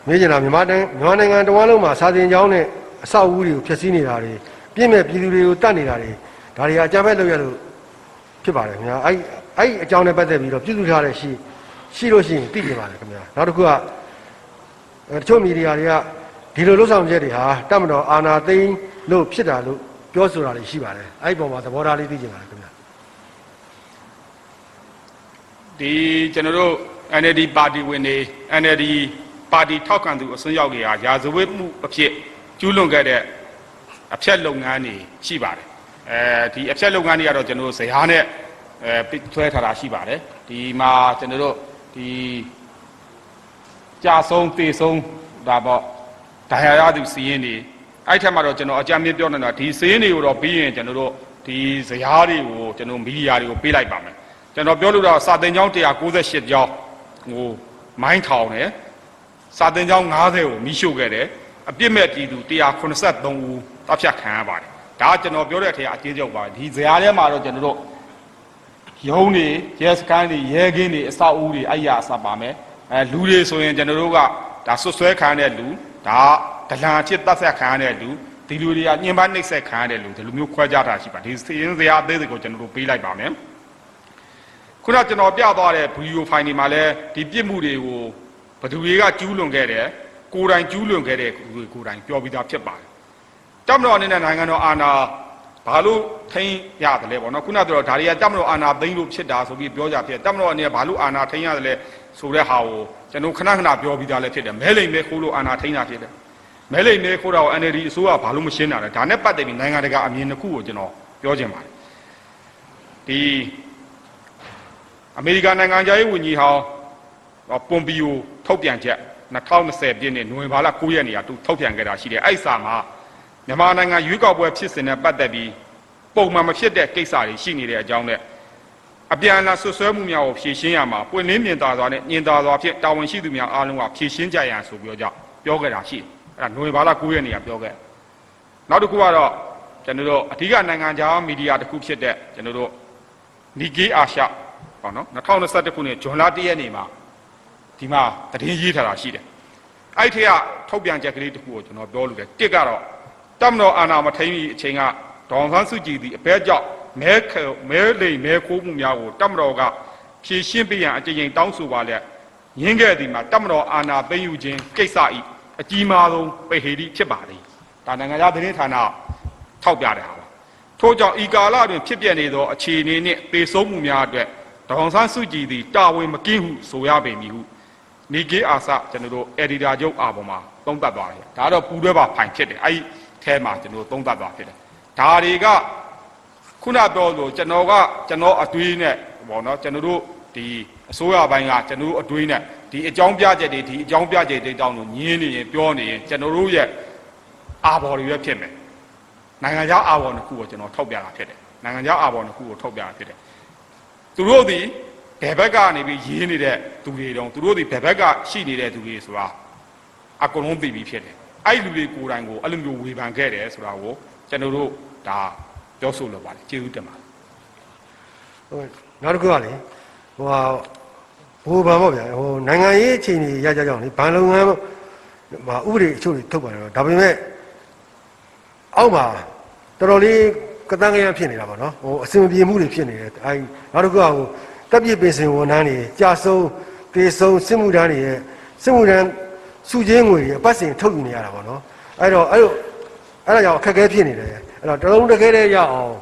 Speaker 16: ်မေးချင်တာမြန်မာနိုင်ငံတဝန်းလုံးမှာစာသင်ကျောင်းနဲ့အဆောက်အဦတွေကိုဖျက်ဆီးနေတာတွေပြည့်မဲ့ပြည်သူတွေကိုတတ်နေတာတွေဒါတွေအကြမ်းဖက်လုပ်ရလို့ဖြစ်ပါတယ်ခင်ဗျာအဲ့အကြောင်းနဲ့ပတ်သက်ပြီးတော့ပြုစုထားတဲ့ရှိလို့ရှိရင်သိကြပါတယ်ခင်ဗျာနောက်တစ်ခုကတချို့မီဒီယာတွေကဒီလိုလှုပ်ဆောင်ချက်တွေဟာတမတော်အာဏာသိမ်းလို့ဖြစ်တာလို့ပြောဆိုတာတွေရှိပါတယ်အဲ့ဒီပုံမှာသဘောထားလေးသိကြပါတယ်ခင်ဗျာဒ
Speaker 1: ီကျွန်တော်တို့ NLD ပါတီဝင်တွေ NLD ပါတီထောက်ခံသူအစွန်းရောက်တွေဟာရာဇဝတ်မှုအဖြစ်ကျူးလွန်ခဲ့တဲ့အဖျက်လုပ်ငန်းတွေရှိပါတယ်ဒီအဖျက်လုပ်ငန်းတွေကတော့ကျွန်တော်တို့ဇယားနဲ့ဆွဲထားတာရှိပါတယ်ဒီမှာကျွန်တော်တို့ဒီကြာဆုံးသေဆုံးဒါပေါ့ဒဏ်ရာရသူစီးရင်တွေအဲ့ထက်မှာတော့ကျွန်တော်အကြမ်းမြင့်ပြောနေတာဒီစီးရင်တွေကိုတော့ပြီးရင်ကျွန်တော်တို့ဒီဇယားတွေကိုကျွန်တော်မီဒီယာတွေကိုပေးလိုက်ပါမယ်ကျွန်တော်ပြောလို့တော့စာသင်ကျောင်း198ကျောင်းဟိုမိုင်းထောင်တယ်စာသင်ကျောင်း90ကိုမိရှို့ခဲ့တယ်အပြစ်မဲ့ပြည်သူ183ဦးတပ်ဖြတ်ခံရပါတယ်ဒါကကျွန်တော်ပြောတဲ့အထက်အကျဉ်းချုပ်ပါဒီဇာတ်ထဲမှာတော့ကျွန်တော်တို့ရုံးတွေရဲစခန်းတွေရဲကင်းတွေအဆောက်အဦတွေအဲ့ရအစပါမယ်လူတွေဆိုရင်ကျွန်တော်တို့ကဒါဆွဆွဲခံရတဲ့လူဒါဒလန်အဖြစ်တပ်ဆက်ခံရတဲ့လူဒီလူတွေကညှဉ်းပန်းနှိပ်စက်ခံရတဲ့လူဒီလိုမျိုးခွဲခြားတာရှိပါဒီစီရင်ဇာတ်အသေးစိတ်ကိုကျွန်တော်တို့ပေးလိုက်ပါမယ်ခုနကျွန်တော်ပြသွားတဲ့ဗီဒီယိုဖိုင်တွေမှာလည်းဒီပြစ်မှုတွေကိုဘယ်သူတွေကကျူးလွန်ခဲ့တယ်ကိုယ်တိုင်ကျူးလွန်ခဲ့တဲ့ကိုယ်တိုင်ပြောပြီးသားဖြစ်ပါတယ်တပ်မတော်အနေနဲ့နိုင်ငံတော်အာဏာဘာလို့ထိန်းရတယ်လဲပေါ့နော်ခုနကတော့ဒါတွေကတပ်မတော်အာဏာသိမ်းလို့ဖြစ်တာဆိုပြီးပြောကြဖြစ်တပ်မတော်အနေနဲ့ဘာလို့အာဏာထိန်းရတယ်လဲဆိုတဲ့ဟာကိုကျွန်တော်ခဏခဏပြောပြီးသားလည်းဖြစ်တယ်မဲလိမ်မဲခိုးလို့အာဏာထိန်းတာဖြစ်တယ်မဲလိမ်မဲခိုးတာကို NLD အစိုးရဘာလို့မရှင်းတာလဲဒါနဲ့ပတ်သက်ပြီးနိုင်ငံတကာအမြင်တစ်ခုကိုကျွန်တော်ပြောချင်ပါတယ်ဒီအမေရိကန်နိုင်ငံသားရေးဝန်ကြီးဟောင်းပွန်ပီယိုထုတ်ပြန်ချက်2020ပြည့်နှစ်နိုဝင်ဘာလ9ရက်နေ့ကသူထုတ်ပြန်ခဲ့တာရှိတယ်အဲ့စာမှာမြန်မာနိုင်ငံရွေးကောက်ပွဲဖြစ်စဉ်နဲ့ပတ်သက်ပြီးပုံမှန်မဖြစ်တဲ့ကိစ္စတွေရှိနေတဲ့အကြောင်းနဲ့အပြန်အလှန်ဆွဆွဲမှုများကိုဖြေရှင်းရမှာပွင့်လင်းမြင်သာစွာနဲ့ညင်သာစွာဖြင့်တာဝန်ရှိသူများအားလုံးကဖြေရှင်းကြရန်ဆိုပြီးတော့ပြောခဲ့တာရှိတယ်အဲ့ဒါနိုဝင်ဘာလ9ရက်နေ့ကပြောခဲ့နောက်တစ်ခုကတော့ကျွန်တော်တို့အဓိကနိုင်ငံခြားမီဒီယာတစ်ခုဖြစ်တဲ့ကျွန်တော်တို့နီဂေးအာရှပေါ့နော်2021ခုနှစ်ဇွန်လ1ရက်နေ့မှာဒီမှာသတင်းရေးထားတာရှိတယ်အဲ့ထက်ကထုတ်ပြန်ချက်ကလေးတစ်ခုကိုကျွန်တော်ပြောလို့တယ်တစ်ကတော့တပ်မတော်အာဏာမထိန်းမီအချိန်ကဒေါန်ဆန်းစုကြည်သည်အဘဲကြောင့်မဲလိမ်မဲခိုးမှုများကိုတပ်မတော်ကဖြေရှင်းပေးရန်အကြိမ်ကြိမ်တောင်းဆိုပါလျက်ရင်းခဲ့သည်မှာတပ်မတော်အာဏာသိမ်းယူခြင်းကိစ္စ၏အကြီးမားဆုံးပေဟေတိဖြစ်ပါသည်ဒါနိုင်ငံခြားသတင်းဌာနထောက်ပြတဲ့ဟာပါထို့ကြောင့်ဤကာလတွင်ဖြစ်ပျက်နေသောအခြေအနေနှင့်ပေဆုံးမှုများအတွက်ဒေါန်ဆန်းစုကြည်သည်တာဝန်မကင်းဟုဆိုရပေမည်ဟုနီဂေးအာဆကျွန်တော်တို့အက်ဒီတာချုပ်အာပေါ်မှာသုံးသပ်သွားတယ်ဒါတော့ပူတွဲပါဖိုင်ဖြစ်တယ်အဲ့ဒီအဲမှာကျွန်တော်သုံးသပ်သွားဖြစ်တယ်ဒါတွေက ခုနပြောလို့ကျွန်တော်အတွေးနဲ့ပေါ့နော်ကျွန်တော်တို့ဒီအစိုးရပိုင်းကကျွန်တော်တို့အတွေးနဲ့ဒီအကြောင်းပြချက်တွေဒီအကြောင်းပြချက်တွေတောင်းလို့ညင်းနေရင်ပြောနေရင်ကျွန်တော်တို့ရဲ့အာဘော်တွေပဲဖြစ်မယ်နိုင်ငံခြားအာဘော်တစ်ခုကိုကျွန်တော်ထောက်ပြတာဖြစ်တယ်နိုင်ငံခြားအာဘော်တစ်ခုကိုထောက်ပြတာဖြစ်တယ်သူတို့ဒီဘယ်ဘက်ကနေပြီးရေးနေတဲ့သူတွေတုံးသူတို့ဒီဘယ်ဘက်ကရှိနေတဲ့သူတွေဆိုတာအကုန်လုံးသိပြီးဖြစ်တယ်အဲ့လူတွေကိုယ်တိုင်ကိုအဲ့လိုမျိုးဝေဖန်ခဲ့တယ်ဆိုတာကိုကျွန်တော်တို့ဒါပြောဆိုလိုပါတယ်ကျေးဇူးတင်ပါတယ်ဟ
Speaker 16: ုတ်နောက်တစ်ခုကလေဘူဘာပေါ့ဗျာနိုင်ငံရေးအခြေအနေရကြကြောင်းလေဘဏ်လုပ်ငန်းမှာဥပဒေအချို့တွေထုတ်ပါတယ်တော့ဒါပေမဲ့အောက်မှာတော်တော်လေးကတန်းကရဖြစ်နေတာပေါ့နော်အစင်မပြေမှုတွေဖြစ်နေတယ်အဲနောက်တစ်ခုကတပ်ပြည့်ပင်စင်ဝန်ထမ်းတွေကြာဆုံးတေဆုံးစစ်မှုထမ်းတွေရဲ့စစ်မှုထမ်းစုချင်းငွေတွေအပတ်စဉ်ထုတ်ယူနေရတာပေါ့နော်အဲ့ဒါကြောင့်အခက်အခဲဖြစ်နေတယ်အဲ့တော့တလုံးတစ်ခဲတည်းရအောင်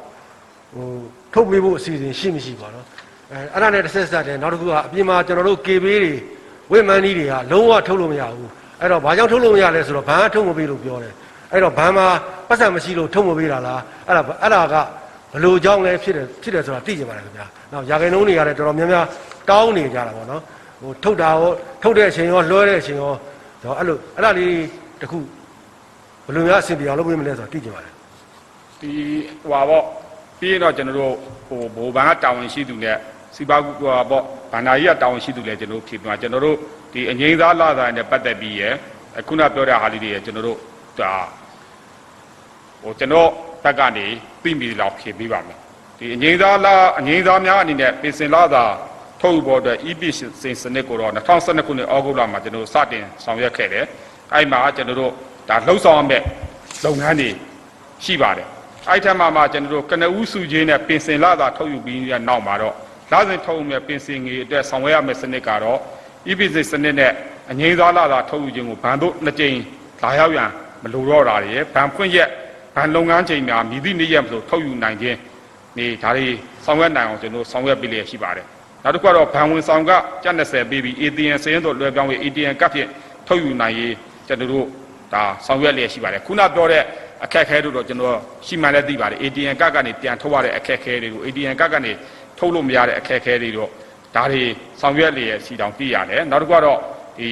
Speaker 16: ထုတ်ပေးဖို့အစီအစဉ်ရှိမရှိပါတော့အဲ့ဒါနဲ့တစ်ဆက်ဆက်တယ်နောက်တစ်ခုကအပြင်မှာကျွန်တော်တို့ KB တွေဝိမန်းကြီးတွေကလုံးဝထုတ်လို့မရဘူးအဲ့တော့ဘာကြောင့်ထုတ်လို့မရလဲဆိုတော့ဘဏ်ကထုတ်မပေးလို့ပြောတယ်အဲ့တော့ဘဏ်မှာပတ်စံမရှိလို့ထုတ်မပေးတာလားအဲ့ဒါကဘလို့ကြောင့်လဲဖြစ်တယ်ဆိုတာသိကြပါတယ်ခင်ဗျာနောက်ရာခိုင်နှုန်းတွေကလည်းတော်တော်များများတောင်းနေကြတာပေါ့နော်ထုတ်တာရောထုတ်တဲ့အချိန်ရောလွှဲတဲ့အချိန်ရောတော့အဲ့ဒါလေးတခုဘလို့များအဆင်ပြေအောင်လုပ်ပေးမလဲဆိုတာသိကြပါတယ်
Speaker 1: ဒီဟွာပေါ့ပြီးရင်တော့ကျွန်တော်တို့ဘိုးဘန်ကတာဝန်ရှိသူနဲ့စီပါကူပေါ့ဗန္ဒာကြီးကတာဝန်ရှိသူလည်းကျွန်တော်တို့ဖြေပြမှာကျွန်တော်တို့ဒီအငိမ့်သားလာတာနဲ့ပတ်သက်ပြီးရခုနပြောတဲ့ဟာလေးတွေကျွန်တော်တို့ဒါကျွန်တော်ဘက်ကနေပြီးပြီလောက်ဖြေပေးပါမယ်ဒီအငိမ့်သားများအနေနဲ့ပြင်ဆင်လာတာထုတ်ဖို့အတွက် EP စနစ်ကိုတော့2012ခုနှစ်ဩဂုတ်လမှာကျွန်တော်စတင်ဆောင်ရွက်ခဲ့တယ်အဲ့မှာကျွန်တော်တို့ဒါလှုပ်ဆောင်ရမယ့်လုပ်ငန်းတွေရှိပါတယ်အဲ့ထက်မှကျွန်တော်တို့ကနဦးစုချင်းနဲ့ပင်စင်လာတာထုတ်ယူပြီးတဲ့နောက်မှာတော့လာစဉ်ထုတ်ယူမဲ့ပင်စင်ငွေအတွက်ဆောင်ရွက်ရမယ့်စနစ်ကတော့ EPC စနစ်နဲ့အငိမ့်သားလာတာထုတ်ယူခြင်းကိုဘဏ်တို့နှစ်ကြိမ်လာရောက်ရန်မလိုတော့တာတွေဘဏ်ဖွင့်ရက်ဘဏ်လုပ်ငန်းချိန်များမြည်သည့်နေ့ရက်မလို့ထုတ်ယူနိုင်ခြင်းနေဒါတွေဆောင်ရွက်နိုင်အောင်ကျွန်တော်ဆောင်ရွက်ပေးလျက်ရှိပါတယ်နောက်တစ်ခုကတော့ဘဏ်ဝင်ဆောင်ကကျပ်20ပေးပြီး ATM စရင်းတို့လွှဲပြောင်းပြီး ATM ကပ်ဖြင့်ထုတ်ယူနိုင်ရေးကျွန်တော်တို့ဒါဆောင်ရွက်လျက်ရှိပါတယ်ခုနပြောတဲ့အခက်အခဲတို့တော့ကျွန်တော်ရှိမှန်းလည်းသိပါတယ် ATM ကပ်ကနေပြန်ထုတ်ရတဲ့အခက်အခဲတွေကို ATM ကပ်ကနေထုတ်လို့မရတဲ့အခက်အခဲတွေတော့ဒါတွေဆောင်ရွက်လျက်ရှိတောင်သိရတယ်နောက်တစ်ခုကတော့ဒီ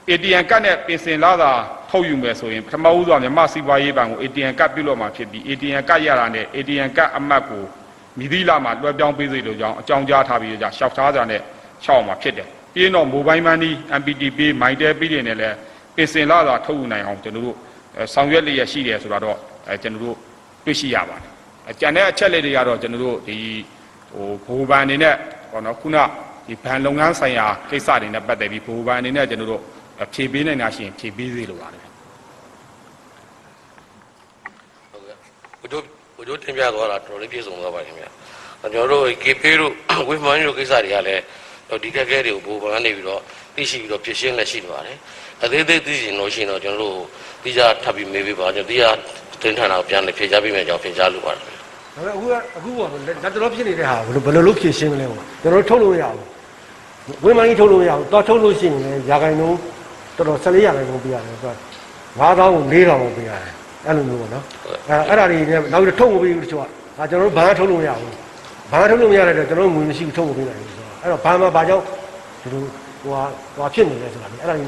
Speaker 1: ATM ကပ်နဲ့ပြင်ဆင်လာတာထုတ်ယူမယ်ဆိုရင်ပထမဦးစွာမြန်မာစီးပွားရေးဘဏ်ကို ATM ကပ်ပြုလို့မှာဖြစ်ပြီး ATM ကပ်ရတာနဲ့ ATM ကပ်အမှတ်ကိုမြည်သည့်လမှာလွှဲပြောင်းပေးစေလို့ကြောင်းအကြောင်းကြားထားပြီးကြရှောက်ထားကြတဲ့ရှောက်မှာဖြစ်တယ်ပြီးရင်တော့ Mobile Money MPT Pay Mytel Pay တွေနဲ့လည်းပြင်ဆင်လာတာထုတ်ယူနိုင်အောင်ကျွန်တော်တို့ဆောင်ရွက်လျက်ရှိတယ်ဆိုတော့ကျွန်တော်တို့တွေ့ရှိရပါတယ်ကျန်တဲ့အချက်လက်တွေကတော့ကျွန်တော်တို့ဒီဘိုးဘန်အနေနဲ့ဟောနော်ခုနဒီဘဏ်လုပ်ငန်းဆိုင်ရာကိစ္စတွေနဲ့ပတ်သက်ပြီးဘိုးဘန်အနေနဲ့ကျွန်တော်တို့ဖြည့်ပေးနိုင်တာရှိရင်ဖြည့်ပေးသေးလို့ပါတယ်ဘ
Speaker 17: ုတို့တင်ပြသွားတာတော်တော်လေးပြည့်စုံသွားပါခင်ဗျာကျွန်တော်တို့ KP တို့ဝိမန်တို့ကိစ္စတွေကလည်းဒီကက်ကဲတွေကိုဘိုးဘန်ကနေပြီးတော့သိရှိပြီးတော့ဖြစ်ရှင်းလက်ရှိနေပါတယ်အသေးသေးသိရှင်လို့ရှိရင်တော့ကျွန်တော်တို့တိကျထပ်ပြီးမေးပေးပါကျွန်တော်တရားတင်ထန်တာကိုပြန်ဖြေချပေးမယ်ကြောင်းဖြေချလိုပါတယ်
Speaker 16: ဒါပေမဲ့အခုပေါ့လက်တော်ဖြစ်နေတဲ့ဟာဘယ်လိုလုပ်ဖြေရှင်းမလဲပေါ့ကျွန်တော်ထုတ်လို့မရဘူးဝိမန်ကြီးထုတ်လို့မရဘူးတော့ထုတ်လို့ရှိရင်လည်းရာခိုင်နှုန်းတော်တော်14ရာခိုင်နှုန်းပေးရတယ်ဆိုတော့9000ကို4000ကိုပေးရတယ်အဲ့လိုမျိုးပေါ့နော်အဲ့ဒါတွေနဲ့နောက်ပြီးထုတ်မပေးဘူးတချို့ကကျွန်တော်တို့ဘာထုတ်လို့မရဘူးဘာထုတ်လို့မရတဲ့အတွက်ကျွန်တော်တို့ငွေမရှိဘူးထုတ်မပေးနိုင်ဘူးဆိုတော့အဲ့တော့ဘာမှဘာကြောင့်ဒီလိုဟိုဖြစ်နေလဲဆိုတာလေအဲ့ဒါကြီ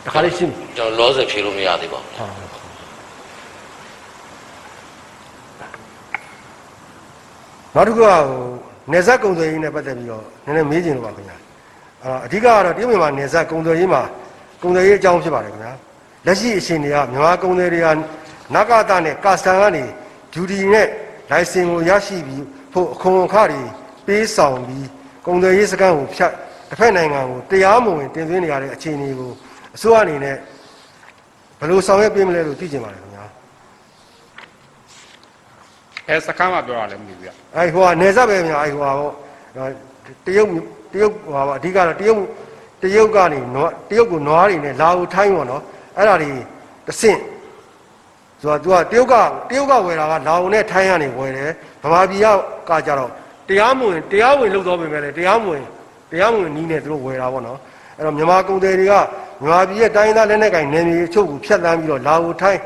Speaker 16: းတခါလေးရှင်း
Speaker 17: ကျွန်တော်လောဆယ်ဖြေလို့မရသေးပါဘူး
Speaker 16: နောက်တစ်ခုကနေဇက်ကုံသွယ်ရေးနဲ့ပတ်သက်ပြီးတော့နည်းနည်းမေးချင်လို့ပါခင်ဗျာအဓိကကတော့တရုတ်မြန်မာနေဇက်ကုံသွယ်ရေးမှာကုံသွယ်ရေးအကြောင်းဖြစ်ပါတယ်ခင်ဗျာလက်ရှိအချိန်တွေကမြန်မာကုံသွယ်တွေကနဂတနဲ့ကာစတန်ကနေဂျူဒီနဲ့လိုင်စင်ကိုရရှိပြီးဖို့အခွန်အခတွေပေးဆောင်ပြီးကုံသွယ်ရေးစခန်းကိုဖြတ်တစ်ဖက်နိုင်ငံကိုတရားမဝင်တင်သွင်းနေရတဲ့အခြေအနေကိုအစိုးရအနေနဲ့ဘယ်လိုဆောင်ရွက်ပေးမလဲလို့သိချင်ပါတယ်ခင်ဗျာ
Speaker 1: စခန်းမှာပြောရလဲမသိဘူးဗျအ
Speaker 16: ဲ့ဟိုကနေဇက်ပဲများအဲ့ဟိုပေါ့တရုတ်ဟိုအဓိကတော့တရုတ်ကနေတရုတ်ကိုနွားတွေနဲ့လာဦးထိုင်းပေါ့နော်အဲ့ဒါတွေတဆင့်ဆိုတော့ तू ကတရုတ်ကဝယ်တာကလာဦးနဲ့ထိုင်းကနေဝယ်တယ်ဗမာပြည်ကကြတော့တရားဝင်လုပ်တော့ပြင်မဲ့လေတရားမဝင်နီးနဲ့သူတို့ဝယ်တာပေါ့နော်အဲ့တော့မြန်မာကုန်သည်တွေကမြန်မာပြည်ရဲ့တိုင်းသားလက်နက်ကိုင်နယ်မြေအချို့ကိုဖျက်ဆီးပြီးတော့လာဦးထိုင်း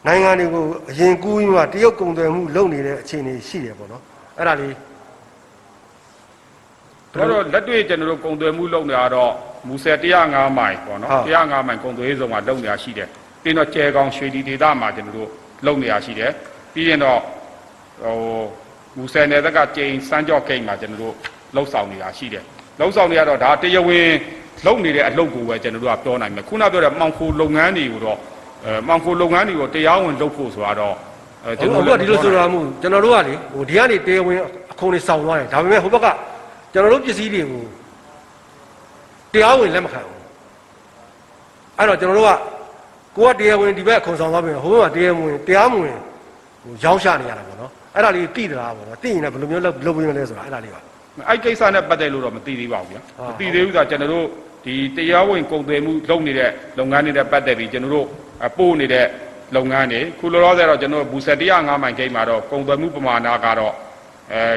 Speaker 16: နိုင်ငံတွေကိုအရင်ကူးပြီးမှတရုတ်ကုန်သွယ်မှုလုပ်နေတဲ့အခြေအနေရှိတယ်ပေါ့နော်အဲ့ဒါလေး
Speaker 1: တော့လက်တွေ့ကျွန်တော်တို့ကုန်သွယ်မှုလုပ်နေတော့မူဆယ်105မိုင်ပေါ့နော်105မိုင်ကုန်သွယ်ရေးဆောင်မှာလုပ်နေတာရှိတယ်ပြီးတော့ကျဲကောင်းရွှေဒီဒေသမှာကျွန်တော်တို့လုပ်နေတာရှိတယ်ပြီးရင်တော့မူဆယ်နယ်သက်ကကျိန်စမ်းကြော့ဂိတ်မှာကျွန်တော်တို့လှုပ်ဆောင်နေတာရှိတယ်လှုပ်ဆောင်နေရတော့ဒါတရားဝင်လုပ်နေတဲ့အလုပ်ကိုပဲကျွန်တော်တို့ကပြောနိုင်မယ်ခုနပြောတဲ့မှောင်ခိုလုပ်ငန်းတွေကိုတော့မှောင်ခိုလုပ်ငန်းတွေကိုတရားဝင်လုပ်ဖို့ဆိုတော့
Speaker 16: ကျွန်တော်တို့ကဒီလိုဆိုတာမဟုတ်ကျွန်တော်တို့ကလေဟိုဒီကနေတရားဝင်အခုံးနေဆောင်သွားတယ်ဒါပေမဲ့ဟိုဘက်ကကျွန်တော်တို့ပစ္စည်းတွေကိုတရားဝင်လက်မခံဘူးအဲ့တော့ကျွန်တော်တို့ကကိုကတရားဝင်ဒီဘက်အခုံဆောင်သွားပြီဟိုဘက်ကတရားမဝင်ဟိုရောင်းချနေရတာပေါ့နော်အဲ့ဒါလေးသိသလားပေါ့နော်သိရင်လည်းဘယ်လိုမျိုးလုပ်ပြီးမလဲဆိုတာအဲ့ဒါလေးပါအ
Speaker 1: ဲ့ကိစ္စနဲ့ပတ်သက်လို့တော့မသိသေးပါဘူးဗျာမသိသေးဘူးဆိုတော့ကျွန်တော်တို့ဒီတရားဝင်ကုန်သွယ်မှုလုပ်နေတဲ့လုပ်ငန်းတွေနဲ့ပတ်သက်ပြီးကျွန်တော်တို့ပို့နေတဲ့လုပ်ငန်းတွေခုလောလောဆယ်တော့ကျွန်တော်တို့ဘူဆက်105မိုင်ဂိတ်မှာတော့ကုန်သွယ်မှုပမာဏကတော့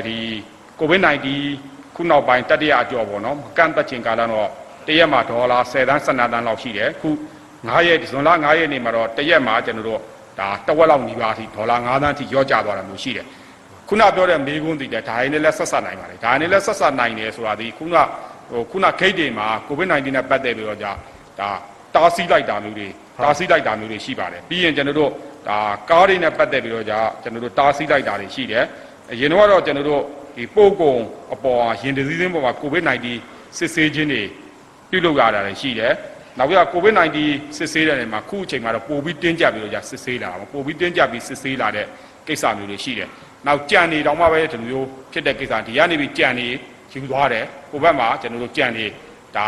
Speaker 1: ဒီကိုဗစ် -19 ခုနောက်ပိုင်းတတိယအကျော်ပေါ့နော်ကန့်သက်ခြင်းကာလတော့တရက်မှာဒေါ်လာ10 သန်း12 သန်းလောက်ရှိတယ်ခု9ရက်ဇွန်လ9ရက်နေ့မှာတော့တရက်မှာကျွန်တော်တို့ဒါတဝက်လောက်နီးပါးအထိဒေါ်လာ9 သန်းအထိရော့ကျသွားတာမျိုးရှိတယ်ခုနပြောတဲ့မေးခွန်းတည်တဲ့ဒါရင်းနဲ့လည်းဆက်ဆက်နိုင်ပါတယ်ဒါရင်းနဲ့လည်းဆက်ဆက်နိုင်တယ်ဆိုတာဒီခုနဂိတ်တွေမှာကိုဗစ် -19 နဲ့ပတ်သက်ပြီးတော့ဒါတားဆီးလိုက်တာမျိုးတွေရှိပါတယ်ပြီးရင်ကျွန်တော်တို့ဒါကားတွေနဲ့ပတ်သက်ပြီးတော့ကျွန်တော်တို့တားဆီးလိုက်တာတွေရှိတယ်အရင်တော့ကျွန်တော်တို့ဒီပို့ကုန်အပေါ်ရင်တစည်းစင်းပေါ်မှာကိုဗစ် -19 စစ်ဆေးခြင်းတွေပြုလုပ်ရတာတွေရှိတယ်နောက်ပြီးတော့ကိုဗစ် -19 စစ်ဆေးတဲ့နေရာမှာခုအချိန်မှာတော့ပိုပြီးတင်းကျပ်ပြီးတော့စစ်ဆေးလာတာပိုပြီးတင်းကျပ်ပြီးစစ်ဆေးလာတဲ့ကိစ္စမျိုးတွေရှိတယ်နောက်ကြံနေတောင်မှပဲဒီလိုမျိုးဖြစ်တဲ့ကိစ္စဒီကနေပြီးကြံနေယူသွားတယ်ကိုဘက်မှာကျွန်တော်တို့ကြံနေဒါ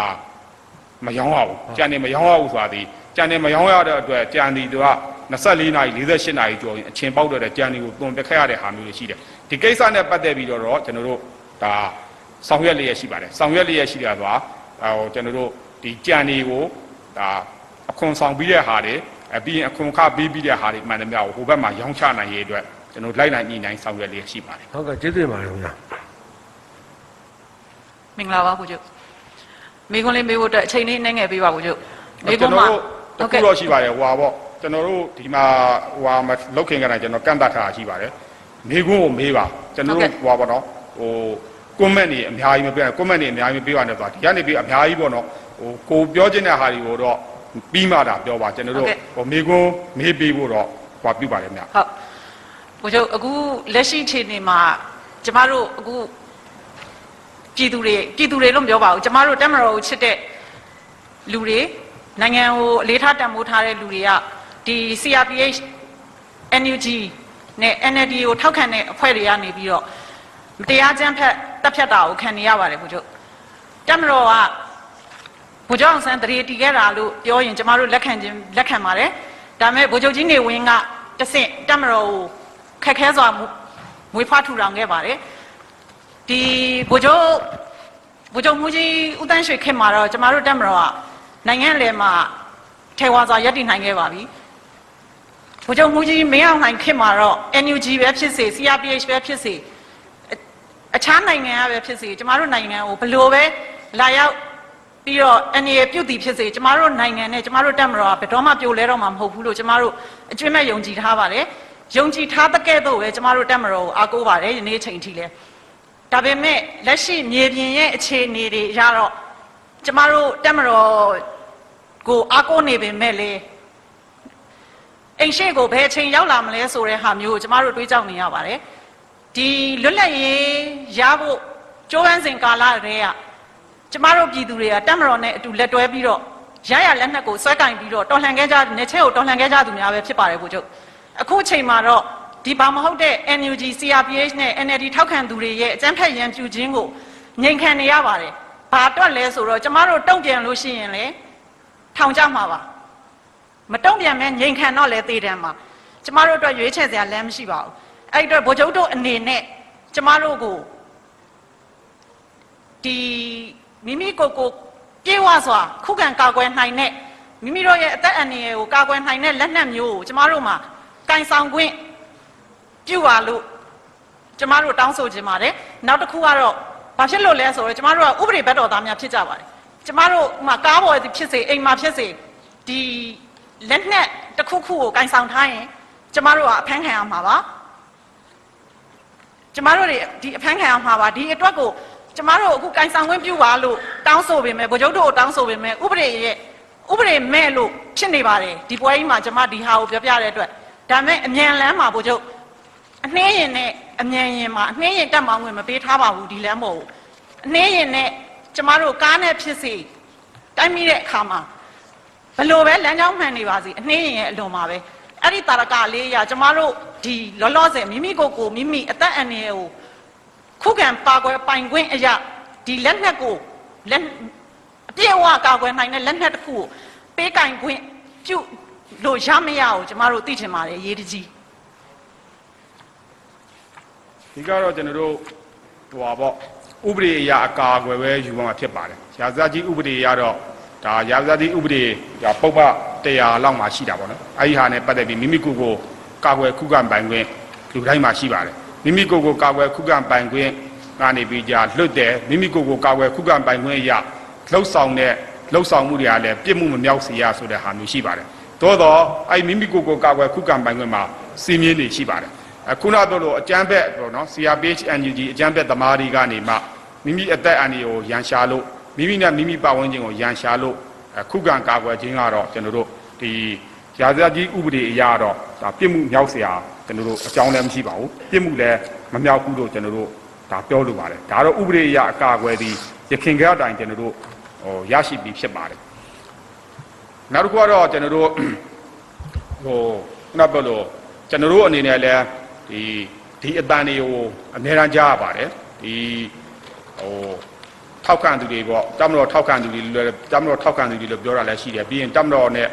Speaker 1: မရောင်းရဘူးကြံနေမရောင်းရဘူးဆိုတာဒီကြံနေမရောင်းရတဲ့အတွက်ကြံနေသူက24နာရီ48နာရီကျော်ရင်အချိန်ပေါက်တဲ့ကြံနေကိုသွန်ပက်ခတ်ရတဲ့ဟာမျိုးတွေရှိတယ်ဒီကိစ္စနဲ့ပတ်သက်ပြီးတော့ကျွန်တော်တို့ဒါဆောင်ရွက်လျက်ရှိပါတယ်ဆောင်ရွက်လျက်ရှိတာဆိုတာကျွန်တော်တို့ဒီကြံနေကိုဒါအခွန်ဆောင်ပြီးတဲ့ဟာတွေပြီးရင်အခွန်ခပေးပြီးတဲ့ဟာတွေမှန်တယ်များကိုဟိုဘက်မှာရောင်းချနိုင်ရေးအတွက်ကျွန်တော်လိုက်နိုင်ညှိနှိုင်းဆောင်ရွက်လျက်ရှိပါတယ်
Speaker 16: ဟုတ်ကဲ့ကျေးဇူးတင်ပါတယ်ခင်ဗျာ
Speaker 18: မင်္ဂလာပါကိုကျုပ်မိခွန်းလေးမေးဖို့အတွက်အချိန်လေးနည်းငယ်ပေးပါကိုကျုပ်မိခွန်းမှာ
Speaker 1: တခုတော့ရှိပါတယ်ဟွာပေါ့ကျွန်တော်တို့ဒီမှာဟွာလောက်ခင်ကတိုင်းကျွန်တော်ကန့်တတ်ထားရှိပါတယ်မိခွန်းကိုမေးပါကျွန်တော်တို့ဟွာပေါ့နော်ဟိုကွန်မန့်တွေအများကြီးမပေးကွန်မန့်တွေအများကြီးမပေးပါနဲ့ဆိုတာဒီကနေပြီးအများကြီးပေါ့နော်ဟိုကိုပြောချင်တဲ့ဟာတွေကိုတော့ပြီးမှတာပြောပါကျွန်တော်တို့ဟိုမိခွန်းမေးပေးဖို့တော့ဟွာပြုပါတယ်ဗျ
Speaker 18: ဟုတ်ကိုကျုပ်အခုလက်ရှိအခြေအနေမှာကျမတို့အခုပြည်သူတွေလို့ပြောပါဦးကျမတို့တက်မတော်ကိုချစ်တဲ့လူတွေနိုင်ငံကိုအလေးထားတန်ဖိုးထားတဲ့လူတွေကဒီ CRPH NUG နဲ့ NLD ကိုထောက်ခံတဲ့အဖွဲ့တွေကနေပြီးတော့မတရားကြမ်းဖက်တပ်ဖြတ်တာကိုခံနေရပါတယ်ကိုကျုပ်တက်မတော်ကဗိုလ်ချုပ်အောင်ဆန်းတရေတီခဲ့တာလို့ပြောရင်ကျမတို့လက်ခံပါတယ်ဒါပေမဲ့ဗိုလ်ချုပ်ကြီးနေဝင်းကတဆင့်တက်မတော်ကိုခက်ခဲစွာမွေးဖွားထူထောင်ခဲ့ပါတယ်ဒီဗိုလ်ချုပ်မှုကြီးဦးတန်းရွှေခင်မှာတော့ကျမတို့တက်မတော်ကနိုင်ငံလေမှာထဲဝါစွာရပ်တည်နိုင်ခဲ့ပါပြီဗိုလ်ချုပ်မှုကြီးမင်းအောင်လှိုင်ခင်မှာတော့ NUG ပဲဖြစ်စေ CRPH ပဲဖြစ်စေအခြားနိုင်ငံကပဲဖြစ်စေကျမတို့နိုင်ငံကိုဘလို့ပဲလာရောက်ပြီးတော့အနေပြုတ်တည်ဖြစ်စေကျမတို့နိုင်ငံနဲ့ကျမတို့တက်မတော်ကဘယ်တော့မှပြိုလဲတော့မှာမဟုတ်ဘူးလို့ကျမတို့အကျွင့်မဲ့ယုံကြည်ထားပါတယ်ယုံကြည်ထားတဲ့ကဲ့သို့ပဲကျမတို့တက်မတော်ကိုအားကိုးပါတယ်ယနေ့ချိန်ထိလဲဒါပေမဲ့လက်ရှိမြေပြင်ရဲ့အခြေအနေတွေရတော့ကျမတို့တက်မတော်ကိုအားကိုးနေပေမဲ့လေအိမ်ရှိကိုဘယ်အချိန်ရောက်လာမလဲဆိုတဲ့ဟာမျိုးကိုကျမတို့တွေးကြောက်နေရပါတယ်ဒီလွတ်လပ်ရေးရဖို့ကြိုးပမ်းစဉ်ကာလတွေကကျမတို့ပြည်သူတွေကတက်မတော်နဲ့အတူလက်တွဲပြီးတော့ရရလက်နက်ကိုဆွဲကင်ပြီးတော့တော်လှန်ခဲ့ကြနေချက်ကိုတော်လှန်ခဲ့ကြသူများပဲဖြစ်ပါတယ်ကိုကျုပ်အခုအချိန်မှာတော့ဒီဘာမဟုတ်တဲ့ NUG CRPH နဲ့ NLD ထောက်ခံသူတွေရဲ့အကြမ်းဖက်ရန်ပြုခြင်းကိုငြိမ်ခံနေရပါတယ်ဘာအတွက်လဲဆိုတော့ကျမတို့တုံ့ပြန်လို့ရှိရင်လေထောင်ကြမှာပါမတုံ့ပြန်မဲ့ငြိမ်ခံတော့လေသေတယ်မှာကျမတို့အတွက်ရွေးချယ်စရာလမ်းမရှိပါဘူးအဲ့အတွက်ဗိုလ်ချုပ်တို့အနေနဲ့ကျမတို့ကိုဒီမိမိကိုပြေဝစွာခုခံကာကွယ်နိုင်တဲ့မိမိတို့ရဲ့အသက်အန္တရာယ်ကိုကာကွယ်နိုင်တဲ့လက်နက်မျိုးကိုကျမတို့မှာကင်ဆောင်ခွင့်ပြုပါလို့ကျမတို့တောင်းဆိုခြင်းပါတယ်နောက်တစ်ခုကတော့ဘာဖြစ်လို့လဲဆိုတော့ကျမတို့ကဥပဒေဘက်တော်သားများဖြစ်ကြပါတယ်ကျမတို့မှာကားပေါ်ဖြစ်စေအိမ်မှာဖြစ်စေဒီလက်နက်တစ်ခုခုကိုကင်ဆောင်ထားရင် ကျမတို့ကအဖမ်းခံရမှာပါကျမတို့တွေဒီအဖမ်းခံရမှာပါဒီအတွက်ကိုကျမတို့အခုကိုင်ဆောင်ခွင့်ပြုပါလို့တောင်းဆိုပေမဲ့ဗိုလ်ချုပ်တို့ကိုတောင်းဆိုပေမဲ့ဥပဒေမဲ့လို့ဖြစ်နေပါတယ်ဒီပွဲကြီးမှာကျမဒီဟာကိုပြောပြတဲ့အတွက်ဒါမဲ့အမြန်လမ်းမှာဗိုလ်ချုပ်အနှင်းရင်နဲ့အမြန်ရင်မှာအနှင်းရင်တက်မောင်းဝင်မပေးထားပါဘူးဒီလမ်းမို့အနှင်းရင်နဲ့ကျမတို့ကားနဲ့ဖြစ်စီတိုင်းမိတဲ့အခါမှာဘလို့ပဲလမ်းကြောင်းမှန်နေပါစေအနှင်းရင်ရဲ့အလွန်ပါပဲအဲ့ဒီတာရကလေးရကျမတို့ဒီလောလောဆယ်မိမိကိုမိမိအသက်အန္တရာယ်ကိုခုခံပါကွယ်ပိုင်ခွင့်အရာဒီလက်နက်ကိုလက်အပြည့်အဝကာကွယ်နိုင်တဲ့လက်နက်တစ်ခုကိုပေးကင်ခွင့်ပြုလို့ရမရအောင်ကျမတို့သိချင်ပါတယ်ရေးတကြီးဒ
Speaker 1: ီကတော့ကျွန်တော်တို့ဟိုပါပေါ့ဥပဒေအရာအကာအကွယ်ပဲယူမှာဖြစ်ပါတယ်ရာဇကြီးဥပဒေရတော့ဒါရာဇကြီးဥပဒေဒါပုပ္ပ100လောက်မှရှိတာပေါ့နော်အဲဒီဟာနဲ့ပတ်သက်ပြီးမိမိကိုယ်ကိုကာကွယ်ခုခံပိုင်ခွင့်လူတိုင်းမှာရှိပါတယ်မိမိကိုယ်ကိုကာကွယ်ခုခံပိုင်ခွင့်ကနေပြီးကြာလွတ်တယ်မိမိကိုယ်ကိုကာကွယ်ခုခံပိုင်ခွင့်အရာလှုပ်ဆောင်မှုတွေကလည်းပြစ်မှုမမြောက်စေရဆိုတဲ့ဟာမျိုးရှိပါတယ်သို့တော့အဲ့မိမိကိုယ်ကိုကာကွယ်ခုခံပိုင်ခွင့်မှာစီမင်းတွေရှိပါတယ်ခုနတို့လိုအကြမ်းဖက်ပေါ့နော် CRPH NUG အကြမ်းဖက်သမားတွေကနေမှမိမိအသက်အန္တရာယ်ကိုရန်ရှာလို့မိမိနဲ့မိမိပတ်ဝန်းကျင်ကိုရန်ရှာလို့ခုခံကာကွယ်ခြင်းကတော့ကျွန်တော်တို့ဒီရာဇကြီးဥပဒေအရတော့ဒါပြစ်မှုမြောက်เสียကျွန်တော်တို့အကြောင်းလည်းမရှိပါဘူးပြစ်မှုလည်းမမြောက်ဘူးလို့ကျွန်တော်တို့ဒါပြောလိုပါတယ်ဒါတော့ဥပဒေအရအကာအကွယ်ဒီရခင်ကအတိုင်းကျွန်တော်တို့ရရှိပြီးဖြစ်ပါတယ်နောက်တစ်ခုကတော့ကျွန်တော်တို့ခုနပြောလို့ကျွန်တော်တို့အနေနဲ့လည်းဒီအတန်တွေကိုအများအားကြားရပါတယ်ဒီထောက်ခံသူတွေပေါ့တမတော်ထောက်ခံသူတွေလို့ပြောတာလည်းရှိတယ်ပြီးရင်တမတော်နဲ့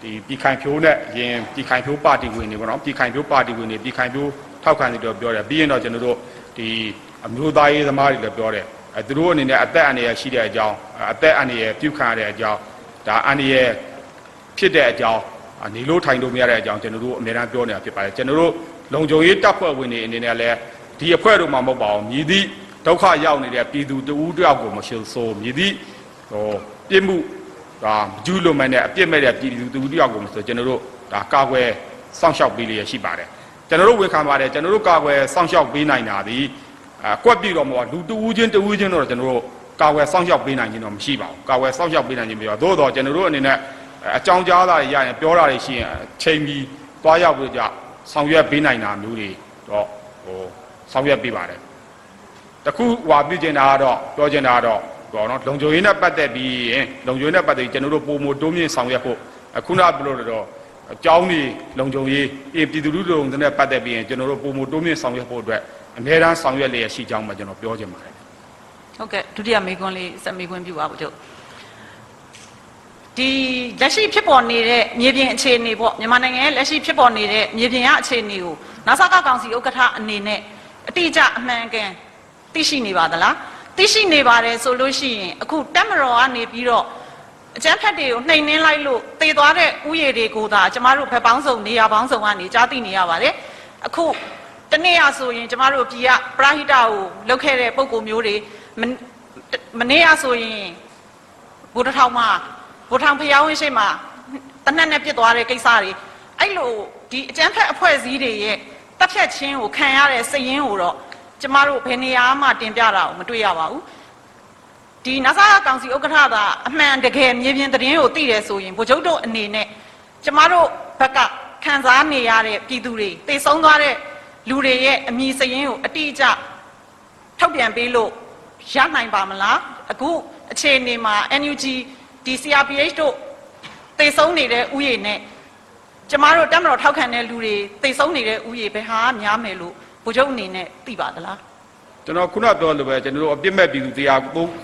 Speaker 1: ဒီပြည်ခိုင်ဖြိုးနဲ့ရင်ပြည်ခိုင်ဖြိုးပါတီဝင်တွေပေါ့နော်ပြည်ခိုင်ဖြိုးပါတီဝင်တွေပြည်ခိုင်ဖြိုးထောက်ခံသူတွေပြောတယ်ပြီးရင်တော့ကျွန်တော်တို့ဒီအမျိုးသားရေးသမားတွေလည်းပြောတယ်သူတို့အနေနဲ့အသက်အန္တရာယ်ရှိတဲ့အကြောင်းအသက်အန္တရာယ်ပြုခံရတဲ့အကြောင်းဒါအန္တရာယ်ဖြစ်တဲ့အကြောင်းနေလို့ထိုင်လို့မရတဲ့အကြောင်းကျွန်တော်တို့အများအားပြောနေတာဖြစ်ပါတယ်ကျွန်တော်တို့လုံခြုံရေးတပ်ဖွဲ့ဝင်တွေအနေနဲ့လည်းဒီအဖွဲ့တို့မှမဟုတ်ပါဘူးမြည်သည့်ဒုက္ခရောက်နေတဲ့ပြည်သူတဦးတယောက်ကိုမရှိဆိုမြည်သည့်ပြစ်မှုဒါကျူးလွန်မဲ့တဲ့အပြစ်မဲ့တဲ့ပြည်သူတဦးတယောက်ကိုမရှိကျွန်တော်တို့ဒါကာကွယ်စောင့်ရှောက်ပေးလျက်ရှိပါတယ်ကျွန်တော်တို့ဝန်ခံပါတယ်ကျွန်တော်တို့ကာကွယ်စောင့်ရှောက်ပေးနိုင်တာဒီကွက်ပြီးတော့မဟုတ်လူတဦးချင်းတော့ကျွန်တော်တို့ကာကွယ်စောင့်ရှောက်ပေးနိုင်ခြင်းတော့မရှိပါဘူးကာကွယ်စောင့်ရှောက်ပေးနိုင်ခြင်းပြောသို့တော့ကျွန်တော်တို့အနေနဲ့အကြောင်းကြားတာရရင်ပြောတာတွေရှိရင်ချိန်ပြီးသွားရောက်ပြီးကြဆောင်ရွက်ပေးနိုင်တာမျိုးတွေတော့ဆောင်ရွက်ပေးပါတယ်တခုဟွာပြကျင်တာကတော့ပြောကျင်တာကတော့ဘောနော်လုံခြုံရေးနဲ့ပတ်သက်ပြီးရင်လုံခြုံရေးနဲ့ပတ်သက်ပြီးကျွန်တော်တို့ပုံမတိုးမြင့်ဆောင်ရွက်ဖို့ခုနကပြောလို့တော့အကြောင်းတွေလုံခြုံရေးပြည်သူလူထုတွေနဲ့ပတ်သက်ပြီးရင်ကျွန်တော်တို့ပုံမတိုးမြင့်ဆောင်ရွက်ဖို့အတွက်အများအားဆောင်ရွက်လျက်ရှိကြောင်းမှကျွန်တော်ပြောချင်ပါတယ်ဟ
Speaker 18: ုတ်ကဲ့ဒုတိယမေးခွန်းလေးဆက်မေးခွန်းပြုပါဦးကျုပ်ဒီလက်ရှိဖြစ်ပေါ်နေတဲ့မြေပြင်အခြေအနေပေါ့မြန်မာနိုင်ငံရဲ့လက်ရှိဖြစ်ပေါ်နေတဲ့မြေပြင်ရအခြေအနေကိုနာဆာကကောင်စီဥက္ကဋ္ဌအနေနဲ့အတိအကျအမှန်ကန်သိရှိနေပါသလားသိရှိနေပါတယ်ဆိုလို့ရှိရင်အခုတက်မတော်ကနေပြီးတော့အကျန်းဖက်တွေကိုနှိမ်နှင်းလိုက်လို့တည်သွားတဲ့ဥယျာဉ်တွေကိုသာကျမတို့ဘက်ပေါင်းစုံနေရာပေါင်းစုံကနေကြားသိနေရပါတယ်အခုတနေ့ရဆိုရင်ကျမတို့ပြည်ကပရာဟိတကိုလုပ်ခဲ့တဲ့ပုံကိုမျိုးတွေမနေ့ရဆိုရင်ဘုဒ္ဓထောင်မှာဘုထောင်ဖျားဝင်းရှိမှာတနက်နဲ့ပြစ်သွားတဲ့ကိစ္စတွေအဲ့လိုဒီအကျန်းဖက်အဖွဲ့အစည်းတွေရဲ့တပ်ဖြတ်ခြင်းကိုခံရတဲ့စိတ်ရင်းကိုတော့ကျမတို့ဘယ်နေရာမှတင်ပြတာကိုမတွေ့ရပါဘူးဒီနာဆာကောင်စီဥက္ကဋ္ဌသာအမှန်တကယ်မြေပြင်သတင်းကိုသိတယ်ဆိုရင်ဗိုလ်ချုပ်တို့အနေနဲ့ကျမတို့ဘက်ကခံစားနေရတဲ့ပြည်သူတွေတေဆုံးသွားတဲ့လူတွေရဲ့အမည်စရင်းကိုအတိအကျထုတ်ပြန်ပေးလို့ရနိုင်ပါမလားအခုအခြေအနေမှာ NUGဒီ CRPH တို့တေဆုံးနေတဲ့ဥယျာဉ်နဲ့ကျမတို့တက်မတော်ထောက်ခံတဲ့လူတွေတေဆုံးနေတဲ့ဥယျာဉ်ဘယ်ဟာများမယ်လို့ဗိုလ်ချုပ်အနေနဲ့သိပါသလားက
Speaker 1: ျွန်တော်ခုနပြောလို့ပဲကျွန်တော်တို့အပြစ်မဲ့ပြည်သူ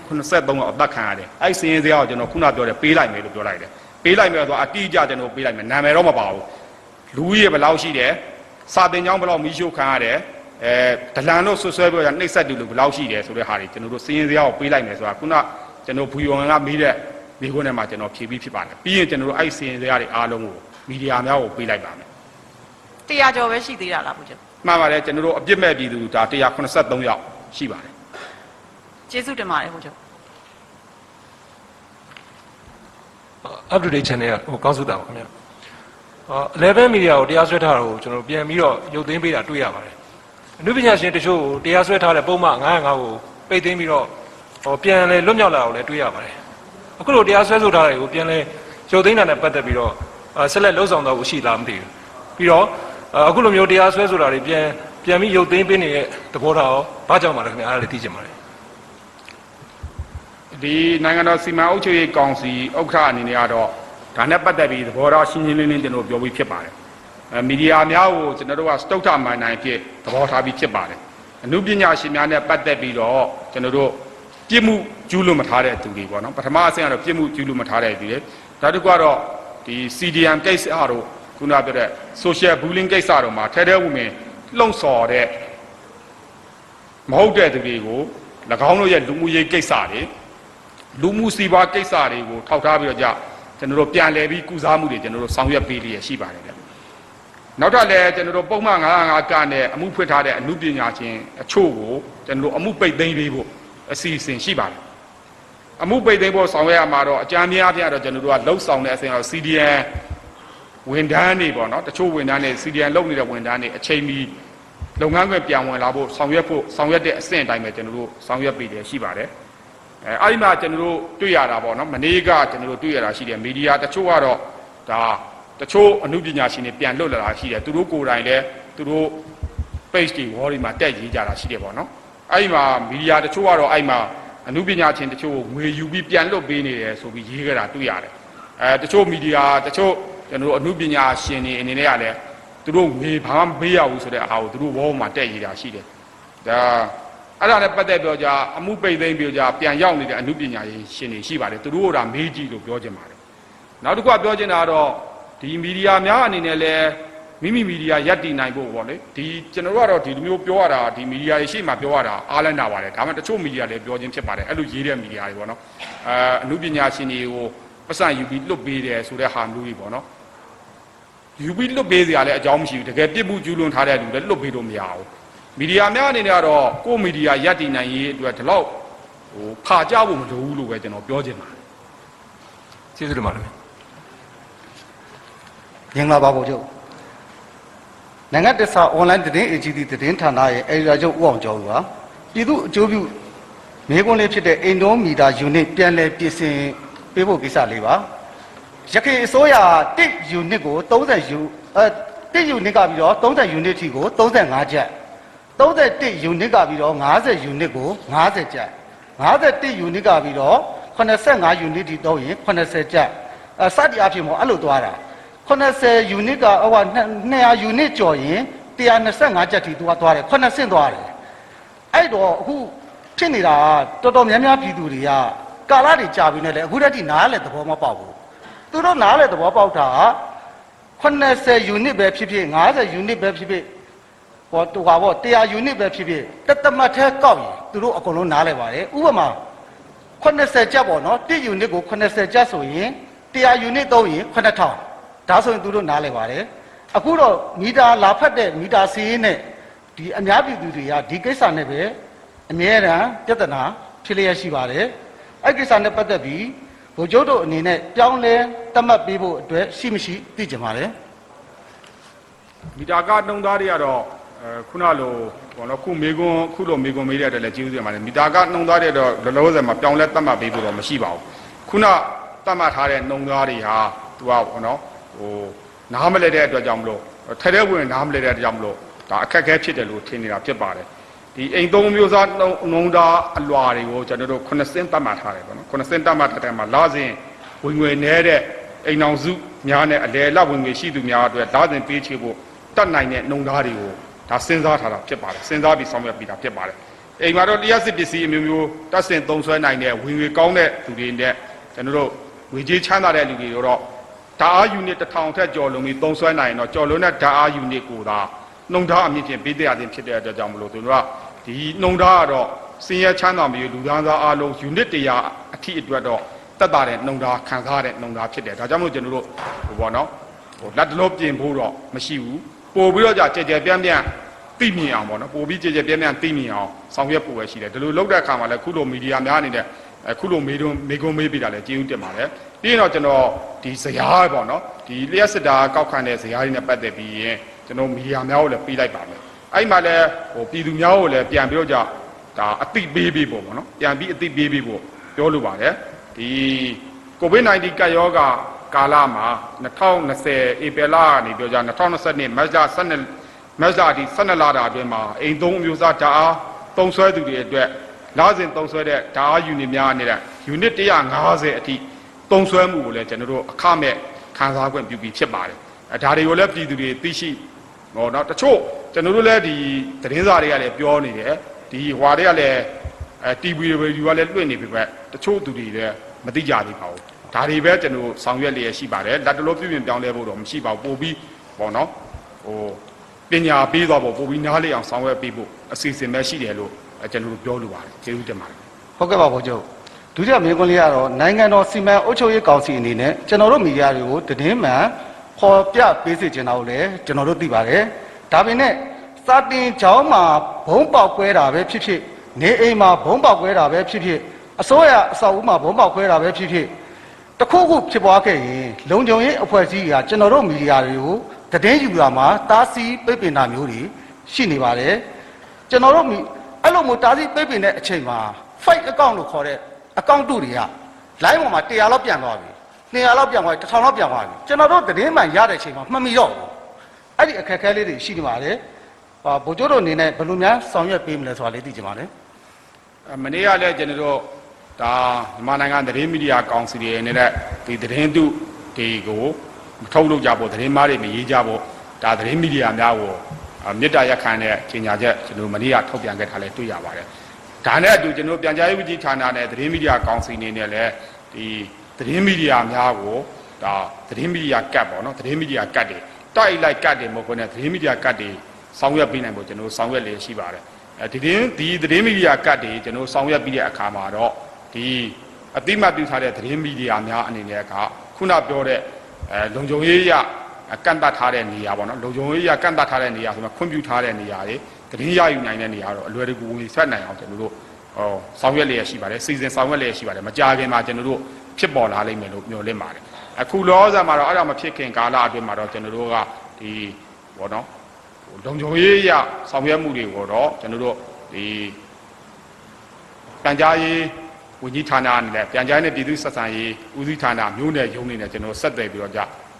Speaker 1: 183လောက်အသက်ခံရတယ်အဲ့စင်းစရာကိုကျွန်တော်ခုနပြောတယ်ပေးလိုက်မယ်လို့ပြောလိုက်တယ်ပေးလိုက်မယ်ဆိုတော့အတိအကျကျွန်တော်ပေးလိုက်မယ်နာမည်တော့မပါဘူးလူကြီးဘယ်လောက်ရှိတယ်စာတင်ကြောင်းဘယ်လောက်မီးရှို့ခံရတယ်ဒလန်တို့ဆွဆွဲပြောရနှိပ်စက်တူလို့ဘယ်လောက်ရှိတယ်ဆိုတဲ့ဟာတွေကျွန်တော်တို့စင်းစရာကိုပေးလိုက်မယ်ဆိုတာခုနကျွန်တော်ဘူယုံကမေးတဲ့မိခွန်းထဲမှာကျွန်တော်ဖြေပြီးဖြစ်ပါတယ်ပြီးရင်ကျွန်တော်တို့အဲ့စင်းစရာတွေအားလုံးကိုမီဒီယာများကိုပေးလိုက်ပါမယ်
Speaker 18: 100ကျော်ပဲရှိသေးတာလားဗိုလ်ချုပ်
Speaker 1: မှန်ပါတယ်ကျွန်တော်တို့အပြစ်မဲ့ပြည်သူဒါ183ယောက်ရှိပါတယ်က
Speaker 18: ျေးဇူးတင်ပါတယ်ဗိုလ်ချုပ်
Speaker 19: up to date channel ဟိုကောင်းစုတာပါခင်ဗျာ 11 မီဒီယာကိုတရားစွဲထားတာကိုကျွန်တော်ပြန်ပြီးတော့ရုပ်သိမ်းပေးတာတွေ့ရပါတယ်အနုပညာရှင်တချို့ကိုတရားစွဲထားတဲ့ပုံမှန်905ကိုပိတ်သိမ်းပြီးတော့ပြန်လဲလွတ်မြောက်လာအောင်လည်းတွေ့ရပါတယ်အခုလိုတရားစွဲဆိုထားတဲ့ကိုပြန်လဲရုပ်သိမ်းတာနဲ့ပတ်သက်ပြီးတော့ဆက်လက်လှုပ်ဆောင်တော့ရှိလားမသိဘူးပြီးတော့အခုလိုမျိုးတရားစွဲဆိုတာတွေပြန်ပြီးရုပ်သိမ်းပေးနေတဲ့သဘောထားရောဘာကြောင့်မှလဲခင်ဗျာအားလည်းသိချင်ပါတယ်
Speaker 1: ဒီနိုင်ငံတော်စီမံအုပ်ချုပ်ရေးကောင်စီဥက္ကဋ္ဌအနေနဲ့ကတော့ဒါနဲ့ပတ်သက်ပြီးသဘောထားရှင်းရှင်းလင်းလင်းကျွန်တော်ပြောပြီးဖြစ်ပါတယ်မီဒီယာများကိုကျွန်တော်တို့ကစတုတ္ထမန်နိုင်ဖြစ်သဘောထားပြီးဖြစ်ပါတယ်အနုပညာရှင်များနဲ့ပတ်သက်ပြီးတော့ကျွန်တော်တို့ပြစ်မှုကျူးလွန်မထားတဲ့သူတွေပေါ့နော်ပထမအဆင့်ကတော့ပြစ်မှုကျူးလွန်မထားတဲ့သူတွေနောက်တစ်ခုကတော့ဒီ CDM case အားတို့ခုနပြောတဲ့ social bullying case တို့မှာထဲထဲဝင်ဝင်လှုံ့ဆော်တဲ့မဟုတ်တဲ့သူတွေကို၎င်းတို့ရဲ့လူမှုရေးကိစ္စတွေလူမှုစီးပွားကိစ္စတွေကိုထောက်ထားပြီးတော့ကျွန်တော်တို့ပြန်လည်ပြီးကုစားမှုတွေကျွန်တော်တို့ဆောင်ရွက်ပေးလျက်ရှိပါတယ်ဗျနောက်ထပ်လည်းကျွန်တော်တို့ပုံမှန်905ကနဲ့အမှုဖွင့်ထားတဲ့အမှုပညာရှင်အချို့ကိုကျွန်တော်တို့အမှုပိတ်သိမ်းပေးဖို့အစီအစဉ်ရှိပါတယ်အမှုပိတ်သိမ်းဖို့ဆောင်ရွက်ရမှာတော့အကြမ်းများပြတော့ကျွန်တော်တို့ကလှုပ်ဆောင်တဲ့အစဉ်တော့ CDN ဝန်ထမ်းတွေပေါ့နော်တချို့ဝန်ထမ်းတွေ CDN လုပ်နေတဲ့ဝန်ထမ်းတွေအချိန်မီလုပ်ငန်းခွင်ပြန်ဝင်လာဖို့ဆောင်ရွက်တဲ့အဆင့်အတိုင်းပဲကျွန်တော်တို့ဆောင်ရွက်ပေးတယ်ရှိပါတယ်အဲ့ဒီမှာကျွန်တော်တို့တွေ့ရတာပေါ့နော်မနေ့ကကျွန်တော်တို့တွေ့ရတာရှိတယ်မီဒီယာတချို့ကတော့ဒါတချို့အမှုပညာရှင်တွေပြန်လွတ်လာတာရှိတယ်သူတို့ကိုယ်တိုင်လည်းသူတို့ page တွေ wall တွေမှာတက်ရေးကြတာရှိတယ်ပေါ့နော်အဲ့ဒီမှာမီဒီယာတချို့ကတော့အဲ့မှာအမှုပညာရှင်တချို့ငွေယူပြီးပြန်လွတ်ပေးနေတယ်ဆိုပြီးရေးခဲ့တာတွေ့ရတယ်တချို့မီဒီယာတချို့ကျွန်တော်တို့အမှုပညာရှင်တွေအနေနဲ့ကလည်းသူတို့ငွေဘာမှမပေးရဘူးဆိုတဲ့အားကိုသူတို့ wall မှာတက်ရေးတာရှိတယ်ဒါအဲ့ဒါနဲ့ပတ်သက်ပြောကြအမှုပိတ်သိမ်းပြောကြပြန်ရောက်နေတဲ့အမှုပညာရှင်တွေရှိပါတယ်သူတို့ကမေးကြည့်လို့ပြောချင်ပါတယ်နောက်တစ်ခုကပြောချင်တာကတော့ဒီမီဒီယာများအနေနဲ့လည်းမိမိမီဒီယာရပ်တည်နိုင်ဖို့ပေါ့လေဒီကျွန်တော်တို့ကတော့ဒီလိုမျိုးပြောရတာဒီမီဒီယာတွေရှေ့မှာပြောရတာအားလန်းတာပါတယ်ဒါမှမဟုတ်တချို့မီဒီယာလည်းပြောချင်းဖြစ်ပါတယ်အဲ့လိုရေးတဲ့မီဒီယာတွေပေါ့နော်အမှုပညာရှင်တွေကိုပတ်စံယူပြီးလွတ်ပေးတယ်ဆိုတဲ့ဟာမျိုးတွေပေါ့နော်ယူပြီးလွတ်ပေးစရာလည်းအကြောင်းမရှိဘူးတကယ်ပြစ်မှုကျူးလွန်ထားတဲ့လူလည်းလွတ်ပေးလို့မရဘူးမီဒီယာများအနေနဲ့ကတော့ကိုယ်မီဒီယာရပ်တည်နိုင်ရေးအတွက်ဒီလောက်ခါကြဖို့မလိုဘူးလို့ပဲကျွန်တော်ပြောချင်ပါတယ်ကျေးဇူးတင်ပါတယ်မ
Speaker 20: င်္ဂလာပါဘုရားနိုင်ငံတကာအွန်လိုင်းသတင်းအေဂျင်စီသတင်းဌာနရဲ့အေရီယာချုပ်ဦးအောင်ကျော်ကပြည်သူအကျိုးပြုမေကွန်းလေးဖြစ်တဲ့အိမ်တော်မီတာယူနစ်ပြန်လည်ပြင်ဆင်ပေးဖို့ကိစ္စလေးပါရခိုင်အစိုးရ1ယူနစ်ကို30ယူ1ယူနစ်ကပြီးတော့30ယူနစ်ထိကို35ကျပ်31ယူနစ်ကပြီးတော့50ယူနစ်ကို50ကျပ်51ယူနစ်ကပြီးတော့85ယူနစ်ထိတော့ရင်80ကျပ်စသည်အဖြစ်ပေါ့အဲ့လိုသွားတာ80ယူနစ်ကဟို200ယူနစ်ကျော်ရင်125ကျပ်ထိသွားတယ်9ဆင့်သွားတယ်အဲ့တော့အခုဖြစ်နေတာတော်တော်များများပြည်သူတွေကကာလတွေကြာပြီနဲ့လေအခုတည်းကနားလဲသဘောမပေါက်ဘူးသူတို့နားလဲသဘောပေါက်တာ80ယူနစ်ပဲဖြစ်ဖြစ်50ယူနစ်ပဲဖြစ်ဖြစ်ဟောတူပါပေါ့100ယူနစ်ပဲဖြစ်ဖြစ်တသမတ်ထဲကောက်ရင်သူတို့အကုန်လုံးနားလဲပါတယ်ဥပမာ80ကျပ်ပေါ့နော်1ယူနစ်ကို80ကျပ်ဆိုရင်100ယူနစ်သုံးရင်9000ဒါဆိုရင်သူတို့နားလဲပါတယ်အခုတော့မီတာလာဖတ်တဲ့မီတာစီးနဲ့ဒီအများပြည်သူတွေကဒီကိစ္စနဲ့ပဲအမြဲတမ်းပြဿနာဖြစ်လျက်ရှိပါတယ်အဲ့ကိစ္စနဲ့ပတ်သက်ပြီးဗိုလ်ချုပ်တို့အနေနဲ့ပြောင်းလဲတတ်မှတ်ပေးဖို့အတွက်ရှိမရှိသိကြပါတယ်
Speaker 1: မီတာကနှုံသားတွေကတော့ခုနလိုဘောနော်ခုမေကွန်းခုလိုမေကွန်းမေးတဲ့အတွက်လည်းကျေးဇူးတင်ပါတယ်မီတာကနှုံသားတွေတော့လောလောဆယ်မှာပြောင်းလဲတတ်မှတ်ပေးဖို့တော့မရှိပါဘူးခုနတတ်မှတ်ထားတဲ့နှုံသားတွေဟာသူကဘောနော်နားမလဲတဲ့အတွက်ကြောင့်မလို့ထဲထဲဝင်နားမလဲတဲ့အတွက်ကြောင့်မလို့ဒါအခက်အခဲဖြစ်တယ်လို့ထင်နေတာဖြစ်ပါတယ်ဒီအိမ်သုံးမျိုးစားနှုံသားအလွာတွေကိုကျွန်တော်တို့9ဆင့်တတ်မှတ်ထားတယ်ပေါ့နော်9ဆင့်တတ်မှတ်ထားတဲ့မှာလာစဉ်ဝင်ငွေနေတဲ့အိမ်အောင်စုများနဲ့အလဲလဝင်ငွေရှိသူများအတွက်လာစဉ်ပေးချေဖို့တတ်နိုင်တဲ့နှုံသားတွေကိုဒါစဉ်းစားထားတာဖြစ်ပါတယ်စဉ်းစားပြီးဆောင်ရွက်ပြီးတာဖြစ်ပါတယ်အိမ်မှာတော့တရားစစ်ပစ္စည်းအမျိုးမျိုးတတ်ဆင်သုံးဆွဲနိုင်တဲ့ဝင်ငွေကောင်းတဲ့သူတွေနဲ့ကျွန်တော်တို့ငွေကြေးချမ်းသာတဲ့လူတွေတော့ဓာတ်အားယူနစ်1000ထက်ကျော်လွန်ပြီးသုံးဆွဲနိုင်ရင်တော့ကျော်လွန်တဲ့ဓာတ်အားယူနစ်ကိုသာနှုံသားအမြင့်ဖြင့်ပေးတဲ့အရင်ဖြစ်တဲ့အတွက်ကြောင့်မလို့သူတို့ကဒီနှုံသားကတော့စင်ရချမ်းသာမျိုးလူသားသားအားလုံးယူနစ်100အထိအတွက်တော့တက်တာတဲ့နှုံသားခံစားတဲ့နှုံသားဖြစ်တယ်ဒါကြောင့်မို့ကျွန်တော်တို့ဟိုပေါ့နော်ဟိုလက်တလို့ပြင်ဖို့တော့မရှိဘူးပို့ပြီးတော့ကြဲကြဲပြန့်ပြန့်သိမြင်အောင်ပေါ့နော်ပို့ပြီးကြဲကြဲပြန့်ပြန့်သိမြင်အောင်ဆောင်ရွက်ဖို့ပဲရှိတယ်ဒီလိုလုပ်တဲ့အခါမှာလည်းခုလိုမီဒီယာများနေတဲ့ အခုလိုမေကွန်းမေးပြတာလဲကျေးဇူးတင်ပါတယ်ပြီးရင်တော့ကျွန်တော်ဒီဇယားပေါ့နော်ဒီလျှက်စစ်တာကောက်ခံတဲ့ဇယားတွေနဲ့ပတ်သက်ပြီးရင်ကျွန်တော်မီဒီယာများကိုလည်းပေးလိုက်ပါမယ်အဲ့မှာလည်းပြည်သူများကိုလည်းပြန်ပြီးတော့ဒါအသိပေးပေးဖို့ပေါ့နော်ပြန်ပြီးအသိပေးပေးဖို့ပြောလိုပါတယ်ဒီ COVID-19 ကပ်ရောဂါကာလမှာ2020ဧပြီလကနေပြောကြ2022မတ်လအထိ12လတာအတွင်းမှာအိမ်သုံးအမျိုးအစားဓာတ်အားသုံးစွဲသူတွေအတွက်လစဉ်သုံးစွဲတဲ့ဓာတ်အားယူနစ်များနေတဲ့ယူနစ်150အထိသုံးစွဲမှုကိုလည်းကျွန်တော်တို့အခမဲ့ခံစားခွင့်ပြုပြီးဖြစ်ပါတယ်ဒါတွေကိုလည်းပြည်သူတွေသိရှိဟောနော်တချို့ကျွန်တော်တို့လည်းဒီသတင်းစာတွေကလည်းပြောနေတယ်ဒီဟွာတွေကလည်းTV တွေယူကလည်းလွှင့်နေပြီပဲတချို့သူတွေလည်းမသိကြသေးပါဘူးဒါတွေပဲကျွန်တော်ဆောင်ရွက်လျက်ရှိပါတယ်လက်တလို့ပြုပြင်ပြောင်းလဲဖို့တော့မရှိပါဘူးပို့ပြီးပေါ့နော်ပညာပေးသွားဖို့ပို့ပြီးနားလည်အောင်ဆောင်ရွက်ပေးဖို့အစီအစဉ်ပဲရှိတယ်လို့ကျွန်တော်တို့ပြောလိုပါတယ်ကျေးဇူးတင်ပါတယ်ဟ
Speaker 20: ုတ်ကဲ့ပါဘုရားဒုတိယမေးခွန်းလေးကတော့နိုင်ငံတော်စီမံအုပ်ချုပ်ရေးကောင်စီအနေနဲ့ကျွန်တော်တို့မီဒီယာတွေကိုသတင်းမှန်ခေါ်ပြပေးစေချင်တာကိုလည်းကျွန်တော်တို့သိပါတယ်ဒါပေမဲ့စာတင်ကျောင်းမှာဘုံပေါက်ကွဲတာပဲဖြစ်ဖြစ်နေအိမ်မှာဘုံပေါက်ကွဲတာပဲဖြစ်ဖြစ်အစိုးရအဆောက်အဦမှာဘုံပေါက်ကွဲတာပဲဖြစ်ဖြစ်တခုခုဖြစ်ပွားခဲ့ရင်လုံခြုံရေးအဖွဲ့အစည်းကကျွန်တော်တို့မီဒီယာတွေကိုသတင်းယူတာမှာတားဆီးပိတ်ပင်တာမျိုးတွေရှိနေပါတယ်ကျွန်တော်တို့အဲ့လိုမျိုးတားဆီးပိတ်ပင်တဲ့အချိန်မှာ fake account လို့ခေါ်တဲ့အကောင့်တူတွေက line ပေါ်မှာ100လောက်ပြန်သွားပြီ200လောက်ပြန်သွားပြီ1000လောက်ပြန်သွားပြီကျွန်တော်တို့သတင်းမှန်ရတဲ့အချိန်မှာမှတ်မိတော့ဘူးအဲ့ဒီအခက်အခဲလေးတွေရှိနေပါတယ်ဗိုလ်ချုပ်တို့အနေနဲ့ဘယ်လိုများဆောင်ရွက်ပေးမလဲဆိုတာလေးသိချင်ပါတယ်
Speaker 1: မနေ့ကလည်းကျွန်တော်တို့ဒါမြန်မာနိုင်ငံသတင်းမီဒီယာကောင်စီတွေနဲ့ဒီသတင်းတုတွေကိုမထုတ်လုပ်ကြဖို့သတင်းမားတွေမရေးကြဖို့ဒါသတင်းမီဒီယာများကိုမေတ္တာရပ်ခံတဲ့ကြေညာချက်ကျွန်တော်မနေ့ကထုတ်ပြန်ခဲ့တာလည်းတွေ့ရပါတယ်ဒါနဲ့အတူကျွန်တော်ပြန်ကြားရေးဝန်ကြီးဌာနနဲ့သတင်းမီဒီယာကောင်စီအနေနဲ့လည်းဒီသတင်းမီဒီယာများကိုဒါသတင်းမီဒီယာကတ်ပေါ့နော်သတင်းမီဒီယာကတ်တွေတိုက်လိုက်ကတ်တွေမဟုတ်ဘဲနဲ့သတင်းမီဒီယာကတ်တွေဆောင်ရွက်ပေးနိုင်ဖို့ကျွန်တော်ဆောင်ရွက်လျက်ရှိပါတယ်ဒီသတင်းမီဒီယာကတ်တွေကျွန်တော်ဆောင်ရွက်ပြီးတဲ့အခါမှာတော့ဒီအတိမတ်ပြုထားတဲ့သတင်းမီဒီယာများအနေနဲ့ကခုနပြောတဲ့လုံခြုံရေးရကန့်တတ်ထားတဲ့နေရာပေါ့နော်လုံခြုံရေးရကန့်တတ်ထားတဲ့နေရာဆိုတော့ခွင့်ပြုထားတဲ့နေရာတွေသတင်းရယူနိုင်တဲ့နေရာတော့အလွယ်တကူဝင်ဆက်နိုင်အောင်ကျွန်တော်တို့ဆောင်ရွက်လျက်ရှိပါတယ်စီစဉ်ဆောင်ရွက်လျက်ရှိပါတယ်မကြာခင်မှာကျွန်တော်တို့ဖြစ်ပေါ်လာလိမ့်မယ်လို့မျှော်လင့်ပါတယ်အခုလောဆယ်မှာတော့အဲ့ဒါမဖြစ်ခင်ကာလအတွင်းမှာတော့ကျွန်တော်တို့ကဒီဘောနော်လုံခြုံရေးရဆောင်ရွက်မှုတွေကိုတော့ကျွန်တော်တို့ဒီပြန်ကြားရေးဝန်ကြီးဌာနနဲ့ပြန်ကြားရေးနဲ့ပြည်သူ့ဆက်ဆံရေးဦးစီးဌာနမျိုးနယ်ရုံးတွေနဲ့ကျွန်တော်ဆက်သွယ်ပြီးတော့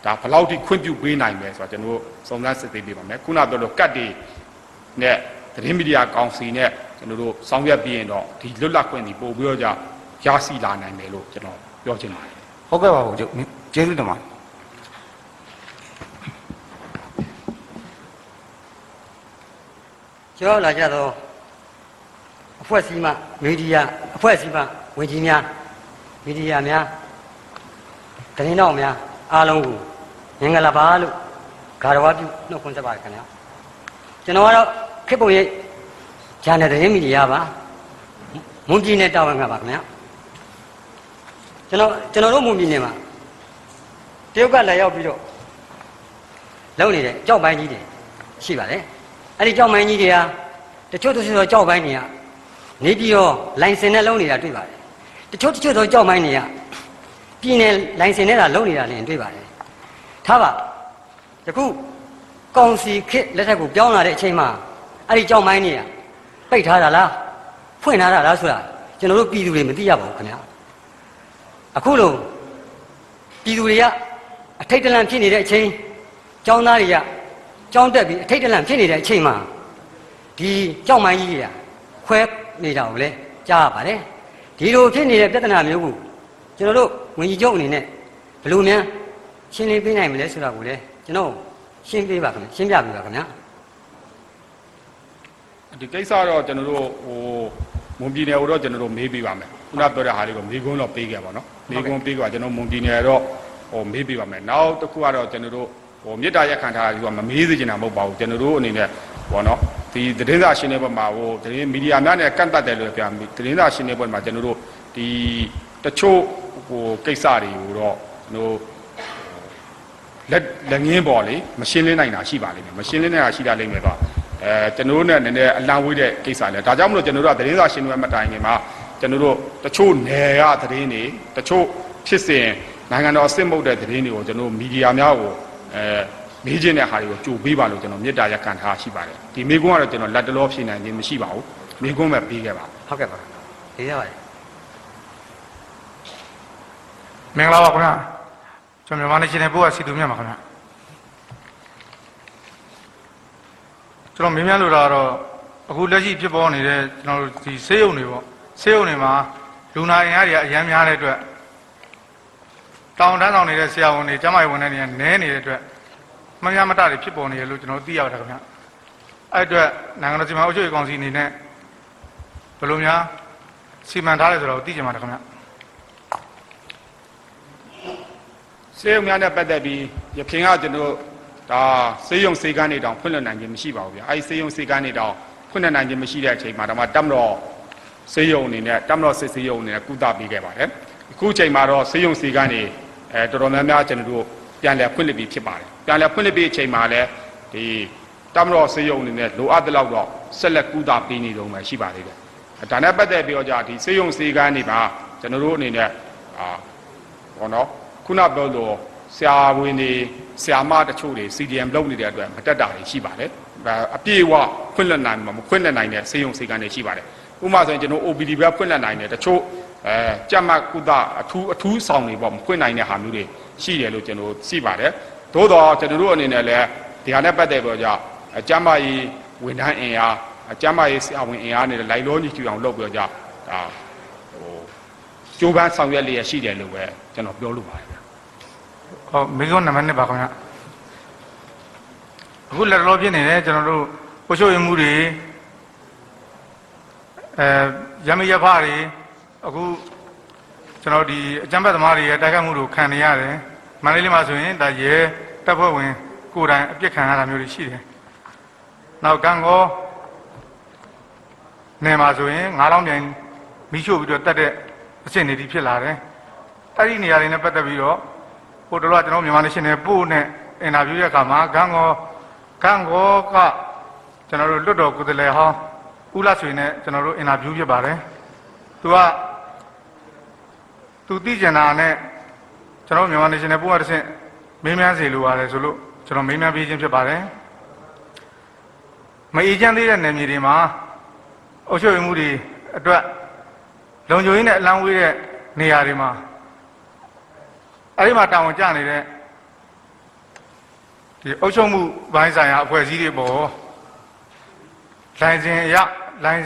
Speaker 1: ဒါဘယ်လောက်ထိခွင့်ပြုပေးနိုင်မယ်ဆိုတော့ကျွန်တော်စုံစမ်းစစ်ဆေးပေးပါမယ်ခုနပြောလို့ကတ်တွေနဲ့သတင်းမီဒီယာကောင်စီနဲ့ကျွန်တော်တို့ဆောင်ရွက်ပြီးရင်တော့ဒီလွတ်လပ်ခွင့်တွေပို့ပြီးတော့ရရှိလာနိုင်မယ်လို့ကျွန်တော်ပြောချင်ပါတယ်ဟ
Speaker 20: ုတ်ကဲ့ပါဘုရားကျေးဇူးတင်ပါတယ်
Speaker 21: ကျော်လာကြတော့အဖွဲ့အစည်းမှမီဒီယာအဖွဲ့အစည်းမှဝန်ကြီးများမီဒီယာများသတင်းတော်များအားလုံးကိုမင်္ဂလာပါလို့ဂါရဝပြုနှုတ်ခွန်းဆက်ပါတယ်ခင်ဗျာကျွန်တော်ကတော့ခေတ်ပုံရိပ်ဂျာနယ်သတင်းမီဒီယာပါမွန်ပြည်နယ်တာဝန်ခံပါခင်ဗျာကျွန်တော်တို့မွန်ပြည်နယ်မှာတရုတ်ကလာရောက်ပြီးတော့လုပ်နေတဲ့ကြောက်ပိုင်းကြီးတွေရှိပါတယ်အဲ့ဒီကြောက်ပိုင်းကြီးတွေဟာတချို့သောကြောက်ပိုင်းတွေကနေပြီးတော့လိုင်စင်နဲ့လုပ်နေတာတွေ့ပါတယ်တချို့သောကြောက်ပိုင်းတွေကပြည်နယ်လိုင်စင်နဲ့လုပ်နေတာလည်းတွေ့ပါတယ်ထားပါယခုကောင်စီခေတ်လက်ထက်ကိုပြောင်းလာတဲ့အချိန်မှာအဲ့ဒီကြောက်ပိုင်းတွေကပိတ်ထားတာလားဖွင့်ထားတာလားဆိုတာကျွန်တော်တို့ပြည်သူတွေမသိရပါဘူးခင်ဗျာအခုလိုပြည်သူတွေကအထိတ်တလန့်ဖြစ်နေတဲ့အချိန်ကျောင်းသားတွေကကျောင်းတက်ပြီးအထိတ်တလန့်ဖြစ်နေတဲ့အချိန်မှာဒီကြောက်မိုင်းကြီးတွေကခွဲနေတာကိုလည်းကြားရပါတယ်ဒီလိုဖြစ်နေတဲ့ပြဿနာမျိုးကိုကျွန်တော်တို့ဝန်ကြီးချုပ်အနေနဲ့ဘယ်လိုများရှင်းလင်းပေးနိုင်မလဲဆိုတာကိုလည်းကျွန်တော်ရှင်းပြပေးပါခင်ဗျရှင်းပြပေးပါခင်ဗျာ
Speaker 1: ဒီကိစ္စတော့ကျွန်တော်တို့မွန်ပြည်နယ်ကိုတော့ကျွန်တော်တို့မေးပေးပါမယ်ခုနပြောတဲ့ဟာလေးကိုမေးခွန်းတော့ပေးခဲ့ပါနော်မေးခွန်းပေးကြပါကျွန်တော်မွန်ပြည်နယ်တော့မေးပေးပါမယ်နောက်တစ်ခုကတော့ကျွန်တော်တို့မေတ္တာရက်ခံထားတာဒီကမမေးစေချင်တာမဟုတ်ပါဘူးကျွန်တော်တို့အနေနဲ့ဘောနော်ဒီသတင်းစာရှင်းလင်းပွဲမှာသတင်းမီဒီယာများနဲ့ကန့်တတ်တယ်လို့ပြောသတင်းစာရှင်းလင်းပွဲမှာကျွန်တော်တို့ဒီတချို့ကိစ္စတွေကိုတော့ကျွန်တော်လက်ငင်းပေါ်လေမရှင်းလင်းနိုင်တာရှိပါလိမ့်မယ်မရှင်းလင်းနိုင်တာရှိတာလိမ့်မယ်တော့ကျွန်တော်တို့နဲ့နည်းနည်းအလံဝေးတဲ့ကိစ္စလဲဒါကြောင့်မလို့ကျွန်တော်တို့ကသတင်းစာရှင်းလင်းပွဲမတိုင်ခင်မှာ ကျွန်တော်တို့တချို့နယ်ရသတင်းတွေတချို့ဖြစ်စဉ်နိုင်ငံတော်အစစ်မှုတဲ့သတင်းတွေကိုကျွန်တော်မီဒီယာများကိုမေးခြင်းတဲ့ဟာတွေကိုကြိုပေးပါလို့ကျွန်တော်မေတ္တာရက်ခံထားရှိပါတယ်ဒီမေကွန်းကတော့ကျွန်တော်လက်တလောဖြေနိုင်ခြင်းမရှိပါဘူးမေကွန်းပဲပေးခဲ့ပါ
Speaker 21: ဟုတ်ကဲ့ပါရေးရပါတယ်
Speaker 2: မင်္ဂလာပါခင်ဗျာကျွန်တော်မြန်မာနေရှင်နယ်ပို့ကစီတူမြတ်ပါခင်ဗျာကျွန်တော်မင်းများလို့တော့အခုလက်ရှိဖြစ်ပေါ်နေတဲ့ကျွန်တော်ဒီဆေးရုံတွေပေါ့ဆေးရုံတွေမှာလူနာအင်အားတွေအများများတဲ့အတွက်တောင်တန်းဆောင်နေတဲ့ဆရာဝန်တွေကျန်းမာရေးဝန်ထမ်းတွေကနည်းနေတဲ့အတွက်မများမတတွေဖြစ်ပေါ်နေတယ်လို့ကျွန်တော်သိရပါတယ်ခင်ဗျာအဲ့အတွက်နိုင်ငံတော်စီမံအုပ်ချုပ်ရေးကောင်စီအနေနဲ့ဘယ်လိုများစီမံထားလဲဆိုတော့သိကြမှာတယ်ခင်ဗျာ
Speaker 1: ဆေးရုံများနဲ့ပတ်သက်ပြီးရခင်ကကျွန်တော်ဒါဆေးရုံဆေးကန်းတွေတောင်ဖွင့်လှစ်နိုင်ခြင်းမရှိပါဘူးဗျာအဲဒီဆေးရုံဆေးကန်းတွေတောင်ဖွင့်လှစ်နိုင်ခြင်းမရှိတဲ့အချိန်မှာဒါမှတမတော်ဆေးရုံအနေနဲ့တမတော်စစ်ဆေးရုံအနေနဲ့ကုသပေးခဲ့ပါတယ်အခုချိန်မှာတော့ဆေးရုံဆေးကန်းတွေတော်တော်များများကျွန်တော်တို့ပြန်လည်ဖွင့်လှစ်ပြီးဖြစ်ပါတယ်ပြန်လည်ဖွင့်လှစ်ပြီးအချိန်မှာလည်းဒီတမတော်ဆေးရုံအနေနဲ့လိုအပ်တဲ့လောက်တော့ဆက်လက်ကုသပေးနေတော့မှရှိပါသေးတယ်ဒါနဲ့ပတ်သက်ပြီးတော့ဒီဆေးရုံဆေးကန်းတွေမှာကျွန်တော်တို့အနေနဲ့ဘောနော်ခုနပြောလို့ဆရာဝန်တွေဆရာမတချို့တွေ CDM လုပ်နေတဲ့အတွက်မတက်တာတွေရှိပါတယ်အပြည့်အဝဖွင့်လှစ်နိုင်မှာမဖွင့်လှစ်နိုင်တဲ့ဆေးရုံဆေးကန်းတွေရှိပါတယ်ဥပမာဆိုရင်ကျွန်တော် OPD ပဲဖွင့်လှစ်နိုင်တယ်တချို့ကြက်မှတ်ကုသအထူးဆောင်တွေပေါ့မဖွင့်နိုင်တဲ့ဟာမျိုးတွေရှိတယ်လို့ကျွန်တော်သိပါတယ်သို့တော့ကျွန်တော်တို့အနေနဲ့လည်းဒီဟာနဲ့ပတ်သက်ပြီးတော့ကြက်မှတ်ရေးဝန်ထမ်းအင်အားကြက်မှတ်ရေးဆရာဝန်အင်အားနဲ့လိုက်လို့ညီကျအောင်လုပ်ပြီးတော့ဒါကျိုးပန်းဆောင်ရွက်လျက်ရှိတယ်လို့ပဲကျွန်တော်ပြောလို့ပါတယ်
Speaker 2: ဟုတ်မိကုန်းနံပါတ်1ပါခင်ဗျာအခုလက်တော်ဖြစ်နေတယ်ကျွန်တော်တို့ပို့ချုပ်ရမှုတွေရမရဖတွေအခုကျွန်တော်ဒီအကြမ်းဖက်သမားတွေရဲ့တိုက်ခိုက်မှုတို့ခံနေရတယ်မန္တလေးမှာဆိုရင်ဒါရဲတပ်ဖွဲ့ဝင်ကိုယ်တိုင်အပြစ်ခံရတာမျိုးတွေရှိတယ်နောက်ကံကောနေမှာဆိုရင်9000ပြန်မိရှို့ပြီးတော့တတ်တဲ့အဆင့်တွေဖြစ်လာတယ်အဲ့ဒီနေရာတွေနဲ့ပတ်သက်ပြီးတော့ဟိုတော့ကျွန်တော်မြန်မာနေရှင်နယ်ပို့နဲ့အင်တာဗျူးရဲ့အခါမှာဂန်ကောကကျွန်တော်တို့လွတ်တော်ကိုယ်စားလှယ်ဟောင်းဦးလဆွေနဲ့ကျွန်တော်တို့အင်တာဗျူးဖြစ်ပါတယ်သူသိကျင်တာနဲ့ကျွန်တော်မြန်မာနေရှင်နယ်ပို့ကတစ်ဆင့်မေးမြန်းစီလိုပါတယ်ဆိုလို့ကျွန်တော်မေးမြန်းပေးခြင်းဖြစ်ပါတယ်မအေးချမ်းသေးတဲ့နယ်မြေတွေမှာအုပ်ချုပ်ရေးမှုတွေအတွက်လုံခြုံရေးနဲ့အလံဝေးတဲ့နေရာတွေမှာအဲ့ဒီမှာတာဝန်ကျနေတဲ့ဒီအုပ်ချုပ်မှုဘိုင်းဆိုင်ရာအဖွဲ့အစည်းတွေပေါ်လိုင်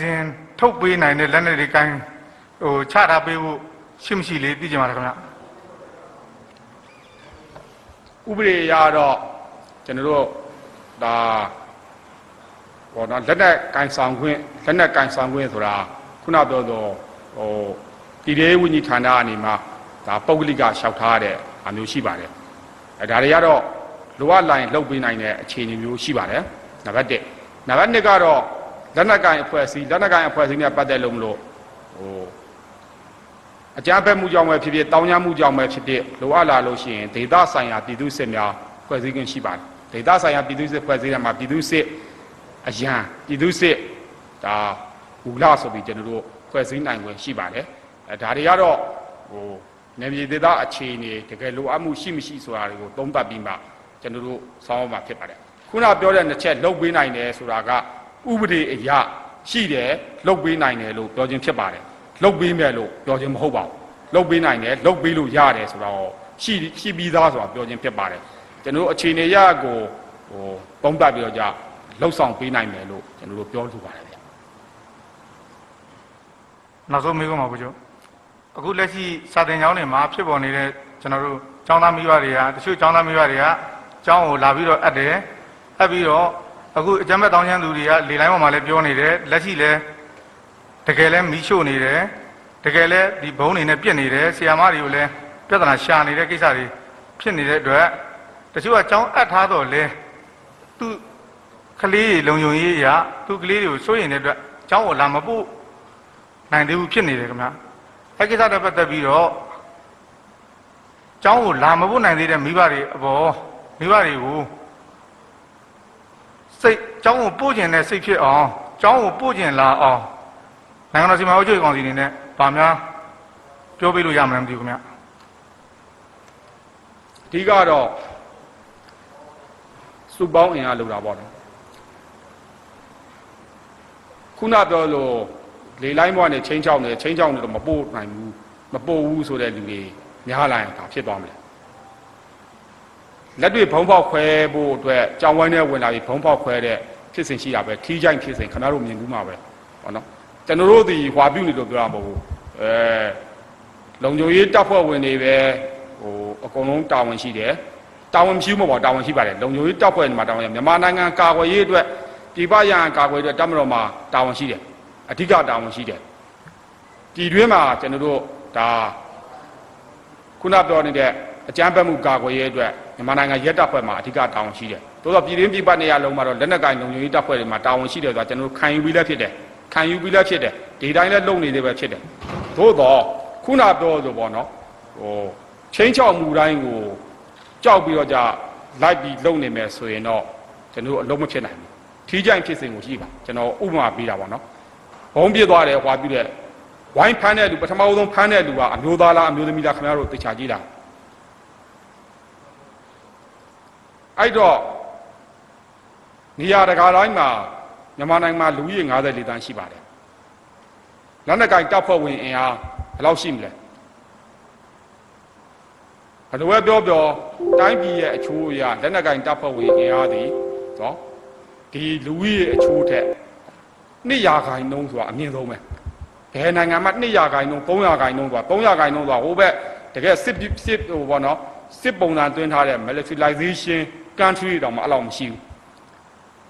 Speaker 2: စင်ထုတ်ပေးနိုင်တဲ့လက်နက်တွေကိုင်းချထားပေးဖို့ရှိမရှိလေးသိကြပါလားခင်ဗျ
Speaker 1: ဥပဒေအရတော့ကျွန်တော်တို့ဒါဘောနော်လက်နက်ကင်ဆောင်ခွင့်ဆိုတာခုနပြောတော့ပြည်ထောင်စုဝန်ကြီးဌာနအနေမှာဒါပုဂ္ဂလိကလျှောက်ထားတဲ့အမျိုးရှိပါတယ်ဒါတွေကတော့လိုအပ်လာရင်လှုပ်ပေးနိုင်တဲ့အခြေအနေမျိုးရှိပါတယ်နံပါတ်1နံပါတ်2ကတော့လက်နက်ကင်အဖွဲ့အစည်းနဲ့ပတ်သက်လို့မလို့အကြမ်းဖက်မှုကြောင့်ပဲဖြစ်ဖြစ်တောင်းကြမှုကြောင့်ပဲဖြစ်ဖြစ်လိုအပ်လာလို့ရှိရင်ဒေသဆိုင်ရာပြည်သူ့စစ်များဖွဲ့စည်းခွင့်ရှိပါတယ်ဒေသဆိုင်ရာပြည်သူ့စစ်ဖွဲ့စည်းတဲ့မှာပြည်သူ့စစ်အရန်ပြည်သူ့စစ်ဒါဘူလာဆိုပြီးကျွန်တော်တို့ဖွဲ့စည်းနိုင်ခွင့်ရှိပါတယ်ဒါတွေကတော့နယ်မြေဒေသအခြေအနေတကယ်လိုအပ်မှုရှိမရှိဆိုတာတွေကိုသုံးသပ်ပြီးမှကျွန်တော်တို့ဆောင်းမှာဖြစ်ပါတယ်ခုနပြောတဲ့နှစ်ချက်လုပ်ပေးနိုင်တယ်ဆိုတာကဥပဒေအရရှိတယ်လုပ်ပေးနိုင်တယ်လို့ပြောခြင်းဖြစ်ပါတယ်လုပ်ပေးမယ်လို့ပြောခြင်းမဟုတ်ပါဘူးလုပ်ပေးနိုင်တယ်လုပ်ပေးလို့ရတယ်ဆိုတော့ရှိပြီးသားဆိုတာပြောခြင်းဖြစ်ပါတယ်ကျွန်တော်တို့အခြေအနေရကိုသုံးသပ်ပြီးတော့လှုပ်ဆောင်ပေးနိုင်မယ်လို့ကျွန်တော်တို့ပြောလိုပါတယ်ဗျ
Speaker 2: နောက်ဆုံးမေးခွန်းပါဘုရားအခုလက်ရှိစာသင်ကျောင်းတွေမှာဖြစ်ပေါ်နေတဲ့ကျွန်တော်တို့ကျောင်းသားမိဘတွေကတချို့ကျောင်းသားမိဘတွေကကျောင်းကိုလာပြီးတော့အပ်ပြီးတော့အခုအကြမ်းဖက်တောင်းချမ်းသူတွေကလေလိုင်းပေါ်မှာလည်းပြောနေတယ်လက်ရှိလည်းတကယ်လည်းမီးရှို့နေတယ်တကယ်လည်းဒီဘုံတွေနဲ့ပြစ်နေတယ်ဆီယာမတွေကိုလည်းပြဿနာရှာနေတဲ့ကိစ္စတွေဖြစ်နေတဲ့အတွက်တချို့ကကျောင်းအပ်ထားတော့လဲသူကလေးလုံယုံရေးအရာသူကလေးတွေကိုစိုးရိမ်တဲ့အတွက်ကျောင်းကိုလာမပို့နိုင်သေးဘူးဖြစ်နေတယ်ခင်ဗျာအဲ့ကိစ္စတွေပတ်သက်ပြီးတော့ကျောင်းကိုလာမပို့နိုင်သေးတဲ့မိဘတွေအပေါ်မိဘတွေကိုကျောင်းကိုပို့ကျင်တဲ့စိတ်ဖြစ်အောင်ကျောင်းကိုပို့ကျင်လာအောင်နိုင်ငံတော်စီမံအုပ်ချုပ်ရေးကောင်စီအနေနဲ့ဘ ပါများပြောပြလို့ရမလားမသိဘူးခင်ဗျ
Speaker 1: အဓိကတော့စုပေါင်းအင်အားလုပ်တာပေါ့နော်ခုနပြောလို့လေလိုင်းဘွားနဲ့ချင်းချောင်းနဲ့တော့မပို့နိုင်ဘူးမပို့ဘူးဆိုတဲ့လူတွေများလာရင်ဒါဖြစ်သွားမလဲလက်တွေဘုံပေါက်ခွဲဖို့အတွက်ကြောင်ဝိုင်းနဲ့ဝင်လာပြီးဘုံပေါက်ခွဲတဲ့ဖြစ်စဉ်ရှိတာပဲထီးကြိုင်ဖြစ်စဉ်ခင်ဗျားတို့မြင်ဘူးမှာပဲဟောနော်ကျွန်တော်တို့ဒီဟွာပြုတ်နေလို့ပြောတာမဟုတ်ဘူးလုံခြုံရေးတပ်ဖွဲ့ဝင်တွေပဲဟိုအကုန်လုံးတာဝန်ရှိတယ်တာဝန်မရှိဘူးမဟုတ်ပါတာဝန်ရှိပါတယ်လုံခြုံရေးတပ်ဖွဲ့တွေမှာတာဝန်ရှိမြန်မာနိုင်ငံကာကွယ်ရေးအတွက်ပြည်ပရန်ကာကွယ်အတွက်တပ်မတော်မှာတာဝန်ရှိတယ်အဓိကတာဝန်ရှိတယ်ပြည်တွင်းမှာကျွန်တော်တို့ဒါခုနပြောနေတဲ့အကြမ်းဖက်မှုကာကွယ်ရေးအတွက်မြန်မာနိုင်ငံရဲတပ်ဖွဲ့မှာအဓိကတာဝန်ရှိတယ်။သို့သောပြည်တွင်းပြည်ပနေရာလုံးမှာတော့လက်နက်ကိုင်လုံခြုံရေးတပ်ဖွဲ့တွေမှာတာဝန်ရှိတယ်ဆိုတာကျွန်တော်တို့ခံယူပြီးလည်းဖြစ်တယ်။ခံယူပြီးလည်းဖြစ်တယ်။ဒီတိုင်းလည်းလုံနေသေးပဲဖြစ်တယ်။သို့တော့ခုနပြောဆိုပေါ့နော်ဟိုချင်းချောက်မှုတိုင်းကိုကြောက်ပြီးတော့じゃလိုက်ပြီးလုံနေမယ်ဆိုရင်တော့ကျွန်တော်တို့အလုံးမဖြစ်နိုင်ဘူး။ထီးကြိုင်ဖြစ်စဉ်ကိုရှိပါကျွန်တော်ဥပမာပေးတာပေါ့နော်။ဘုံပြစ်သွားတယ်ဟွာပြတဲ့ဝိုင်းဖမ်းတဲ့လူပထမဆုံးဖမ်းတဲ့လူကအမျိုးသားလားအမျိုးသမီးလားခင်ဗျားတို့သိချာကြည့်လားအဲ့တော့နေရာတကာတိုင်းမှာမြန်မာနိုင်ငံမှာလူကြီး54တန်းရှိပါတယ်လက်နက်ကိုင်တပ်ဖွဲ့ဝင်အင်အားဘယ်လောက်ရှိမလဲဘယ်လိုပဲပြောတိုင်းပြည်ရဲ့အချိုးအရာလက်နက်ကိုင်တပ်ဖွဲ့ဝင်အင်အားသည်နော်ဒီလူကြီးရဲ့အချိုးထက်2%ဆိုတာအမြင့်ဆုံးပဲဘယ်နိုင်ငံမှာ2%, 3%ဆိုတာ3%ဆိုတာဟိုဘက်တကယ်စစ်ဟိုပေါ့နော်စစ်ပုံစံတွင်းထားတဲ့ militarization country တောင်မှအဲ့လောက်မရှိဘူး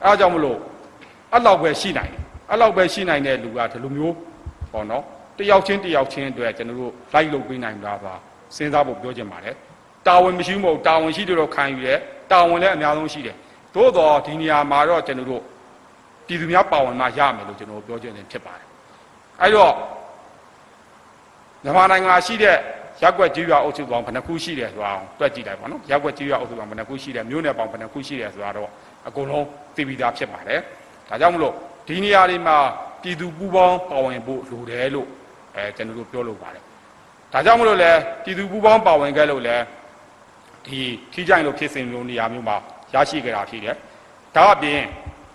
Speaker 1: အဲ့ဒါကြောင့်မလို့အဲ့လောက်ပဲရှိနိုင်တယ်အဲ့လောက်ပဲရှိနိုင်တဲ့လူကဒီလိုမျိုးပေါ့နော်တယောက်ချင်းအတွက်ကျွန်တော်တို့လိုက်လုပ်ပေးနိုင်တာပါစဉ်းစားဖို့ပြောချင်ပါတယ်တာဝန်မရှိဘူးမဟုတ်တာဝန်ရှိတယ်တော့ခံယူတယ်တာဝန်လည်းအများဆုံးရှိတယ်သို့တော့ဒီနေရာမှာတော့ကျွန်တော်တို့ပြည်သူများပါဝင်မှရမယ်လို့ကျွန်တော်ပြောချင်တယ်ဖြစ်ပါတယ်အဲ့တော့မြန်မာနိုင်ငံရှိတဲ့ရက်ွက်ကြီးရွာအုပ်စုပေါင်းဘယ်နှခုရှိတယ်ဆိုတာတွက်ကြည့်လိုက်ပါနော်ရက်ွက်ကြီးရွာအုပ်စုပေါင်းဘယ်နှခုရှိတယ်မြို့နယ်ပေါင်းဘယ်နှခုရှိတယ်ဆိုတာတော့အကုန်လုံးသိပြီးသားဖြစ်ပါတယ်ဒါကြောင့်မလို့ဒီနေရာတွေမှာပြည်သူပူးပေါင်းပါဝင်ဖို့လိုတယ်လို့ကျွန်တော်တို့ပြောလို့ပါတယ်ဒါကြောင့်မလို့လဲပြည်သူပူးပေါင်းပါဝင်ခဲ့လို့လဲဒီထီးကြိုင်လို့ဖြစ်စဉ်မျိုးနေရာမျိုးမှာရရှိကြတာဖြစ်တယ်ဒါအပြင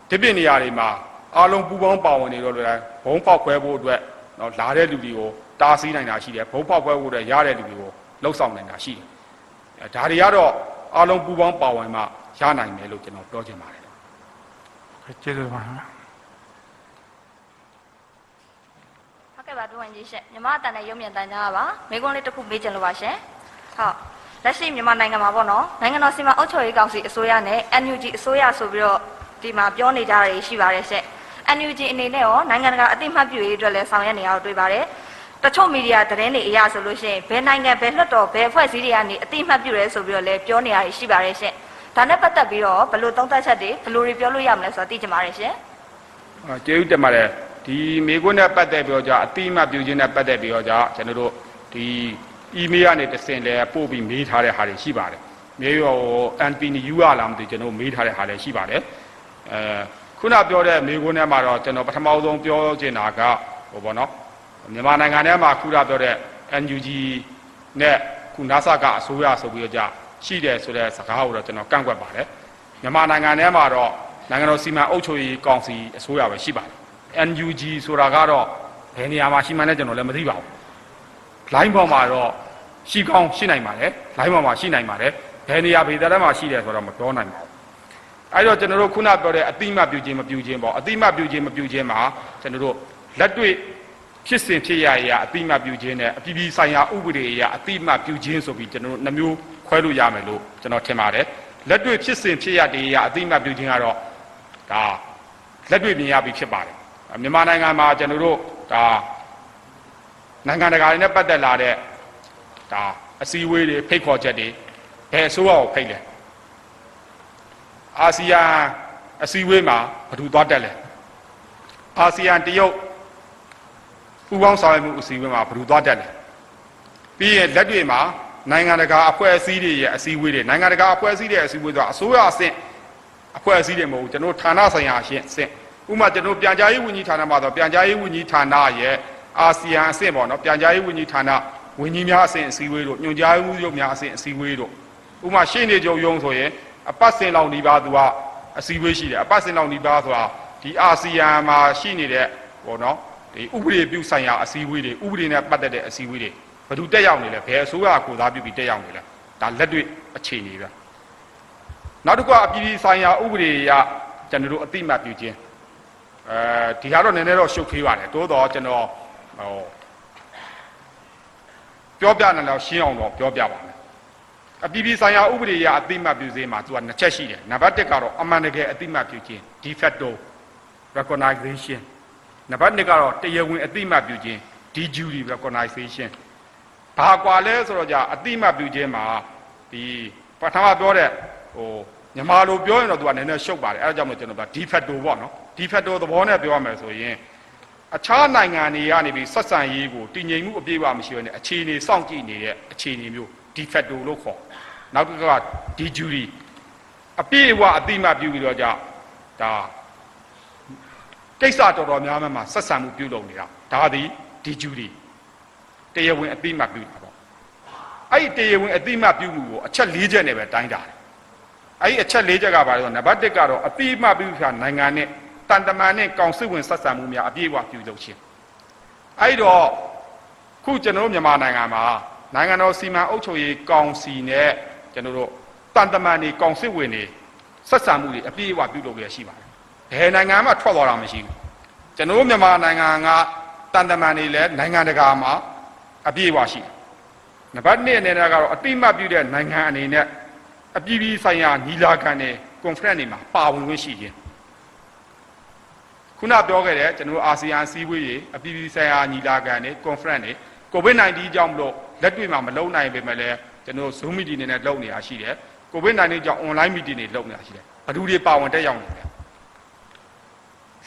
Speaker 1: ်ဒီပြနေရာတွေမှာအားလုံးပူးပေါင်းပါဝင်နေတော့လဲဘုံဖောက်ခွဲဖို့အတွက်နော်လာတဲ့လူတွေကိုတားဆီးနိုင်တာရှိတယ်ဘုံဖောက်ခွဲဖို့အတွက်ရတဲ့လူတွေကိုလှုပ်ဆောင်နိုင်တာရှိတယ်ဒါတွေကတော့အားလုံးပူးပေါင်းပါဝင်မှရနိုင်မယ်လို့ကျွန်တော်ပြောချင်ပါတယ်က
Speaker 2: ျေးဇူးပါခင်ဗျာ
Speaker 3: ဟုတ်ကဲ့ပါဒူဝင်ကြီးရှင်မြန်မာအတန်နဲ့ရုံမြင့်တန်ကြားပါမိကုန်းလေးတစ်ခုမေးချင်လို့ပါရှင်ဟုတ်လက်ရှိမြန်မာနိုင်ငံမှာပေါ့နော်နိုင်ငံတော်စီမံအုပ်ချုပ်ရေးကောင်စီအစိုးရနဲ့ NUG အစိုးရဆိုပြီးတော့ဒီမှာပြောနေကြတာရှိပါတယ်ရှင် NUG အနေနဲ့ရောနိုင်ငံတကာအသိမှတ်ပြုရေးအတွက်လည်းဆောင်ရွက်နေရတော့တွေ့ပါတယ်တချို့မီဒီယာသတင်းတွေအရဆိုလို့ရှိရင်ဘယ်နိုင်ငံဘယ်လွှတ်တော်ဘယ်အဖွဲ့အစည်းတွေကနေအသိမှတ်ပြုရဲဆိုပြီးတော့လည်းပြောနေရရှိပါတယ်ရှင်ဒါနဲ့ပတ်သက်ပြီးတော့ဘယ်လိုသုံးသပ်ချက်တွေဘယ်လိုတွေပြောလို့ရမလဲဆိုတာသိချင်ပါတယ်ရှင်
Speaker 1: ကျေးဇူးတင်ပါတယ်ဒီမေကွန်းနဲ့ပတ်သက်ပြီးတော့အတိအမှတ်ပြုခြင်းနဲ့ပတ်သက်ပြီးတော့ကျွန်တော်တို့ဒီ email ကနေတဆင့်လဲပို့ပြီးမေးထားတဲ့ဟာတွေရှိပါတယ်မြေရော NPNU လားမသိကျွန်တော်မေးထားတဲ့ဟာလည်းရှိပါတယ်ခုနပြောတဲ့မေကွန်းထဲမှာတော့ကျွန်တော်ပထမဆုံးပြောချင်တာကဟိုပေါ့နော်မြန်မာနိုင်ငံထဲမှာခုနပြောတဲ့ NUG နဲ့ခု NASA ကအစိုးရဆိုပြီးတော့ရှိတယ်ဆိုတဲ့စကားကိုတော့ကျွန်တော်ကန့်ကွက်ပါတယ်မြန်မာနိုင်ငံထဲမှာတော့နိုင်ငံတော်စီမံအုပ်ချုပ်ရေးကောင်စီအစိုးရပဲရှိပါတယ် NUG ဆိုတာကတော့ဘယ်နေရာမှာရှိမှန်းလဲကျွန်တော်လည်းမသိပါဘူးလိုင်းပေါ်မှာတော့ရှိကောင်းရှိနိုင်ပါတယ်လိုင်းပေါ်မှာရှိနိုင်ပါတယ်ဘယ်နေရာဘယ်တဲ့မှာရှိတယ်ဆိုတော့မပြောနိုင်ပါဘူးအဲ့တော့ကျွန်တော်တို့ခုနပြောတဲ့အတိမတ်ပြုခြင်းမပြုခြင်းပေါ့အတိမတ်ပြုခြင်းမပြုခြင်းမှာကျွန်တော်တို့လက်တွေ့ဖြစ်စဉ်ဖြစ်ရအတိမတ်ပြုခြင်းနဲ့အပြည်ပြည်ဆိုင်ရာဥပဒေအရအတိမတ်ပြုခြင်းဆိုပြီးကျွန်တော်တို့နှမျိုးခွဲလို့ရမယ်လို့ကျွန်တော်ထင်ပါတယ်လက်တွေ့ဖြစ်စဉ်ဖြစ်ရတဲ့အတိမတ်ပြုခြင်းကတော့ဒါလက်တွေ့မြင်ရပြီးဖြစ်ပါတယ်မြန်မာနိုင်ငံမှာကျွန်တော်တို့ဒါနိုင်ငံတကာတွေနဲ့ပတ်သက်လာတဲ့ဒါအစည်းအဝေးတွေဖိတ်ခေါ်ချက်တွေဘယ်အစိုးရကိုဖိတ်လဲအာဆီယံအစည်းအဝေးမှာဘယ်သူသွားတက်လဲအာဆီယံတရုတ်ပူးပေါင်းဆောင်ရွက်မှုအစည်းအဝေးမှာဘယ်သူသွားတက်လဲပြီးရင်လက်တွေမှာနိုင်ငံတကာအဖွဲ့အစည်းတွေရဲ့အစည်းအဝေးတွေနိုင်ငံတကာအဖွဲ့အစည်းတွေရဲ့အစည်းအဝေးဆိုတာအစိုးရအဆင့်အဖွဲ့အစည်းတွေမဟုတ်ဘူးကျွန်တော်ဌာနဆိုင်ရာအဆင့်ဥပမာကျွန်တော်ပြန်ကြားရေးဝန်ကြီးဌာနမှာတော့ပြန်ကြားရေးဝန်ကြီးဌာနရဲ့ အာဆီယံအဆင့်ပေါ့နော်ပြန်ကြားရေးဝန်ကြီးဌာနဝန်ကြီးများအဆင့်အစည်းအဝေးတို့ညွှန်ကြားရေးမှူးချုပ်များအဆင့်အစည်းအဝေးတို့ဥပမာရှေ့နေချုပ်ရုံးဆိုရင်အပတ်စဉ်လောက်နေပါသူကအစည်းအဝေးရှိတယ်အပတ်စဉ်လောက်နေပါဆိုတာဒီအာဆီယံမှာရှိနေတဲ့ပေါ့နော်ဒီဥပဒေပြုဆိုင်ရာအစည်းအဝေးတွေဥပဒေနဲ့ပတ်သက်တဲ့အစည်းအဝေးတွေဘယ်သူတက်ရောက်နေလဲဘယ်အစိုးရကိုစားပြုပြီးတက်ရောက်နေလဲဒါလက်တွေ့အခြေအနေပဲနောက်တစ်ခုကအပြည်ပြည်ဆိုင်ရာဥပဒေအရကျွန်တော်တို့အတိအမှတ်ပြုခြင်းဒီကတော့နည်းနည်းတော့ရှုပ်ခေးပါတယ်တိုးတော့ကျွန်တော်ပြောပြနေတော့ရှင်းအောင်တော့ပြောပြပါမယ်အပြည်ပြည်ဆိုင်ရာဥပဒေအရအတိအမှတ်ပြုစေမှာသူက2ချက်ရှိတယ်နံပါတ်1ကတော့အမှန်တကယ်အတိအမှတ်ပြုခြင်း de facto recognition နံပါတ်2ကတော့တရားဝင်အတိအမှတ်ပြုခြင်း de jure recognition ဘာကွာလဲဆိုတော့じゃအတိအမှတ်ပြုခြင်းမှာဒီပထမပြောတဲ့မြန်မာလိုပြောရင်တော့သူကနည်းနည်းရှုပ်ပါတယ်အဲဒါကြောင့်မို့ကျွန်တော်က de facto ပေါ့နော် de facto သဘောနဲ့ပြောရမယ်ဆိုရင်အခြားနိုင်ငံတွေကနေပြီးဆက်ဆံရေးကိုတည်ငြိမ်မှုအပြည့်အဝမရှိဘဲနဲ့အခြေအနေစောင့်ကြည့်နေတဲ့အခြေအနေမျိုး de facto လို့ခေါ်နောက်တစ်ခါ de jure အပြည့်အဝအတိအမှတ်ပြုပြီးတော့じゃဒါကိစ္စတော်တော်များများမှာဆက်ဆံမှုပြုလုပ်နေတာဒါသည် de jure တရားဝင်အတိအမှတ်ပြုတာပေါ့အဲ့ဒီတရားဝင်အတိအမှတ်ပြုမှုကိုအချက်၄ချက်နဲ့ပဲတိုင်းတာတယ်အဲ့ဒီအချက်၄ချက်ကဘာလဲဆိုတော့နံပါတ်1ကတော့အတိအမှတ်ပြုတာနိုင်ငံနဲ့တန်တမာနဲ့ကောင်စစ်ဝင်ဆက်ဆံမှုများအပြည့်အဝပြုလုပ်ခြင်းအဲ့တော့ခုကျွန်တော်တို့မြန်မာနိုင်ငံမှာနိုင်ငံတော်စီမံအုပ်ချုပ်ရေးကောင်စီနဲ့ကျွန်တော်တို့တန်တမာနေကောင်စစ်ဝင်တွေဆက်ဆံမှုတွေအပြည့်အဝပြုလုပ်ရရှိပါတယ်ဘယ်နိုင်ငံမှထွက်သွားတာမရှိဘူးကျွန်တော်တို့မြန်မာနိုင်ငံကတန်တမာနေလဲနိုင်ငံတကာမှာအပြည့်အဝရှိတယ်နံပါတ်2အနေနဲ့ကတော့အတိအမှတ်ပြုတဲ့နိုင်ငံအနေနဲ့အပြည်ပြည်ဆိုင်ရာညီလာခံတွေ conference တွေမှာပါဝင်ခွင့်ရှိခြင်းခုနပြောခဲ့တဲ့ကျွန်တော်တို့အာဆီယံစည်းဝေးရေးအပြည်ပြည်ဆိုင်ရာညီလာခံတွေ conference တွေ COVID-19 ကြောင့်မလို့လက်တွေ့မှာမလုပ်နိုင်ပေမဲ့လည်းကျွန်တော်တို့ Zoom meeting တွေနဲ့လုပ်နေတာရှိတယ် COVID-19 ကြောင့် online meeting တွေလုပ်နေတာရှိတယ်ဘယ်သူတွေပါဝင်တက်ရောက်နေလဲ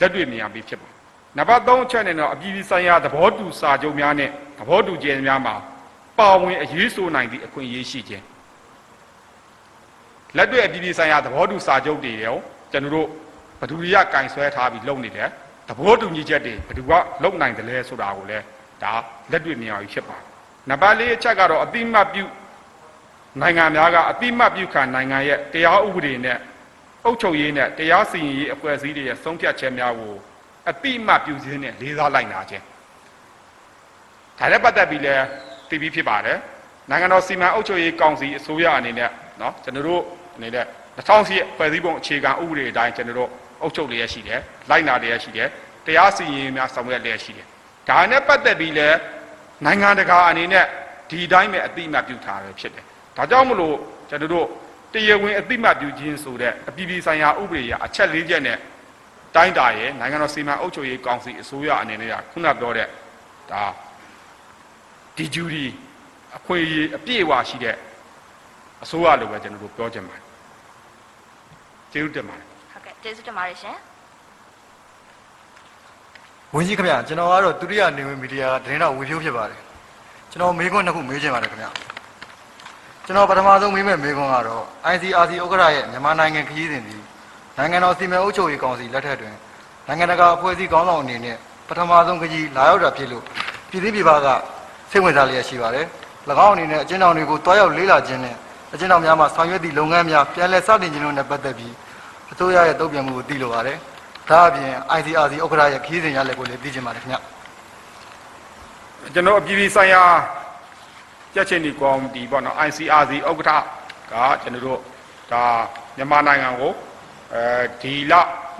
Speaker 1: လက်တွေ့မြင်ရပြီးဖြစ်ပါနံပါတ်3အချက်နဲ့တော့အပြည်ပြည်ဆိုင်ရာသဘောတူစာချုပ်များနဲ့သဘောတူခြင်းများမှာပါဝင်အရေးဆိုနိုင်သည့်အခွင့်အရေးရှိခြင်းလက်တွေ့အပြည်ပြည်ဆိုင်ရာသဘောတူစာချုပ်တွေရောကျွန်တော်တို့ဘယ်သူတွေကကင်ဆွဲထားပြီးလုပ်နေတယ်သဘောတူညီချက်တွေဘယ်သူကလုပ်နိုင်တယ်လဲဆိုတာကိုလည်းဒါလက်တွေ့မြင်ရပြီးဖြစ်ပါတယ်နံပါတ်4အချက်ကတော့အတိအမှတ်ပြုနိုင်ငံများကအတိအမှတ်ပြုခံနိုင်ငံရဲ့တရားဥပဒေနဲ့အုပ်ချုပ်ရေးနဲ့တရားစီရင်ရေးအဖွဲ့အစည်းတွေရဲ့ဆုံးဖြတ်ချက်များကိုအတိအမှတ်ပြုခြင်းနဲ့လေးစားလိုက်နာခြင်းဒါနဲ့ပတ်သက်ပြီးလဲသိပြီးဖြစ်ပါတယ်နိုင်ငံတော်စီမံအုပ်ချုပ်ရေးကောင်စီအစိုးရအနေနဲ့เนาะကျွန်တော်တို့အနေနဲ့2008ဖွဲ့စည်းပုံအခြေခံဥပဒေအတိုင်းကျွန်တော်တို့အုပ်ချုပ်လျက်ရှိတယ်လိုက်နာလျက်ရှိတယ်တရားစီရင်များဆောင်ရွက်လျက်ရှိတယ်ဒါနဲ့ပတ်သက်ပြီးလဲနိုင်ငံတကာအနေနဲ့ဒီတိုင်းပဲအတိအမှတ်ပြုထားရဖြစ်တယ်ဒါကြောင့်မလို့ကျွန်တော်တို့တရားဝင်အတိအမှတ်ပြုခြင်းဆိုတဲ့အပြည်ပြည်ဆိုင်ရာဥပဒေရအချက်၄ချက်နဲ့တိုင်းတာရဲ့နိုင်ငံတော်စီမံအုပ်ချုပ်ရေးကောင်စီအစိုးရအနေနဲ့ကခုနပြောတဲ့ဒါဒီဂျူရီအခွင့်အရေးအပြည့်အဝရှိတဲ့အစိုးရလိုပဲကျွန်တော်တို့ပြောချင်ပါတယ်ကျေးဇူးတင်ပါတယ်ဟ
Speaker 3: ုတ်ကဲ့ကျေးဇူးတင်ပါတယ်ရှင်ဝ
Speaker 4: န်ကြီးခင်ဗျာကျွန်တော်ကတော့ဒုတိယနေဝင်မီဒီယာသတင်းတော်ဝေဖြိုးဖြစ်ပါတယ်ကျွန်တော်မေးခွန်း2ခုမေးချင်ပါတယ်ခင်ဗျာကျွန်တော်ပထမဆုံးမေးမယ့်မေးခွန်းကတော့ ICRC ဥက္ကဋ္ဌရဲ့မြန်မာနိုင်ငံခရီးစဉ်ဒီနိုင်ငံတော်စီမံအုပ်ချုပ်ရေးကောင်စီလက်ထက်တွင်နိုင်ငံတကာအဖွဲ့အစည်းခေါင်းဆောင်အနေနဲ့ပထမဆုံးခရီးလာရောက်တာဖြစ်လို့ပြည်သူ့ပြည်ပကစိတ်ဝင်စားလျက်ရှိပါတယ်၎င်းအနေနဲ့အကျဉ်းထောင်တွေကိုတွားရောက်လေးလာခြင်းနဲ့အကျဉ်းထောင်များမှာဆောင်ရွက်သည့်လုပ်ငန်းများပြန်လည်စတင်ခြင်းတို့နဲ့ပတ်သက်ပြီးအစိုးရရဲ့တုံ့ပြန်မှုကိုသိလိုပါတယ်ဒါအပြင် ICRC ဥက္ကဋ္ဌရဲ့ခရီးစဉ်ရလဒ်ကိုလည်းသိချင်ပါတယ်ခင်ဗျ
Speaker 1: ကျွန်တော်အပြည်ပြည်ဆိုင်ရာကြက်ချင်ဒီကော်မတီပေါ့နော် ICRC ဥက္ကဋ္ဌကကျွန်တော်တို့ဒါမြန်မာနိုင်ငံကိုဒီလ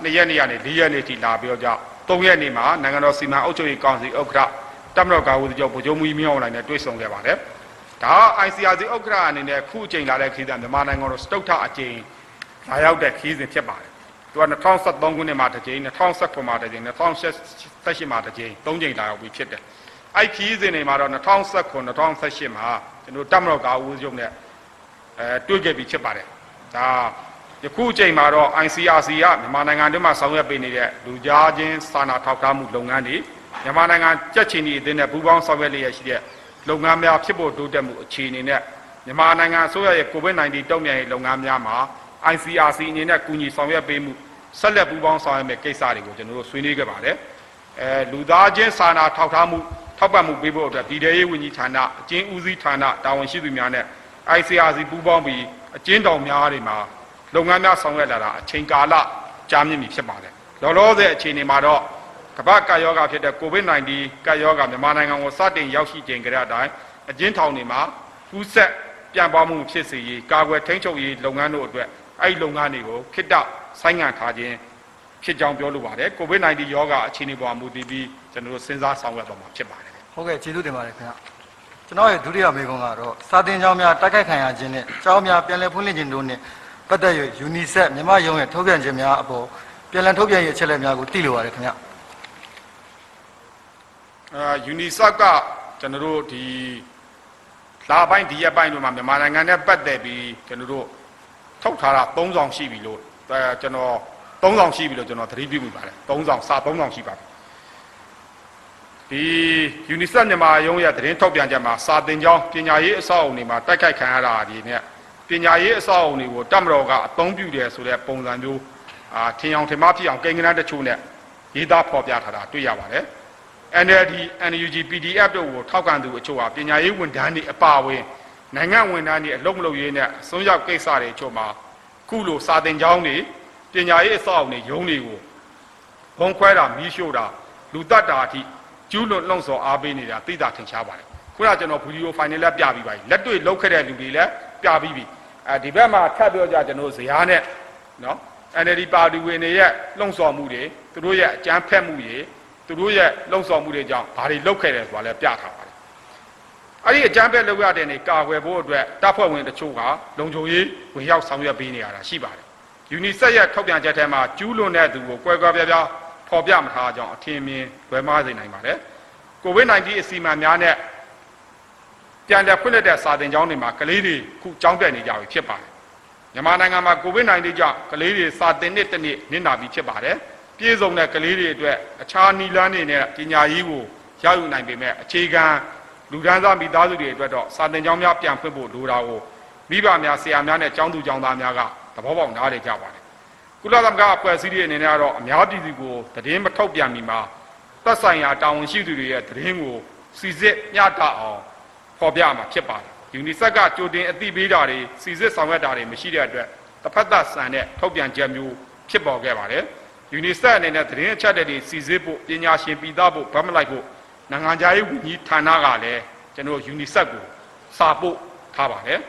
Speaker 1: 2ရက်နေ့ကနေ4ရက်နေ့ထိလာပြီးတော့3ရက်နေ့မှာနိုင်ငံတော်စီမံအုပ်ချုပ်ရေးကောင်စီဥက္ကဋ္ဌတပ်မတော်ကာကွယ်ရေးချုပ်ဗိုလ်ချုပ်မှုကြီးမြောက်နိုင်နဲ့တွေ့ဆုံခဲ့ပါတယ်ဒါ ICRC ဥက္ကဋ္ဌအနေနဲ့ခုအချိန်လာတဲ့ခရီးစဉ်မြန်မာနိုင်ငံတော်စတုတ္ထအကြိမ်လာရောက်တဲ့ခရီးစဉ်ဖြစ်ပါတယ်သူက2013ခုနှစ်မှာတစ်ကြိမ်2019မှာတစ်ကြိမ်2018မှာတစ်ကြိမ်3ကြိမ်လာရောက်ပြီးဖြစ်တယ်အဲ့ခရီးစဉ်တွေမှာတော့2019 2018မှာကျွန်တော်တပ်မတော်ကာကွယ်ရေးချုပ်နဲ့တွေ့ခဲ့ပြီးဖြစ်ပါတယ်ဒါယခုအချိန်မှာတော့ ICRC ကမြန်မာနိုင်ငံတွင်းမှာဆောင်ရွက်ပေးနေတဲ့လူကြားချင်းစာနာထောက်ထားမှုလုပ်ငန်းတွေမြန်မာနိုင်ငံကြက်ချင်ဒီအသင်းနဲ့ပူးပေါင်းဆောင်ရွက်လျက်ရှိတဲ့လုပ်ငန်းများဖြစ်ဖို့တိုးတက်မှုအခြေအနေနဲ့မြန်မာနိုင်ငံအစိုးရရဲ့ COVID-19 တုံ့ပြန်ရေးလုပ်ငန်းများမှာ ICRC အနေနဲ့ကူညီဆောင်ရွက်ပေးမှုဆက်လက်ပူးပေါင်းဆောင်ရွက်မယ့်ကိစ္စတွေကိုကျွန်တော်တို့ဆွေးနွေးခဲ့ပါတယ် လူသားချင်းစာနာထောက်ထားမှုထောက်ပံ့မှုပေးဖို့အတွက်ပြည်ထရေးဝန်ကြီးဌာနအကျဉ်းဦးစီးဌာနတာဝန်ရှိသူများနဲ့ ICRC ပူးပေါင်းပြီးအကျဉ်းတောင်များတွေမှာလုပ်ငန်းများဆောင်ရွက်လာတာအချိန်ကာလကြာမြင့်ပြီဖြစ်ပါတယ်လောလောဆယ်အခြေအနေမှာတော့ကမ္ဘာ့ကာယောဂါဖြစ်တဲ့ COVID-19 ကာယောဂါမြန်မာနိုင်ငံကိုစတင်ရောက်ရှိချိန်ကတည်းကအတိုင်းအကျဉ်းထောင်တွေမှာကူးစက်ပြန့်ပွားမှုဖြစ်စေရေးကာကွယ်ထိန်းချုပ်ရေးလုပ်ငန်းတို့အတွက်အဲ့ဒီလုပ်ငန်းတွေကိုခေတ္တဆိုင်းငံ့ထားခြင်းဖြစ်ကြောင်းပြောလိုပါတယ် COVID-19 ယောဂအခြေအနေပေါ်မူတည်ပြီးကျွန်တော်တို့စဉ်းစားဆောင်ရွက်သွားမှာဖြစ်ပါတယ်ဟ
Speaker 4: ုတ်ကဲ့ကျေးဇူးတင်ပါတယ်ခင်ဗျကျွန်တော်ရဲ့ဒုတိယမေးခွန်းကတော့စာသင်ကျောင်းများတိုက်ခိုက်ခံရခြင်းနဲ့ကျောင်းများပြန်လည်ဖွင့်လှစ်ခြင်းတို့နဲ့ပတ်သက်၍ UNICEF မြန်မာရုံးရဲ့ထုတ်ပြန်ခြင်းများအပေါ်ပြန်လည်ထုတ်ပြန်ရေးအချက်အလက်များကိုသိလိုပါတယ်ခင်ဗျ
Speaker 1: UNICEF ကကျွန်တော်တို့ဒီလာပိုင်းဒီရက်ပိုင်းတို့မှာမြန်မာနိုင်ငံနဲ့ပတ်သက်ပြီးကျွန်တော်တို့ထုတ်ထားတာ3ဆောင်ရှိပြီလို့ကျွန်တော်3ဆောင်ရှိပြီလို့ကျွန်တော်သတိပြုမိပါတယ်3ဆောင်စာ3ဆောင်ရှိပါတယ်ဒီ UNICEF မြန်မာရုံးရဲ့သတင်းထုတ်ပြန်ချက်မှာစာသင်ကျောင်းပညာရေးအဆောက်အအုံတွေမှာတိုက်ခိုက်ခံရတာဒီနဲ့ပညာရေးအဆောက်အအုံတွေကိုတပ်မတော်ကအသုံးပြုတယ်ဆိုတဲ့ပုံစံမျိုးထင်အောင်ထင်မှားဖြစ်အောင်ကိန်းဂဏန်းတချို့နဲ့ရေးသားဖော်ပြထားတာတွေ့ရပါတယ် NLD NUG PDF တို့ကိုထောက်ခံသူအချို့ဟာပညာရေးဝန်ထမ်းတွေအပါအဝင်နိုင်ငံဝန်ထမ်းတွေအလုပ်မလုပ်ရေးနဲ့အစွန်းရောက်ကိစ္စတွေအချို့မှာခုလိုစာသင်ကျောင်းတွေပညာရေးအဆောက်အအုံတွေရုံးတွေကိုဘုံခွဲတာမီးရှို့တာလူတတ်တာအထိကျူးလွန်လှုံ့ဆော်အားပေးနေတာသိတာထင်ရှားပါတယ်ခုနကကျွန်တော်ဗီဒီယိုဖိုင်နဲ့လည်းပြပြီးပါပြီလက်တွေ့လောက်ခဲ့တဲ့လူတွေလည်းပြပြီးပြီဒီဘက်မှာထပ်ပြောကြကျွန်တော်ဇယားနဲ့နော် NLD ပါတီဝင်တွေရဲ့လှုံ့ဆော်မှုတွေသူတို့ရဲ့အကြမ်းဖက်မှုတွေသူတို့ရဲ့လှုံ့ဆော်မှုတွေကြောင့်ဘာတွေလုပ်ခဲ့တယ်ဆိုတာလည်းပြထားပါတယ်အဲ့ဒီအကြမ်းဖက်လုပ်ရတဲ့နေကာကွယ်ဖို့အတွက်တပ်ဖွဲ့ဝင်တချို့ကလုံခြုံရေးဝင်ရောက်ဆောင်ရွက်ပေးနေရတာရှိပါတယ် UNICEF ရဲ့ထုတ်ပြန်ချက်ထဲမှာကျူးလွန်တဲ့သူကိုကွဲကွဲပြားပြားဖော်ပြမထားကြောင်းအထင်မြင်လွယ်မှားစေနိုင်ပါတယ် COVID-19 အစီအမံများနဲ့ပြန်လည်ဖွင့်လှစ်တဲ့စာသင်ကျောင်းတွေမှာကလေးတွေခုကျောင်းတက်နေကြပြီဖြစ်ပါတယ်မြန်မာနိုင်ငံမှာ COVID-19 ကြောင့်ကလေးတွေစာသင်နှစ်တစ်နှစ်နစ်နာပြီးဖြစ်ပါတယ်ပြည်စုံတဲ့ကလေးတွေအတွက်အခြားနီလန်းတွေနဲ့ပညာရေးကိုရယူနိုင်ပေမဲ့အခြေခံလူဒန်းစားမိသားစုတွေအတွက်တော့စာသင်ကျောင်းများပြန်ဖွင့်ဖို့လိုတာကိုမိဘများဆရာများနဲ့ကျောင်းသူကျောင်းသားများကသဘောပေါက်နားလည်ကြပါတယ်ကုလသမဂ္ဂအဖွဲ့အစည်းတွေအနေနဲ့ကတော့အများပြည်သူကိုသတင်းမထုတ်ပြန်မီမှာသက်ဆိုင်ရာတာဝန်ရှိသူတွေရဲ့သတင်းကိုစီစစ်မျှတအောင်ဖော်ပြမှာဖြစ်ပါတယ် UNICEF ကကြိုတင်အသိပေးတာတွေစီစစ်ဆောင်ရွက်တာတွေမရှိတဲ့အတွက်တစ်ဖက်သက်ဆန်တဲ့ထုတ်ပြန်ချက်မျိုးဖြစ်ပေါ်ခဲ့ပါတယ် UNICEF အနေနဲ့သတင်းအချက်တွေစီစစ်ဖို့ပညာရှင်ပြည်သားဖို့ဗတ်မလိုက်ဖို့နိုင်ငံခြားရေးဝန်ကြီးဌာနကလည်းကျွန်တော် UNICEF ကိုစာပို့ထားပါတယ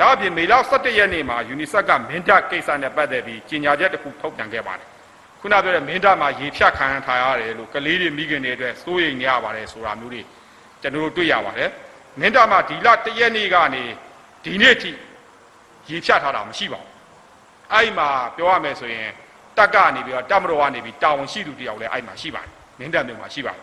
Speaker 1: ်ဒါအပြင်မေလ17ရက်နေ့မှာ UNICEF ကမင်းတပ်ကိစ္စနဲ့ပတ်သက်ပြီးကြေညာချက်တစ်ခုထုတ်ပြန်ခဲ့ပါတယ်ခုနပြောတဲ့မင်းတပ်မှာရေဖြတ်ခံထားရတယ်လို့ကလေးတွေမိခင်တွေအတွက်စိုးရိမ်နေရပါတယ်ဆိုတာမျိုးတွေကျွန်တော်တို့တွေ့ရပါတယ်မင်းတပ်မှာဒီလ1ရက်နေ့ကနေဒီနေ့ထိရေဖြတ်ထားတာမရှိပါဘူးအဲ့ဒီမှာပြောရမယ်ဆိုရင်တက်ကနေပြီးတော့တပ်မတော်ကနေပြီးတာဝန်ရှိသူတယောက်လည်းအဲ့မှာရှိပါတယ်မင်းတပ်မြို့မှာရှိပါတယ်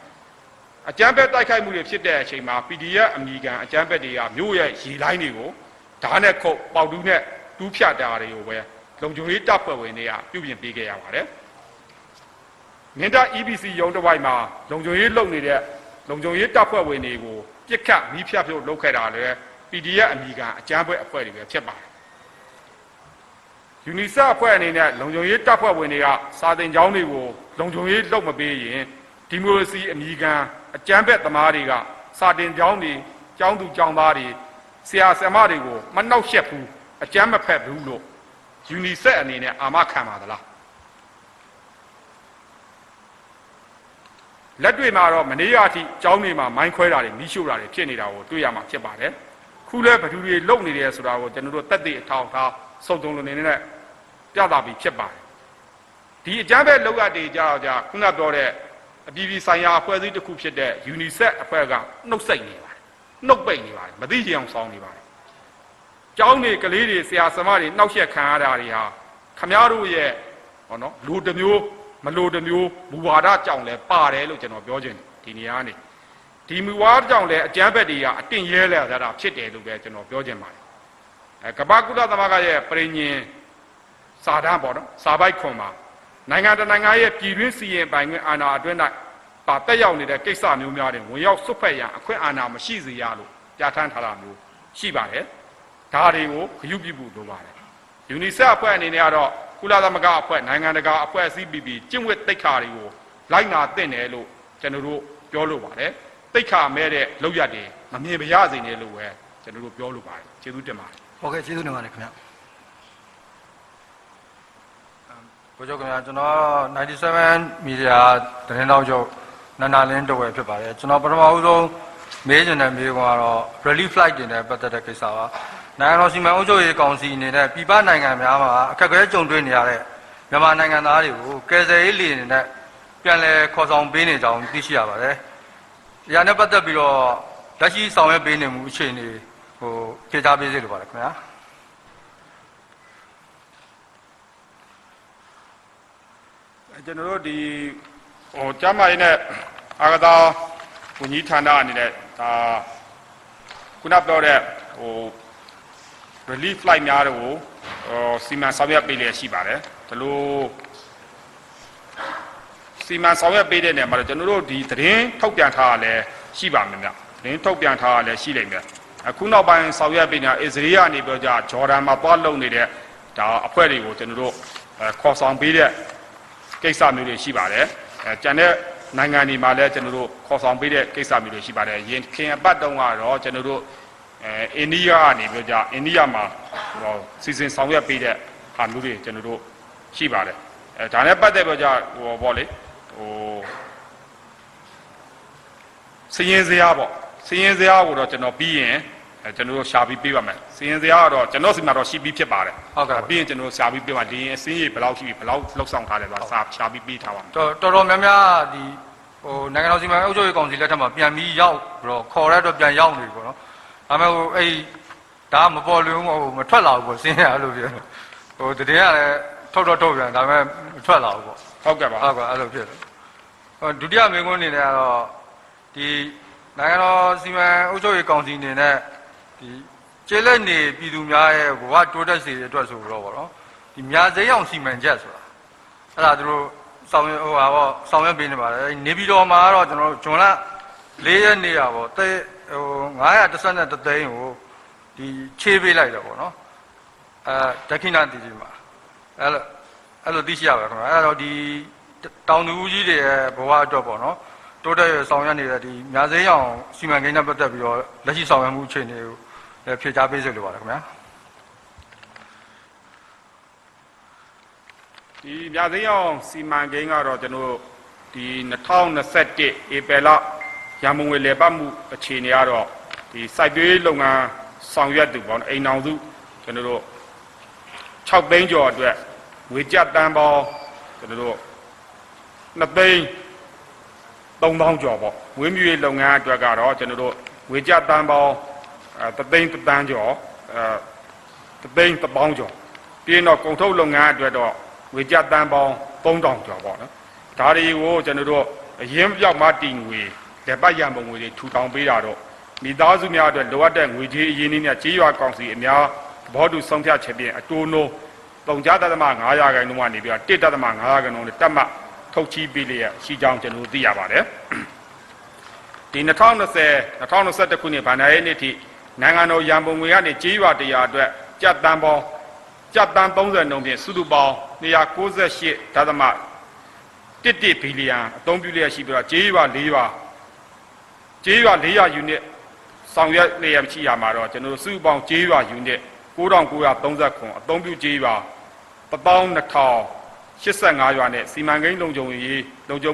Speaker 1: အကြမ်းဖက်တိုက်ခိုက်မှုတွေဖြစ်တဲ့အချိန်မှာ PDF အမည်ခံအကြမ်းဖက်တွေကမြို့ရဲ့ရေလိုင်းတွေကိုဓာတ်နဲ့ခုတ်ပေါက်တူးနဲ့တူးဖြတ်တာတွေကိုပဲလုံခြုံရေးတပ်ဖွဲ့ဝင်တွေကပြုပြင်ပေးခဲ့ရပါတယ်မင်းတပ် EBC ရုံးတစ်ဝိုက်မှာလုံခြုံရေးလုပ်နေတဲ့လုံခြုံရေးတပ်ဖွဲ့ဝင်တွေကိုပြစ်ခတ်မီးဖြတ်ဖို့လုပ်ခဲ့တာလည်း PDF အမည်ခံအကြမ်းဖက်အဖွဲ့တွေပဲဖြစ်ပါတယ် UNICEF အဖွဲ့အနေနဲ့လုံခြုံရေးတပ်ဖွဲ့ဝင်တွေကစာသင်ကျောင်းတွေကိုလုံခြုံရေးလုပ်မပေးရင်ဒီမိုကရေစီအမည်ခံအကြမ်းဖက်သမားတွေကစာသင်ကျောင်းတွေကျောင်းသူကျောင်းသားတွေဆရာဆရာမတွေကိုမနှောက်ယှက်ဘူးအကြမ်းမဖက်ဘူးလို့ UNICEF အနေနဲ့အာမခံပါသလားလက်တွေ့မှာတော့မနေ့ကအထိကျောင်းတွေမှာမိုင်းခွဲတာတွေမီးရှို့တာတွေဖြစ်နေတာကိုတွေ့ရမှာဖြစ်ပါတယ်ခုလဲဘယ်သူတွေလုပ်နေတယ်ဆိုတာကိုကျွန်တော်တို့တက်တဲ့အထောက်အထားစုံစုံလုံးနေနဲ့ပြသပြီးဖြစ်ပါတယ်ဒီအကြမ်းဖက်လုပ်ရတဲ့ကြောင့်ခုနပြောတဲ့အပြည်ပြည်ဆိုင်ရာအဖွဲ့အစည်းတစ်ခုဖြစ်တဲ့ UNICEF အဖွဲ့ကနှုတ်ဆက်နေပါတယ်နှုတ်ပိတ်နေပါတယ်မသိချင်အောင်ဆောင်းနေပါတယ်ကျောင်းတွေကလေးတွေဆရာဆရာမတွေနှောက်ယှက်ခံရတာတွေဟာခမားတို့ရဲ့ဟောနော်လူတစ်မျိုးမလိုတစ်မျိုးမူဝါဒကြောင့်လဲပါတယ်လို့ကျွန်တော်ပြောချင်တယ်ဒီနေရာနေဒီမူဝါဒကြောင့်လဲအကြမ်းဖက်တွေကအတင့်ရဲလဲရတာဖြစ်တယ်လို့ပဲကျွန်တော်ပြောချင်ပါတယ်ကမ္ဘာကုလသမဂ္ဂရဲ့ပြည်ညင်စာတမ်းပေါ့နော်စာပိုက်ခွန်မှာနိုင်ငံတကာနိုင်ငံရဲ့ပြည်တွင်းစီရင်ပိုင်ခွင့်အာဏာအတွင်း၌တက်ရောက်နေတဲ့ကိစ္စမျိုးများတွေဝင်ရောက်ဆွတ်ဖက်ရန်အခွင့်အာဏာမရှိစေရလို့ပြဋ္ဌာန်းထားတာမျိုးရှိပါတယ်ဒါတွေကိုဂရုပြုဖို့လိုပါတယ် UNICEF အဖွဲ့အနေနဲ့ကတော့ကုလသမဂ္ဂအဖွဲ့နိုင်ငံတကာအဖွဲ့အစည်းပြီးကျင့်ဝတ်သိက္ခာတွေကိုလိုက်နာသင့်တယ်လို့ ကျွန်တော်တို့ပြောလို့ပါတယ်တိတ်ခါမဲ့တဲ့လောက်ရတယ်မမြင်ပါရစေနဲ့လို့ပဲကျွန်တော်တို့ပြောလို့ပါတယ်ကျေးဇူးတင်ပါတယ်
Speaker 4: ဟုတ်ကဲ့ကျေးဇူးတင်ပါတယ်ခင်ဗျာ
Speaker 12: ကိုကျော်ခင်ဗျာကျွန်တော်97 မီဒီယာသတင်းတောက်ချုပ်နန္ဒာလင်းတဝဲဖြစ်ပါတယ်ကျွန်တော်ပထမဦးဆုံးမေးချင်တဲ့မေးခွန်းကတော့ relief flight တင်တဲ့ပတ်သက်တဲ့ကိစ္စပါနိုင်ငံတော်စီမံအုပ်ချုပ်ရေးကောင်စီအနေနဲ့ပြည်ပနိုင်ငံများမှာအခက်အခဲကြုံတွေ့နေရတဲ့မြန်မာနိုင်ငံသားတွေကိုကယ်ဆယ်ရေးလေယာဉ်နဲ့ပြန်လည်ခေါ်ဆောင်ပေးနေကြောင်းသိရှိရပါတယ်။ဒီဟာနဲ့ပတ်သက်ပြီးတော့လက်ရှိဆောင်ရွက်ပေးနေမှုအခြေအနေဖြေကြားပေးစေလိုပါတယ်ခင်ဗျာ။
Speaker 1: ကျွန်တော်တို့ဒီကျမ်းမာရေးနဲ့အာကစားဝန်ကြီးဌာနအနေနဲ့ဒါခုနပြောတဲ့relief flight များတွေကိုစီမံဆောင်ရွက်ပေးလျက်ရှိပါတယ်ဒီလိုစီမံဆောင်ရွက်ပေးတဲ့နေရာမှာကျွန်တော်တို့ဒီသတင်းထုတ်ပြန်ထားရလဲရှိပါမယ်ဗျသတင်းထုတ်ပြန်ထားရလဲရှိလိမ့်မယ်အခုနောက်ပိုင်းဆောင်ရွက်ပေးနေတာအစ္စရေးကနေပြောကြဂျော်ဒန်မှာသွားလုပ်နေတဲ့ဒါအဖွဲ့တွေကိုကျွန်တော်တို့ခေါ်ဆောင်ပေးတဲ့ကိစ္စမျိုးတွေရှိပါတယ်ကျန်တဲ့နိုင်ငံတွေမှာလည်းကျွန်တော်တို့ခေါ်ဆောင်ပေးတဲ့ကိစ္စမျိုးတွေရှိပါတယ်ရင်ခင်အပတ်တုန်းကတော့ကျွန်တော်တို့အိန္ဒိယကနေပြောကြအိန္ဒိယမှာစီစဉ်ဆောင်ရွက်ပေးတဲ့ဟာမျိုးတွေကျွန်တော်တို့ရှိပါတယ်ဒါနဲ့ပတ်သက်ပြောကြပေါ့လေစည်ရင်စရာပေါ့စည်ရင်စရာကိုတော့ကျွန်တော်ပြီးရင်ကျွန်တော်တို့ရှာပြီးပေးပါမယ်စည်ရင်စရာကတော့ကျွန်တော်စီမှာတော့ရှိပြီးဖြစ်ပါတယ်ဟုတ်ကဲ့ပြီးရင်ကျွန်တော်ရှာပြီးပေးပါဒီရင်အစင်းကြီးဘယ်လောက်ရှိပြီဘယ်လောက်လှုပ်ဆောင်ထားတယ်ဆိုတာစာရှာပြီးပေးထားပါမယ်
Speaker 12: တော်တော်များများဒီနိုင်ငံတော်စီမံအုပ်ချုပ်ရေးကောင်စီလက်ထက်မှာပြန်ပြီးရောက်ပြီးတော့ခေါ်ရတော့ပြန်ရောက်နေပြီပေါ့နော်ဒါပေမဲ့အဲ့ဒါမပေါ်လွင်ဘူးမထွက်လာဘူးပေါ့စင်းရအဲ့လိုပြောတည်င်းကလည်းထုတ်ပြန်ဒါပေမဲ့မထွက်လာဘူးပေါ့
Speaker 1: ဟုတ်ကဲ့ပါ
Speaker 12: ဟုတ်ကဲ့အဲ့လိုဖြစ်တယ်ဒုတိယမေးခွန်းအနေနဲ့ကတော့ဒီနိုင်ငံတော်စီမံအုပ်ချုပ်ရေးကောင်စီအနေနဲ့ဒီကျေးလက်နေပြည်သူများရဲ့ဘဝတိုးတက်စေတဲ့အတွက်ဆိုတော့ပေါ့နော်ဒီမြားစိမ်းအောင်စီမံချက်ဆိုတာအဲ့ဒါသူတို့ဆောင်ရွက်ပေးနေပါတယ်နေပြည်တော်မှာကတော့ကျွန်တော်တို့ဂျွန်လ4 ရက်နေ့อ่ะပေါ့913သိန်းကိုဒီချေးပေးလိုက်တယ်ပေါ့နော်ဒက္ခိဏတီတီမှာအဲ့လိုသိရှိရပါခင်ဗျာအဲ့တော့ဒီတောင်သူကြီးတွေရဲ့ဘဝအတွက်ပေါ့နော်တိုးတက်ရဆောင်ရွက်နေတဲ့ဒီမြားစိမ်းအောင်စီမံကိန်းနဲ့ပတ်သက်ပြီးတော့လက်ရှိဆောင်ရွက်မှုအခြေအနေကိုလည်းဖြေကြားပေးစေလိုပါတယ်ခင်ဗျာ
Speaker 1: ဒီမြားစိမ်းအောင်စီမံကိန်းကတော့ကျွန်တော်ဒီ2021ဧပြီလရန်ကုန်ဝေလည်ပတ်မှုအခြေအနေကတော့ဒီစိုက်ပျိုးရေးလုပ်ငန်းဆောင်ရွက်သူပေါ့အိမ်အောင်စုကျွန်တော်တို့6သိန်းကျော်အတွက်ငွေကျပ်တန်းပေါင်းကျွန်တော်တို့2သိန်း3000ကျော်ပေါ့ဝင်းမြူရေးလုပ်ငန်းအတွက်ကတော့ကျွန်တော်တို့ငွေကျပ်တန်းပေါင်း3သိန်း1တန်းကျော်3သိန်း1000ကျော်ပြီးတော့ကုန်ထုတ်လုပ်ငန်းအတွက်တော့ငွေကျပ်တန်းပေါင်း3000ကျော်ပေါ့နော်ဒါတွေကိုကျွန်တော်တို့အရင်ပြောက်မှတည်ငွေလက်ပတ်ရံပုံငွေတွေထူထောင်ပေးတာတော့မိသားစုများအတွက်လိုအပ်တဲ့ငွေကြေးအရင်းအနှီးနဲ့ကြေးရွာကောင်စီအများသဘောတူဆုံးဖြတ်ချက်ဖြင့်အတိုးနှုန်း3.5 ရာခိုင်နှုန်းကနေပြီးတော့1.5 ရာခိုင်နှုန်းနဲ့တက်မှထုတ်ချီးပေးလျက်ရှိကြောင်းကျွန်တော်သိရပါတယ်ဒီ2021ခုနှစ်ဗဏ္ဍာရေးနှစ်ထိနိုင်ငံတော်ရန်ပုံငွေကနေကြေးရွာ100အတွက်ကျပ်တန်း30နှုန်းဖြင့်စုစုပေါင်း298.11 ဘီလီယံအသုံးပြုလျက်ရှိပြီးတော့ကြေးရွာ400 ယူနစ်ဆောင်ရွက်လျက်ရှိရမှာတော့ကျွန်တော်တို့စုစုပေါင်းကြေးရွာယူနစ်9930အသုံးပြုကြေးရွာ12085ရွာနဲ့စီမံကိန်းလုံခြုံ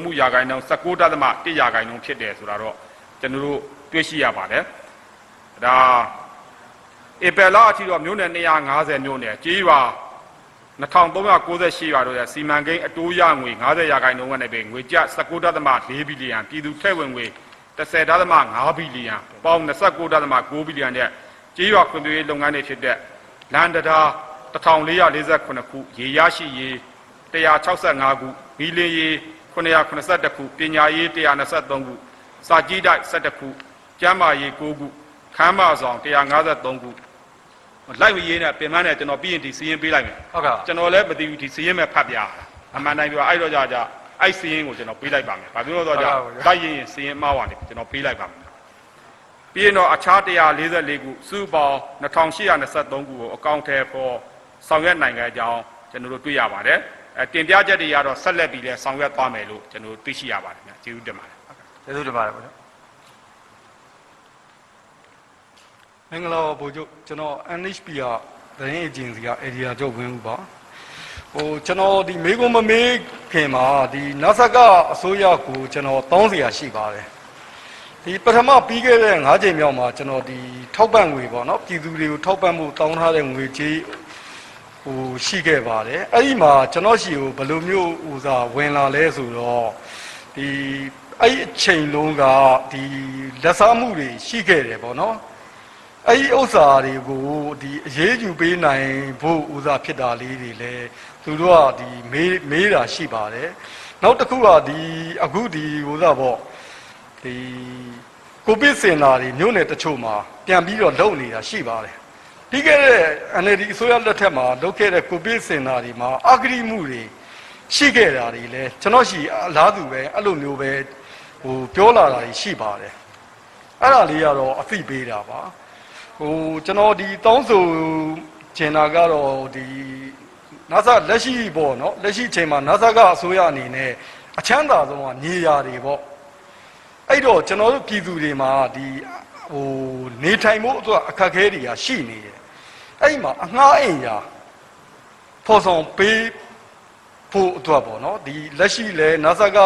Speaker 1: မှုရာခိုင်နှုန်း19.1 ရာခိုင်နှုန်းဖြစ်တယ်ဆိုတာတော့ကျွန်တော်တို့တွေ့ရှိရပါတယ်ဒါဧပြီလအထိတော့မြို့နယ်250မြို့နယ်ကြေးရွာ2398ရွာတို့ရဲ့စီမံကိန်းအတိုးရငွေ50ရာခိုင်နှုန်းကနေပြီးငွေကျပ်19.4 ဘီလီယံပြည်သူထည့်ဝင်ငွေ10.5 ဘီလီယံပေါင်း29.9 ဘီလီယံနဲ့ကြေးရွာဖွံ့ဖြိုးရေးလုပ်ငန်းတွေဖြစ်တဲ့လန်ဒတာ1448ခုရေရရှိရေး165ခုဘီလီယံ981ခုပညာရေး123ခုစာကြည့်တိုက်17ခုကျန်းမာရေး9ခုခမ်းမဆောင်153ခုလိုက်မရေးနဲ့ပြင်ပန်းနဲ့ကျွန်တော်ပြီးရင်ဒီစီးရင်ပေးလိုက်မယ်ဟုတ်ကဲ့ကျွန်တော်လည်းမသိဘူးဒီစီးရင်မဲ့ဖတ်ပြအမှန်တိုင်းပြောအဲ့တော့ကြအဲ့စီးရင်ကိုကျွန်တော်ပေးလိုက်ပါမယ်ဘာပြောတော့ကြလိုက်ရင်စီးရင်မှားပါနေကျွန်တော်ပေးလိုက်ပါမယ်ပြီးရင်တော့အခြား144ခုစုပေါင်း2823ခုကိုအကောင့်ထဲပေါ်ဆောင်ရွက်နိုင်ကြကြောင်းကျွန်တော်တို့တွေ့ရပါတယ်တင်ပြချက်တွေကတော့ဆက်လက်ပြီးလဲဆောင်ရွက်သွားမယ်လို့ကျွန်တော်တို့သိရှိရပါတယ်ခင်ဗျကျေးဇူးတင်ပါတယ်
Speaker 2: ကျေးဇူးတင်ပါတယ်ဗျာ
Speaker 13: မင်္ဂလာပါဘိုလ်ချုပ်ကျွန်တော် NHP ကသတင်းအေဂျင်စီက area ချုပ်ဝင်းဦးပါကျွန်တော်ဒီမေကွန်မမေးခင်မှာဒီနဆကအစိုးရကိုကျွန်တော်တောင်းเสียရှိပါတယ်ဒီပထမပြီးခဲ့တဲ့9ချိန်မြောက်မှာကျွန်တော်ဒီထောက်ပံ့ငွေပေါ့နော်ပြည်သူတွေကိုထောက်ပံ့မှုတောင်းထားတဲ့ငွေကြေးရှိခဲ့ပါတယ်အဲ့ဒီမှာကျွန်တော်ရှိကိုဘယ်လိုမျိုးဥစားဝင်လာလဲဆိုတော့ဒီအဲ့အချိန်လုံးကဒီလက်စားမှုတွေရှိခဲ့တယ်ပေါ့နော်အဲ့ဒီဥစ္စာတွေကိုဒီအရေးယူပေးနိုင်ဖို့ဥစားဖြစ်တာလေးတွေလည်းသူတို့ကဒီမေးတာရှိပါတယ်နောက်တစ်ခုကဒီအခုဒီဥစားပေါ့ဒီကိုဗစ်စင်တာတွေမြို့နယ်တချို့မှာပြန်ပြီးတော့လုပ်နေတာရှိပါတယ်ပြီးခဲ့တဲ့ NLD အစိုးရလက်ထက်မှာလုပ်ခဲ့တဲ့ကိုဗစ်စင်တာတွေမှာအဂရိမှုတွေရှိခဲ့တာတွေလည်းကျွန်တော်ရှိအလားတူပဲအဲ့လိုမျိုးပဲပြောလာတာရှိပါတယ်အဲ့ဒါလေးကတော့အသိပေးတာပါကျွန်တော်ဒီတောင်းဆိုချင်တာကတော့ဒီNASA လက်ရှိပေါ့နော်လက်ရှိချိန်မှာ NASA ကအစိုးရအနေနဲ့အချမ်းသာဆုံးကမြေယာတွေပေါ့အဲ့တော့ကျွန်တော်တို့ပြည်သူတွေမှာဒီနေထိုင်မှုအတွက်အခက်အခဲတွေကရှိနေတယ်အဲ့မှာအငှားအိမ်ယာဖော်ဆောင်ပေးဖို့အတွက်ပေါ့နော်ဒီလက်ရှိလဲ NASA က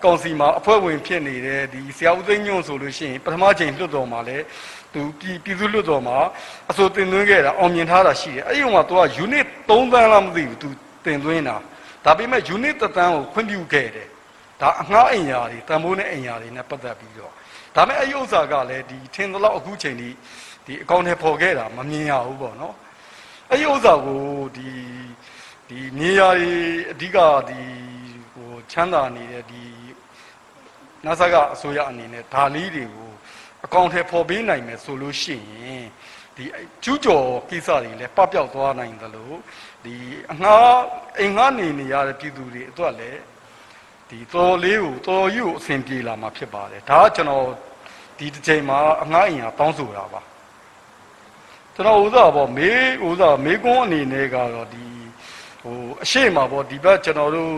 Speaker 13: ကောင်စီမှာအဖွဲ့ဝင်ဖြစ်နေတဲ့ဒီဆရာဦးသိန်းညွန့်ဆိုလို့ရှိရင်ပထမချိန်လွှတ်တော်မှာလဲသူပြည်သူ့လွှတ်တော်မှာအဆိုတင်သွင်းခဲ့တာအောင်မြင်ထားတာရှိတယ်အဲ့ဒီမှာသူက unit 3 သန်းလားမသိဘူးသူတင်သွင်းတာဒါပေမဲ့ unit 1 သန်းကိုခွင့်ပြုခဲ့တယ်ဒါအငှားအိမ်ယာတွေတန်ဖိုးနဲ့အိမ်ယာတွေနဲ့ပတ်သက်ပြီးတော့ဒါပေမဲ့အဲ့ဒီဥစ္စာကလည်းဒီထင်သလောက်အခုချိန်ဒီအကောင့်ထဲပေါ်ခဲ့တာမမြင်ရဘူးပေါ့နော်အဲ့ဒီဥစ္စာကိုဒီမြေယာတွေအဓိကဒီချမ်းသာနေတဲ့ဒီ NASA ကအစိုးရအနေနဲ့ဒါလေးတွေကိုအကောင့်ထဲပေါ်ပေးနိုင်မယ်ဆိုလို့ရှိရင်ဒီကျူးကျော်ကိစ္စတွေလည်းပပျောက်သွားနိုင်တယ်လို့ဒီအငှားအိမ်ငှားနေရတဲ့ပြည်သူတွေအတွက်လည်းဒီတော်လေးကိုတော်ကြီးကိုအဆင်ပြေလာမှာဖြစ်ပါတယ်ဒါကကျွန်တော်ဒီတစ်ချိန်မှာအငှားအိမ်ဟာတောင်းဆိုတာပါကျွန်တော်ဥစားပေါ့မေကွန်းအနေနဲ့ကတော့ဒီအရှိမပေါ့ဒီဘက်ကျွန်တော်တို့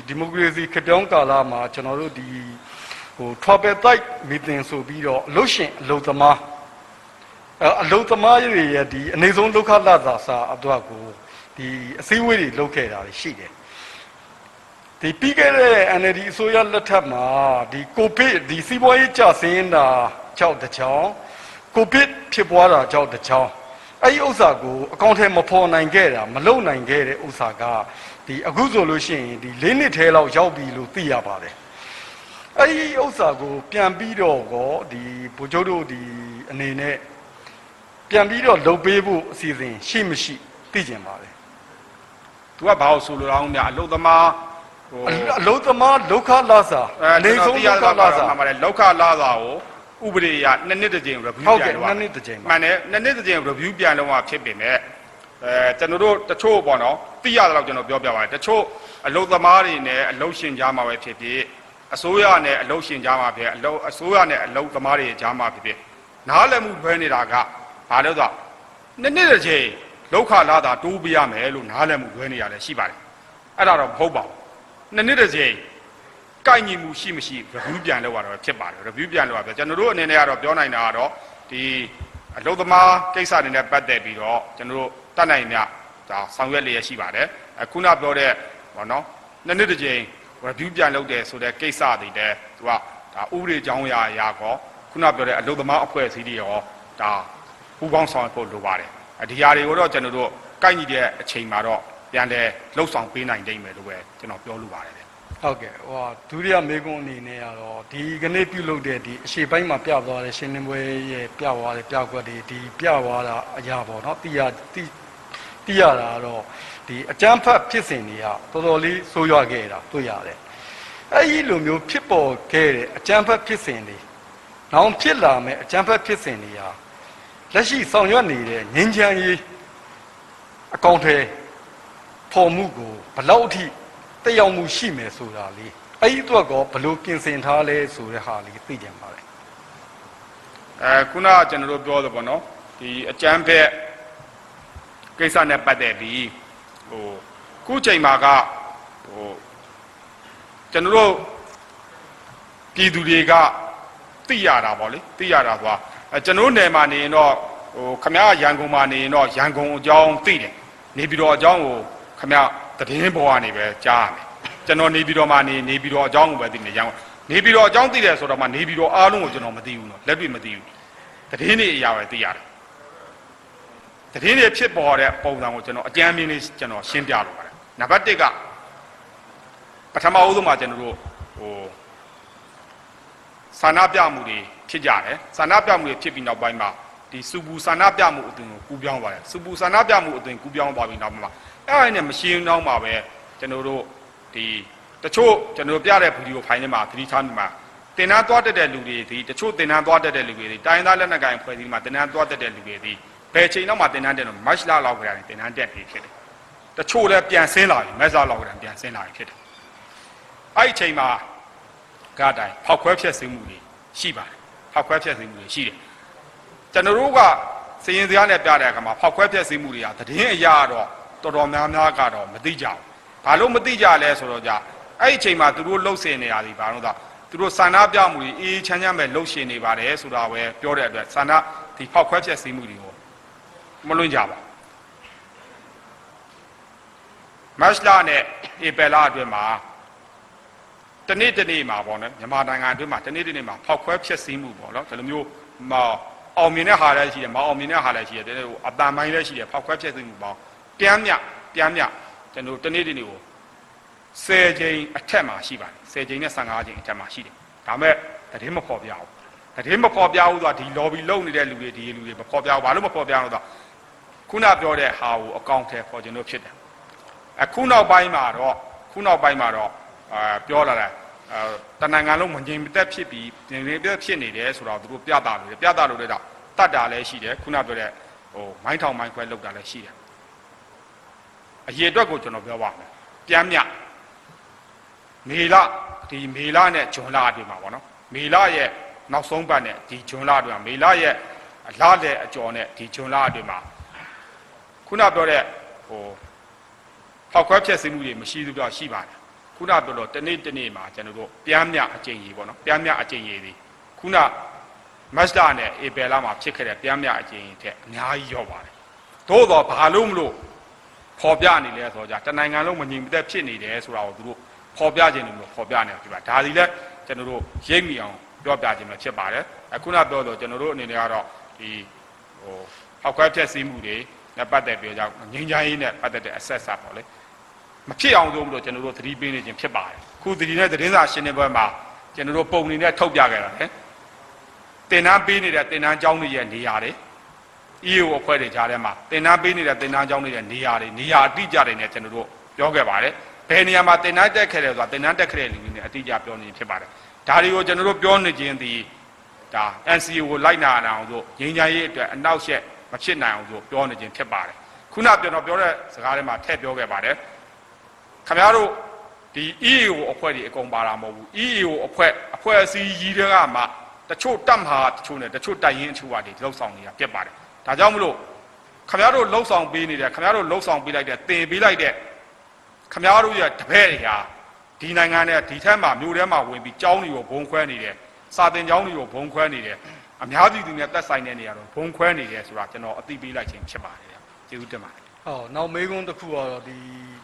Speaker 13: ဒီမိုကရေစီခေတ်ပြောင်းကာလမှာကျွန်တော်တို့ဒီtripartite meeting ဆိုပြီးတော့အလုပ်ရှင်အလုပ်သမားတွေရဲ့ဒီအနေဆုံးဒုက္ခလသာစာအတွက်ကိုဒီအစည်းအဝေးတွေလုပ်ခဲ့တာရှိတယ်ဒီပြီးခဲ့တဲ့ NLD အစိုးရလက်ထက်မှာဒီကိုဗစ်ဒီစီးပွားရေးကျဆင်းတာကြောင့်တစ်ချောင်းကိုဗစ်ဖြစ်ပွားတာကြောင့်တစ်ချောင်းအဲ့ဒီဥစ္စာကိုအကောင့်ထဲမဖော်နိုင်ခဲ့တာမလုပ်နိုင်ခဲ့တဲ့ဥစ္စာကဒီအခုဆိုလို့ရှိရင်ဒီ၄နှစ်ထဲလောက်ရောက်ပြီလို့သိရပါတယ်အဲ့ဒီဥစ္စာကိုပြန်ပြီးတော့ဒီဗိုလ်ချုပ်တို့ဒီအနေနဲ့ပြန်ပြီးတော့လုပ်ပေးဖို့အစီအစဉ်ရှိမရှိသိကျင်ပါတယ်
Speaker 1: သူကဘာလို့ဆိုလိုအောင်များအလုသမား
Speaker 13: ဒုက္ခလာစာ
Speaker 1: အနေဆုံးဒုက္ခလာစာမှာလည်းလောက်ခလာစာကိုဥပဒေအရ2နှစ်တစ်ကြိမ် review ပြန်လုပ်
Speaker 13: 2နှစ်တစ်ကြိမ်
Speaker 1: မှန်တယ်2နှစ်တစ်ကြိမ် review ပြန်လုပ်မှာဖြစ်ပေမဲ့ကျွန်တော်တို့တချို့ပေါ့နော်သိရတော့ကျွန်တော်ပြောပြပါတယ်တချို့အလုသမားတွေနဲ့အလုရှင်ကြားမှာပဲဖြစ်ဖြစ်အစိုးရနဲ့အလုရှင်ကြားမှာဖြစ်အစိုးရနဲ့အလုသမားတွေကြားမှာဖြစ်နားလည်မှုလွဲနေတာကဘာလို့ဆို2နှစ်တစ်ကြိမ်လောက်ခလာတာတိုးပြရမယ်လို့နားလည်မှုလွဲနေရတယ်ရှိပါတယ်အဲ့ဒါတော့မဟုတ်ပါဘူး2နှစ်တစ်ကြိမ်ကိုက်ညီမှုရှိမရှိ review ပြန်လုပ်ရတော့ဖြစ်ပါတယ် review ပြန်လုပ်ရပြကျွန်တော်တို့အနေနဲ့ကတော့ပြောနိုင်တာကတော့ဒီအလုသမားကိစ္စတွေနဲ့ပတ်သက်ပြီးတော့ကျွန်တော်တို့တတ်နိုင်မြဒါဆောင်ရွက်လျက်ရှိပါတယ်ခုနပြောတဲ့ဟောနော်2နှစ်တစ်ကြိမ် review ပြန်လုပ်တယ်ဆိုတဲ့ကိစ္စတွေတဲ့သူကဒါဥပဒေကြောင်းအရာကောခုနပြောတဲ့အလုသမားအဖွဲ့အစည်းတွေရောဒါပူးပေါင်းဆောင်ရွက်ဖို့လိုပါတယ်ဒီဟာတွေကိုတော့ကျွန်တော်တို့ကိုက်ညီတဲ့အချိန်မှာတော့ပြန်လဲလှုပ်ဆောင်ပေးနိုင်နိုင်မယ်လို့ပဲကျွန်တော်ပြောလိုပါတယ်
Speaker 13: ဟုတ်ကဲ့ဒုတိယမေကွန်းအနေနဲ့ကတော့ဒီကနေ့ပြုလုပ်တဲ့ဒီအရှိပိုင်းမှာပြသွားတဲ့ရှင်းလင်းပွဲရဲ့ပြသွားတဲ့ပြကွက်တွေဒီပြသွားတာအရာပေါ့နော်သိရတာကတော့ဒီအကြမ်းဖက်ဖြစ်စဉ်တွေကတော်တော်လေးဆိုးရွားခဲ့တာတွေ့ရတယ်အဲ့ဒီလိုမျိုးဖြစ်ပေါ်ခဲ့တဲ့အကြမ်းဖက်ဖြစ်စဉ်တွေနောက်ဖြစ်လာမဲ့အကြမ်းဖက်ဖြစ်စဉ်တွေဟာလက်ရှိဆောင်ရွက်နေတဲ့ငြိမ်းချမ်းရေးအကောင့်ထဲပေါ်မှုကိုဘလောက်အထိတက်ရောက်မှုရှိမယ်ဆိုတာလေးအဲ့ဒီအတွက်ကောဘလို့ပြင်ဆင်ထားလဲဆိုတဲ့ဟာလေးသိကြပါလေ
Speaker 1: ခုနကကျွန်တော်တို့ပြောသပေါ့နော်ဒီအကြမ်းဖက်ကိစ္စနဲ့ပတ်သက်ပြီးခုချိန်မှာကကျွန်တော်တို့ ပြည်သူတွေကသိရတာပေါ့လေသိရတာဆိုတာကျွန်တော်နယ်မှာနေရင်တော့ခမရရန်ကုန်မှာနေရင်တော့ရန်ကုန်အကြောင်းသိတယ်နေပြည်တော်အကြောင်းကိုခမရသတင်းပေါ်ကနေပဲကြားရမယ်ကျွန်တော်နေပြည်တော်မှာနေပြည်တော်အကြောင်းကိုပဲသိနေရန်ကုန်နေပြည်တော်အကြောင်းသိတယ်ဆိုတော့မှနေပြည်တော်အားလုံးကိုကျွန်တော်မသိဘူးနော်လက်တွေ့မသိဘူးသတင်းတွေအရာပဲသိရတယ်သတင်းတွေဖြစ်ပေါ်တဲ့ပုံစံကိုကျွန်တော်အကြမ်းမြင်လေးကျွန်တော်ရှင်းပြလိုပါတယ်နံပါတ်1ကပထမအဦးဆုံးမှာကျွန်တော်တို့ဆန္ဒပြမှုတွေဖြစ်ကြတယ်ဆန္ဒပြမှုတွေဖြစ်ပြီးနောက်ပိုင်းမှာဒီစူပူဆန္ဒပြမှုအသွင်ကိုကူးပြောင်းသွားတယ်စူပူဆန္ဒပြမှုအသွင်ကူးပြောင်းသွားပြီးနောက်မှာအဲ့ဒါနဲ့မရှင်းတော့မှာပဲကျွန်တော်တို့ဒီတချို့ကျွန်တော်ပြတဲ့ဗီဒီယိုဖိုင်ထဲမှာသတိထားမိမှာတင်နန်းသွားတက်တဲ့လူတွေဒီတချို့တင်နန်းသွားတက်တဲ့လူတွေဒီတိုင်းသားလက်နက်ကိုင်ဖွဲ့စည်းမှာတင်နန်းသွားတက်တဲ့လူတွေဒီဘယ်ချိန်တော့မှတင်နန်းတက်တော့မတ်လလောက်ကြာရင်တင်နန်းတက်ပြီးဖြစ်တယ်တချို့လည်းပြန်ဆင်းလာပြီမက်ဆာလောက်ကြာပြန်ဆင်းလာပြီဖြစ်တယ်အဲ့ဒီချိန်မှာကတိုင်းဖောက်ခွဲဖျက်ဆီးမှုတွေရှိပါတယ်ဖောက်ခွဲဖျက်ဆီးမှုတွေရှိတယ်ကျွန်တော်တို့ကစည်ရင်စရာနဲ့ပြတဲ့အခါမှာဖောက်ခွဲဖျက်ဆီးမှုတွေကသတင်းအရာတော့တော်တော်များများကတော့မသိကြဘူးဘာလို့မသိကြလဲဆိုတော့အဲ့ဒီအချိန်မှာသူတို့လှုပ်ဆင်နေရသည်ဘာလို့တော့သူတို့ဆန္ဒပြမှုတွေအေးချမ်းချမ်းပဲလှုပ်ရှင်နေပါတယ်ဆိုတာပဲပြောတဲ့အတွက်ဆန္ဒဒီဖောက်ခွဲဖျက်ဆီးမှုတွေကိုမလွင့်ကြပါမတ်လနဲ့ဧပြီလအတွင်းမှာတနေ့မှာပေါ့နော်မြန်မာနိုင်ငံအတွင်းမှာတနေ့မှာဖောက်ခွဲဖျက်ဆီးမှုပေါ့နော်ဒီလိုမျိုးအောင်မြင်တဲ့ဟာလည်းရှိတယ်မအောင်မြင်တဲ့ဟာလည်းရှိတယ်အတန်ပိုင်းလည်းရှိတယ်ဖောက်ခွဲဖျက်ဆီးမှုပေါ့ပြန်မြကျွန်တော်တနေ့ကို10ချိန်အထက်မှာရှိပါတယ်10ချိန်နဲ့15ချိန်အထက်မှာရှိတယ်ဒါမဲ့သတင်းမဖော်ပြဘူးသတင်းမဖော်ပြဘူးဆိုတာဒီ lobby လုပ်နေတဲ့လူတွေဒီလူတွေမဖော်ပြဘူးဘာလို့မဖော်ပြလို့ဆိုတော့ခုနပြောတဲ့ဟာကိုအကောင့်ထဲပေါ်ကျွန်တော်ဖြစ်တယ်အခုနောက်ပိုင်းမှာတော့ပြောလာတယ်တဏ္ဍာငါလုံးမငြိမ်သက်ဖြစ်ပြီးငြိမ်သက်ဖြစ်နေတယ်ဆိုတော့သူတို့ပြသလို့လည်းတော့တတ်တာလည်းရှိတယ်ခုနပြောတဲ့မိုင်းထောင်မိုင်းခွဲလောက်တာလည်းရှိတယ်အရေးအတွက်ကိုကျွန်တော်ပြောပါမယ်ပြန်မြမေလနဲ့ဂျွန်လအတွင်းမှာပေါ့နော်မေလရဲ့နောက်ဆုံးပတ်နဲ့ဒီဂျွန်လအတွင်းမှာမေလရဲ့လတဲ့အကျော်နဲ့ဒီဂျွန်လအတွင်းမှာခုနပြောတဲ့ဖောက်ခွဲဖျက်ဆီးမှုတွေမရှိသေးတော့ရှိပါတယ်ခုနပြောတော့တနေ့မှာကျွန်တော်တို့ပြန်မြအကျဉ်းကြီးပေါ့နော်ပြန်မြအကျဉ်းကြီးတွေခုနမတ်လနဲ့ဧပြီလမှာဖြစ်ခဲ့တဲ့ပြန်မြအကျဉ်းကြီးတဲ့အများကြီးရောက်ပါတယ်သို့တော့ဘာလို့မလို့ဖော်ပြနေလဲဆိုတော့တနိုင်ငံလုံးမငြိမ်သက်ဖြစ်နေတယ်ဆိုတာကိုသူတို့ဖော်ပြခြင်းလို့ဖော်ပြနေတယ်ဖြစ်ပါဒါဒီလဲကျွန်တော်တို့ရိပ်မိအောင်ပြောပြခြင်းပဲဖြစ်ပါတယ်အခုနပြောတော့ကျွန်တော်တို့အနေနဲ့ကတော့ဒီဖောက်ခွဲဖျက်ဆီးမှုတွေနဲ့ပတ်သက်ပြီးတော့ငြိမ်းချမ်းရေးနဲ့ပတ်သက်တဲ့အဆက်ဆက်ပေါ့လေမဖြစ်အောင်ဆိုလို့ကျွန်တော်တို့သတိပေးနေခြင်းဖြစ်ပါတယ်ခုသတိနဲ့သတင်းစာရှင်းလင်းပွဲမှာကျွန်တော်တို့ပုံနေနဲ့ထုတ်ပြခဲ့တာလေတင်နန်းပေးနေတဲ့တင်နန်းကျောင်းတွေရဲ့နေရာတွေ EAO အဖွဲ့တွေကြားထဲမှာတင်နန်းပေးနေတဲ့တင်နန်းကျောင်းတွေရဲ့နေရာအတိအကျတွေနဲ့ကျွန်တော်တို့ပြောခဲ့ပါတယ်ဘယ်နေရာမှာတင်နန်းတက်ခဲ့တယ်ဆိုတာတင်နန်းတက်ခဲ့တဲ့လူတွေနဲ့အတိအကျပြောနေဖြစ်ပါတယ်ဒါတွေကိုကျွန်တော်တို့ပြောနေခြင်းဒီဒါ NCO ကိုလိုက်နာအောင်ဆိုငြိမ်းချမ်းရေးအတွက်အနောက်ရှက်မဖြစ်နိုင်အောင်ဆိုပြောနေခြင်းဖြစ်ပါတယ်ခုနကျွန်တော်ပြောတဲ့စကားထဲမှာထည့်ပြောခဲ့ပါတယ်ခင်ဗျားတို့ဒီ EAO အဖွဲ့တွေအကုန်ပါတာမဟုတ်ဘူး EAO အဖွဲ့အစည်းကြီးတွေကမှတချို့တပ်မဟာတချို့နဲ့တချို့တိုက်ရင်အချို့ဟာတွေလှုပ်ဆောင်နေတာပြတ်ပါတယ်ဒါကြောင့်မလို့ခင်ဗျားတို့လှုပ်ဆောင်ပေးနေတယ်ခင်ဗျားတို့လှုပ်ဆောင်ပေးလိုက်တဲ့တင်ပေးလိုက်တဲ့ခင်ဗျားတို့ရဲ့တပည့်တွေဟာဒီနိုင်ငံနဲ့ဒီထက်မှမြို့ထဲမှာဝင်ပြီးကျောင်းတွေကိုဘုံခွဲနေတယ်စာသင်ကျောင်းတွေကိုဘုံခွဲနေတယ်အများပြည်သူနဲ့သက်ဆိုင်တဲ့နေရာတော့ဘုံခွဲနေတယ်ဆိုတာကျွန်တော်အသိပေးလိုက်ခြင်းဖြစ်ပါတယ်ကျေးဇူးတင်ပါတယ်န
Speaker 16: ောက်မေးခွန်းတစ်ခုကတော့ဒီ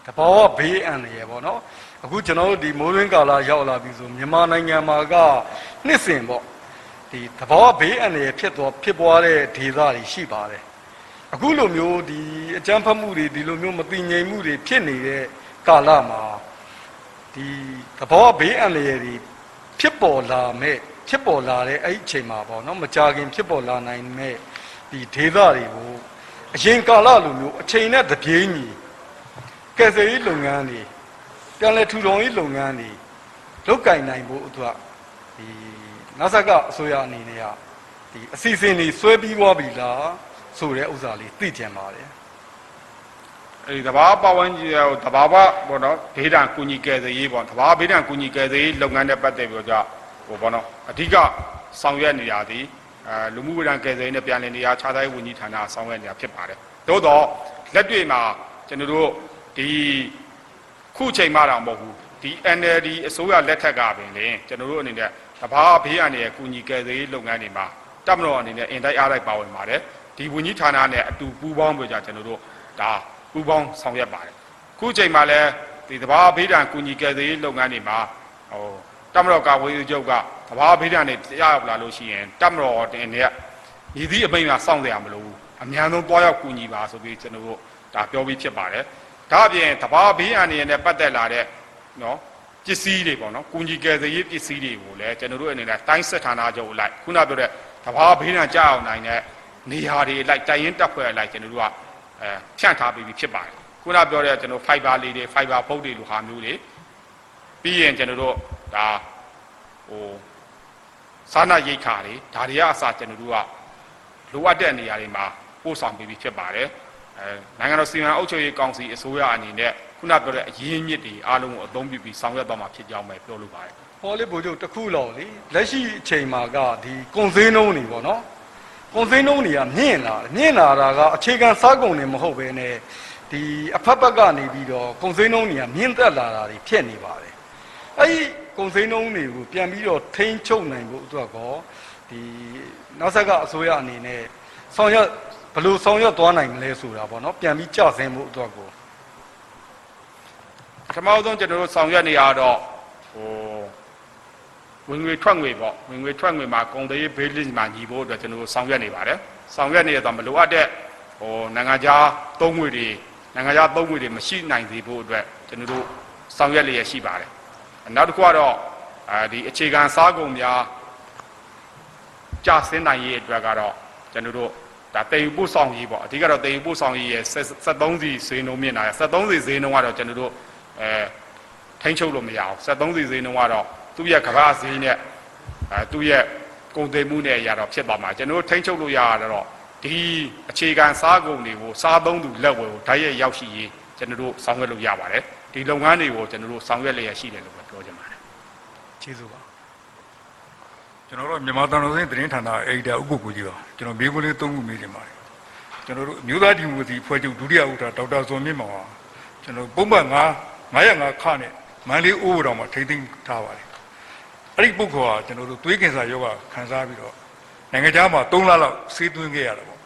Speaker 16: တဘာဝဘေးအန္တရာယ်ပေါ့နော်အခုကျွန်တော်တို့ဒီမိုးရင်းကာလရောက်လာပြီဆိုမြန်မာနိုင်ငံမှာကနှစ်စဉ်ပေါ့ဒီတဘာဝဘေးအန္တရာယ်ဖြစ်ပွားတဲ့ဒေသတွေရှိပါတယ်အခုလိုမျိုးဒီအကြမ်းဖက်မှုတွေဒီလိုမျိုးမတည်ငြိမ်မှုတွေဖြစ်နေတဲ့ကာလမှာဒီတဘာဝဘေးအန္တရာယ်တွေဖြစ်ပေါ်လာတဲ့အဲ့ဒီအချိန်မှာပေါ့နော်မကြာခင်ဖြစ်ပေါ်လာနိုင်မဲ့ဒီဒေသတွေကိုအရင်ကာလလိုမျိုးအချိန်နဲ့တပြေးညီကယ်ဆယ်ရေးလုပ်ငန်းတွေပြန်လည်ထူထောင်ရေးလုပ်ငန်းတွေလုပ်ကင်နိုင်ဖို့အတွက်ဒီနာဆာကအစိုးရအနေနဲ့ကဒီအစီအစဉ်တွေဆွဲပြီးသွားပြီလားဆိုတဲ့ဥစ္စာလေးသိကြပါတယ်
Speaker 1: အဲဒီတဘာပတ်ဝန်းကျင်ကိုတဘာပေါ့နော်ဘေးဒဏ်ကူညီကယ်ဆယ်ရေးပေါ့တဘာဘေးဒဏ်ကူညီကယ်ဆယ်ရေးလုပ်ငန်းနဲ့ပတ်သက်ပြီးတော့ပေါ့နော်အဓိကဆောင်ရွက်နေရသည်လူမှုဝန်ထမ်းကယ်ဆယ်ရေးနဲ့ပြန်လည်နေရာခြားသားရေးဝန်ကြီးဌာနဆောင်ရွက်နေတာဖြစ်ပါတယ်သို့တော့လက်တွေ့မှာကျွန်တော်တို့ဒီခုချိန်မှတော့မဟုတ်ဘူးဒီ NLD အစိုးရလက်ထက်ကပင်လေကျွန်တော်တို့အနေနဲ့တ တဘာဘေးအန္တရာယ်ကူညီကယ်ဆယ်ရေးလုပ်ငန်းတွေမှာတပ်မတော်အနေနဲ့အင်တိုက်အားတိုက်ပါဝင်ပါတယ်ဒီဝန်ကြီးဌာနနဲ့အတူပူးပေါင်းပြီးကြကျွန်တော်တို့ဒါပူးပေါင်းဆောင်ရွက်ပါတယ်ခုချိန်မှာလည်းဒီတဘာဘေးဒဏ်ကူညီကယ်ဆယ်ရေးလုပ်ငန်းတွေမှာတပ်မတော်ကာကွယ်ရေးချုပ်ကတဘာဘေးဒဏ်တွေရောက်လာလို့ရှိရင်တပ်မတော်တင်နဲ့ရည်သည့်အမိန့်မှာစောင့်ကြရမလို့အများဆုံးတွားရောက်ကူညီပါဆိုပြီးကျွန်တော်တို့ဒါပြောပြီးဖြစ်ပါတယ်ဒါအပြင်တဘာဘေးအန္တရာယ်နဲ့ပတ်သက်လာတဲ့နော်ပစ္စည်းတွေပေါ့နော်ကူညီကယ်ဆယ်ရေးပစ္စည်းတွေကိုလည်းကျွန်တော်တို့အနေနဲ့တိုင်းစစ်ဌာနချုပ်အလိုက်ခုနပြောတဲ့တဘာဘေးဒဏ်ကြောက်အောင်နိုင်တဲ့နေရာတွေအလိုက်တိုင်ရင်တက်ဖွဲ့အလိုက်ကျွန်တော်တို့ကဖြန့်ထားပြီးဖြစ်ပါတယ်ခုနပြောတဲ့ကျွန်တော် fiber လေးတွေ fiber ပုတ်တွေလိုဟာမျိုးတွေပြီးရင်ကျွန်တော်တို့ဒါစားနပ်ရိက္ခာတွေဒါတွေကအစကျွန်တော်တို့ကလိုအပ်တဲ့နေရာတွေမှာပို့ဆောင်ပြီးဖြစ်ပါတယ်နိုင်ငံတော်စီမံအုပ်ချုပ်ရေးကောင်စီအစိုးရအနေနဲ့ခုနပြောတဲ့အရင်းမြစ်တွေအားလုံးကိုအသုံးပြုပြီးဆောင်ရွက်သွားမှာဖြစ်ကြောင်းပဲပြောလိုပါတယ်ဟ
Speaker 13: ောလေဘိုလ်ချုပ်တစ်ခုလောက်လေလက်ရှိအချိန်မှာကဒီကုန်စည်နှုန်းတွေပေါ့နော်ကုန်စည်နှုန်းတွေကမြင့်လာတာကအခြေခံစားကုန်တွေမဟုတ်ဘဲနဲ့ဒီအဖက်ဖက်ကနေပြီးတော့ကုန်စည်နှုန်းတွေကမြင့်တက်လာတာတွေဖြစ်နေပါတယ်အဲ့ဒီကုန်စည်နှုန်းတွေကိုပြန်ပြီးတော့ထိန်းချုပ်နိုင်ဖို့အတွက်ကောဒီနောက်ဆက်ကအစိုးရအနေနဲ့ဆောင်ရွက်ဘယ်လိုဆောင်ရွက်သွားနိုင်မလဲဆိုတာပေါ့နော်ပြန်ပြီးကြဆင်းဖို့အတွက်ကိုပ
Speaker 1: ထမဆုံးကျွန်တော်တို့ဆောင်ရွက်နေရတော့ဝင်ငွေထွက်ငွေပေါ့ဝင်ငွေထွက်ငွေမှာကုန်သွယ်ရေးဘေးလင်းမှာညီဖို့အတွက်ကျွန်တော်တို့ဆောင်ရွက်နေပါတယ်ဆောင်ရွက်နေရတော့မလိုအပ်တဲ့နိုင်ငံခြားသုံးငွေတွေမရှိနိုင်သေးဖို့အတွက်ကျွန်တော်တို့ဆောင်ရွက်လျက်ရှိပါတယ်နောက်တစ်ခုကတော့ဒီအခြေခံစားကုန်များကျဆင်းနိုင်ရေးအတွက်ကတော့ကျွန်တော်တို့ဒါတည်ယူပို့ဆောင်ရေးပေါ့အဓိကတော့တည်ယူပို့ဆောင်ရေးရဲ့73စီဈေးနှုန်းမြင့်လာတယ်73စီဈေးနှုန်းကတော့ကျွန်တော်တို့ထိန်းချုပ်လို့မရအောင်73စီဈေးနှုန်းကတော့သူ့ရဲ့ကမ္ဘာဈေးနဲ့သူ့ရဲ့ကုန်သွယ်မှုနဲ့အရာတော့ဖြစ်သွားမှာကျွန်တော်တို့ထိန်းချုပ်လို့ရတော့ဒီအခြေခံစားကုန်တွေကိုစားသုံးသူလက်ဝယ်ကိုဓာတ်ရိုက်ရောက်ရှိရေးကျွန်တော်တို့ဆောင်ရွက်လို့ရပါတယ်ဒီလုပ်ငန်းတွေကိုကျွန်တော်တို့ဆောင်ရွက်လျက်ရှိတယ်လို့ပြောချင်ပါတယ်က
Speaker 14: ျေးဇူးပါကျွန်တော်တို့မြန်မာတန်တော်စင်းသတင်းဌာနအေဒီတာဥက္ကုကိုကြီးပါကျွန်တော်မေးခွန်းလေး၃ခုမေးချင်ပါတယ်ကျွန်တော်တို့မျိုးသားဒီမိုကရေစီဖွဲ့ချုပ်ဒုတိယဥက္ကဋ္ဌဒေါက်တာဇော်မြင့်မောင်ဟာကျွန်တော်ပုံမှန်905ခနဲ့မန္တလေးအိုးတော်မှာထိမ့်သိမ်းထားပါတယ်အဲ့ဒီပုဂ္ဂိုလ်ဟာကျွန်တော်တို့သွေးကင်ဆာရောဂါခံစားပြီးတော့နိုင်ငံခြားမှာ3လလောက်ဆေးသွင်းခဲ့ရတာပေါ့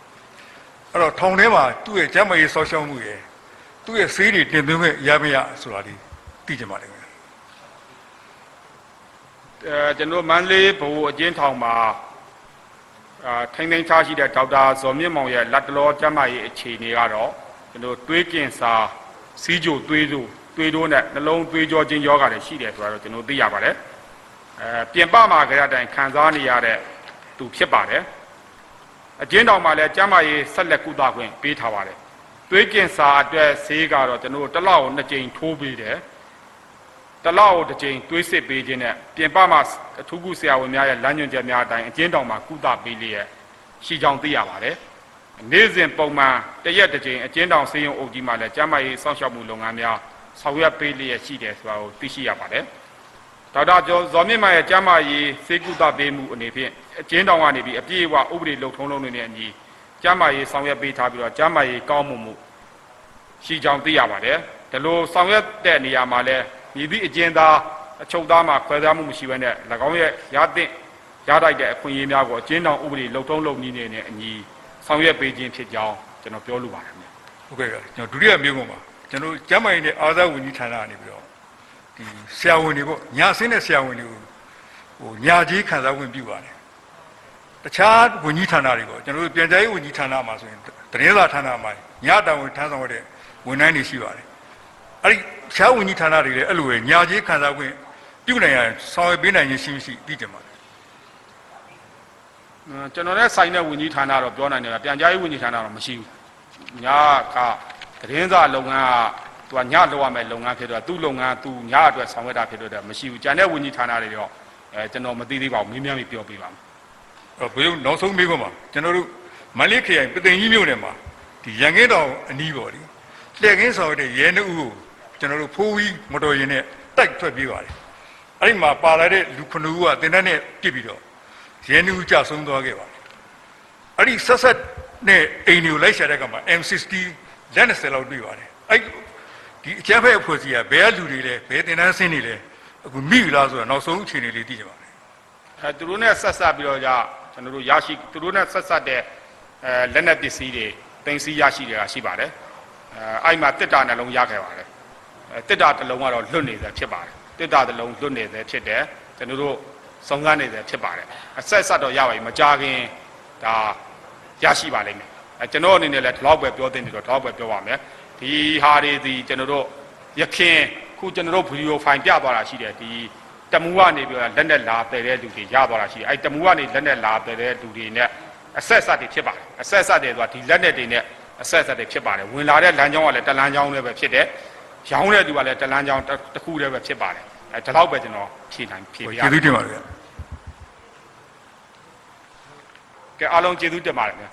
Speaker 14: အဲ့တော့ထောင်ထဲမှာသူ့ရဲ့ကျန်းမာရေးဆောက်ရှောက်မှုရဲ့သူ့ရဲ့ဆေးတွေတင်သွင်းခွင့်ရမရဆိုတာလေးသိကြပါလိမ့်မယ်
Speaker 1: ကျွန်တော်မန္တလေးဘိုးအကျဉ်းထောင်မှာထိမ့်သိမ်းထားရှိတဲ့ဒေါက်တာဇော်မြင့်မောင်ရဲ့လက်တလောကျန်းမာရေးအခြေအနေကတော့ကျွန်တော်သွေးကင်ဆာစီးကြိုသွေးတိုးနဲ့နှလုံးသွေးကြောချင်းယောဂါတွေရှိတယ်ဆိုတော့ကျွန်တော်သိရပါတယ်ပြင်ပမှာကြတဲ့အတိုင်းခံစားနေရတဲ့သူဖြစ်ပါတယ်အကျဉ်းထောင်မှာလည်းကျန်းမာရေးဆက်လက်ကုသခွင့်ပေးထားပါတယ်သွေးကင်ဆာအတွက်ဈေးကတော့ကျွန်တော်တစ်လကို2ကြိမ်ထိုးပေးတယ်တစ်လကို1ကြိမ်သွေးစစ်ပေးခြင်းနဲ့ပြင်ပမှာအထူးကုဆရာဝန်များရဲ့လမ်းညွှန်ချက်များအတိုင်းအကျဉ်းထောင်မှာကုသပေးလျက်ရှိကြောင်းသိရပါတယ်နေ့စဉ်ပုံမှန်တစ်ရက်1ကြိမ်အကျဉ်းထောင်ဆေးရုံအုပ်ကြီးမှာလည်းကျန်းမာရေးစောင့်ရှောက်မှုလုပ်ငန်းများဆောင်ရွက်ပေးလျက်ရှိတယ်ဆိုတာကိုသိရှိရပါတယ်ဒေါက်တာဇော်မြင့်မောင်ရဲ့ကျန်းမာရေးဆေးကုသပေးမှုအနေဖြင့်အကျဉ်းထောင်ကနေပြီးအပြည့်အဝဥပဒေလုံထုံးလုံးတွေနဲ့အညီကျန်းမာရေးဆောင်ရွက်ပေးထားပြီးတော့ကျန်းမာရေးကောင်းမှုရှိကြောင်းသိရပါတယ်ဒီလိုဆောင်ရွက်တဲ့နေရာမှာလည်းမြည်သည့်အကျဉ်းသားအချုပ်သားမှာခွဲခြားမှုမရှိဘဲနဲ့၎င်းရဲ့ရတိုက်တဲ့အခွင့်အရေးများကိုအကျဉ်းထောင်ဥပဒေလုံထုံးလုံးနည်းနဲ့အညီဆောင်ရွက်ပေးခြင်းဖြစ်ကြောင်းကျွန်တော်ပြောလိုပါတယ်ခင်ဗျ
Speaker 14: ဟုတ်ကဲ့ကျွန်တော်ဒုတိယမျိုးကုန်ပါကျွန်တော်ကျန်းမာရေးနဲ့အာသာဝန်ကြီးဌာနကနေပြီးတော့ဒီဆရာဝန်တွေပေါ့ညာဆင်းတဲ့ဆရာဝန်တွေကိုညာကြီးခံစားဝင်ပြုပါတယ်တခြားဝန်ကြီးဌာနတွေပေါ့ကျွန်တော်တို့ပြန်ကြားရေးဝန်ကြီးဌာနမှာဆိုရင်သတင်းစာဌာနမှာညတာဝန်ထမ်းဆောင်ရတဲ့ဝန်ထမ်းတွေရှိပါတယ်အဲ့ဒီတခြားဝန်ကြီးဌာနတွေလည်းအဲ့လိုပဲညာကြီးခံစားဝင်ပြုနိုင်ရဆောင်ရွက်ပေးနိုင်ခြင်းရှိမရှိသိကြပါက
Speaker 1: ျွန်တော်လည်းဆိုင်တဲ့ဝန်ကြီးဌာနတော့ပြောနိုင်တယ်ပြန်ကြားရေးဝန်ကြီးဌာနတော့မရှိဘူးညကသတင်းစာလုပ်ငန်းကသူကညလောက်ရမယ်လုပ်ငန်းဖြစ်တော့သူ့လုပ်ငန်းသူညအတွက်ဆောင်ရွက်တာဖြစ်တော့မရှိဘူးကြံတဲ့ဝန်ကြီးဌာနတွေတော့ကျွန်တော်မသိသေးပါဘူးမင်းများပြီးပြောပြပါမယ်
Speaker 14: ဘယ်လိုနောက်ဆုံးမေးခွန်းပါကျွန်တော်တို့မန္တလေးခရိုင်ပသိမ်ကြီးမြို့နယ်မှာဒီရန်ကင်းတောင်အနီးပေါ်ဒီလှည့်ကင်းဆောင်တဲ့ရဲနှုတ်ကိုကျွန်တော်တို့ဖိုးဝီးမတော်ရင်နဲ့တိုက်ထွက်ပြေးပါတယ်အဲ့ဒီမှာပါလာတဲ့လူ9ဦးကတင်တဲ့နဲ့ပြစ်ပြီးတော့ရဲနှုတ်ကြဆုံးသွားခဲ့ပါတယ်အဲ့ဒီဆက်နဲ့အိမ်တွေကိုလိုက်ရှာတဲ့အခါမှာ M60 လက်နဲ့ဆယ်လောက်တွေ့ပါတယ်အဲ့ဒီအကြမ်းဖက်အဖွဲ့အစည်းကဘယ်ကလူတွေလဲဘယ်တင်တန်းဆင်းနေလဲအခုမိပြီလားဆိုတော့နောက်ဆုံးအခြေအနေလေးသိကြပါမယ်
Speaker 1: သူတို့နဲ့ဆက်ဆက်ပြီးတော့ကျွန်တော်တို့ရရှိသူတို့နဲ့ဆက်ဆက်တဲ့လက်နက်ပစ္စည်းတွေတင်စီရရှိတယ်ရှိပါတယ်အဲ့မှာတစ်တာနှလုံးရခဲ့ပါတယ်တစ်တာတစ်လုံးကတော့လွတ်နေသေးဖြစ်ပါတယ်တစ်တာတစ်လုံးလွတ်နေသေးဖြစ်တယ်ကျွန်တော်တို့စုံစမ်းနေသေးဖြစ်ပါတယ်အဆက်တော့ရပါပြီမကြခင်ဒါရရှိပါလိမ့်မယ်ကျွန်တော်အနေနဲ့လည်းဒီလောက်ပဲပြောသင့်တယ်တော့ဒီလောက်ပဲပြောပါမယ်ဒီဟာတွေဒီကျွန်တော်တို့ရခင်ခုကျွန်တော်တို့ဗီဒီယိုဖိုင်ပြသွားတာရှိတယ်ဒီတမူကနေပြီးတော့လက်နဲ့လာပယ်တဲ့လူတွေရသွားတာရှိတယ်အဲ့တမူကနေလက်နဲ့လာပယ်တဲ့လူတွေနဲ့အဆက်ဆက်တွေဖြစ်ပါတယ်အဆက်ဆက်တွေဆိုတာဒီလက်နဲ့တွေနဲ့အဆက်ဆက်တွေဖြစ်ပါတယ်ဝင်လာတဲ့လမ်းကြောင်းကလည်းတလမ်းကြောင်းလည်းပဲဖြစ်တယ်ရောင်းတဲ့သူကလည်းတလမ်းကြောင်းတစ်ခုလည်းပဲဖြစ်ပါတယ်ဒီလောက်ပဲကျွန်တော်ဖြေပြရ
Speaker 14: ကျေးဇူးတင်ပါတယ်
Speaker 1: ကဲအားလုံးကျေးဇူးတင်ပါတယ်ဗျာ